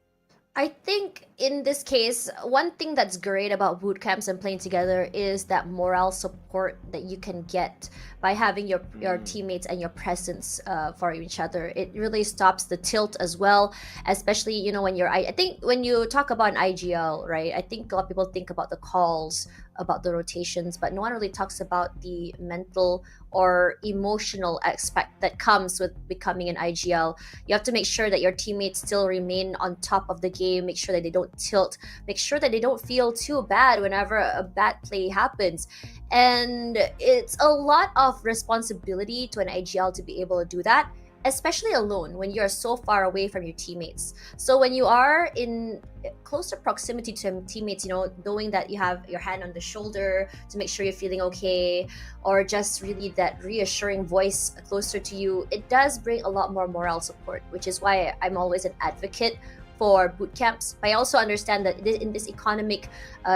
I think in this case, one thing that's great about boot camps and playing together is that morale support that you can get by having your teammates and your presence for each other. It really stops the tilt as well, especially when I think when you talk about an IGL, right? I think a lot of people think about the calls, about the rotations, but no one really talks about the mental or emotional aspect that comes with becoming an IGL. You have to make sure that your teammates still remain on top of the game, make sure that they don't tilt, make sure that they don't feel too bad whenever a bad play happens. And it's a lot of responsibility to an IGL to be able to do that. especially alone when you're so far away from your teammates. So when you are in closer proximity to teammates, knowing that you have your hand on the shoulder to make sure you're feeling okay, or just really that reassuring voice closer to you, it does bring a lot more morale support, which is why I'm always an advocate for boot camps. But I also understand that in this economic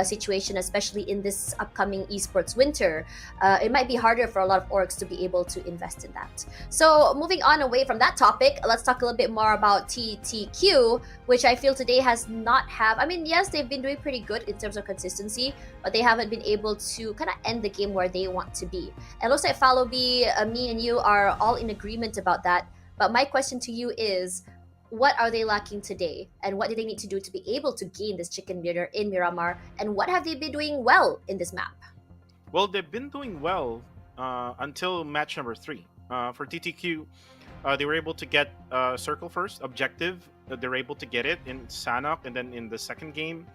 situation, especially in this upcoming esports winter, it might be harder for a lot of orgs to be able to invest in that. So moving on away from that topic, let's talk a little bit more about TTQ, which I feel today has not have. I mean, yes, they've been doing pretty good in terms of consistency, but they haven't been able to kind of end the game where they want to be. And looks like Fallow B, me and you are all in agreement about that. But my question to you is, what are they lacking today, and what do they need to do to be able to gain this chicken dinner in Miramar, and what have they been doing well in this map? Well, they've been doing well until match number 3. For TTQ, they were able to get circle first objective. They were able to get it in Sanhok, and then in the second game,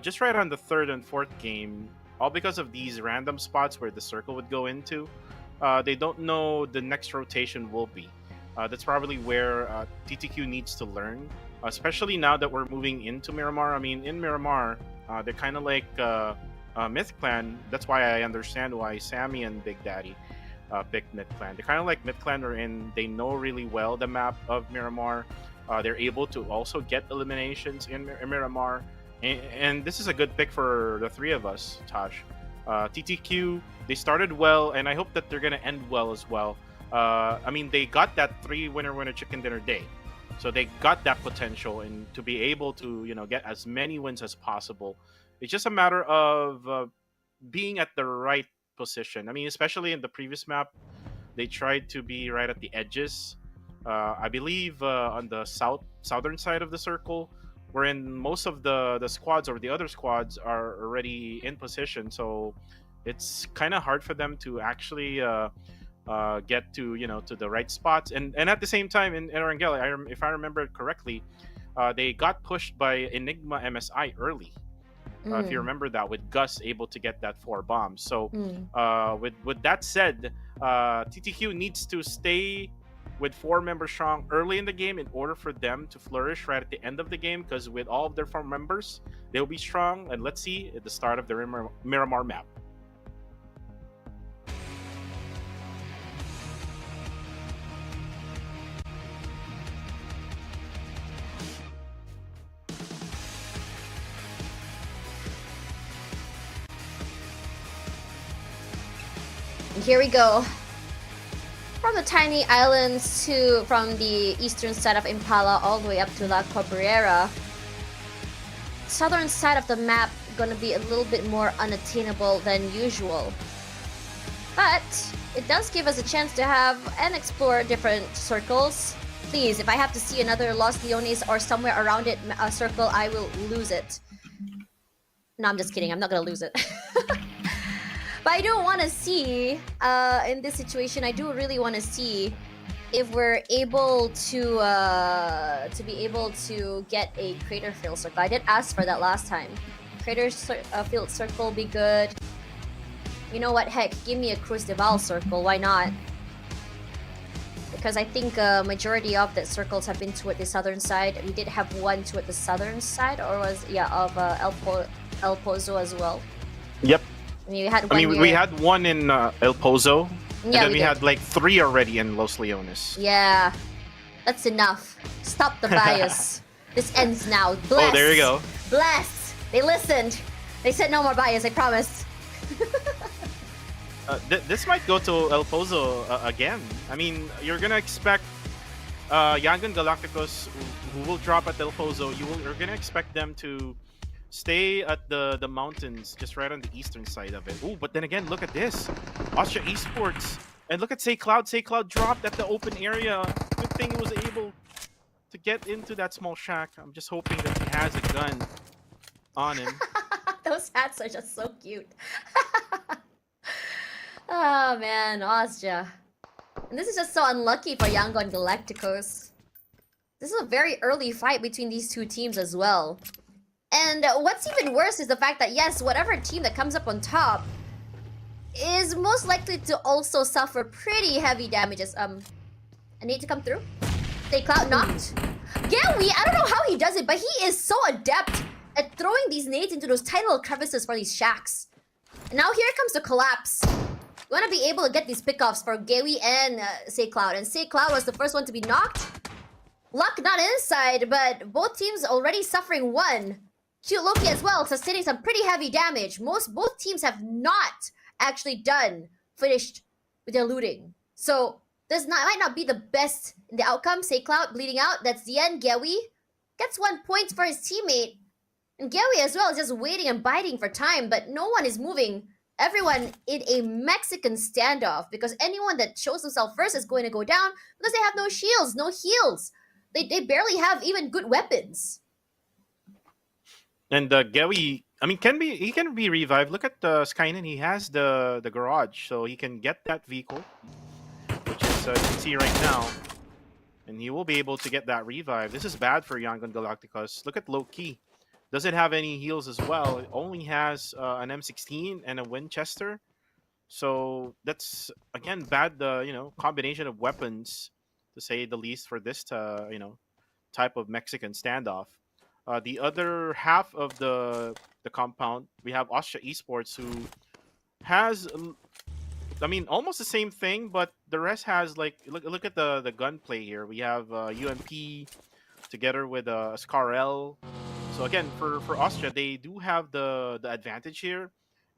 just right on the third and fourth game, all because of these random spots where the circle would go into. They don't know the next rotation will be. That's probably where TTQ needs to learn, especially now that we're moving into Miramar. I mean, in Miramar, they're kind of like Myth Clan. That's why I understand why Sammy and Big Daddy picked Myth Clan. They're kind of like Myth Clan, wherein they know really well the map of Miramar. They're able to also get eliminations in Miramar. And this is a good pick for the three of us, Tosh. TTQ, they started well, and I hope that they're going to end well as well. I mean, they got that 3 winner chicken dinner day, so they got that potential, and to be able to get as many wins as possible. It's just a matter of being at the right position. I mean, especially in the previous map, they tried to be right at the edges. I believe on the southern side of the circle, wherein most of the squads or the other squads are already in position, so it's kind of hard for them to actually get to to the right spots, and at the same time in Erangel, if I remember it correctly, they got pushed by Enigma MSI early. If you remember that, with Gus able to get that 4 bombs. So with that said, TTQ needs to stay with 4 members strong early in the game in order for them to flourish right at the end of the game, because with all of their 4 members, they'll be strong. And let's see at the start of the Miramar map. Here we go. From the tiny islands from the eastern side of Impala all the way up to La Cabrera. Southern side of the map gonna be a little bit more unattainable than usual. But it does give us a chance to have and explore different circles. Please, if I have to see another Los Leones or somewhere around it circle, I will lose it. No, I'm just kidding. I'm not gonna lose it. But I do want to see, in this situation, I do really want to see if we're able to be able to get a crater field circle. I did ask for that last time. Crater field circle will be good. You know what? Heck, give me a Cruz de Val circle. Why not? Because I think majority of the circles have been toward the southern side. We did have one toward the southern side, or was of El Pozo as well. Yep. We had we had one in El Pozo, and Yeah, then we we did. had like 3 already in Los Leones. Yeah, that's enough. Stop the bias. This ends now. Bless. Oh, there you go. Bless. They listened. They said no more bias. I promise. This might go to El Pozo again. I mean, you're gonna expect Yangon Galacticos, who will drop at El Pozo. You're gonna expect them to stay at the mountains just right on the eastern side of it. Oh, but then again, look at this. Austria Esports. And look at Say Cloud. Say Cloud dropped at the open area. Good thing he was able to get into that small shack. I'm just hoping that he has a gun on him. Those hats are just so cute. Oh man, Austria. And this is just so unlucky for Yangon Galacticos. This is a very early fight between these two teams as well. And what's even worse is the fact that, yes, whatever team that comes up on top is most likely to also suffer pretty heavy damages. I need to come through. Stay Cloud knocked. Gawi, I don't know how he does it, but he is so adept at throwing these nades into those tiny little crevices for these shacks. And now here comes the collapse. You want to be able to get these pickoffs for Gawi and Say Cloud. And Say Cloud was the first one to be knocked. Luck not inside, but both teams already suffering one. Cute Loki as well, sustaining some pretty heavy damage. Both teams have not actually finished with their looting. So this might not be the best in the outcome. Say Cloud bleeding out. That's the end. Gawi gets 1 point for his teammate. And Gawi as well is just waiting and biding for time, but no one is moving. Everyone in a Mexican standoff because anyone that shows themselves first is going to go down because they have no shields, no heals. They barely have even good weapons. And Gawi, I mean, he can be revived. Look at Skynet. He has the garage, so he can get that vehicle, which is you can see right now, and he will be able to get that revive. This is bad for Yangon Galacticos. Look at Loki. Doesn't have any heals as well. It only has an M16 and a Winchester. So that's again bad. Combination of weapons, to say the least, for this type of Mexican standoff. The other half of the compound, we have Austria Esports, who has, I mean, almost the same thing, but the rest has like look at the gunplay here. We have UMP together with Scarel. So again, for Austria, they do have the advantage here.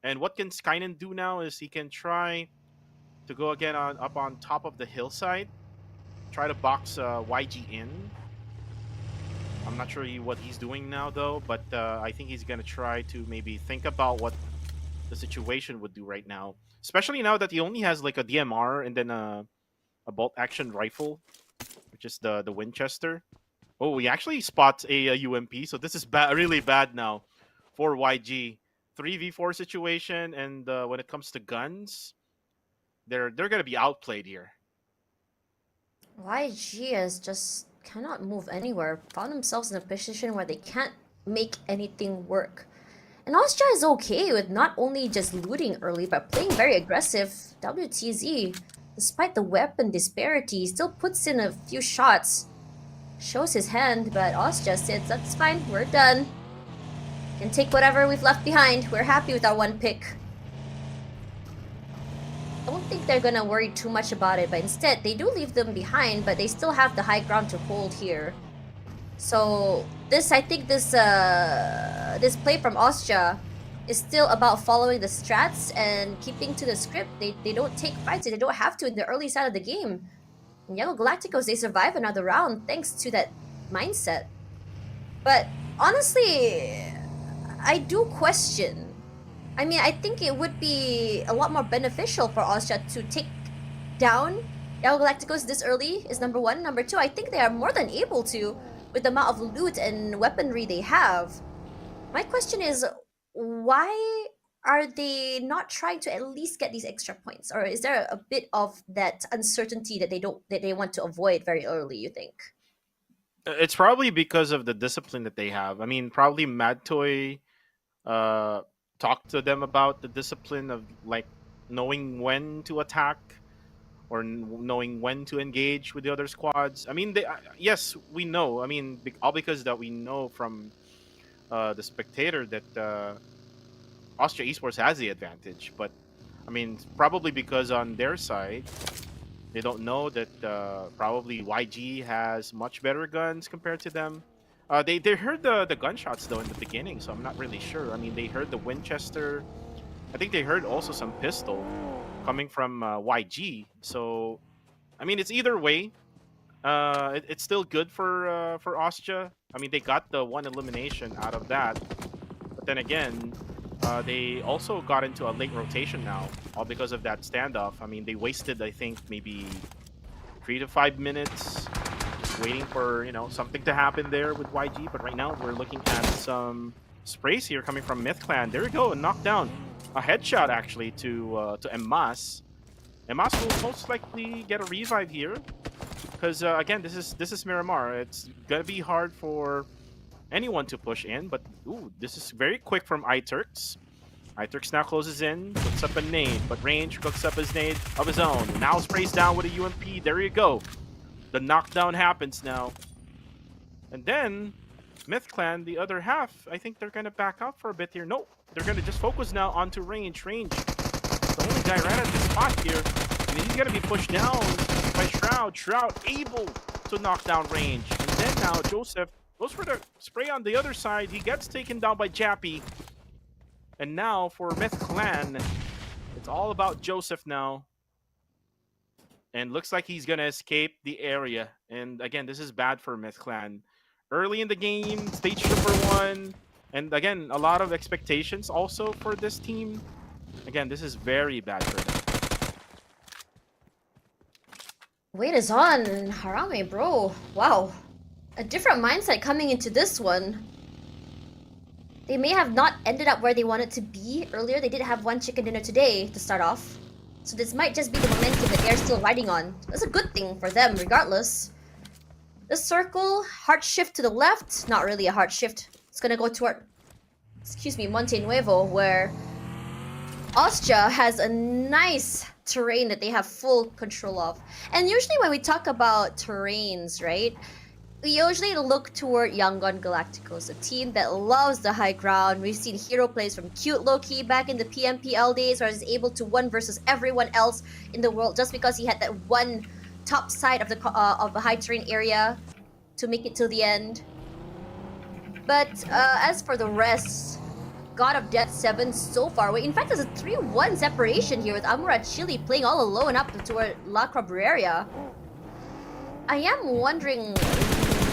And what can Skynen do now is he can try to go again up on top of the hillside, try to box YG in. I'm not sure what he's doing now though, but I think he's gonna try to maybe think about what the situation would do right now, especially now that he only has like a DMR and then a bolt action rifle, which is the Winchester. Oh, he actually spots a UMP, so this is really bad now for YG. 3v4 situation, and when it comes to guns, they're gonna be outplayed here. YG is just cannot move anywhere. Found themselves in a position where they can't make anything work. And Austria is okay with not only just looting early, but playing very aggressive. WTZ, despite the weapon disparity, still puts in a few shots. Shows his hand, but Austria says, that's fine, we're done. Can take whatever we've left behind. We're happy with our one pick. I don't think they're gonna worry too much about it, but instead they do leave them behind, but they still have the high ground to hold here. So I think this play from Austria is still about following the strats and keeping to the script. They don't take fights, they don't have to in the early side of the game. And Yellow Galacticos, they survive another round thanks to that mindset. But honestly, I do question. I mean, I think it would be a lot more beneficial for Austria to take down Yellow Galacticos this early, is number one. Number two, I think they are more than able to with the amount of loot and weaponry they have. My question is, why are they not trying to at least get these extra points? Or is there a bit of that uncertainty that they want to avoid very early, you think? It's probably because of the discipline that they have. I mean, probably Mad Toy talked to them about the discipline of like knowing when to attack or knowing when to engage with the other squads. I mean, yes, we know. I mean, all because that we know from the spectator that Austria Esports has the advantage. But I mean, probably because on their side, they don't know that probably YG has much better guns compared to them. They heard the gunshots though in the beginning, so I'm not really sure. I mean, they heard the Winchester. I think they heard also some pistol coming from YG. So, I mean, it's either way. It's still good for Austria. I mean, they got the one elimination out of that. But then again, they also got into a late rotation now, all because of that standoff. I mean, they wasted, I think, maybe 3 to 5 minutes just waiting for, something to happen there with YG. But right now, we're looking at some sprays here coming from Myth Clan. There we go, a knockdown. A headshot, actually, to Emas. Emas will most likely get a revive here. Because, again, this is Miramar. It's going to be hard for anyone to push in, but ooh, this is very quick from iTurks. iTurks now closes in, puts up a nade, but Range cooks up his nade of his own. Now sprays down with a UMP. There you go. The knockdown happens now. And then, Myth Clan, the other half, I think they're going to back out for a bit here. No, they're going to just focus now onto range. Range, the only guy right at the spot here. And he's going to be pushed down by Shroud. Shroud able to knock down range. And then now, Joseph goes for the spray on the other side. He gets taken down by Jappy. And now, for Myth Clan, it's all about Joseph now. And looks like he's going to escape the area. And again, this is bad for Myth Clan. Early in the game, stage number 1. And again, a lot of expectations also for this team. Again, this is very bad for them. Wait is on, Harame, bro. Wow. A different mindset coming into this one. They may have not ended up where they wanted to be earlier. They did have one chicken dinner today to start off. So this might just be the momentum that they're still riding on. That's a good thing for them, regardless. The circle, hard shift to the left. Not really a hard shift. It's gonna go toward, Monte Nuevo, where Austria has a nice terrain that they have full control of. And usually when we talk about terrains, right, we usually look toward Yangon Galacticos, a team that loves the high ground. We've seen hero plays from Cute Loki back in the PMPL days, where he's able to one versus everyone else in the world just because he had that one top side of the high terrain area to make it till the end. But as for the rest, God of Death 7 so far away. In fact, there's a 3-1 separation here with Amura Chile playing all alone up toward La Cabrera. I am wondering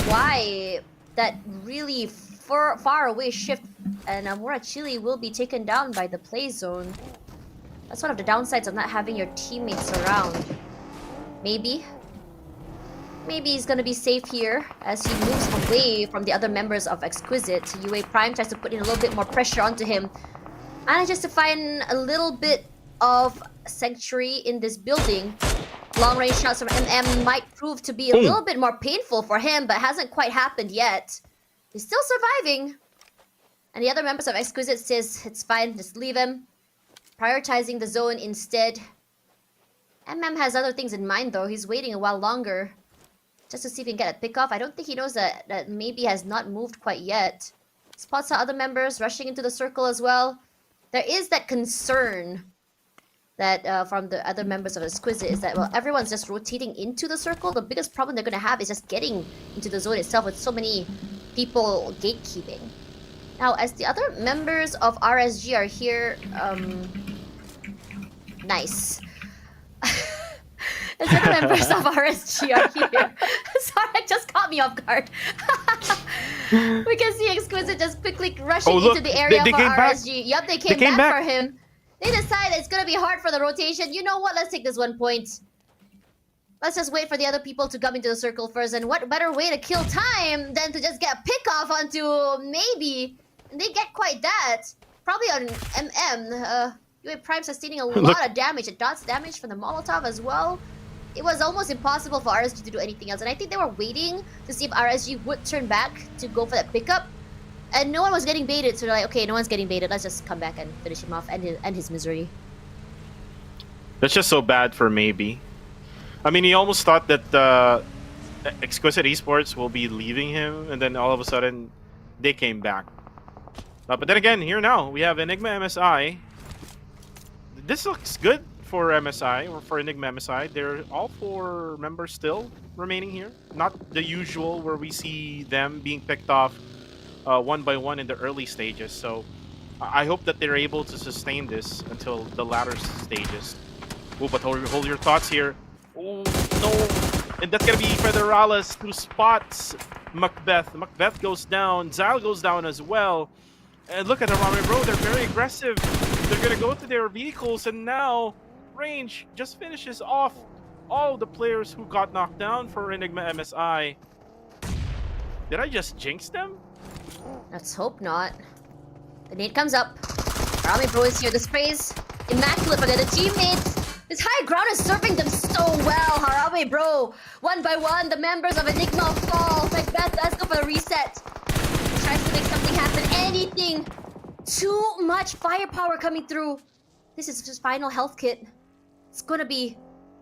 why that really far away shift, and Amura Chile will be taken down by the play zone. That's one of the downsides of not having your teammates around. Maybe he's gonna be safe here as he moves away from the other members of Exquisite. UA Prime tries to put in a little bit more pressure onto him. Manages to find a little bit of sanctuary in this building. Long range shots from MM might prove to be a little bit more painful for him, but hasn't quite happened yet. He's still surviving. And the other members of Exquisite says it's fine, just leave him. Prioritizing the zone instead. MM has other things in mind though. He's waiting a while longer just to see if he can get a pick off. I don't think he knows that maybe has not moved quite yet. Spots the other members rushing into the circle as well. There is that concern that from the other members of Exquisite is that, well, everyone's just rotating into the circle. The biggest problem they're going to have is just getting into the zone itself with so many people gatekeeping. Now, as the other members of RSG are here, nice. As the other members of RSG are here. Sorry, it just caught me off guard. We can see Exquisite just quickly rushing into the area for RSG. Yep, they came back for him. They decide it's gonna be hard for the rotation. You know what? Let's take this 1 point. Let's just wait for the other people to come into the circle first. And what better way to kill time than to just get a pick off onto maybe. And they get quite that. Probably on MM. UA Prime sustaining a lot of damage. And dots damage from the Molotov as well. It was almost impossible for RSG to do anything else. And I think they were waiting to see if RSG would turn back to go for that pickup. And no one was getting baited, so they're like, okay, no one's getting baited. Let's just come back and finish him off and his misery. That's just so bad for Maybe. I mean, he almost thought that Exquisite Esports will be leaving him, and then all of a sudden, they came back. But then again, here now, we have Enigma MSI. This looks good for MSI, or for Enigma MSI. They're all 4 members still remaining here. Not the usual where we see them being picked off one by one in the early stages. So I hope that they're able to sustain this until the latter stages. Oh, but hold your thoughts here. Oh, no. And that's going to be Federales who spots Macbeth. Macbeth goes down. Zyle goes down as well. And look at the Ramen Bro. They're very aggressive. They're going to go to their vehicles. And now Range just finishes off all the players who got knocked down for Enigma MSI. Did I just jinx them? Let's hope not. The nade comes up. Ramen Bro is here. The sprays immaculate for the other teammates. This high ground is serving them so well, Harame Bro. 1 by 1, the members of Enigma fall. Macbeth, let's go for the reset. Tries to make something happen. Anything. Too much firepower coming through. This is his final health kit. It's gonna be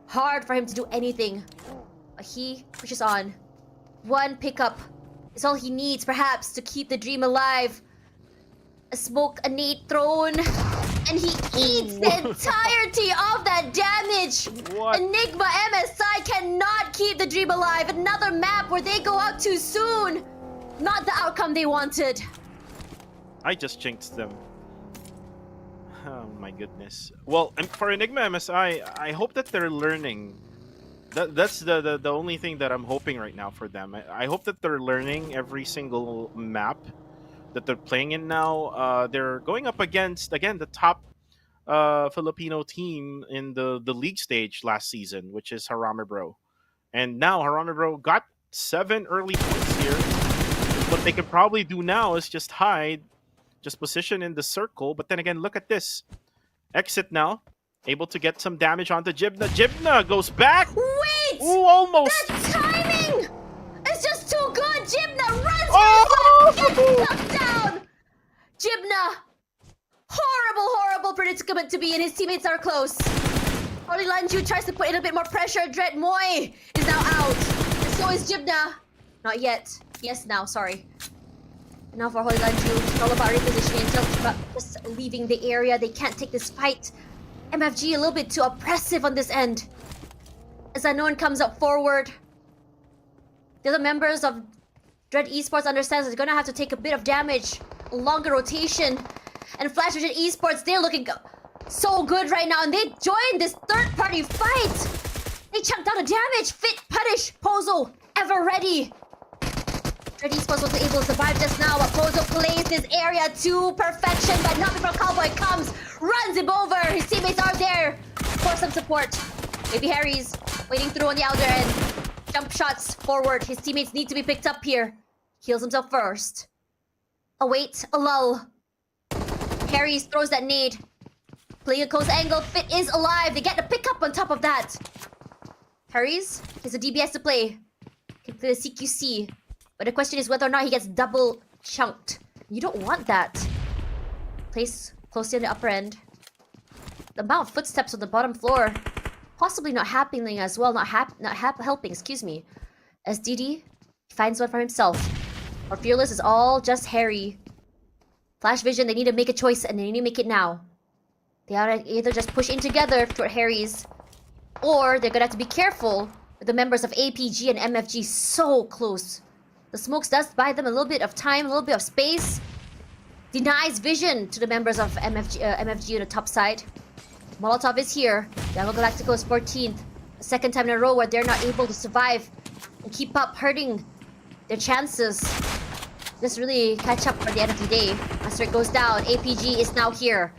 hard for him to do anything. But he pushes on. One pickup is all he needs, perhaps, to keep the dream alive. A smoke, a nade thrown, and he eats the entirety of that damage. What? Enigma MSI cannot keep the dream alive. Another map where they go out too soon. Not the outcome they wanted. I just jinxed them. Oh my goodness. Well, and for Enigma MSI, I hope that they're learning. That's the only thing that I'm hoping right now for them. I hope that they're learning every single map that they're playing in now. They're going up against, again, the top Filipino team in the league stage last season, which is Harame Bro. And now Harame Bro got 7 early points here. What they could probably do now is just hide, just position in the circle. But then again, look at this. Exit now. Able to get some damage onto Jibna. Jibna goes back. Wait! Ooh, almost. The timing is just too good. Jibna runs Oh! for his life, gets knocked down. Jibna, horrible predicament to be in. His teammates are close. Holy Lanju tries to put in a bit more pressure. Dread Moy is now out. And so is Jibna. Not yet. Yes, now, sorry. And now for Holy Lanju, it's all about repositioning until just leaving the area. They can't take this fight. MFG a little bit too oppressive on this end. As Unknown comes up forward, the other members of Dread Esports understands they're gonna have to take a bit of damage, a longer rotation. And Flash Vision Esports, they're looking so good right now, and they joined this third-party fight. They chunked out a damage. Fit, Punish, Pozo, ever ready. Dread Esports was able to survive just now, but Pozo plays this area to perfection, but not before Cowboy comes, runs him over. His teammates are there for some support. Maybe Harry's waiting through on the outer end. Jump shots forward. His teammates need to be picked up here. Heals himself first. Await a lull. Harry's throws that nade. Playing a close angle. Fit is alive. They get the pick up on top of that. Harry's has a DBS to play. Can play the CQC. But the question is whether or not he gets double chunked. You don't want that. Place closely on the upper end. The amount of footsteps on the bottom floor possibly not happening as well. Not helping, excuse me. As DD finds one for himself. Or Fearless is all just Harry. Flash Vision, they need to make a choice and they need to make it now. They ought to either just push in together toward Harry's, or they're gonna have to be careful with the members of APG and MFG so close. The smokes does buy them a little bit of time, a little bit of space. Denies vision to the members of MFG on the top side. Molotov is here. Jungle Galactico is 14th. A second time in a row where they're not able to survive and keep up, hurting their chances. Just really catch up for the end of the day. After it goes down, APG is now here.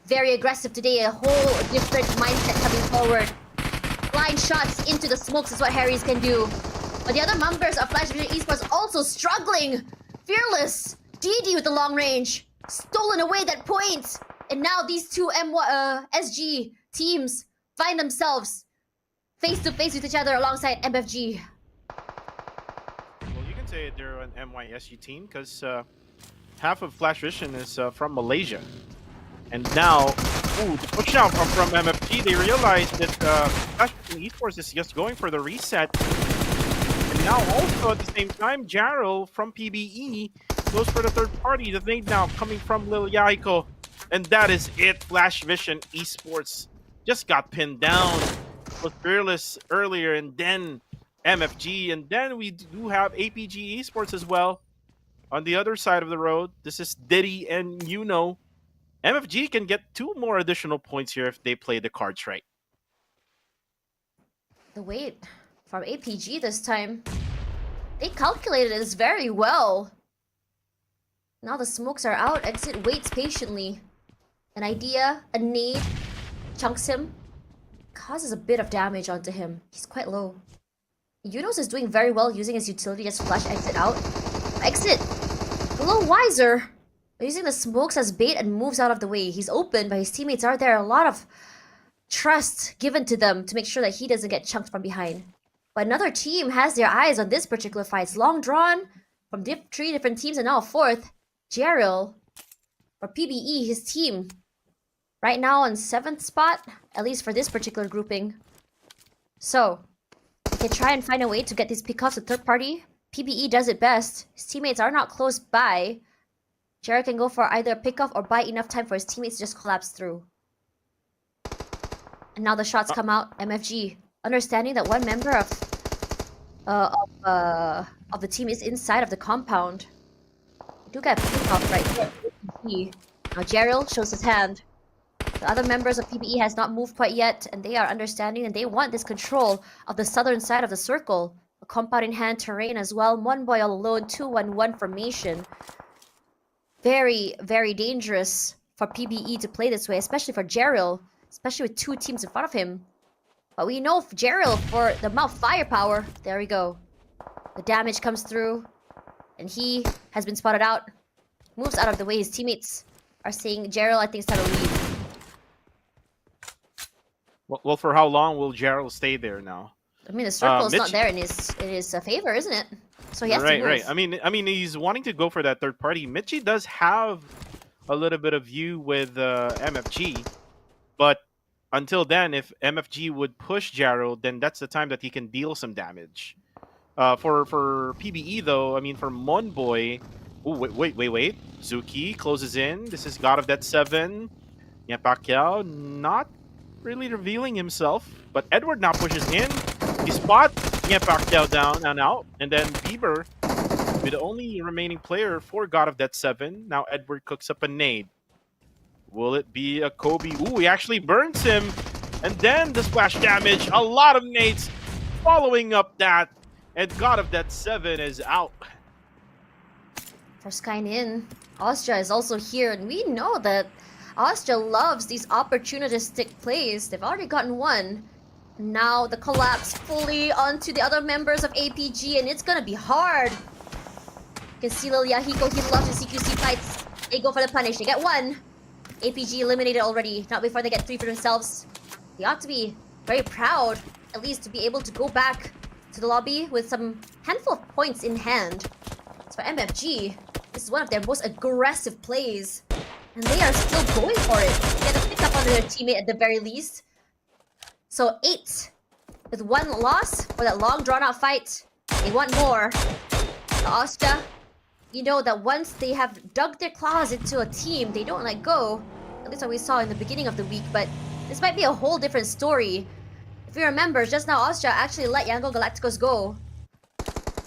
Very aggressive today, a whole different mindset coming forward. Blind shots into the smokes is what Harry's can do. But the other members of Flash Vision Esports also struggling. Fearless, DD with the long range, stolen away that point. And now these two SG teams find themselves face to face with each other alongside MFG. Well, you can say they're an MYSG team because half of Flash Vision is from Malaysia. And now, the push down from MFG, they realize that Flash Vision Esports is just going for the reset. And now also at the same time, Jarrell from PBE goes for the third party. The nade now coming from Lil Yaiko. And that is it. Flash Vision Esports just got pinned down. With Fearless earlier and then MFG. And then we do have APG Esports as well. On the other side of the road, this is Diddy and Yuno. MFG can get 2 more additional points here if they play the cards right. The wait from APG this time. They calculated this very well. Now the smokes are out. Exit waits patiently. An idea, a nade, chunks him. Causes a bit of damage onto him. He's quite low. Yunos is doing very well using his utility just to flash exit out. Exit! A little wiser. Using the smokes as bait and moves out of the way. He's open, but his teammates are there. A lot of trust given to them to make sure that he doesn't get chunked from behind. But another team has their eyes on this particular fight. It's long drawn from 3 different teams and now a 4th. Jarrell, or PBE, his team, right now on 7th spot, at least for this particular grouping. So, if Okay, try and find a way to get these pickoffs to third party. PBE does it best. His teammates are not close by. Jared can go for either a pickoff or buy enough time for his teammates to just collapse through. And now the shots come out. MFG, understanding that one member of the team is inside of the compound. We do get a pickoff right here. Now Gerald shows his hand. The other members of PBE has not moved quite yet, and they are understanding and they want this control of the southern side of the circle. A compound in hand terrain as well. One boy all alone, 2-1-1 formation. Very, very dangerous for PBE to play this way, especially for Gerald, especially with two teams in front of him. But we know Gerald for the amount of firepower. There we go. The damage comes through, and he has been spotted out. Moves out of the way. His teammates are saying, Gerald, I think it's time to leave. Well, for how long will Gerald stay there now? I mean, the circle is Mitch... not there in his favor, isn't it? So he has to move. Right. I mean, he's wanting to go for that third party. Mitchie does have a little bit of view with MFG, but until then, if MFG would push Gerald, then that's the time that he can deal some damage. For PBE though, I mean, for Monboy, oh wait, Zuki closes in. This is God of Death 7. Yeah, Pacquiao not really revealing himself, but Edward now pushes in. He spots Pacquiao down and out, and then Bieber be the only remaining player for God of Death 7. Now Edward cooks up a nade. Will it be a Kobe? Ooh, he actually burns him, and then the splash damage. A lot of nades following up that, and God of Death 7 is out. First kind in. Austria is also here, and we know that Austria loves these opportunistic plays. They've already gotten one. Now the collapse fully onto the other members of APG, and it's gonna be hard. You can see Lil Yahiko, he loves his CQC fights. They go for the punish. They get one. APG eliminated already, not before they get three for themselves. They ought to be very proud, at least to be able to go back to the lobby with some handful of points in hand. As for MFG, this is one of their most aggressive plays. And they are still going for it. They get a pick up on their teammate at the very least. So 8 with 1 loss for that long drawn out fight. They want more. The Austria, you know that once they have dug their claws into a team, they don't let go. At least what we saw in the beginning of the week, but this might be a whole different story. If you remember, just now Austria actually let Yango Galacticos go.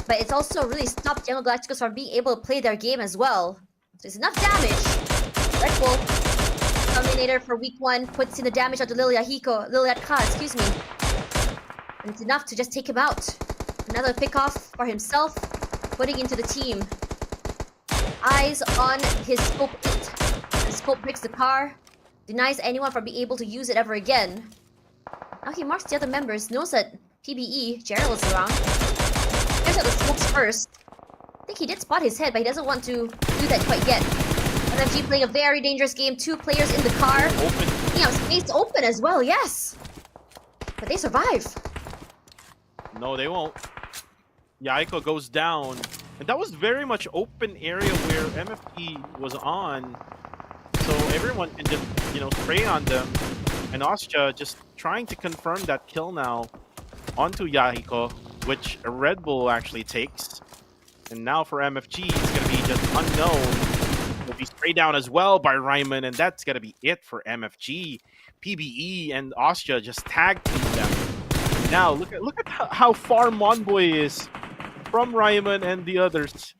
But it's also really stopped Yango Galacticos from being able to play their game as well. So it's enough damage. Red Bull, Dominator for week 1, puts in the damage onto Liliatka, excuse me. And it's enough to just take him out. Another pickoff for himself, putting into the team. Eyes on his scope 8. The scope breaks the car, denies anyone from being able to use it ever again. Now he marks the other members, knows that PBE, Gerald is around. Here's out the smokes first. I think he did spot his head, but he doesn't want to do that quite yet. MFG playing a very dangerous game. 2 players in the car. Open. Yeah, space open as well, yes. But they survive. No, they won't. Yaiko goes down. And that was very much open area where MFG was on. So everyone can just, spray on them. And Austria just trying to confirm that kill now onto Yahiko, which a Red Bull actually takes. And now for MFG, it's going to be just unknown. Will be sprayed down as well by Ryman, and that's gonna be it for MFG. PBE and Austria just tag team them. Now look at how far Monboy is from Ryman and the others.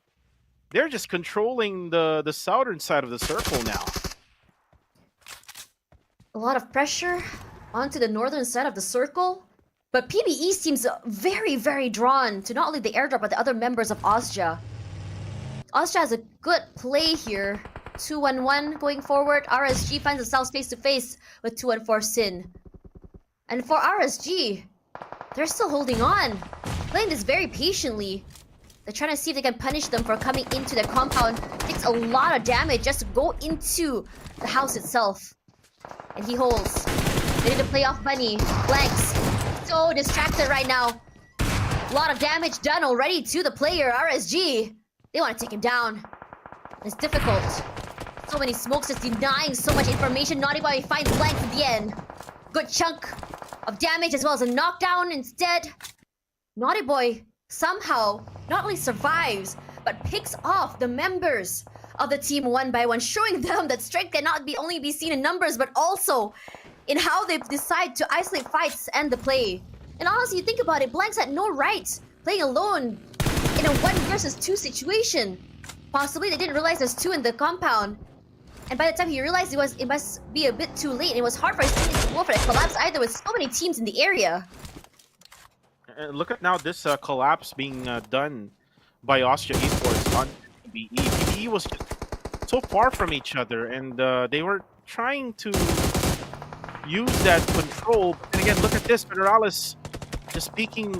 They're just controlling the southern side of the circle now. A lot of pressure onto the northern side of the circle, but PBE seems very, very drawn to not only the airdrop but the other members of Austria. Austria has a good play here. 2-1-1 going forward. RSG finds themselves face to face with 2-4 Sin. And for RSG, they're still holding on. Playing this very patiently. They're trying to see if they can punish them for coming into their compound. Takes a lot of damage just to go into the house itself. And he holds. They need to play off Bunny. Blanks. So distracted right now. A lot of damage done already to the player, RSG. They want to take him down. It's difficult. So many smokes just denying so much information. Naughty Boy finds Blanks at the end. Good chunk of damage as well as a knockdown instead. Naughty Boy somehow not only survives, but picks off the members of the team one by one, showing them that strength cannot only be seen in numbers, but also in how they decide to isolate fights and the play. And honestly, you think about it, Blanks had no right playing alone in a 1 versus 2 situation. Possibly they didn't realize there's 2 in the compound. And by the time he realized it must be a bit too late. It was hard for his team to go for the collapse either with so many teams in the area. Look at now this collapse being done by Austria Esports on PBE. PBE was just so far from each other, and they were trying to use that control. And again, look at this. Federalis just peeking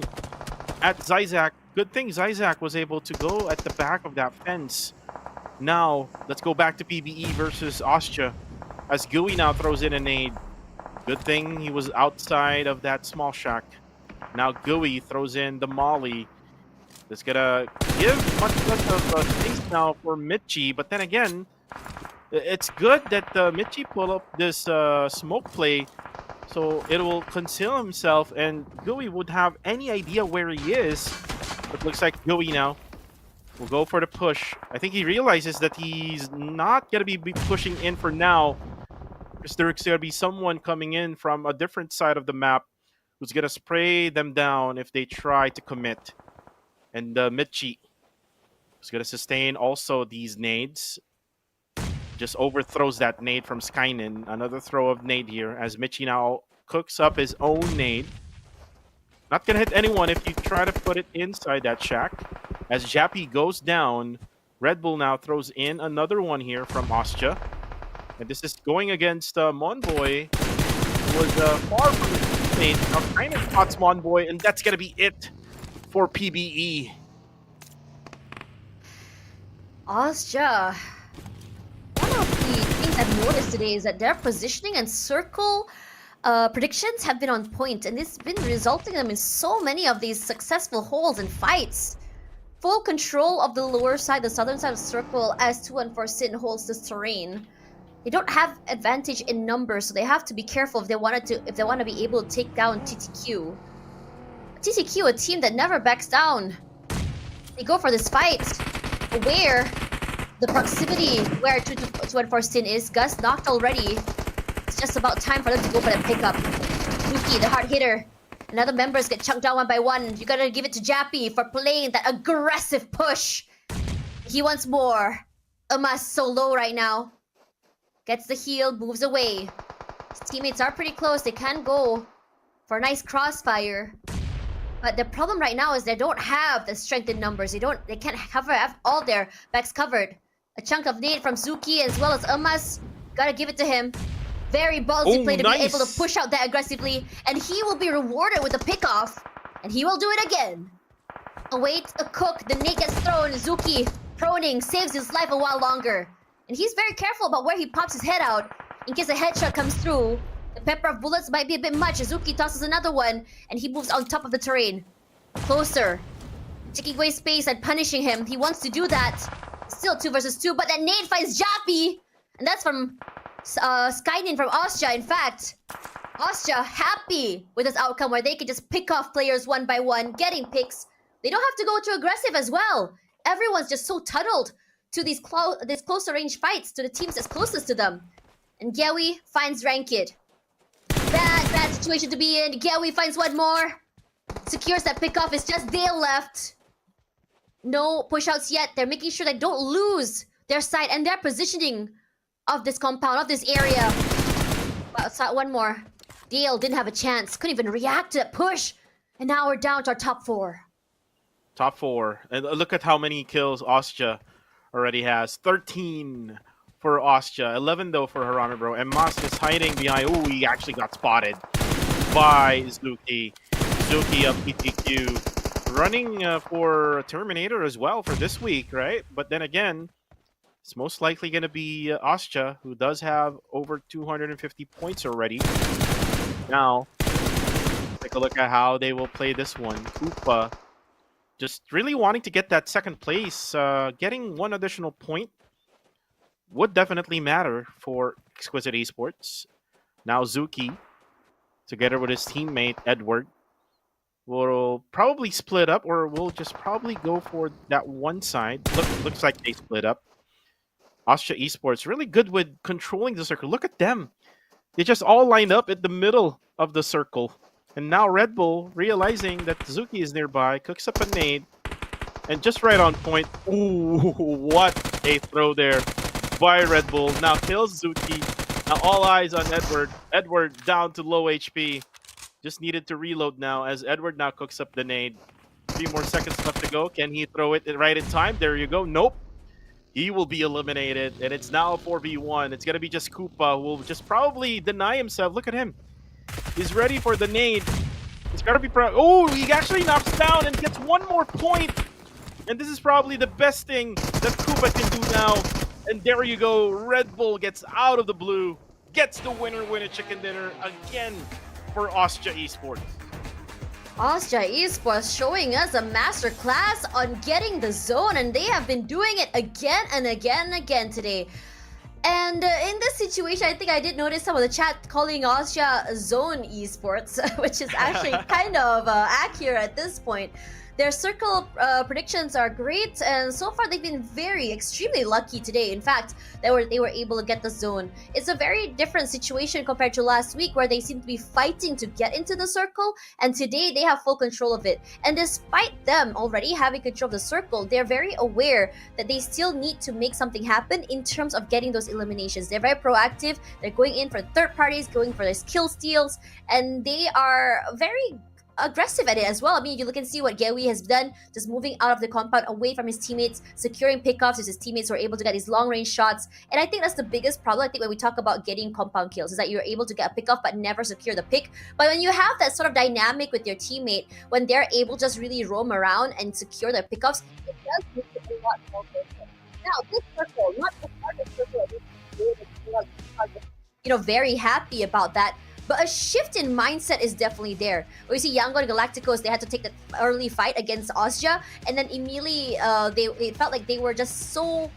at Zyzak. Good thing Zyzak was able to go at the back of that fence. Now, let's go back to PBE versus Austria. As Gooey now throws in a nade. Good thing he was outside of that small shack. Now Gooey throws in the molly. That's gonna give much less of space now for Mitchie. But then again, it's good that Mitchie pull up this smoke play, so it will conceal himself, and Gooey would have any idea where he is. But looks like Gooey now will go for the push. I think he realizes that he's not gonna be pushing in for now, because there's gonna be someone coming in from a different side of the map who's gonna spray them down if they try to commit. And Mitchie is gonna sustain also these nades. Just overthrows that nade from Skynin. Another throw of nade here as Mitchie now cooks up his own nade. Not gonna hit anyone if you try to put it inside that shack. As Jappy goes down, Red Bull now throws in another one here from Austria. And this is going against Monboy, who was far from his teammate. Now Skynin spots Monboy, and that's gonna be it for PBE. Austria. One of the things I've noticed today is that their positioning and circle predictions have been on point, and this has been resulting them in so many of these successful holds and fights. Full control of the lower side, the southern side of the circle, as 214 holds this terrain. They don't have advantage in numbers, so they have to be careful if they want to be able to take down TTQ. TTQ, a team that never backs down. They go for this fight, aware the proximity where 214 is. Gus knocked already. It's just about time for them to go for the pickup. Yuki, the hard hitter. And other members get chunked down one by one. You gotta give it to Jappy for playing that aggressive push. He wants more. Umas so low right now. Gets the heal, moves away. His teammates are pretty close. They can go for a nice crossfire. But the problem right now is they don't have the strength in numbers. They can't have all their backs covered. A chunk of nade from Zuki as well as Umas. Gotta give it to him. Very ballsy play to be able to push out that aggressively. And he will be rewarded with a pickoff. And he will do it again. Await a cook. The nade gets thrown. Zuki, proning, saves his life a while longer. And he's very careful about where he pops his head out in case a headshot comes through. The pepper of bullets might be a bit much. Zuki tosses another one, and he moves on top of the terrain. Closer. Taking away space and punishing him. He wants to do that. Still 2 versus 2, but that nade finds Jappy! And that's from Skynin from Austria, in fact. Austria happy with this outcome where they can just pick off players one by one, getting picks. They don't have to go too aggressive as well. Everyone's just so tunneled to these closer range fights, to the teams that's closest to them. And Gewi finds Rankid. Bad situation to be in. Gewi finds one more. Secures that pickoff. It's just Dale left. No push-outs yet. They're making sure they don't lose their side and their positioning of this compound, of this area. But one more. Dale didn't have a chance. Couldn't even react to that push. And now we're down to our top 4. Top 4. And look at how many kills Austria already has. 13 for Austria. 11 though for Harami Bro. And Mas is hiding behind. Oh, he actually got spotted by Zuki. Zuki of PTQ. Running for Terminator as well for this week, right? But then again, it's most likely going to be Austria, who does have over 250 points already. Now, take a look at how they will play this one. Koopa just really wanting to get that second place. Getting one additional point would definitely matter for Exquisite Esports. Now Zuki, together with his teammate Edward, will probably split up, or we'll just probably go for that one side. Looks like they split up. Austria Esports really good with controlling the circle. Look at them. They just all lined up at the middle of the circle. And now Red Bull, realizing that Zuki is nearby, cooks up a nade. And just right on point. Ooh, what a throw there by Red Bull. Now kills Zuki. Now all eyes on Edward. Edward down to low HP. Just needed to reload now as Edward now cooks up the nade. 3 more seconds left to go. Can he throw it right in time? There you go. Nope. He will be eliminated, and it's now a 4v1. It's going to be just Koopa, who will just probably deny himself. Look at him. He's ready for the nade. It's got to be oh, he actually knocks down and gets 1 more point. And this is probably the best thing that Koopa can do now. And there you go. Red Bull gets out of the blue, gets the winner win a chicken dinner again for Austria Esports. Austria Esports showing us a masterclass on getting the zone, and they have been doing it again and again and again today. And in this situation, I think I did notice some of the chat calling Austria Zone Esports, which is actually kind of accurate at this point. Their circle predictions are great, and so far they've been extremely lucky today. In fact, they were able to get the zone. It's a very different situation compared to last week, where they seem to be fighting to get into the circle, and today they have full control of it. And despite them already having control of the circle, they're very aware that they still need to make something happen in terms of getting those eliminations. They're very proactive. They're going in for third parties, going for their kill steals, and they are very aggressive at it as well. I mean, you can see what Gewi has done, just moving out of the compound away from his teammates, securing pickoffs as his teammates were able to get these long-range shots. And I think that's the biggest problem, I think, when we talk about getting compound kills, is that you're able to get a pickoff but never secure the pick. But when you have that sort of dynamic with your teammate, when they're able to just really roam around and secure their pickoffs, it does make it a lot more difficult. Now, this circle, not the hardest circle, very happy about that. But a shift in mindset is definitely there. We see Yangon and Galacticos, they had to take that early fight against Austria, and then immediately it felt like they were just so,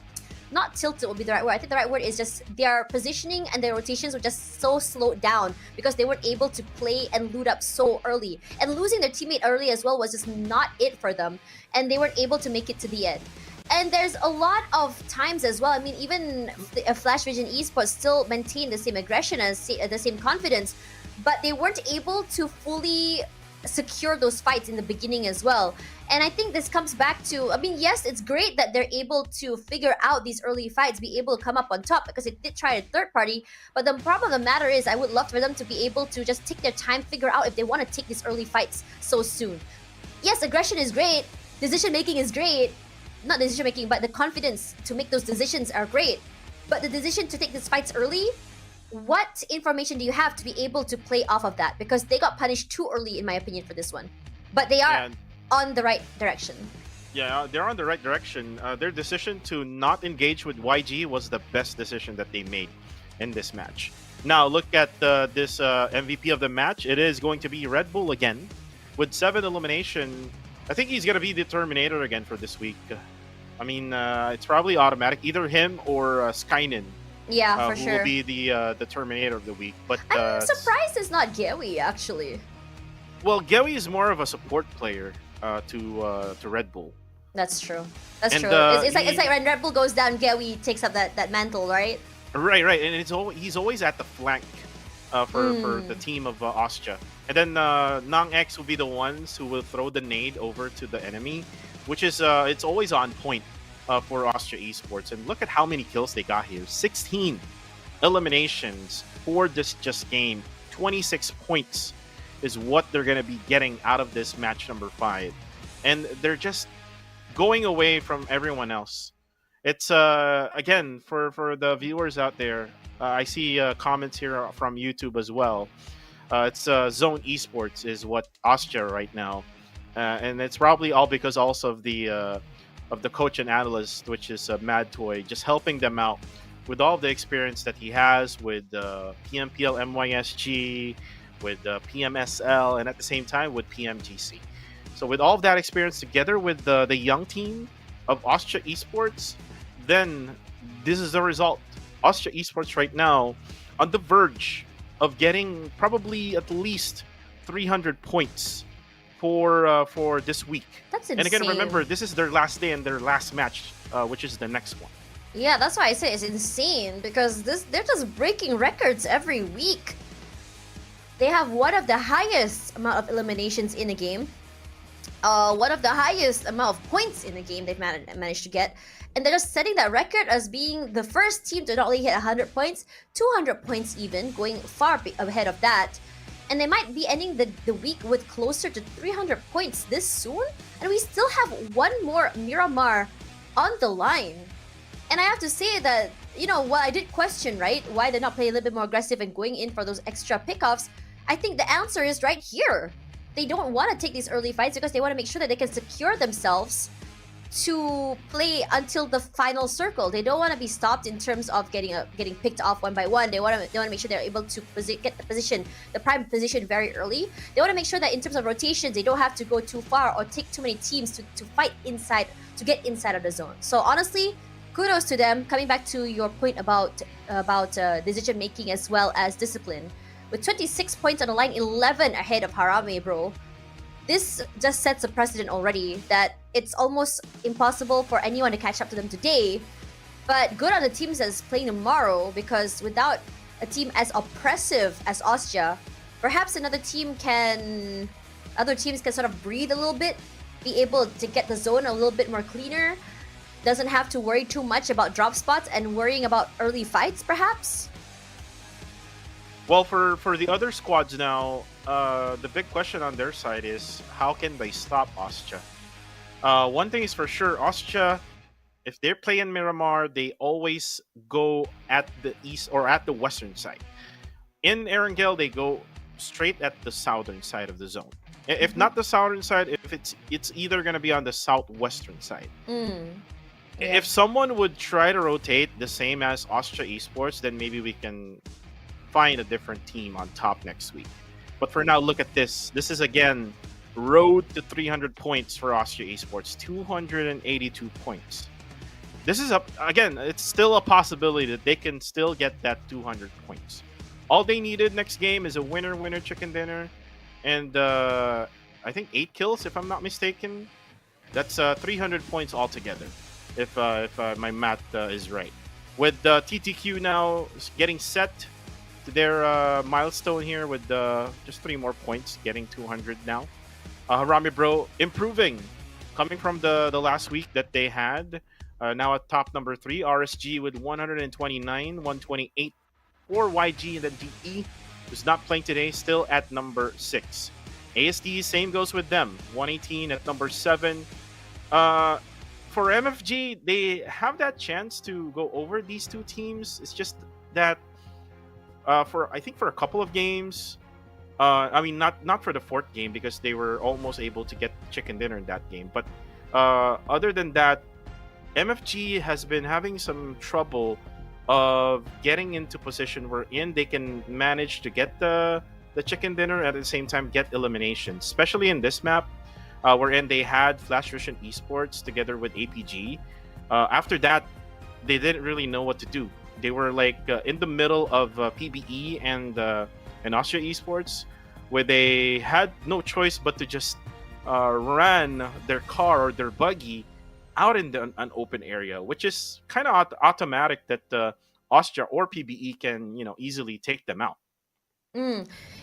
not tilted would be the right word. I think the right word is just their positioning and their rotations were just so slowed down because they weren't able to play and loot up so early. And losing their teammate early as well was just not it for them, and they weren't able to make it to the end. And there's a lot of times as well. I mean, even Flash Vision Esports still maintained the same aggression and the same confidence, but they weren't able to fully secure those fights in the beginning as well. And I think this comes back to, I mean, yes, it's great that they're able to figure out these early fights, be able to come up on top, because it did try a third party. But the problem of the matter is, I would love for them to be able to just take their time, figure out if they want to take these early fights so soon. Yes, aggression is great, decision making is great. Not decision making, but the confidence to make those decisions are great. But the decision to take these fights early, what information do you have to be able to play off of that? Because they got punished too early, in my opinion, for this one. But they are on the right direction. Yeah, they're on the right direction. Their decision to not engage with YG was the best decision that they made in this match. Now, look at this MVP of the match. It is going to be Red Bull again. With 7 elimination, I think he's going to be the Terminator again for this week. I mean, it's probably automatic. Either him or Skynin. Yeah, for who sure. will be the Terminator of the week. But I'm surprised it's not Gewi, actually. Well, Gewi is more of a support player to Red Bull. That's true. That's And, true. It's like when Red Bull goes down, Gewi takes up that mantle, right? Right. And he's always at the flank for the team of Austria. And then Nang X will be the ones who will throw the nade over to the enemy, which is it's always on point for Austria Esports. And look at how many kills they got here. 16 eliminations for this just game. 26 points is what they're going to be getting out of this match number 5. And they're just going away from everyone else. It's, again, for the viewers out there, I see comments here from YouTube as well. It's Zone Esports is what Austria right now. And it's probably all because also of the coach and analyst, which is Mad Toy, just helping them out with all the experience that he has with PMPL MYSG, with PMSL, and at the same time with PMGC. So with all of that experience together with the young team of Austria Esports, then this is the result. Austria Esports right now on the verge of getting probably at least 300 points for this week. That's And again, insane. remember, this is their last day and their last match, which is the next one. Yeah, that's why I say it's insane because they're just breaking records every week. They have one of the highest amount of eliminations in a game, one of the highest amount of points in a game they've managed to get, and they're just setting that record as being the first team to not only hit 100 points, 200 points even, going far ahead of that. And they might be ending the week with closer to 300 points this soon, and we still have one more Miramar on the line. And I have to say that, you know, what I did question, right, why they're not playing a little bit more aggressive and going in for those extra pickoffs, I think the answer is right here. They don't want to take these early fights because they want to make sure that they can secure themselves to play until the final circle. They don't want to be stopped in terms of getting picked off one by one. They want to make sure they're able to get the prime position very early. They want to make sure that in terms of rotations, they don't have to go too far or take too many teams to fight inside, to get inside of the zone. So honestly, kudos to them. Coming back to your point about decision making as well as discipline, with 26 points on the line, 11 ahead of Harame, bro. This just sets a precedent already that it's almost impossible for anyone to catch up to them today. But good on the teams that's playing tomorrow, because without a team as oppressive as Austria, perhaps other teams can sort of breathe a little bit, be able to get the zone a little bit more cleaner, doesn't have to worry too much about drop spots and worrying about early fights, perhaps. Well, for the other squads now, the big question on their side is how can they stop Austria? One thing is for sure, Austria, if they're playing Miramar, they always go at the east or at the western side. In Erangel, they go straight at the southern side of the zone. If not the southern side, if it's either going to be on the southwestern side. Yeah. If someone would try to rotate the same as Austria Esports, then maybe we can find a different team on top next week. But for now, look at this. This is again road to 300 points for Austria Esports, 282 points. This is again, it's still a possibility that they can still get that 200 points. All they needed next game is a winner chicken dinner, and I think 8 kills if I'm not mistaken. That's 300 points altogether, if my math is right. With TTQ now getting set to their milestone here with just 3 more points, getting 200 now. Harame Bro improving, coming from the last week that they had. Now at top number 3, RSG with 129, 128 for YG, and then DE, who's not playing today, still at number 6. ASD, same goes with them, 118 at number 7. For MFG, they have that chance to go over these two teams. It's just that for a couple of games, I mean not for the 4th game because they were almost able to get chicken dinner in that game. But other than that, MFG has been having some trouble of getting into position wherein they can manage to get the chicken dinner at the same time get elimination, especially in this map. Wherein they had Flash Vision Esports together with APG. After that, they didn't really know what to do. They were like in the middle of PBE and Austria Esports, where they had no choice but to just ran their car or their buggy out in an open area, which is kind of automatic that Austria or PBE can easily take them out.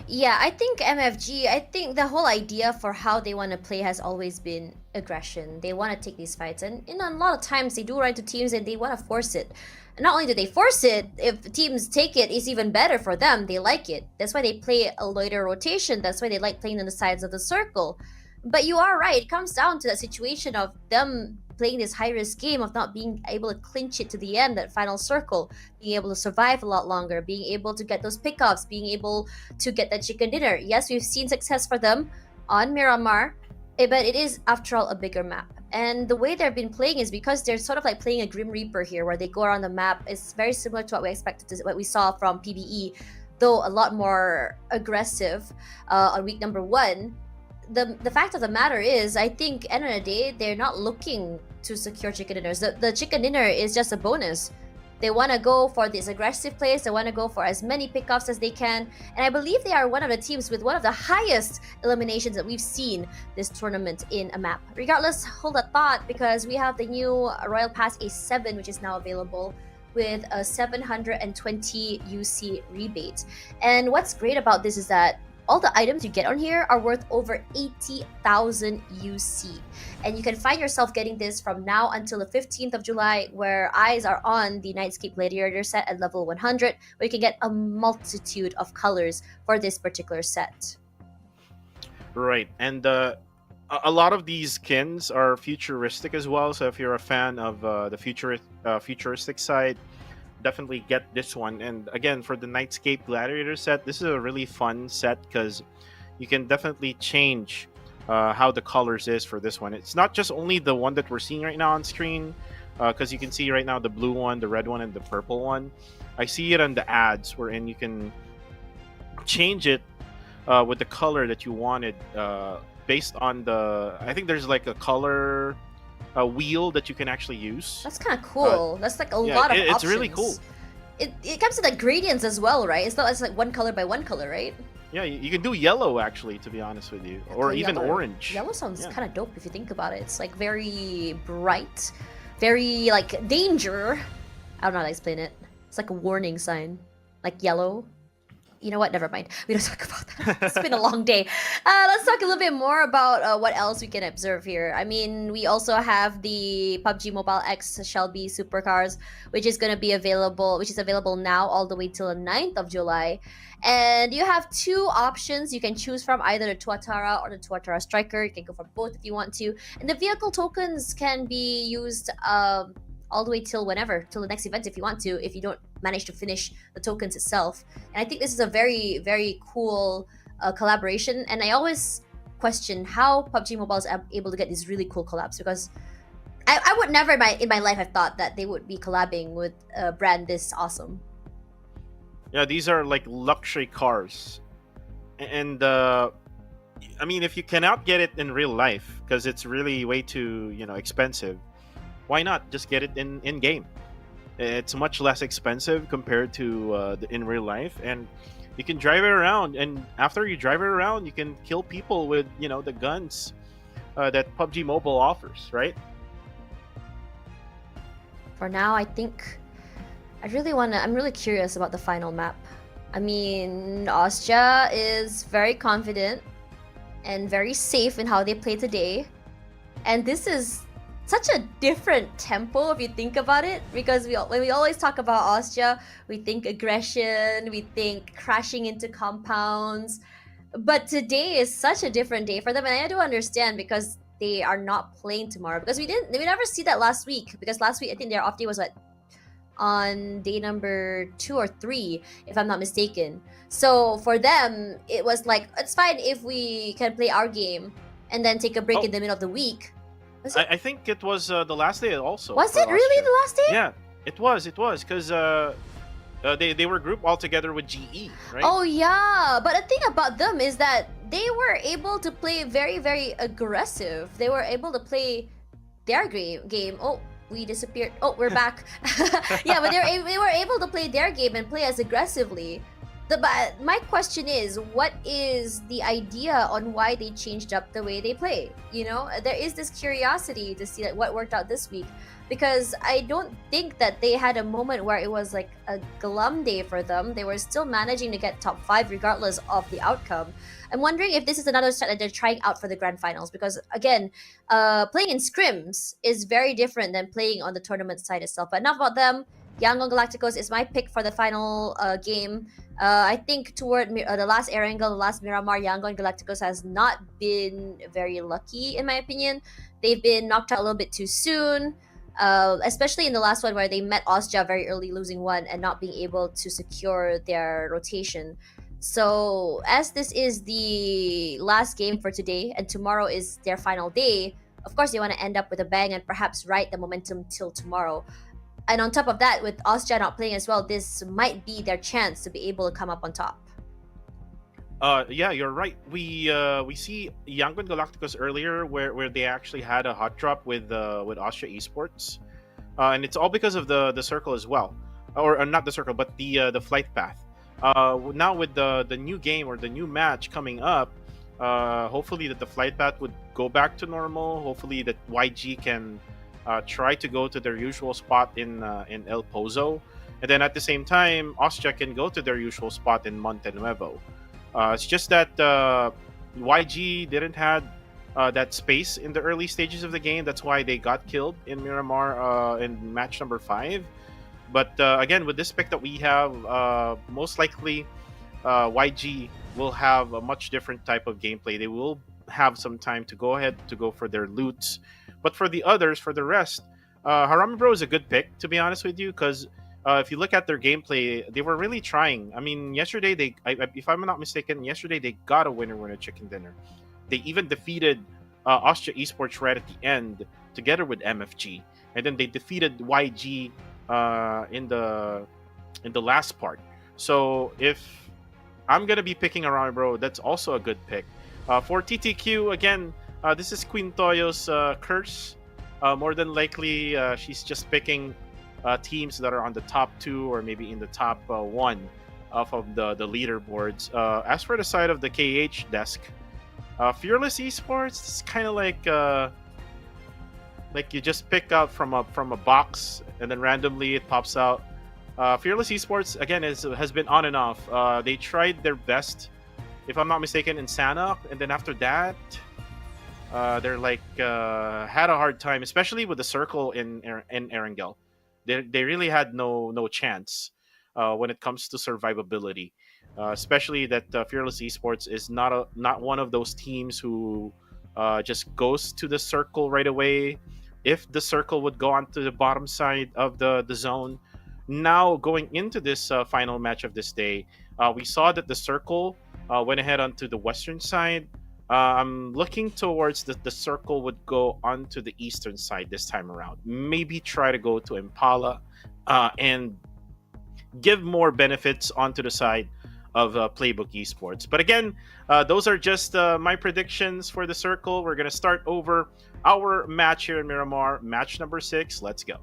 Yeah, I think MFG, I think the whole idea for how they want to play has always been aggression. They want to take these fights, and a lot of times they do run into teams and they want to force it. And not only do they force it, if teams take it, it's even better for them. They like it. That's why they play a loiter rotation. That's why they like playing on the sides of the circle. But you are right. It comes down to that situation of them playing this high-risk game of not being able to clinch it to the end, that final circle, being able to survive a lot longer, being able to get those pickoffs, being able to get that chicken dinner. Yes, we've seen success for them on Miramar, but it is, after all, a bigger map. And the way they've been playing is because they're sort of like playing a Grim Reaper here, where they go around the map. It's very similar to what we saw from PBE, though a lot more aggressive on week number 1. The fact of the matter is, I think, end of the day, they're not looking to secure chicken dinners. The chicken dinner is just a bonus. They want to go for this aggressive plays. They want to go for as many pickoffs as they can. And I believe they are one of the teams with one of the highest eliminations that we've seen this tournament in a map. Regardless, hold that thought because we have the new Royal Pass A7, which is now available with a 720 UC rebate. And what's great about this is that all the items you get on here are worth over 80,000 UC. And you can find yourself getting this from now until the 15th of July, where eyes are on the Nightscape Gladiator set at level 100, where you can get a multitude of colors for this particular set. Right, and a lot of these skins are futuristic as well. So if you're a fan of the futuristic side, definitely get this one. And again, for the Nightscape Gladiator set, this is a really fun set because you can definitely change how the colors is for this one. It's not just only the one that we're seeing right now on screen, because you can see right now the blue one, the red one, and the purple one. I see it on the ads wherein you can change it with the color that you wanted based on the, I think there's like a color wheel that you can actually use. That's kind of cool. That's like a lot of options. It's really cool. It comes with like gradients as well, right? It's not, it's like one color by one color, right? Yeah, you can do yellow actually, to be honest with you, or even yellow. orange. Yellow sounds kind of dope if you think about it. It's like very bright, very like danger. I don't know how to explain it. It's like a warning sign, like yellow. You know what? Never mind. We don't talk about that. It's been a long day. Let's talk a little bit more about what else we can observe here. I mean, we also have the PUBG Mobile X Shelby Supercars, which is going to be available, which is available now all the way till the 9th of July. And you have two options you can choose from, either the Tuatara or the Tuatara Striker. You can go for both if you want to. And the vehicle tokens can be used all the way till whenever, till the next event if you want to, if you don't manage to finish the tokens itself. And I think this is a very, very cool collaboration. And I always question how PUBG Mobile is able to get these really cool collabs, because I would never in my life have thought that they would be collabing with a brand this awesome. Yeah, these are like luxury cars. And I mean, if you cannot get it in real life because it's really way too, expensive, why not just get it in game? It's much less expensive compared to in real life, and you can drive it around. And after you drive it around, you can kill people with the guns that PUBG Mobile offers, right? For now, I think I'm really curious about the final map. I mean, Austria is very confident and very safe in how they play today, and this is such a different tempo if you think about it, because when we always talk about Austria, we think aggression, we think crashing into compounds, but today is such a different day for them. And I do understand because they are not playing tomorrow, because we never see that last week, because last week I think their off day was on day number 2 or 3 if I'm not mistaken. So for them it was like, it's fine if we can play our game and then take a break in the middle of the week. I think it was the last day also. Was it really the last day? Yeah, it was because they were grouped all together with GE, right? Oh yeah, but the thing about them is that they were able to play very, very aggressive. They were able to play their game. Oh, we disappeared. Oh, we're back. Yeah, but they were able to play their game and play as aggressively. But my question is, what is the idea on why they changed up the way they play? There is this curiosity to see what worked out this week, because I don't think that they had a moment where it was like a glum day for them. They were still managing to get top 5 regardless of the outcome. I'm wondering if this is another strat that they're trying out for the grand finals, because again, playing in scrims is very different than playing on the tournament side itself. But enough about them. Yangon Galacticos is my pick for the final game. I think toward the last Erangel, the last Miramar, Yangon Galacticos has not been very lucky in my opinion. They've been knocked out a little bit too soon, especially in the last one where they met Austria very early, losing 1 and not being able to secure their rotation. So as this is the last game for today and tomorrow is their final day, of course they want to end up with a bang and perhaps ride the momentum till tomorrow. And on top of that, with Austria not playing as well, this might be their chance to be able to come up on top. Yeah, you're right. We see Yangon Galacticos earlier where they actually had a hot drop with Austria Esports, and it's all because of the circle as well. or not the circle, but the flight path. Now with the new game or the new match coming up, hopefully that the flight path would go back to normal. Hopefully that YG can try to go to their usual spot in El Pozo, and then at the same time, Austria can go to their usual spot in Monte Nuevo. It's just that YG didn't have that space in the early stages of the game. That's why they got killed in Miramar in match number 5. But again, with this pick that we have, most likely YG will have a much different type of gameplay. They will have some time to go ahead to go for their loots. But for the others, for the rest, Harami Bro is a good pick, to be honest with you, because if you look at their gameplay, they were really trying. I mean, yesterday, if I'm not mistaken, yesterday they got a winner chicken dinner. They even defeated Austria Esports right at the end, together with MFG. And then they defeated YG in the last part. So if I'm gonna be picking around, bro, that's also a good pick. For TTQ again, this is Queen Toyo's curse. More than likely, she's just picking teams that are on the top 2 or maybe in the top 1 of the leaderboards. As for the side of the KH desk, Fearless Esports is kind of like you just pick out from a box and then randomly it pops out. Fearless Esports again has been on and off. They tried their best, if I'm not mistaken, in Sanhok, and then after that, they're like had a hard time, especially with the circle in Erangel. They really had no chance when it comes to survivability. Especially that Fearless Esports is not one of those teams who just goes to the circle right away. If the circle would go onto the bottom side of the zone, now going into this final match of this day, we saw that the circle went ahead onto the western side. I'm looking towards the circle would go onto the eastern side this time around. Maybe try to go to Impala and give more benefits onto the side of Playbook Esports. But again, those are just my predictions for the circle. We're going to start over our match here in Miramar, match number 6. Let's go.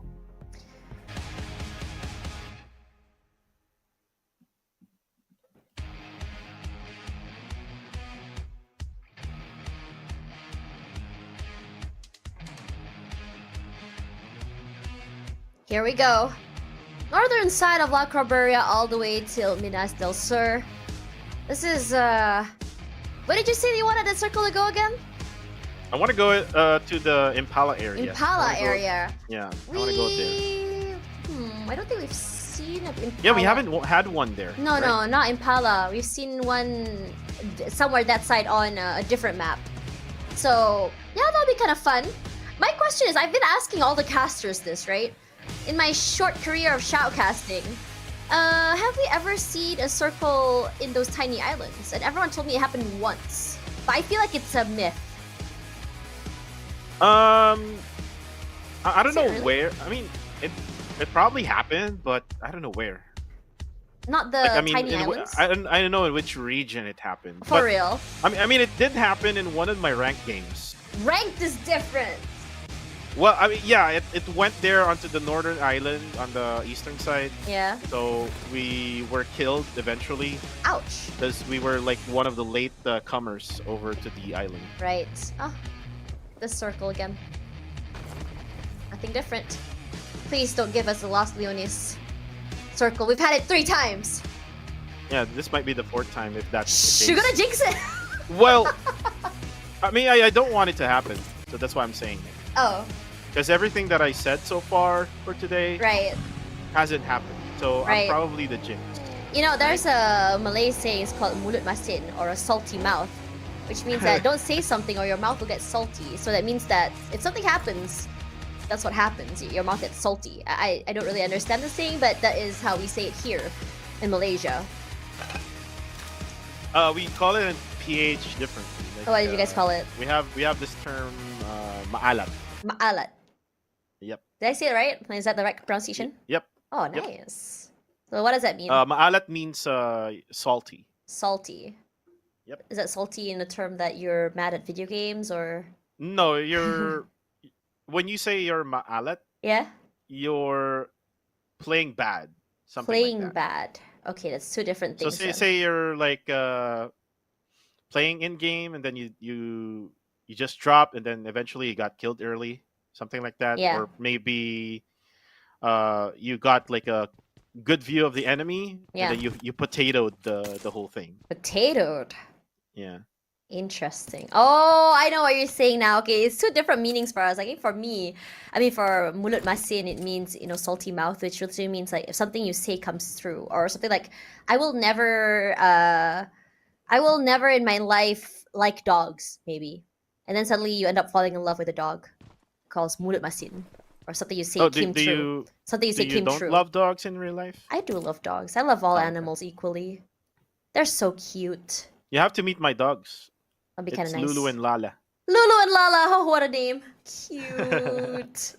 Here we go. Northern side of La Corberia all the way till Minas del Sur. This is where did you say you wanted the circle to go again? I want to go to the Impala area. Impala area. Yeah, I want to go there. I don't think we've seen an Impala. Yeah, we haven't had one there. No, right? no, not Impala. We've seen one somewhere that side on a different map. So yeah, that'll be kind of fun. My question is, I've been asking all the casters this, right? In my short career of shoutcasting, have we ever seen a circle in those tiny islands? And everyone told me it happened once, but I feel like it's a myth. I don't know really? where. I mean, it probably happened, but I don't know where. Not the tiny in, islands? I don't know in which region it happened. For but, real? I mean, it did happen in one of my ranked games. Ranked is different. Well, I mean, yeah, it went there onto the northern island on the eastern side. Yeah. So we were killed eventually. Ouch. Because we were like one of the late comers over to the island. Right. Oh, this circle again. Nothing different. Please don't give us the Los Leones circle. We've had it 3 times. Yeah, this might be the 4th time if that's the You're case. gonna jinx it. Well, I mean, I don't want it to happen. So that's why I'm saying it. Oh, Because everything that I said so far for today right. hasn't happened. So Right. I'm probably the jinx. You know, there's a Malay saying it's called mulut masin, or a salty mouth, which means that don't say something or your mouth will get salty. So that means that if something happens, that's what happens. Your mouth gets salty. I don't really understand the saying, but that is how we say it here in Malaysia. We call it in PH differently. Like, What did you guys call it? We have this term maalat. Ma'alat. Yep. Did I say it right? Is that the right pronunciation? Yep. Oh, Yep. nice. So what does that mean? Maalat means salty. Salty. Yep. Is that salty in the term that you're mad at video games, or? No, you're when you say you're maalat, Yeah? you're playing bad. something Playing like that. bad. Okay, that's two different So things say then. say you're like playing in game, and then you just drop, and then eventually you got killed early, something like that, Yeah. or maybe you got like a good view of the enemy, and Yeah. then you potatoed the whole thing. Potatoed. Yeah. Interesting. Oh, I know what you're saying now. Okay, it's two different meanings for us. Like for me, I mean for mulut masin, it means salty mouth, which literally means like if something you say comes through, or something like I will never, I will never in my life like dogs, maybe, and then suddenly you end up falling in love with a dog, calls mulut masin, or something you say Oh, do, came do true. you Something you do say you came don't true. love dogs in real life? I do love dogs. I love all Oh, okay. animals equally. They're so cute. You have to meet my dogs. That'd be kind of It's nice. Lulu and Lala. Lulu and Lala. Oh, what a name. Cute.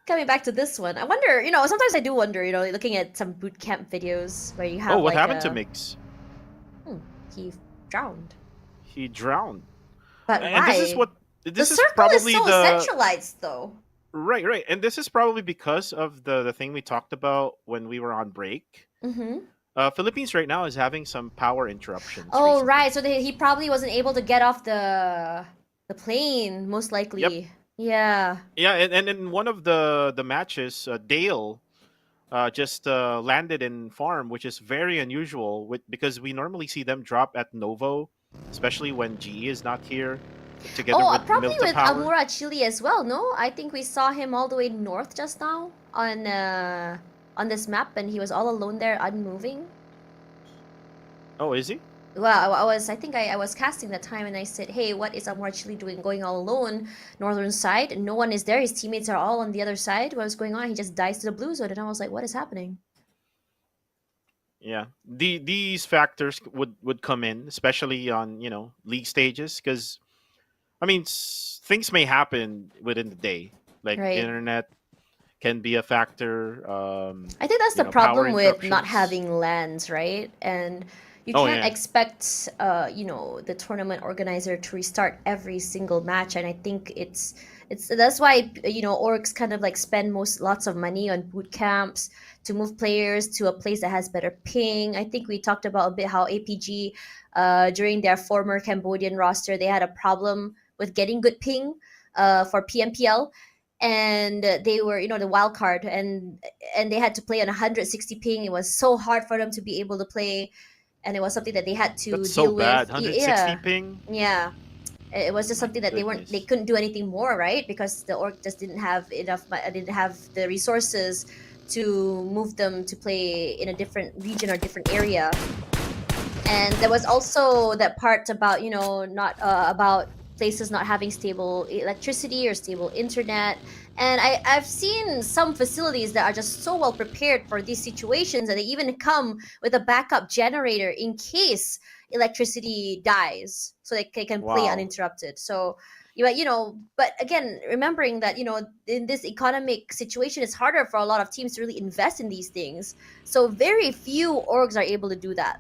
Coming back to this one, I wonder, sometimes I do wonder, looking at some boot camp videos where you have Oh, what like happened to a... Mix? He drowned. He drowned. But And this is why? what The this is circle is probably so the centralized, though. right. And this is probably because of the thing we talked about when we were on break. Mm-hmm. Philippines right now is having some power interruptions Oh, recently. right. So he probably wasn't able to get off the plane, most likely. Yep. Yeah. Yeah, and in one of the matches, Dale just landed in farm, which is very unusual because we normally see them drop at Novo, especially when GE is not here, together with Probably Milta with Power. Amura Chile as well, no? I think we saw him all the way north just now on this map, and he was all alone there, unmoving. Oh, is he? Well, I think I was casting that time, and I said, "Hey, what is Amura Chile doing, going all alone, northern side? And no one is there. His teammates are all on the other side. What is going on? He just dies to the blue zone." And I was like, "What is happening?" Yeah, these factors would come in, especially on league stages, because I mean things may happen within the day, like Right. internet can be a factor. I think that's the power problem with not interruptions. having lands, right? And you Oh, can't yeah. expect, the tournament organizer to restart every single match. And I think it's that's why orgs kind of like spend lots of money on boot camps to move players to a place that has better ping. I think we talked about a bit how APG, during their former Cambodian roster, they had a problem with getting good ping, for PMPL. And they were the wild card, and they had to play on 160 ping. It was so hard for them to be able to play, and it was something that they had to That's so deal bad. with. 160 Yeah, ping. yeah. It was just My something that they goodness. couldn't do anything more, right? Because the org just didn't have didn't have the resources to move them to play in a different region or different area. And there was also that part about not about places not having stable electricity or stable internet. And I've seen some facilities that are just so well prepared for these situations that they even come with a backup generator in case electricity dies, so they can play Wow. uninterrupted. So but again, remembering that in this economic situation, it's harder for a lot of teams to really invest in these things. So very few orgs are able to do that.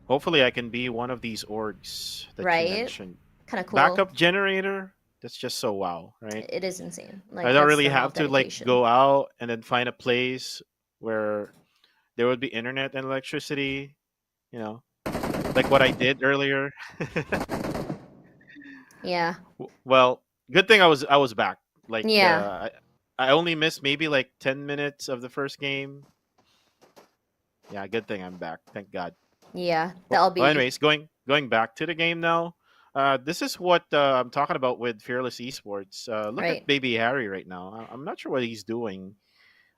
Hopefully, I can be one of these orgs that Right? you mentioned. Kind of cool. Backup generator. That's just so wow, right? It is insane. Like I don't that's really the level have of to like dedication. go out and then find a place where there would be internet and electricity. Like what I did earlier. Yeah. Well, good thing I was back. Like Yeah. I only missed maybe like 10 minutes of the first game. Yeah, good thing I'm back. Thank God. Yeah. That'll be Well, anyways, going back to the game now. This is what I'm talking about with Fearless Esports. Look right. at Baby Harry right now. I'm not sure what he's doing.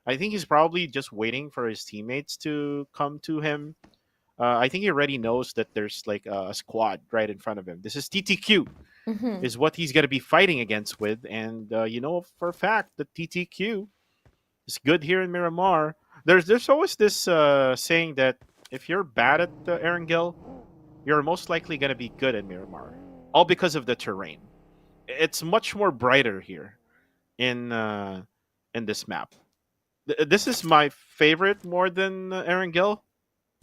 I think he's probably just waiting for his teammates to come to him. I think he already knows that there's like a squad right in front of him. This is TTQ, Mm-hmm. is what he's going to be fighting against with. And for a fact that TTQ is good here in Miramar. There's always this saying that if you're bad at the Erangel, you're most likely going to be good in Miramar, all because of the terrain. It's much more brighter here in this map. This is my favorite more than Erangel,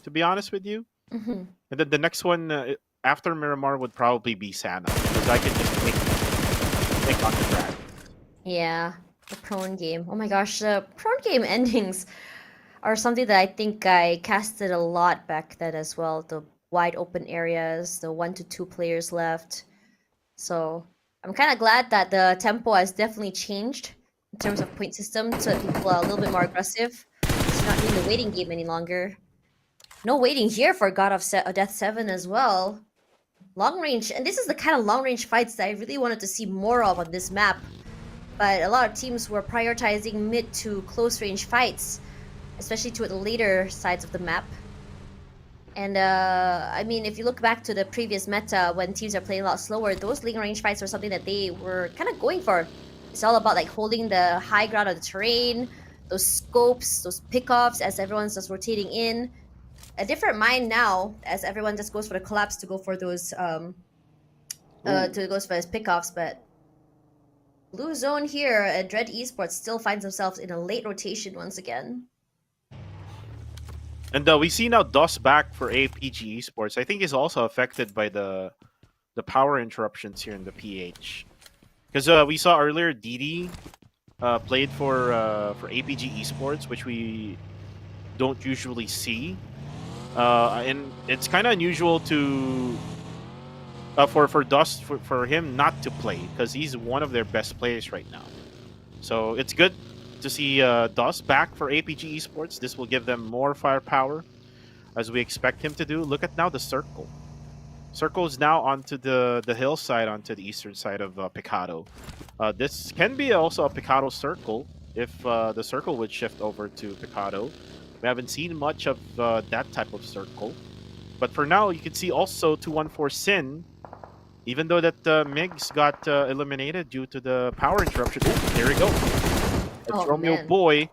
to be honest with you. Mm-hmm. And then the next one after Miramar would probably be Sanhok, because I can just make on the track. Yeah. The prone game. Oh my gosh, the prone game endings are something that I think I casted a lot back then as well. The wide open areas, the 1 to 2 players left. So I'm kind of glad that the tempo has definitely changed in terms of point system so that people are a little bit more aggressive. So you're not doing the waiting game any longer. No waiting here for God of Death 7 as well. Long range, and this is the kind of long range fights that I really wanted to see more of on this map. But a lot of teams were prioritizing mid to close range fights, especially toward the later sides of the map. And I mean, if you look back to the previous meta when teams are playing a lot slower, those long range fights were something that they were kind of going for. It's all about like holding the high ground of the terrain, those scopes, those pickoffs as everyone's just rotating in. A different mind now as everyone just goes for the collapse to go for those to go for his pickoffs, but blue zone here at Dread Esports still finds themselves in a late rotation once again. And we see now DOS back for APG Esports. I think is also affected by the power interruptions here in the PH. Because we saw earlier DD played for APG Esports, which we don't usually see. And it's kind of unusual to for DOS for him not to play because he's one of their best players right now. So it's good to see DOS back for APG Esports. This will give them more firepower as we expect him to do. Look at now the circle. Circle is now onto the hillside, onto the eastern side of Picado. This can be also a Picado circle if the circle would shift over to Picado. We haven't seen much of that type of circle. But for now, you can see also 214 Sin, even though that Migs got eliminated due to the power interruption. Ooh, there we go. Oh, Romeo man. Boy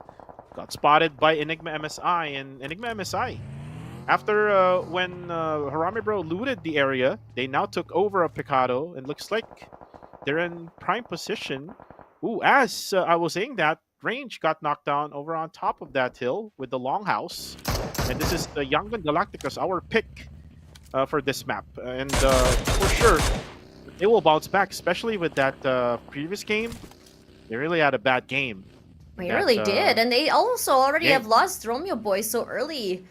got spotted by Enigma MSI, and Enigma MSI, after when Harame Bro looted the area, they now took over a Picado, and looks like they're in prime position. Ooh, as I was saying that, Range got knocked down over on top of that hill with the Longhouse. And this is the Yangon Galacticus, our pick for this map. And for sure, they will bounce back, especially with that previous game. They really had a bad game. They That, really did, and they also already yeah. have lost Romeo Boy so early.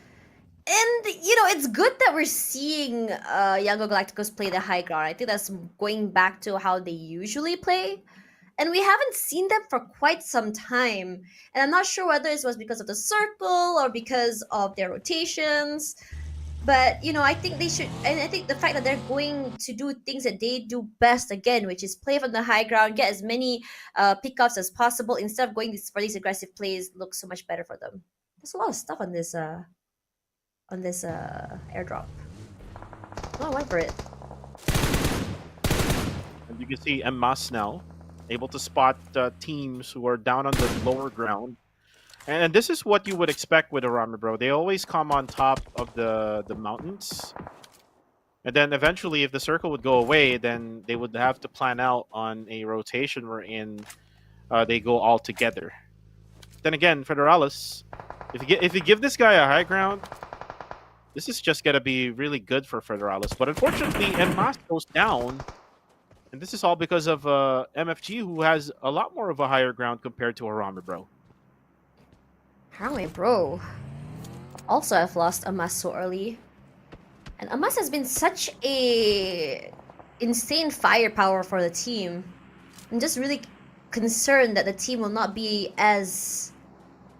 And you know, it's good that we're seeing Yango Galacticos play the high ground. I think that's going back to how they usually play. And we haven't seen them for quite some time. And I'm not sure whether it was because of the circle or because of their rotations. But you know, I think they should, and I think the fact that they're going to do things that they do best again, which is play from the high ground, get as many pickups as possible instead of going for these aggressive plays, looks so much better for them. There's a lot of stuff on this airdrop. Oh, I went for it. And you can see Mas now able to spot teams who are down on the lower ground. And this is what you would expect with Arama, bro. They always come on top of the mountains. And then eventually, if the circle would go away, then they would have to plan out on a rotation wherein they go all together. Then again, Federalis, if you give this guy a high ground, this is just gonna be really good for Federalis. But unfortunately, Mas goes down, and this is all because of MFG, who has a lot more of a higher ground compared to Arama, bro. Apparently, bro. Also, I've lost Amas so early. And Amas has been such a insane firepower for the team. I'm just really concerned that the team will not be as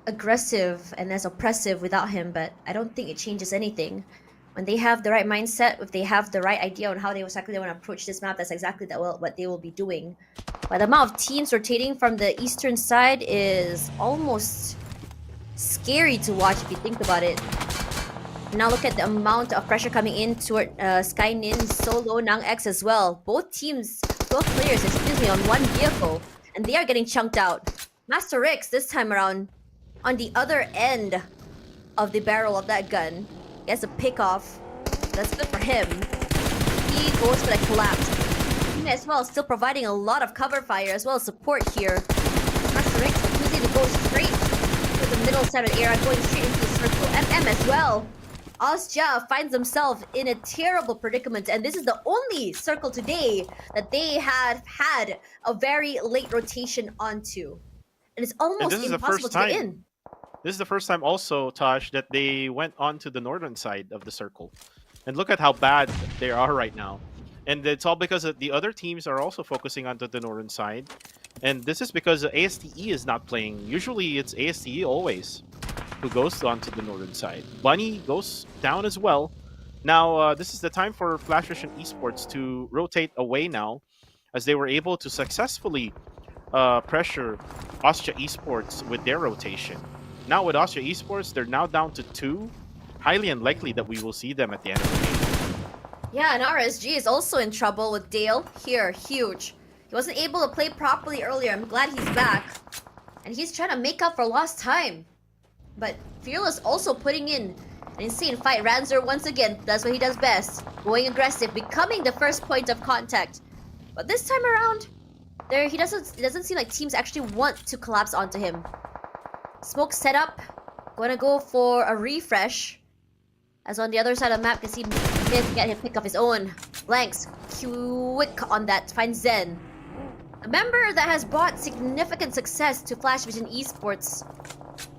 aggressive and as oppressive without him, but I don't think it changes anything. When they have the right mindset, if they have the right idea on how they exactly want to approach this map, that's exactly what they will be doing. But the amount of teams rotating from the eastern side is almost scary to watch if you think about it. Now look at the amount of pressure coming in toward Skynin, Solo, Nang X as well. Both teams, both players, excuse me, on one vehicle, and they are getting chunked out. Master Rix this time around on the other end of the barrel of that gun. He has a pick off. That's good for him. He goes for the collapse. He as well still providing a lot of cover fire as well as support here. Master Rix choosing to go straight to the middle side of the area, going straight into the circle. MM as well. Ozja finds himself in a terrible predicament, and this is the only circle today that they have had a very late rotation onto. and it's And almost this is the impossible first to get time. in. This is the first time also, Tosh, that they went onto the northern side of the circle. And look at how bad they are right now. And it's all because the other teams are also focusing onto the northern side. And this is because ASTE is not playing. Usually it's ASTE always who goes onto the northern side. Bunny goes down as well. Now, this is the time for Flash Vision Esports to rotate away now, as they were able to successfully pressure Austria Esports with their rotation. Now with Austria Esports, they're now down to 2. Highly unlikely that we will see them at the end of the game. Yeah, and RSG is also in trouble with Dale. Here, huge. He wasn't able to play properly earlier. I'm glad he's back. And he's trying to make up for lost time. But Fearless also putting in an insane fight. Ranzer once again does what he does best. Going aggressive, becoming the first point of contact. But this time around, it doesn't seem like teams actually want to collapse onto him. Smoke setup. Gonna go for a refresh. As on the other side of the map, you can see Myth get him pick up his own. Blanks, quick on that, finds Zen. A member that has brought significant success to Flash Vision Esports.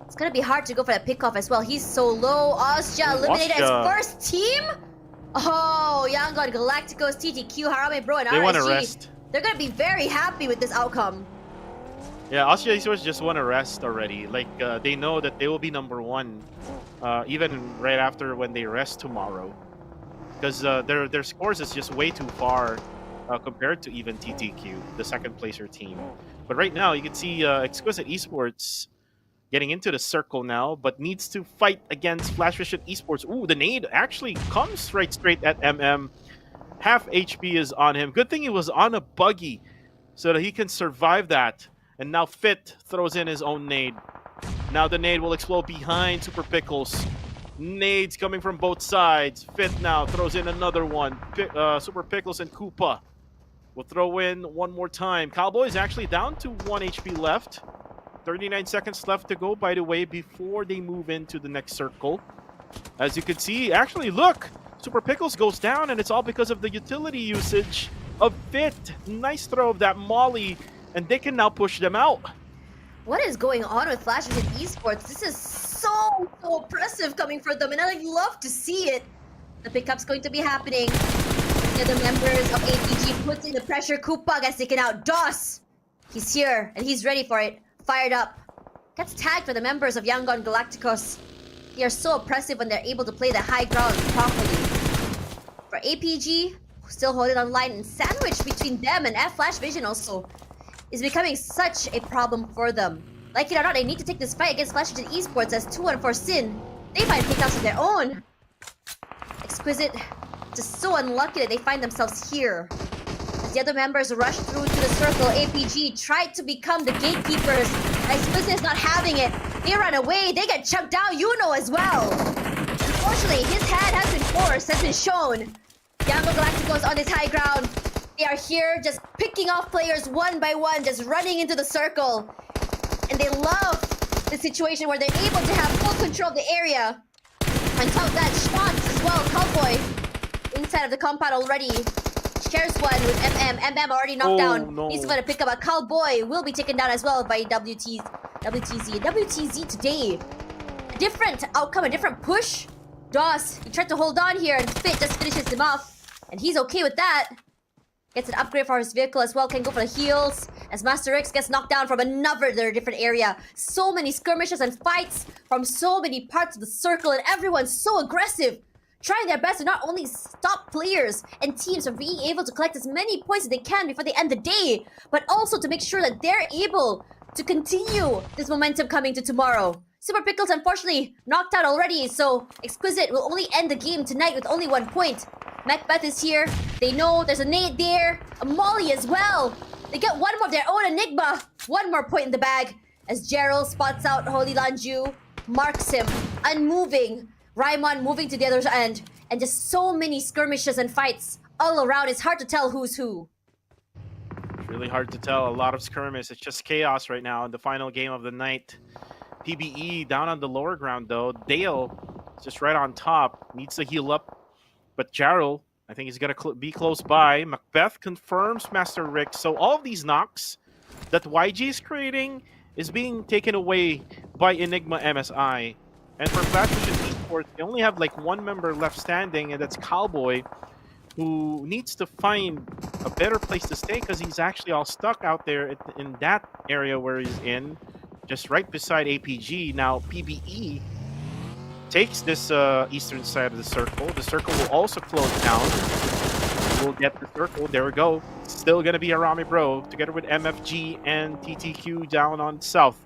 It's gonna be hard to go for that pickoff as well. He's so low. Austria eliminated his first team? Oh, Young God, Galacticos, TTQ, Harame Bro, and RSG. They want to rest. They're gonna be very happy with this outcome. Yeah, Austria Esports just want to rest already. Like, they know that they will be number 1, even right after when they rest tomorrow. Because their scores is just way too far compared to even TTQ, the second placer team. But right now, you can see Exquisite Esports getting into the circle now, but needs to fight against Flash Vision Esports. Ooh, the nade actually comes right straight at MM. Half HP is on him. Good thing he was on a buggy so that he can survive that. And now Fit throws in his own nade. Now the nade will explode behind Super Pickles. Nades coming from both sides. Fit now throws in another one. Super Pickles and Koopa will throw in one more time. Cowboy is actually down to 1 HP left. 39 seconds left to go, by the way, before they move into the next circle. As you can see, actually, look! Super Pickles goes down, and it's all because of the utility usage of Fit. Nice throw of that Molly, and they can now push them out. What is going on with Flash Vision Esports? This is so oppressive coming for them, and I'd love to see it. The pickup's going to be happening. The other members of APG putting the pressure. Koopa gets taken out. DOS! He's here, and he's ready for it. Fired up. Gets tagged for the members of Yangon Galacticos. They are so oppressive when they're able to play the high ground properly. For APG, still holding on line, and sandwiched between them and Flash Vision also is becoming such a problem for them. Like it or not, they need to take this fight against Flash Vision Esports as 2-1-4 Sin. They find pickups of their own. Exquisite, just so unlucky that they find themselves here. As the other members rush through to the circle, APG tried to become the gatekeepers. Exquisite is not having it. They run away, they get chucked down, you know as well. Unfortunately, his hand has been forced, has been shown. Yango Galacticos on this high ground. They are here just picking off players one by one, just running into the circle. And they love the situation where they're able to have full control of the area. On top of that, shots as well. Cowboy inside of the compound already. Shares one with MM. MM already knocked down. No. He's going to pick up a Cowboy. Will be taken down as well by WTZ. WTZ today. A different outcome, a different push. DOS, he tried to hold on here, and Fit just finishes him off. And he's okay with that. Gets an upgrade for his vehicle as well. Can go for the heals. As Master X gets knocked down from another different area. So many skirmishes and fights from so many parts of the circle. And everyone's so aggressive. Trying their best to not only stop players and teams from being able to collect as many points as they can before they end the day. But also to make sure that they're able to continue this momentum coming to tomorrow. Super Pickles unfortunately knocked out already. So Exquisite will only end the game tonight with only 1 point. Macbeth is here. They know there's a nade there. A Molly as well. They get one more of their own Enigma. 1 more point in the bag. As Gerald spots out Holy Lanju. Marks him. Unmoving. Raimon moving to the other end. And just so many skirmishes and fights all around. It's hard to tell who's who. It's really hard to tell. A lot of skirmish. It's just chaos right now in the final game of the night. PBE down on the lower ground though. Dale just right on top. Needs to heal up. But Jarrell, I think he's going to be close by. Macbeth confirms Master Rick. So all of these knocks that YG is creating is being taken away by Enigma MSI. And for Flash Vision Esports, they only have like one member left standing, and that's Cowboy, who needs to find a better place to stay because he's actually all stuck out there in that area where he's in, just right beside APG. Now, PBE takes this eastern side of the circle. The circle will also close down. We'll get the circle. There we go. Still going to be Arami Bro together with MFG and TTQ down on south.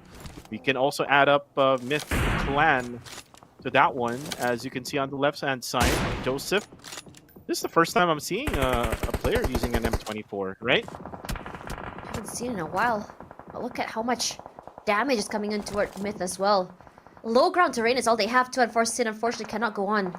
We can also add up Myth Clan to that one, as you can see on the left-hand side. Joseph. This is the first time I'm seeing a player using an M24, right? I haven't seen it in a while. But look at how much damage is coming in toward Myth as well. Low ground terrain is all they have to enforce Sin, unfortunately cannot go on.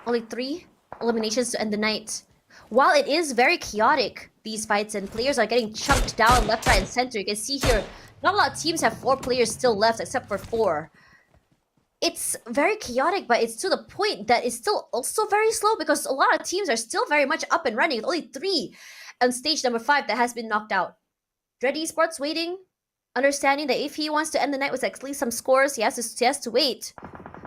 Only 3 eliminations to end the night. While it is very chaotic, these fights, and players are getting chunked down left, right, and center, you can see here, not a lot of teams have 4 players still left, except for 4. It's very chaotic, but it's to the point that it's still also very slow because a lot of teams are still very much up and running, with only 3 on stage number 5 that has been knocked out. Dread Esports waiting, understanding that if he wants to end the night with at least some scores, he has to wait.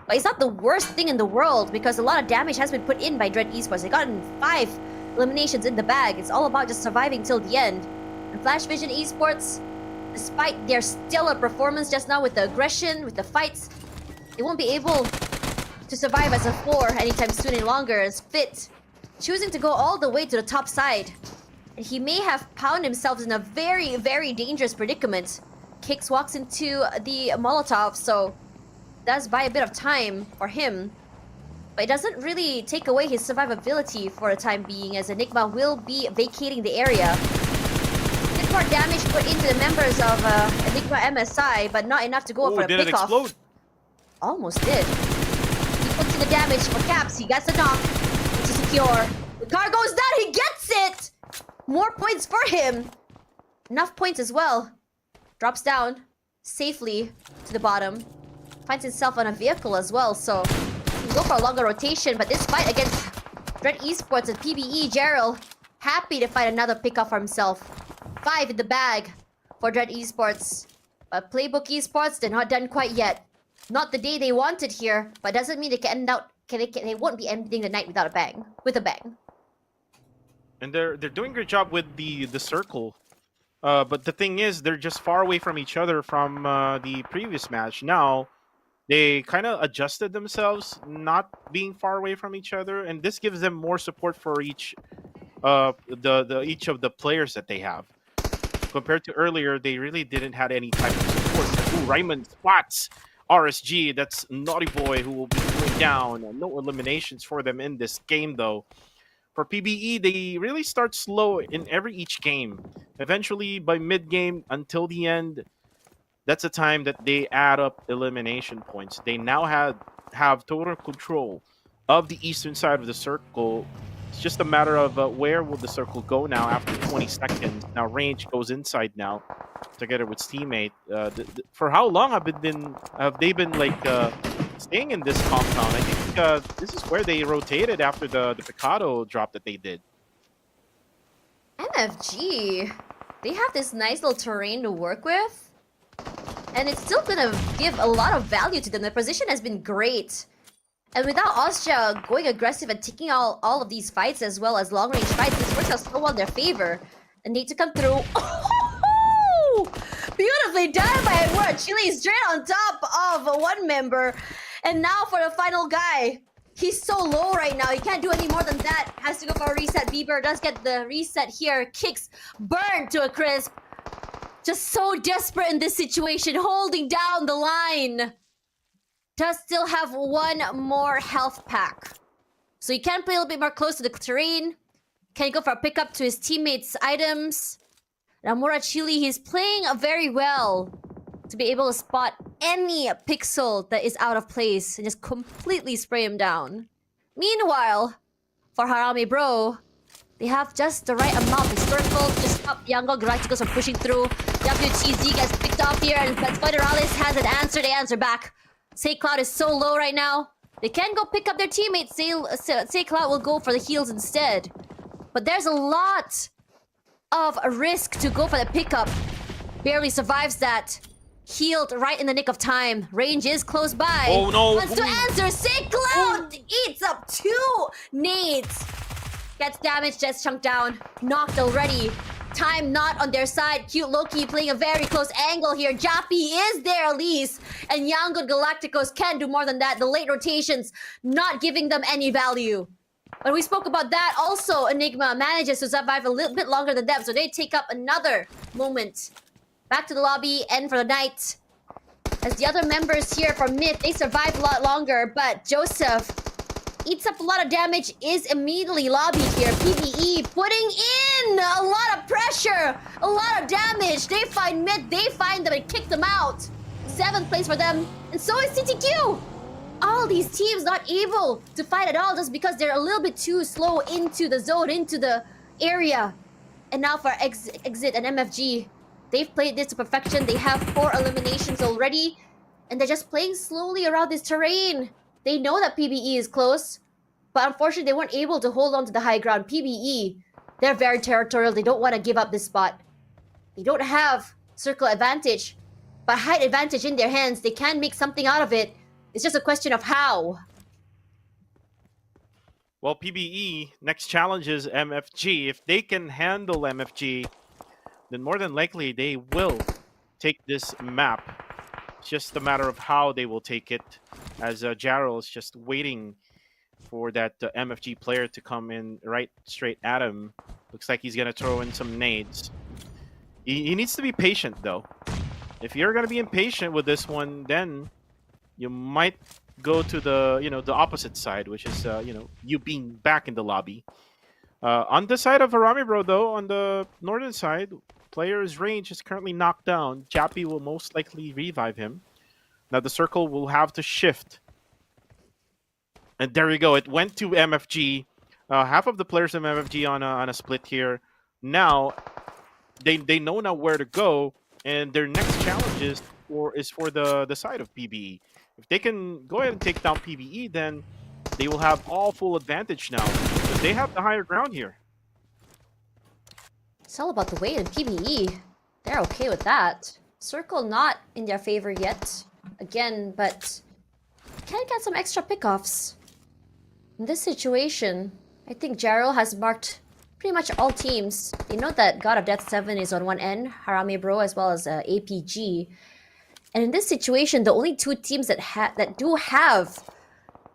But it's not the worst thing in the world because a lot of damage has been put in by Dread Esports. They gotten 5 eliminations in the bag. It's all about just surviving till the end. And Flash Vision Esports, despite their stellar performance just now with the aggression, with the fights, they won't be able to survive as a 4 anytime soon any longer, as Fit choosing to go all the way to the top side. And he may have found himself in a very, very dangerous predicament. Kicks walks into the Molotov, so does buy a bit of time for him. But it doesn't really take away his survivability for the time being, as Enigma will be vacating the area. Bit more damage put into the members of Enigma MSI, but not enough to go for a did it pick-off. explode? Almost did. He puts in the damage for Caps. He gets the knock, which is secure. The car goes down. He gets it! More points for him. Enough points as well. Drops down safely to the bottom. Finds himself on a vehicle as well, so he can go for a longer rotation. But this fight against Dread Esports and PBE, Gerald, happy to find another pickup for himself. 5 in the bag for Dread Esports. But Playbook Esports, they're not done quite yet. Not the day they wanted here, but doesn't mean they can end out. They won't be ending the night without a bang. With a bang. And they're doing a good job with the circle. But the thing is, they're just far away from each other from the previous match. Now, they kind of adjusted themselves, not being far away from each other, and this gives them more support for each of the players that they have. Compared to earlier, they really didn't have any type of support. Ooh, Raymond spots RSG. That's Naughty Boy, who will be going down. No eliminations for them in this game, though. For PBE, they really start slow in each game. Eventually, by mid-game until the end, that's the time that they add up elimination points. They now have total control of the eastern side of the circle. It's just a matter of where will the circle go now after 20 seconds. Now, Range goes inside now, together with his teammate. For how long have they been like staying in this compound? I think this is where they rotated after the Picado drop that they did. MFG, they have this nice little terrain to work with, and it's still gonna give a lot of value to them. The position has been great, and without Austria going aggressive and taking all of these fights as well as long-range fights, this works out so well in their favor. And need to come through. Oh, beautifully done by Chile, straight on top of one member. And now for the final guy. He's so low right now. He can't do any more than that. Has to go for a reset. Bieber does get the reset here. Kicks burned to a crisp. Just so desperate in this situation. Holding down the line. Does still have one more health pack. So he can play a little bit more close to the terrain. Can go for a pickup to his teammates' items. Namura Chile, he's playing very well to be able to spot any pixel that is out of place and just completely spray him down. Meanwhile, for Harami Bro, they have just the right amount of circle to stop Yango Galacticos from pushing through. WGZ gets picked off here, and Spiderales has an answer. They answer back. Say Cloud is so low right now. They can go pick up their teammates. Say Cloud will go for the heals instead. But there's a lot of risk to go for the pickup. Barely survives that. Healed right in the nick of time. Range is close by. Oh, no. Wants to answer. Sick Cloud eats up 2 nades. Gets damaged, just chunked down. Knocked already. Time not on their side. Cute Loki playing a very close angle here. Jappy is there at least. And Young Good Galacticos can do more than that. The late rotations not giving them any value. But we spoke about that also. Enigma manages to survive a little bit longer than them. So they take up another moment. Back to the lobby, end for the night. As the other members here from Myth, they survive a lot longer. But Joseph eats up a lot of damage, is immediately lobbied here. PBE putting in a lot of pressure, a lot of damage. They find Myth, they find them and kick them out. 7th place for them, and so is CTQ. All these teams not able to fight at all just because they're a little bit too slow into the zone, into the area. And now for Exit and MFG, they've played this to perfection. They have 4 eliminations already, and they're just playing slowly around this terrain. They know that PBE is close, but unfortunately they weren't able to hold on to the high ground. PBE, they're very territorial. They don't want to give up this spot. They don't have circle advantage, but height advantage in their hands. They can make something out of it. It's just a question of how. Well, PBE, next challenge is MFG. If they can handle MFG, then more than likely they will take this map. It's just a matter of how they will take it, as Jarrell is just waiting for that MFG player to come in right straight at him. Looks like he's going to throw in some nades. He needs to be patient, though. If you're going to be impatient with this one, then you might go to the the opposite side, which is you being back in the lobby. On the side of Harami Bro, though, on the northern side, player's range is currently knocked down. Jappy will most likely revive him. Now the circle will have to shift. And there you go. It went to MFG. Half of the players of MFG on a split here. Now they know now where to go, and their next challenge is for the side of PBE. If they can go ahead and take down PBE, then they will have all full advantage now, because they have the higher ground here. It's all about the weight in PBE. They're okay with that. Circle not in their favor yet. Again, but can get some extra pickoffs. In this situation, I think Jarrell has marked pretty much all teams. They know that God of Death 7 is on one end, Harami Bro as well as APG. And in this situation, the only 2 teams that do have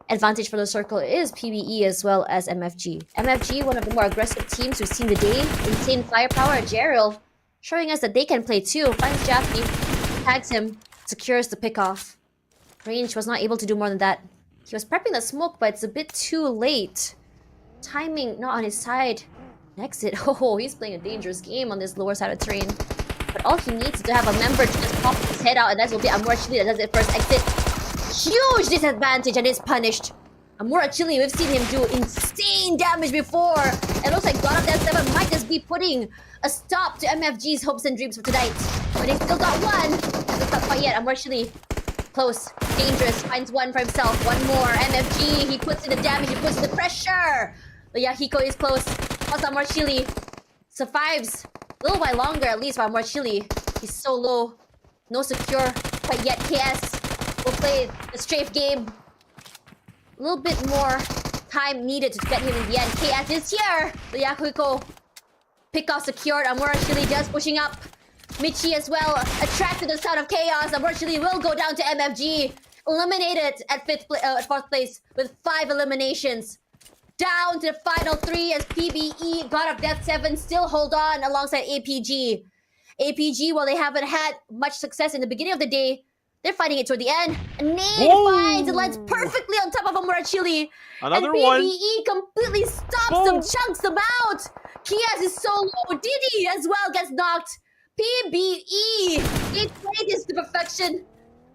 advantage for the circle is PBE as well as MFG. MFG, one of the more aggressive teams we've seen today. Insane firepower. Jarrell showing us that they can play too. Finds Jaffy, tags him, secures the pickoff. Range was not able to do more than that. He was prepping the smoke, but it's a bit too late. Timing not on his side. Exit. Oh, he's playing a dangerous game on this lower side of the terrain. But all he needs is to have a member to just pop his head out, and that will be Amura Chili that does it first. Exit. Huge disadvantage and is punished. Amura Chili, we've seen him do insane damage before. It looks like God of Death 7 might just be putting a stop to MFG's hopes and dreams for tonight. But they still got one. That's not quite yet. Amura Chili, close, dangerous, finds one for himself. One more. MFG, he puts in the damage, he puts in the pressure. But yeah, Hiko is close. Also, Amura Chili survives a little while longer, at least, for Amura Chili. He's so low. No secure quite yet. KS will play the strafe game. A little bit more time needed to get him in the end. KS is here! The Yakuiko pick-off secured. Amura Chili just pushing up. Michi as well, attracted the sound of chaos. Amura Chili will go down to MFG. Eliminated at 4th place with 5 eliminations. Down to the final 3 as PBE, God of Death 7 still hold on alongside APG. APG, while they haven't had much success in the beginning of the day, they're fighting it toward the end. And Nade finds and lands perfectly on top of Amura Chili. Another and one. PBE completely stops them, chunks them out. Kias is so low. Didi as well gets knocked. PBE, they play this to perfection.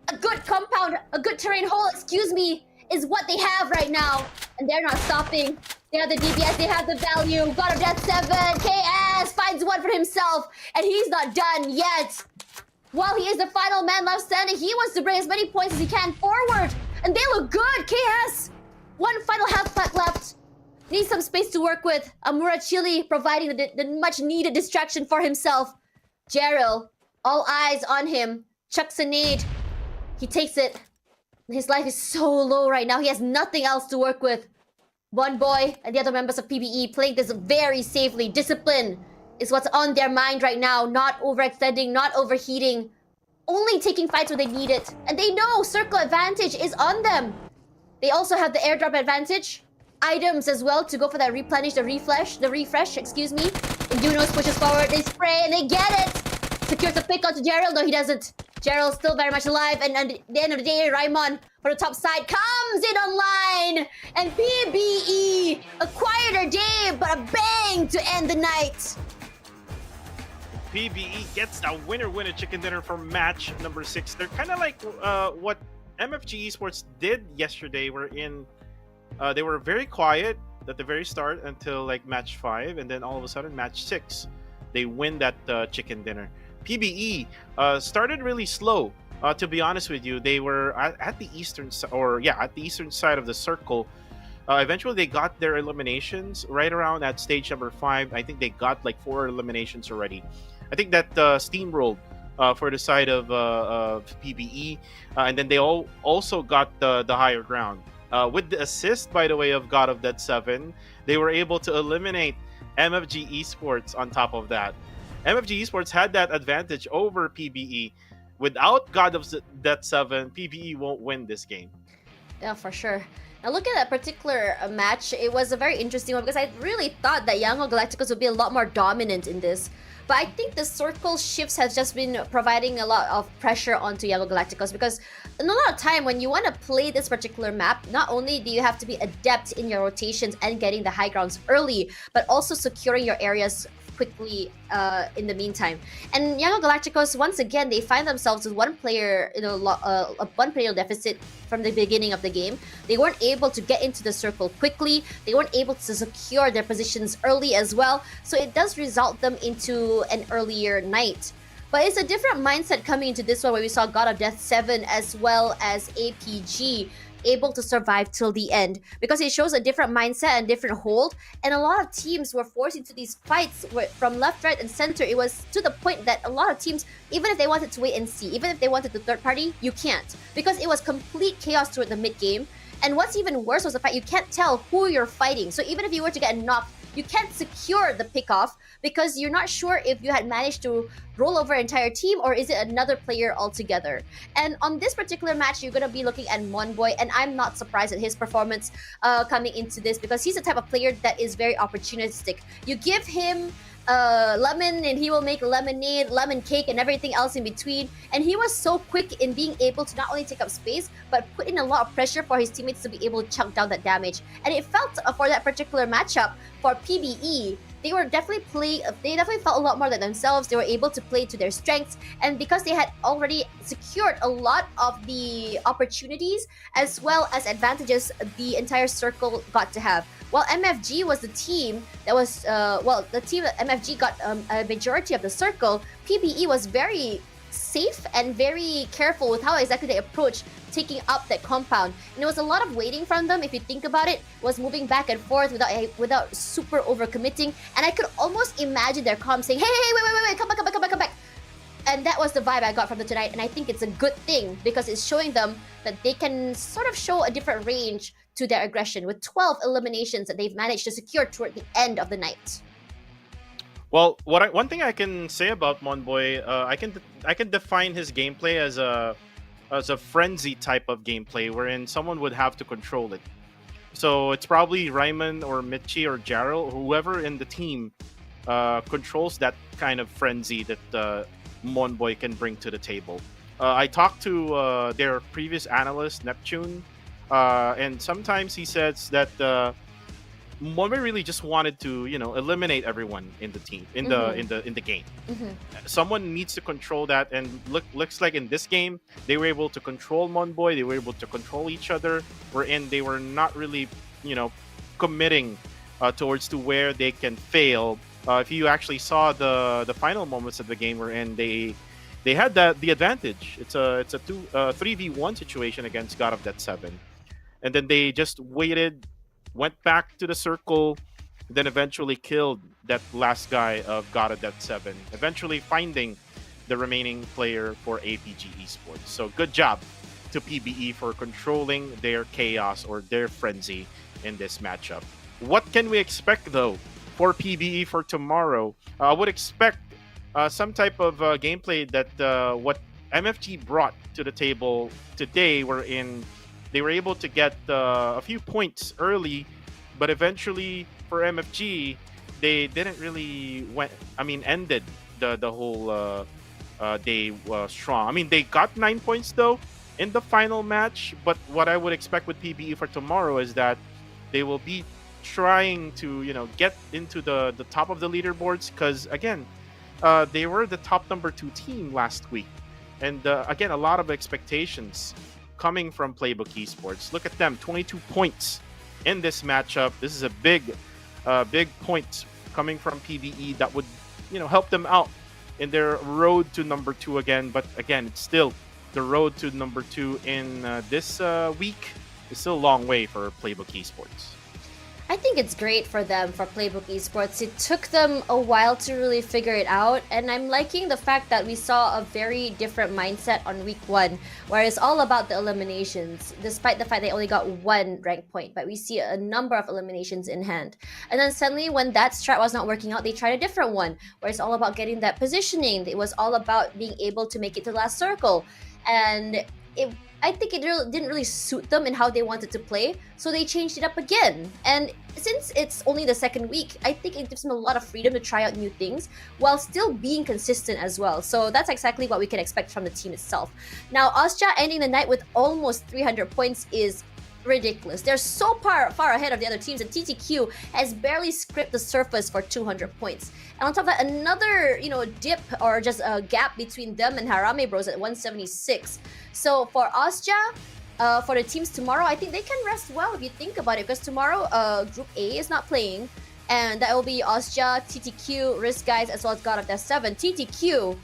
A good compound, a good terrain hole, excuse me, is what they have right now. And they're not stopping. They have the DPS, they have the value. God of Death 7, KS finds one for himself. And he's not done yet. While he is the final man left standing, he wants to bring as many points as he can forward. And they look good, KS. One final half pack left. Needs some space to work with. Amura Chili providing the much needed distraction for himself. Jarrell, all eyes on him. chucks a nade. He takes it. His life is so low right now. He has nothing else to work with. One boy and the other members of PBE playing this very safely. Discipline is what's on their mind right now. Not overextending, not overheating. Only taking fights when they need it. And they know circle advantage is on them. They also have the airdrop advantage. Items as well to go for that replenish, the refresh, excuse me. And Dunos pushes forward, they spray and they get it! Secures the pick onto Gerald, no he doesn't. Gerald's still very much alive, and at the end of the day, Raimon for the top side comes in online! And PBE acquired their day, but a bang to end the night! PBE gets the winner chicken dinner for match number 6. They're kind of like what MFG Esports did yesterday. They were very quiet at the very start until like match 5, and then all of a sudden match 6, they win that chicken dinner. PBE started really slow. To be honest with you, they were at the eastern side of the circle. Eventually, they got their eliminations right around at stage number 5. I think they got like 4 eliminations already. I think that steamrolled for the side of PBE, and then they also got the higher ground. With the assist, by the way, of God of Death 7, they were able to eliminate MFG Esports on top of that. MFG Esports had that advantage over PBE. Without God of Death 7, PBE won't win this game. Yeah, for sure. Now look at that particular match. It was a very interesting one because I really thought that Yango Galacticos would be a lot more dominant in this. But I think the circle shifts has just been providing a lot of pressure onto Yango Galacticos, because in a lot of time when you want to play this particular map, not only do you have to be adept in your rotations and getting the high grounds early, but also securing your areas quickly in the meantime. And Yango Galacticos, once again, they find themselves with one player, a one player deficit from the beginning of the game. They weren't able to get into the circle quickly. They weren't able to secure their positions early as well. So it does result them into an earlier night. But it's a different mindset coming into this one, where we saw God of Death 7 as well as APG able to survive till the end, because it shows a different mindset and different hold. And a lot of teams were forced into these fights from left, right, and center. It was to the point that a lot of teams, even if they wanted to wait and see, even if they wanted the third party, you can't, because it was complete chaos toward the mid game. And what's even worse was the fact you can't tell who you're fighting. So even if you were to get knocked, you can't secure the pick-off because you're not sure if you had managed to roll over an entire team or is it another player altogether. And on this particular match, you're going to be looking at Monboy, and I'm not surprised at his performance coming into this, because he's the type of player that is very opportunistic. You give him lemon and he will make lemonade, lemon cake, and everything else in between. And he was so quick in being able to not only take up space, but put in a lot of pressure for his teammates to be able to chunk down that damage. And it felt for that particular matchup for PBE, they definitely felt a lot more like themselves. They were able to play to their strengths, and because they had already secured a lot of the opportunities as well as advantages the entire circle got to have. While MFG was the team that was, the team that MFG got a majority of the circle, PBE was very safe and very careful with how exactly they approached taking up that compound. And it was a lot of waiting from them, if you think about it. Was moving back and forth without super overcommitting. And I could almost imagine their comms saying, hey, wait, come back. And that was the vibe I got from them tonight. And I think it's a good thing, because it's showing them that they can sort of show a different range to their aggression with 12 eliminations that they've managed to secure toward the end of the night. Well, one thing I can say about Monboy, I can define his gameplay as a frenzy type of gameplay, wherein someone would have to control it. So it's probably Ryman or Michi or Jarrell, whoever in the team controls that kind of frenzy that Monboy can bring to the table. I talked to their previous analyst, Neptune, and sometimes he says that Monboy really just wanted to, eliminate everyone in the team, in the game. Someone needs to control that, and looks like in this game they were able to control Monboy. They were able to control each other, wherein they were not really, committing towards to where they can fail. If you actually saw the final moments of the game, wherein they had the advantage. It's a 3v1 situation against God of Death 7, and then they just waited, went back to the circle, then eventually killed that last guy of God of Death 7, eventually finding the remaining player for APG Esports. So good job to PBE for controlling their chaos or their frenzy in this matchup. What can we expect though for PBE for tomorrow? I would expect some type of gameplay that what MFG brought to the table today, wherein they were able to get a few points early, but eventually for MFG, they didn't really ended the whole day strong. I mean, they got 9 points though in the final match, but what I would expect with PBE for tomorrow is that they will be trying to get into the top of the leaderboards, because again, they were the top number 2 team last week, and again, a lot of expectations coming from Playbook Esports. Look at them, 22 points in this matchup. This is a big point coming from PBE that would help them out in their road to number 2 again. But again, it's still the road to number 2 in this week is still a long way for Playbook Esports. I think it's great for them, for Playbook Esports. It took them a while to really figure it out, and I'm liking the fact that we saw a very different mindset on week 1, where it's all about the eliminations, despite the fact they only got 1 rank point, but we see a number of eliminations in hand. And then suddenly, when that strat was not working out, they tried a different one, where it's all about getting that positioning. It was all about being able to make it to the last circle, and I think it didn't really suit them in how they wanted to play, so they changed it up again. And since it's only the second week, I think it gives them a lot of freedom to try out new things while still being consistent as well. So that's exactly what we can expect from the team itself. Now, Austria ending the night with almost 300 points is ridiculous. They're so far ahead of the other teams, and TTQ has barely scraped the surface for 200 points. And on top of that, another dip or just a gap between them and Harame Bros at 176. So for Austria, for the teams tomorrow, I think they can rest well if you think about it, because tomorrow Group A is not playing, and that will be Austria, TTQ, Risk Guys, as well as God of Death 7. TTQ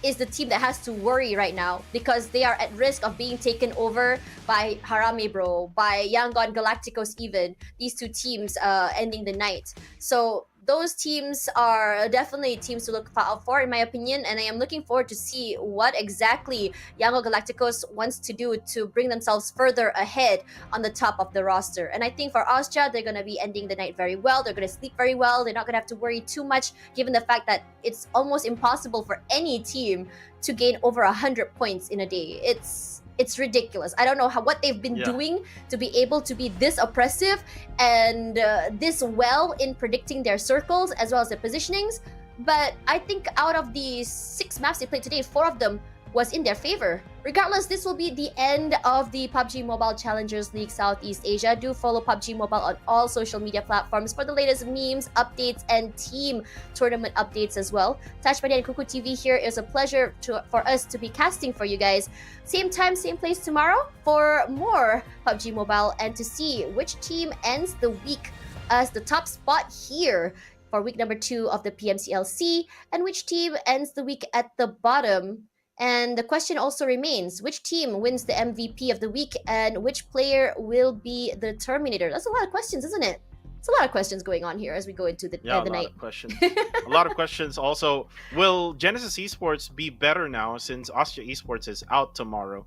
is the team that has to worry right now, because they are at risk of being taken over by Harame Bro, by Yangon Galacticos even. These 2 teams ending the night. So those teams are definitely teams to look out for, in my opinion, and I am looking forward to see what exactly Yangon Galacticos wants to do to bring themselves further ahead on the top of the roster. And I think for Austria, they're going to be ending the night very well. They're going to sleep very well. They're not going to have to worry too much, given the fact that it's almost impossible for any team to gain over 100 points in a day. It's ridiculous. I don't know what they've been doing to be able to be this oppressive and this well in predicting their circles as well as their positionings. But I think out of the 6 maps they played today, 4 of them was in their favor. Regardless, this will be the end of the PUBG Mobile Challengers League Southeast Asia. Do follow PUBG Mobile on all social media platforms for the latest memes, updates, and team tournament updates as well. Tashbani and Kuku TV here. Is a pleasure for us to be casting for you guys. Same time, same place tomorrow for more PUBG Mobile, and to see which team ends the week as the top spot here for week number 2 of the PMCL SEA, and which team ends the week at the bottom. And the question also remains, which team wins the MVP of the week, and which player will be the Terminator? That's a lot of questions, isn't it? It's a lot of questions going on here as we go into the night. A lot of questions. A lot of questions. Also, will Genesis Esports be better now since Austria Esports is out tomorrow?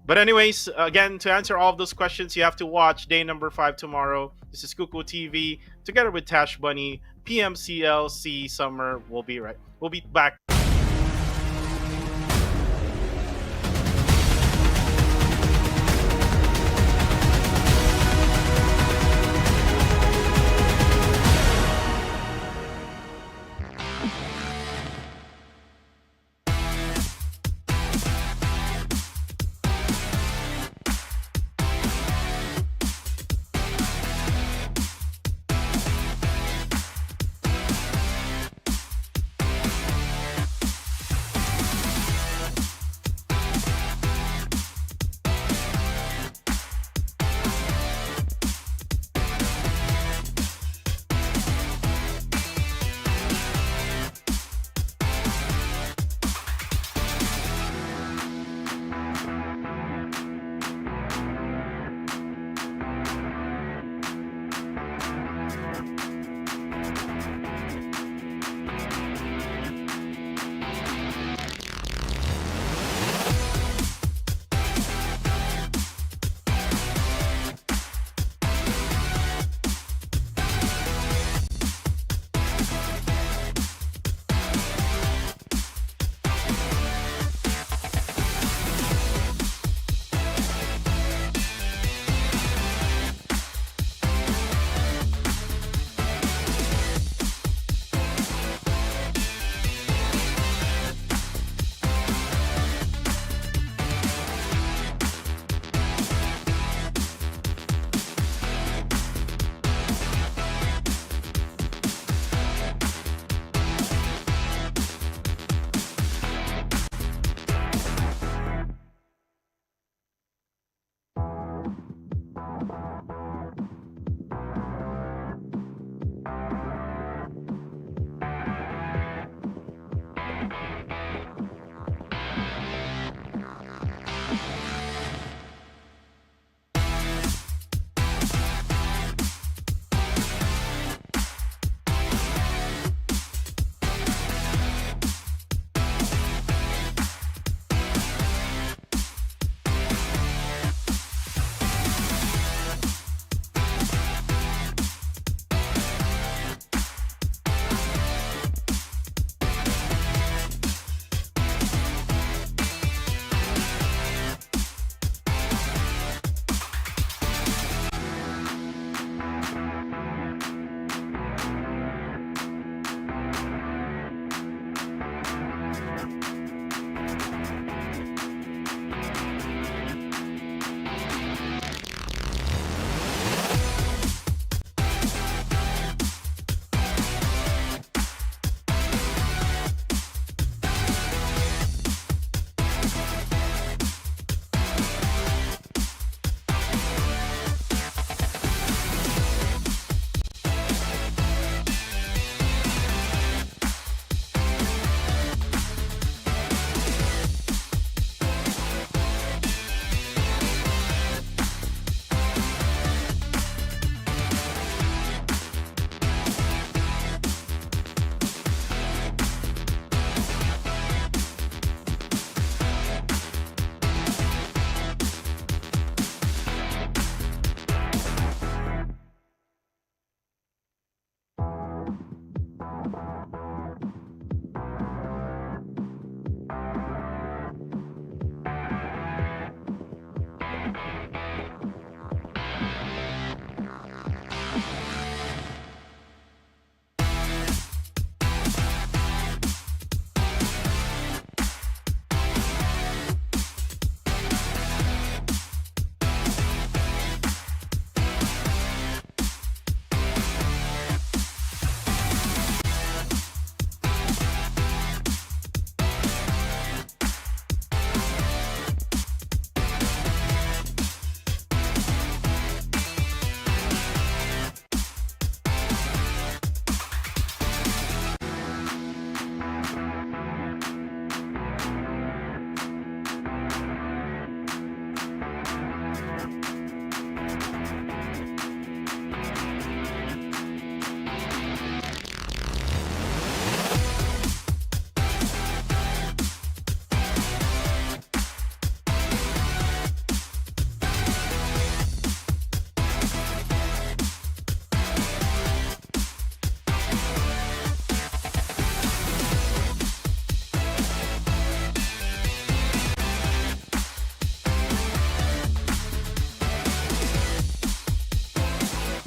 But anyways, again, to answer all of those questions, you have to watch day number 5 tomorrow. This is Kuku TV together with Tash Bunny, PMCL SEA Summer. We'll be back.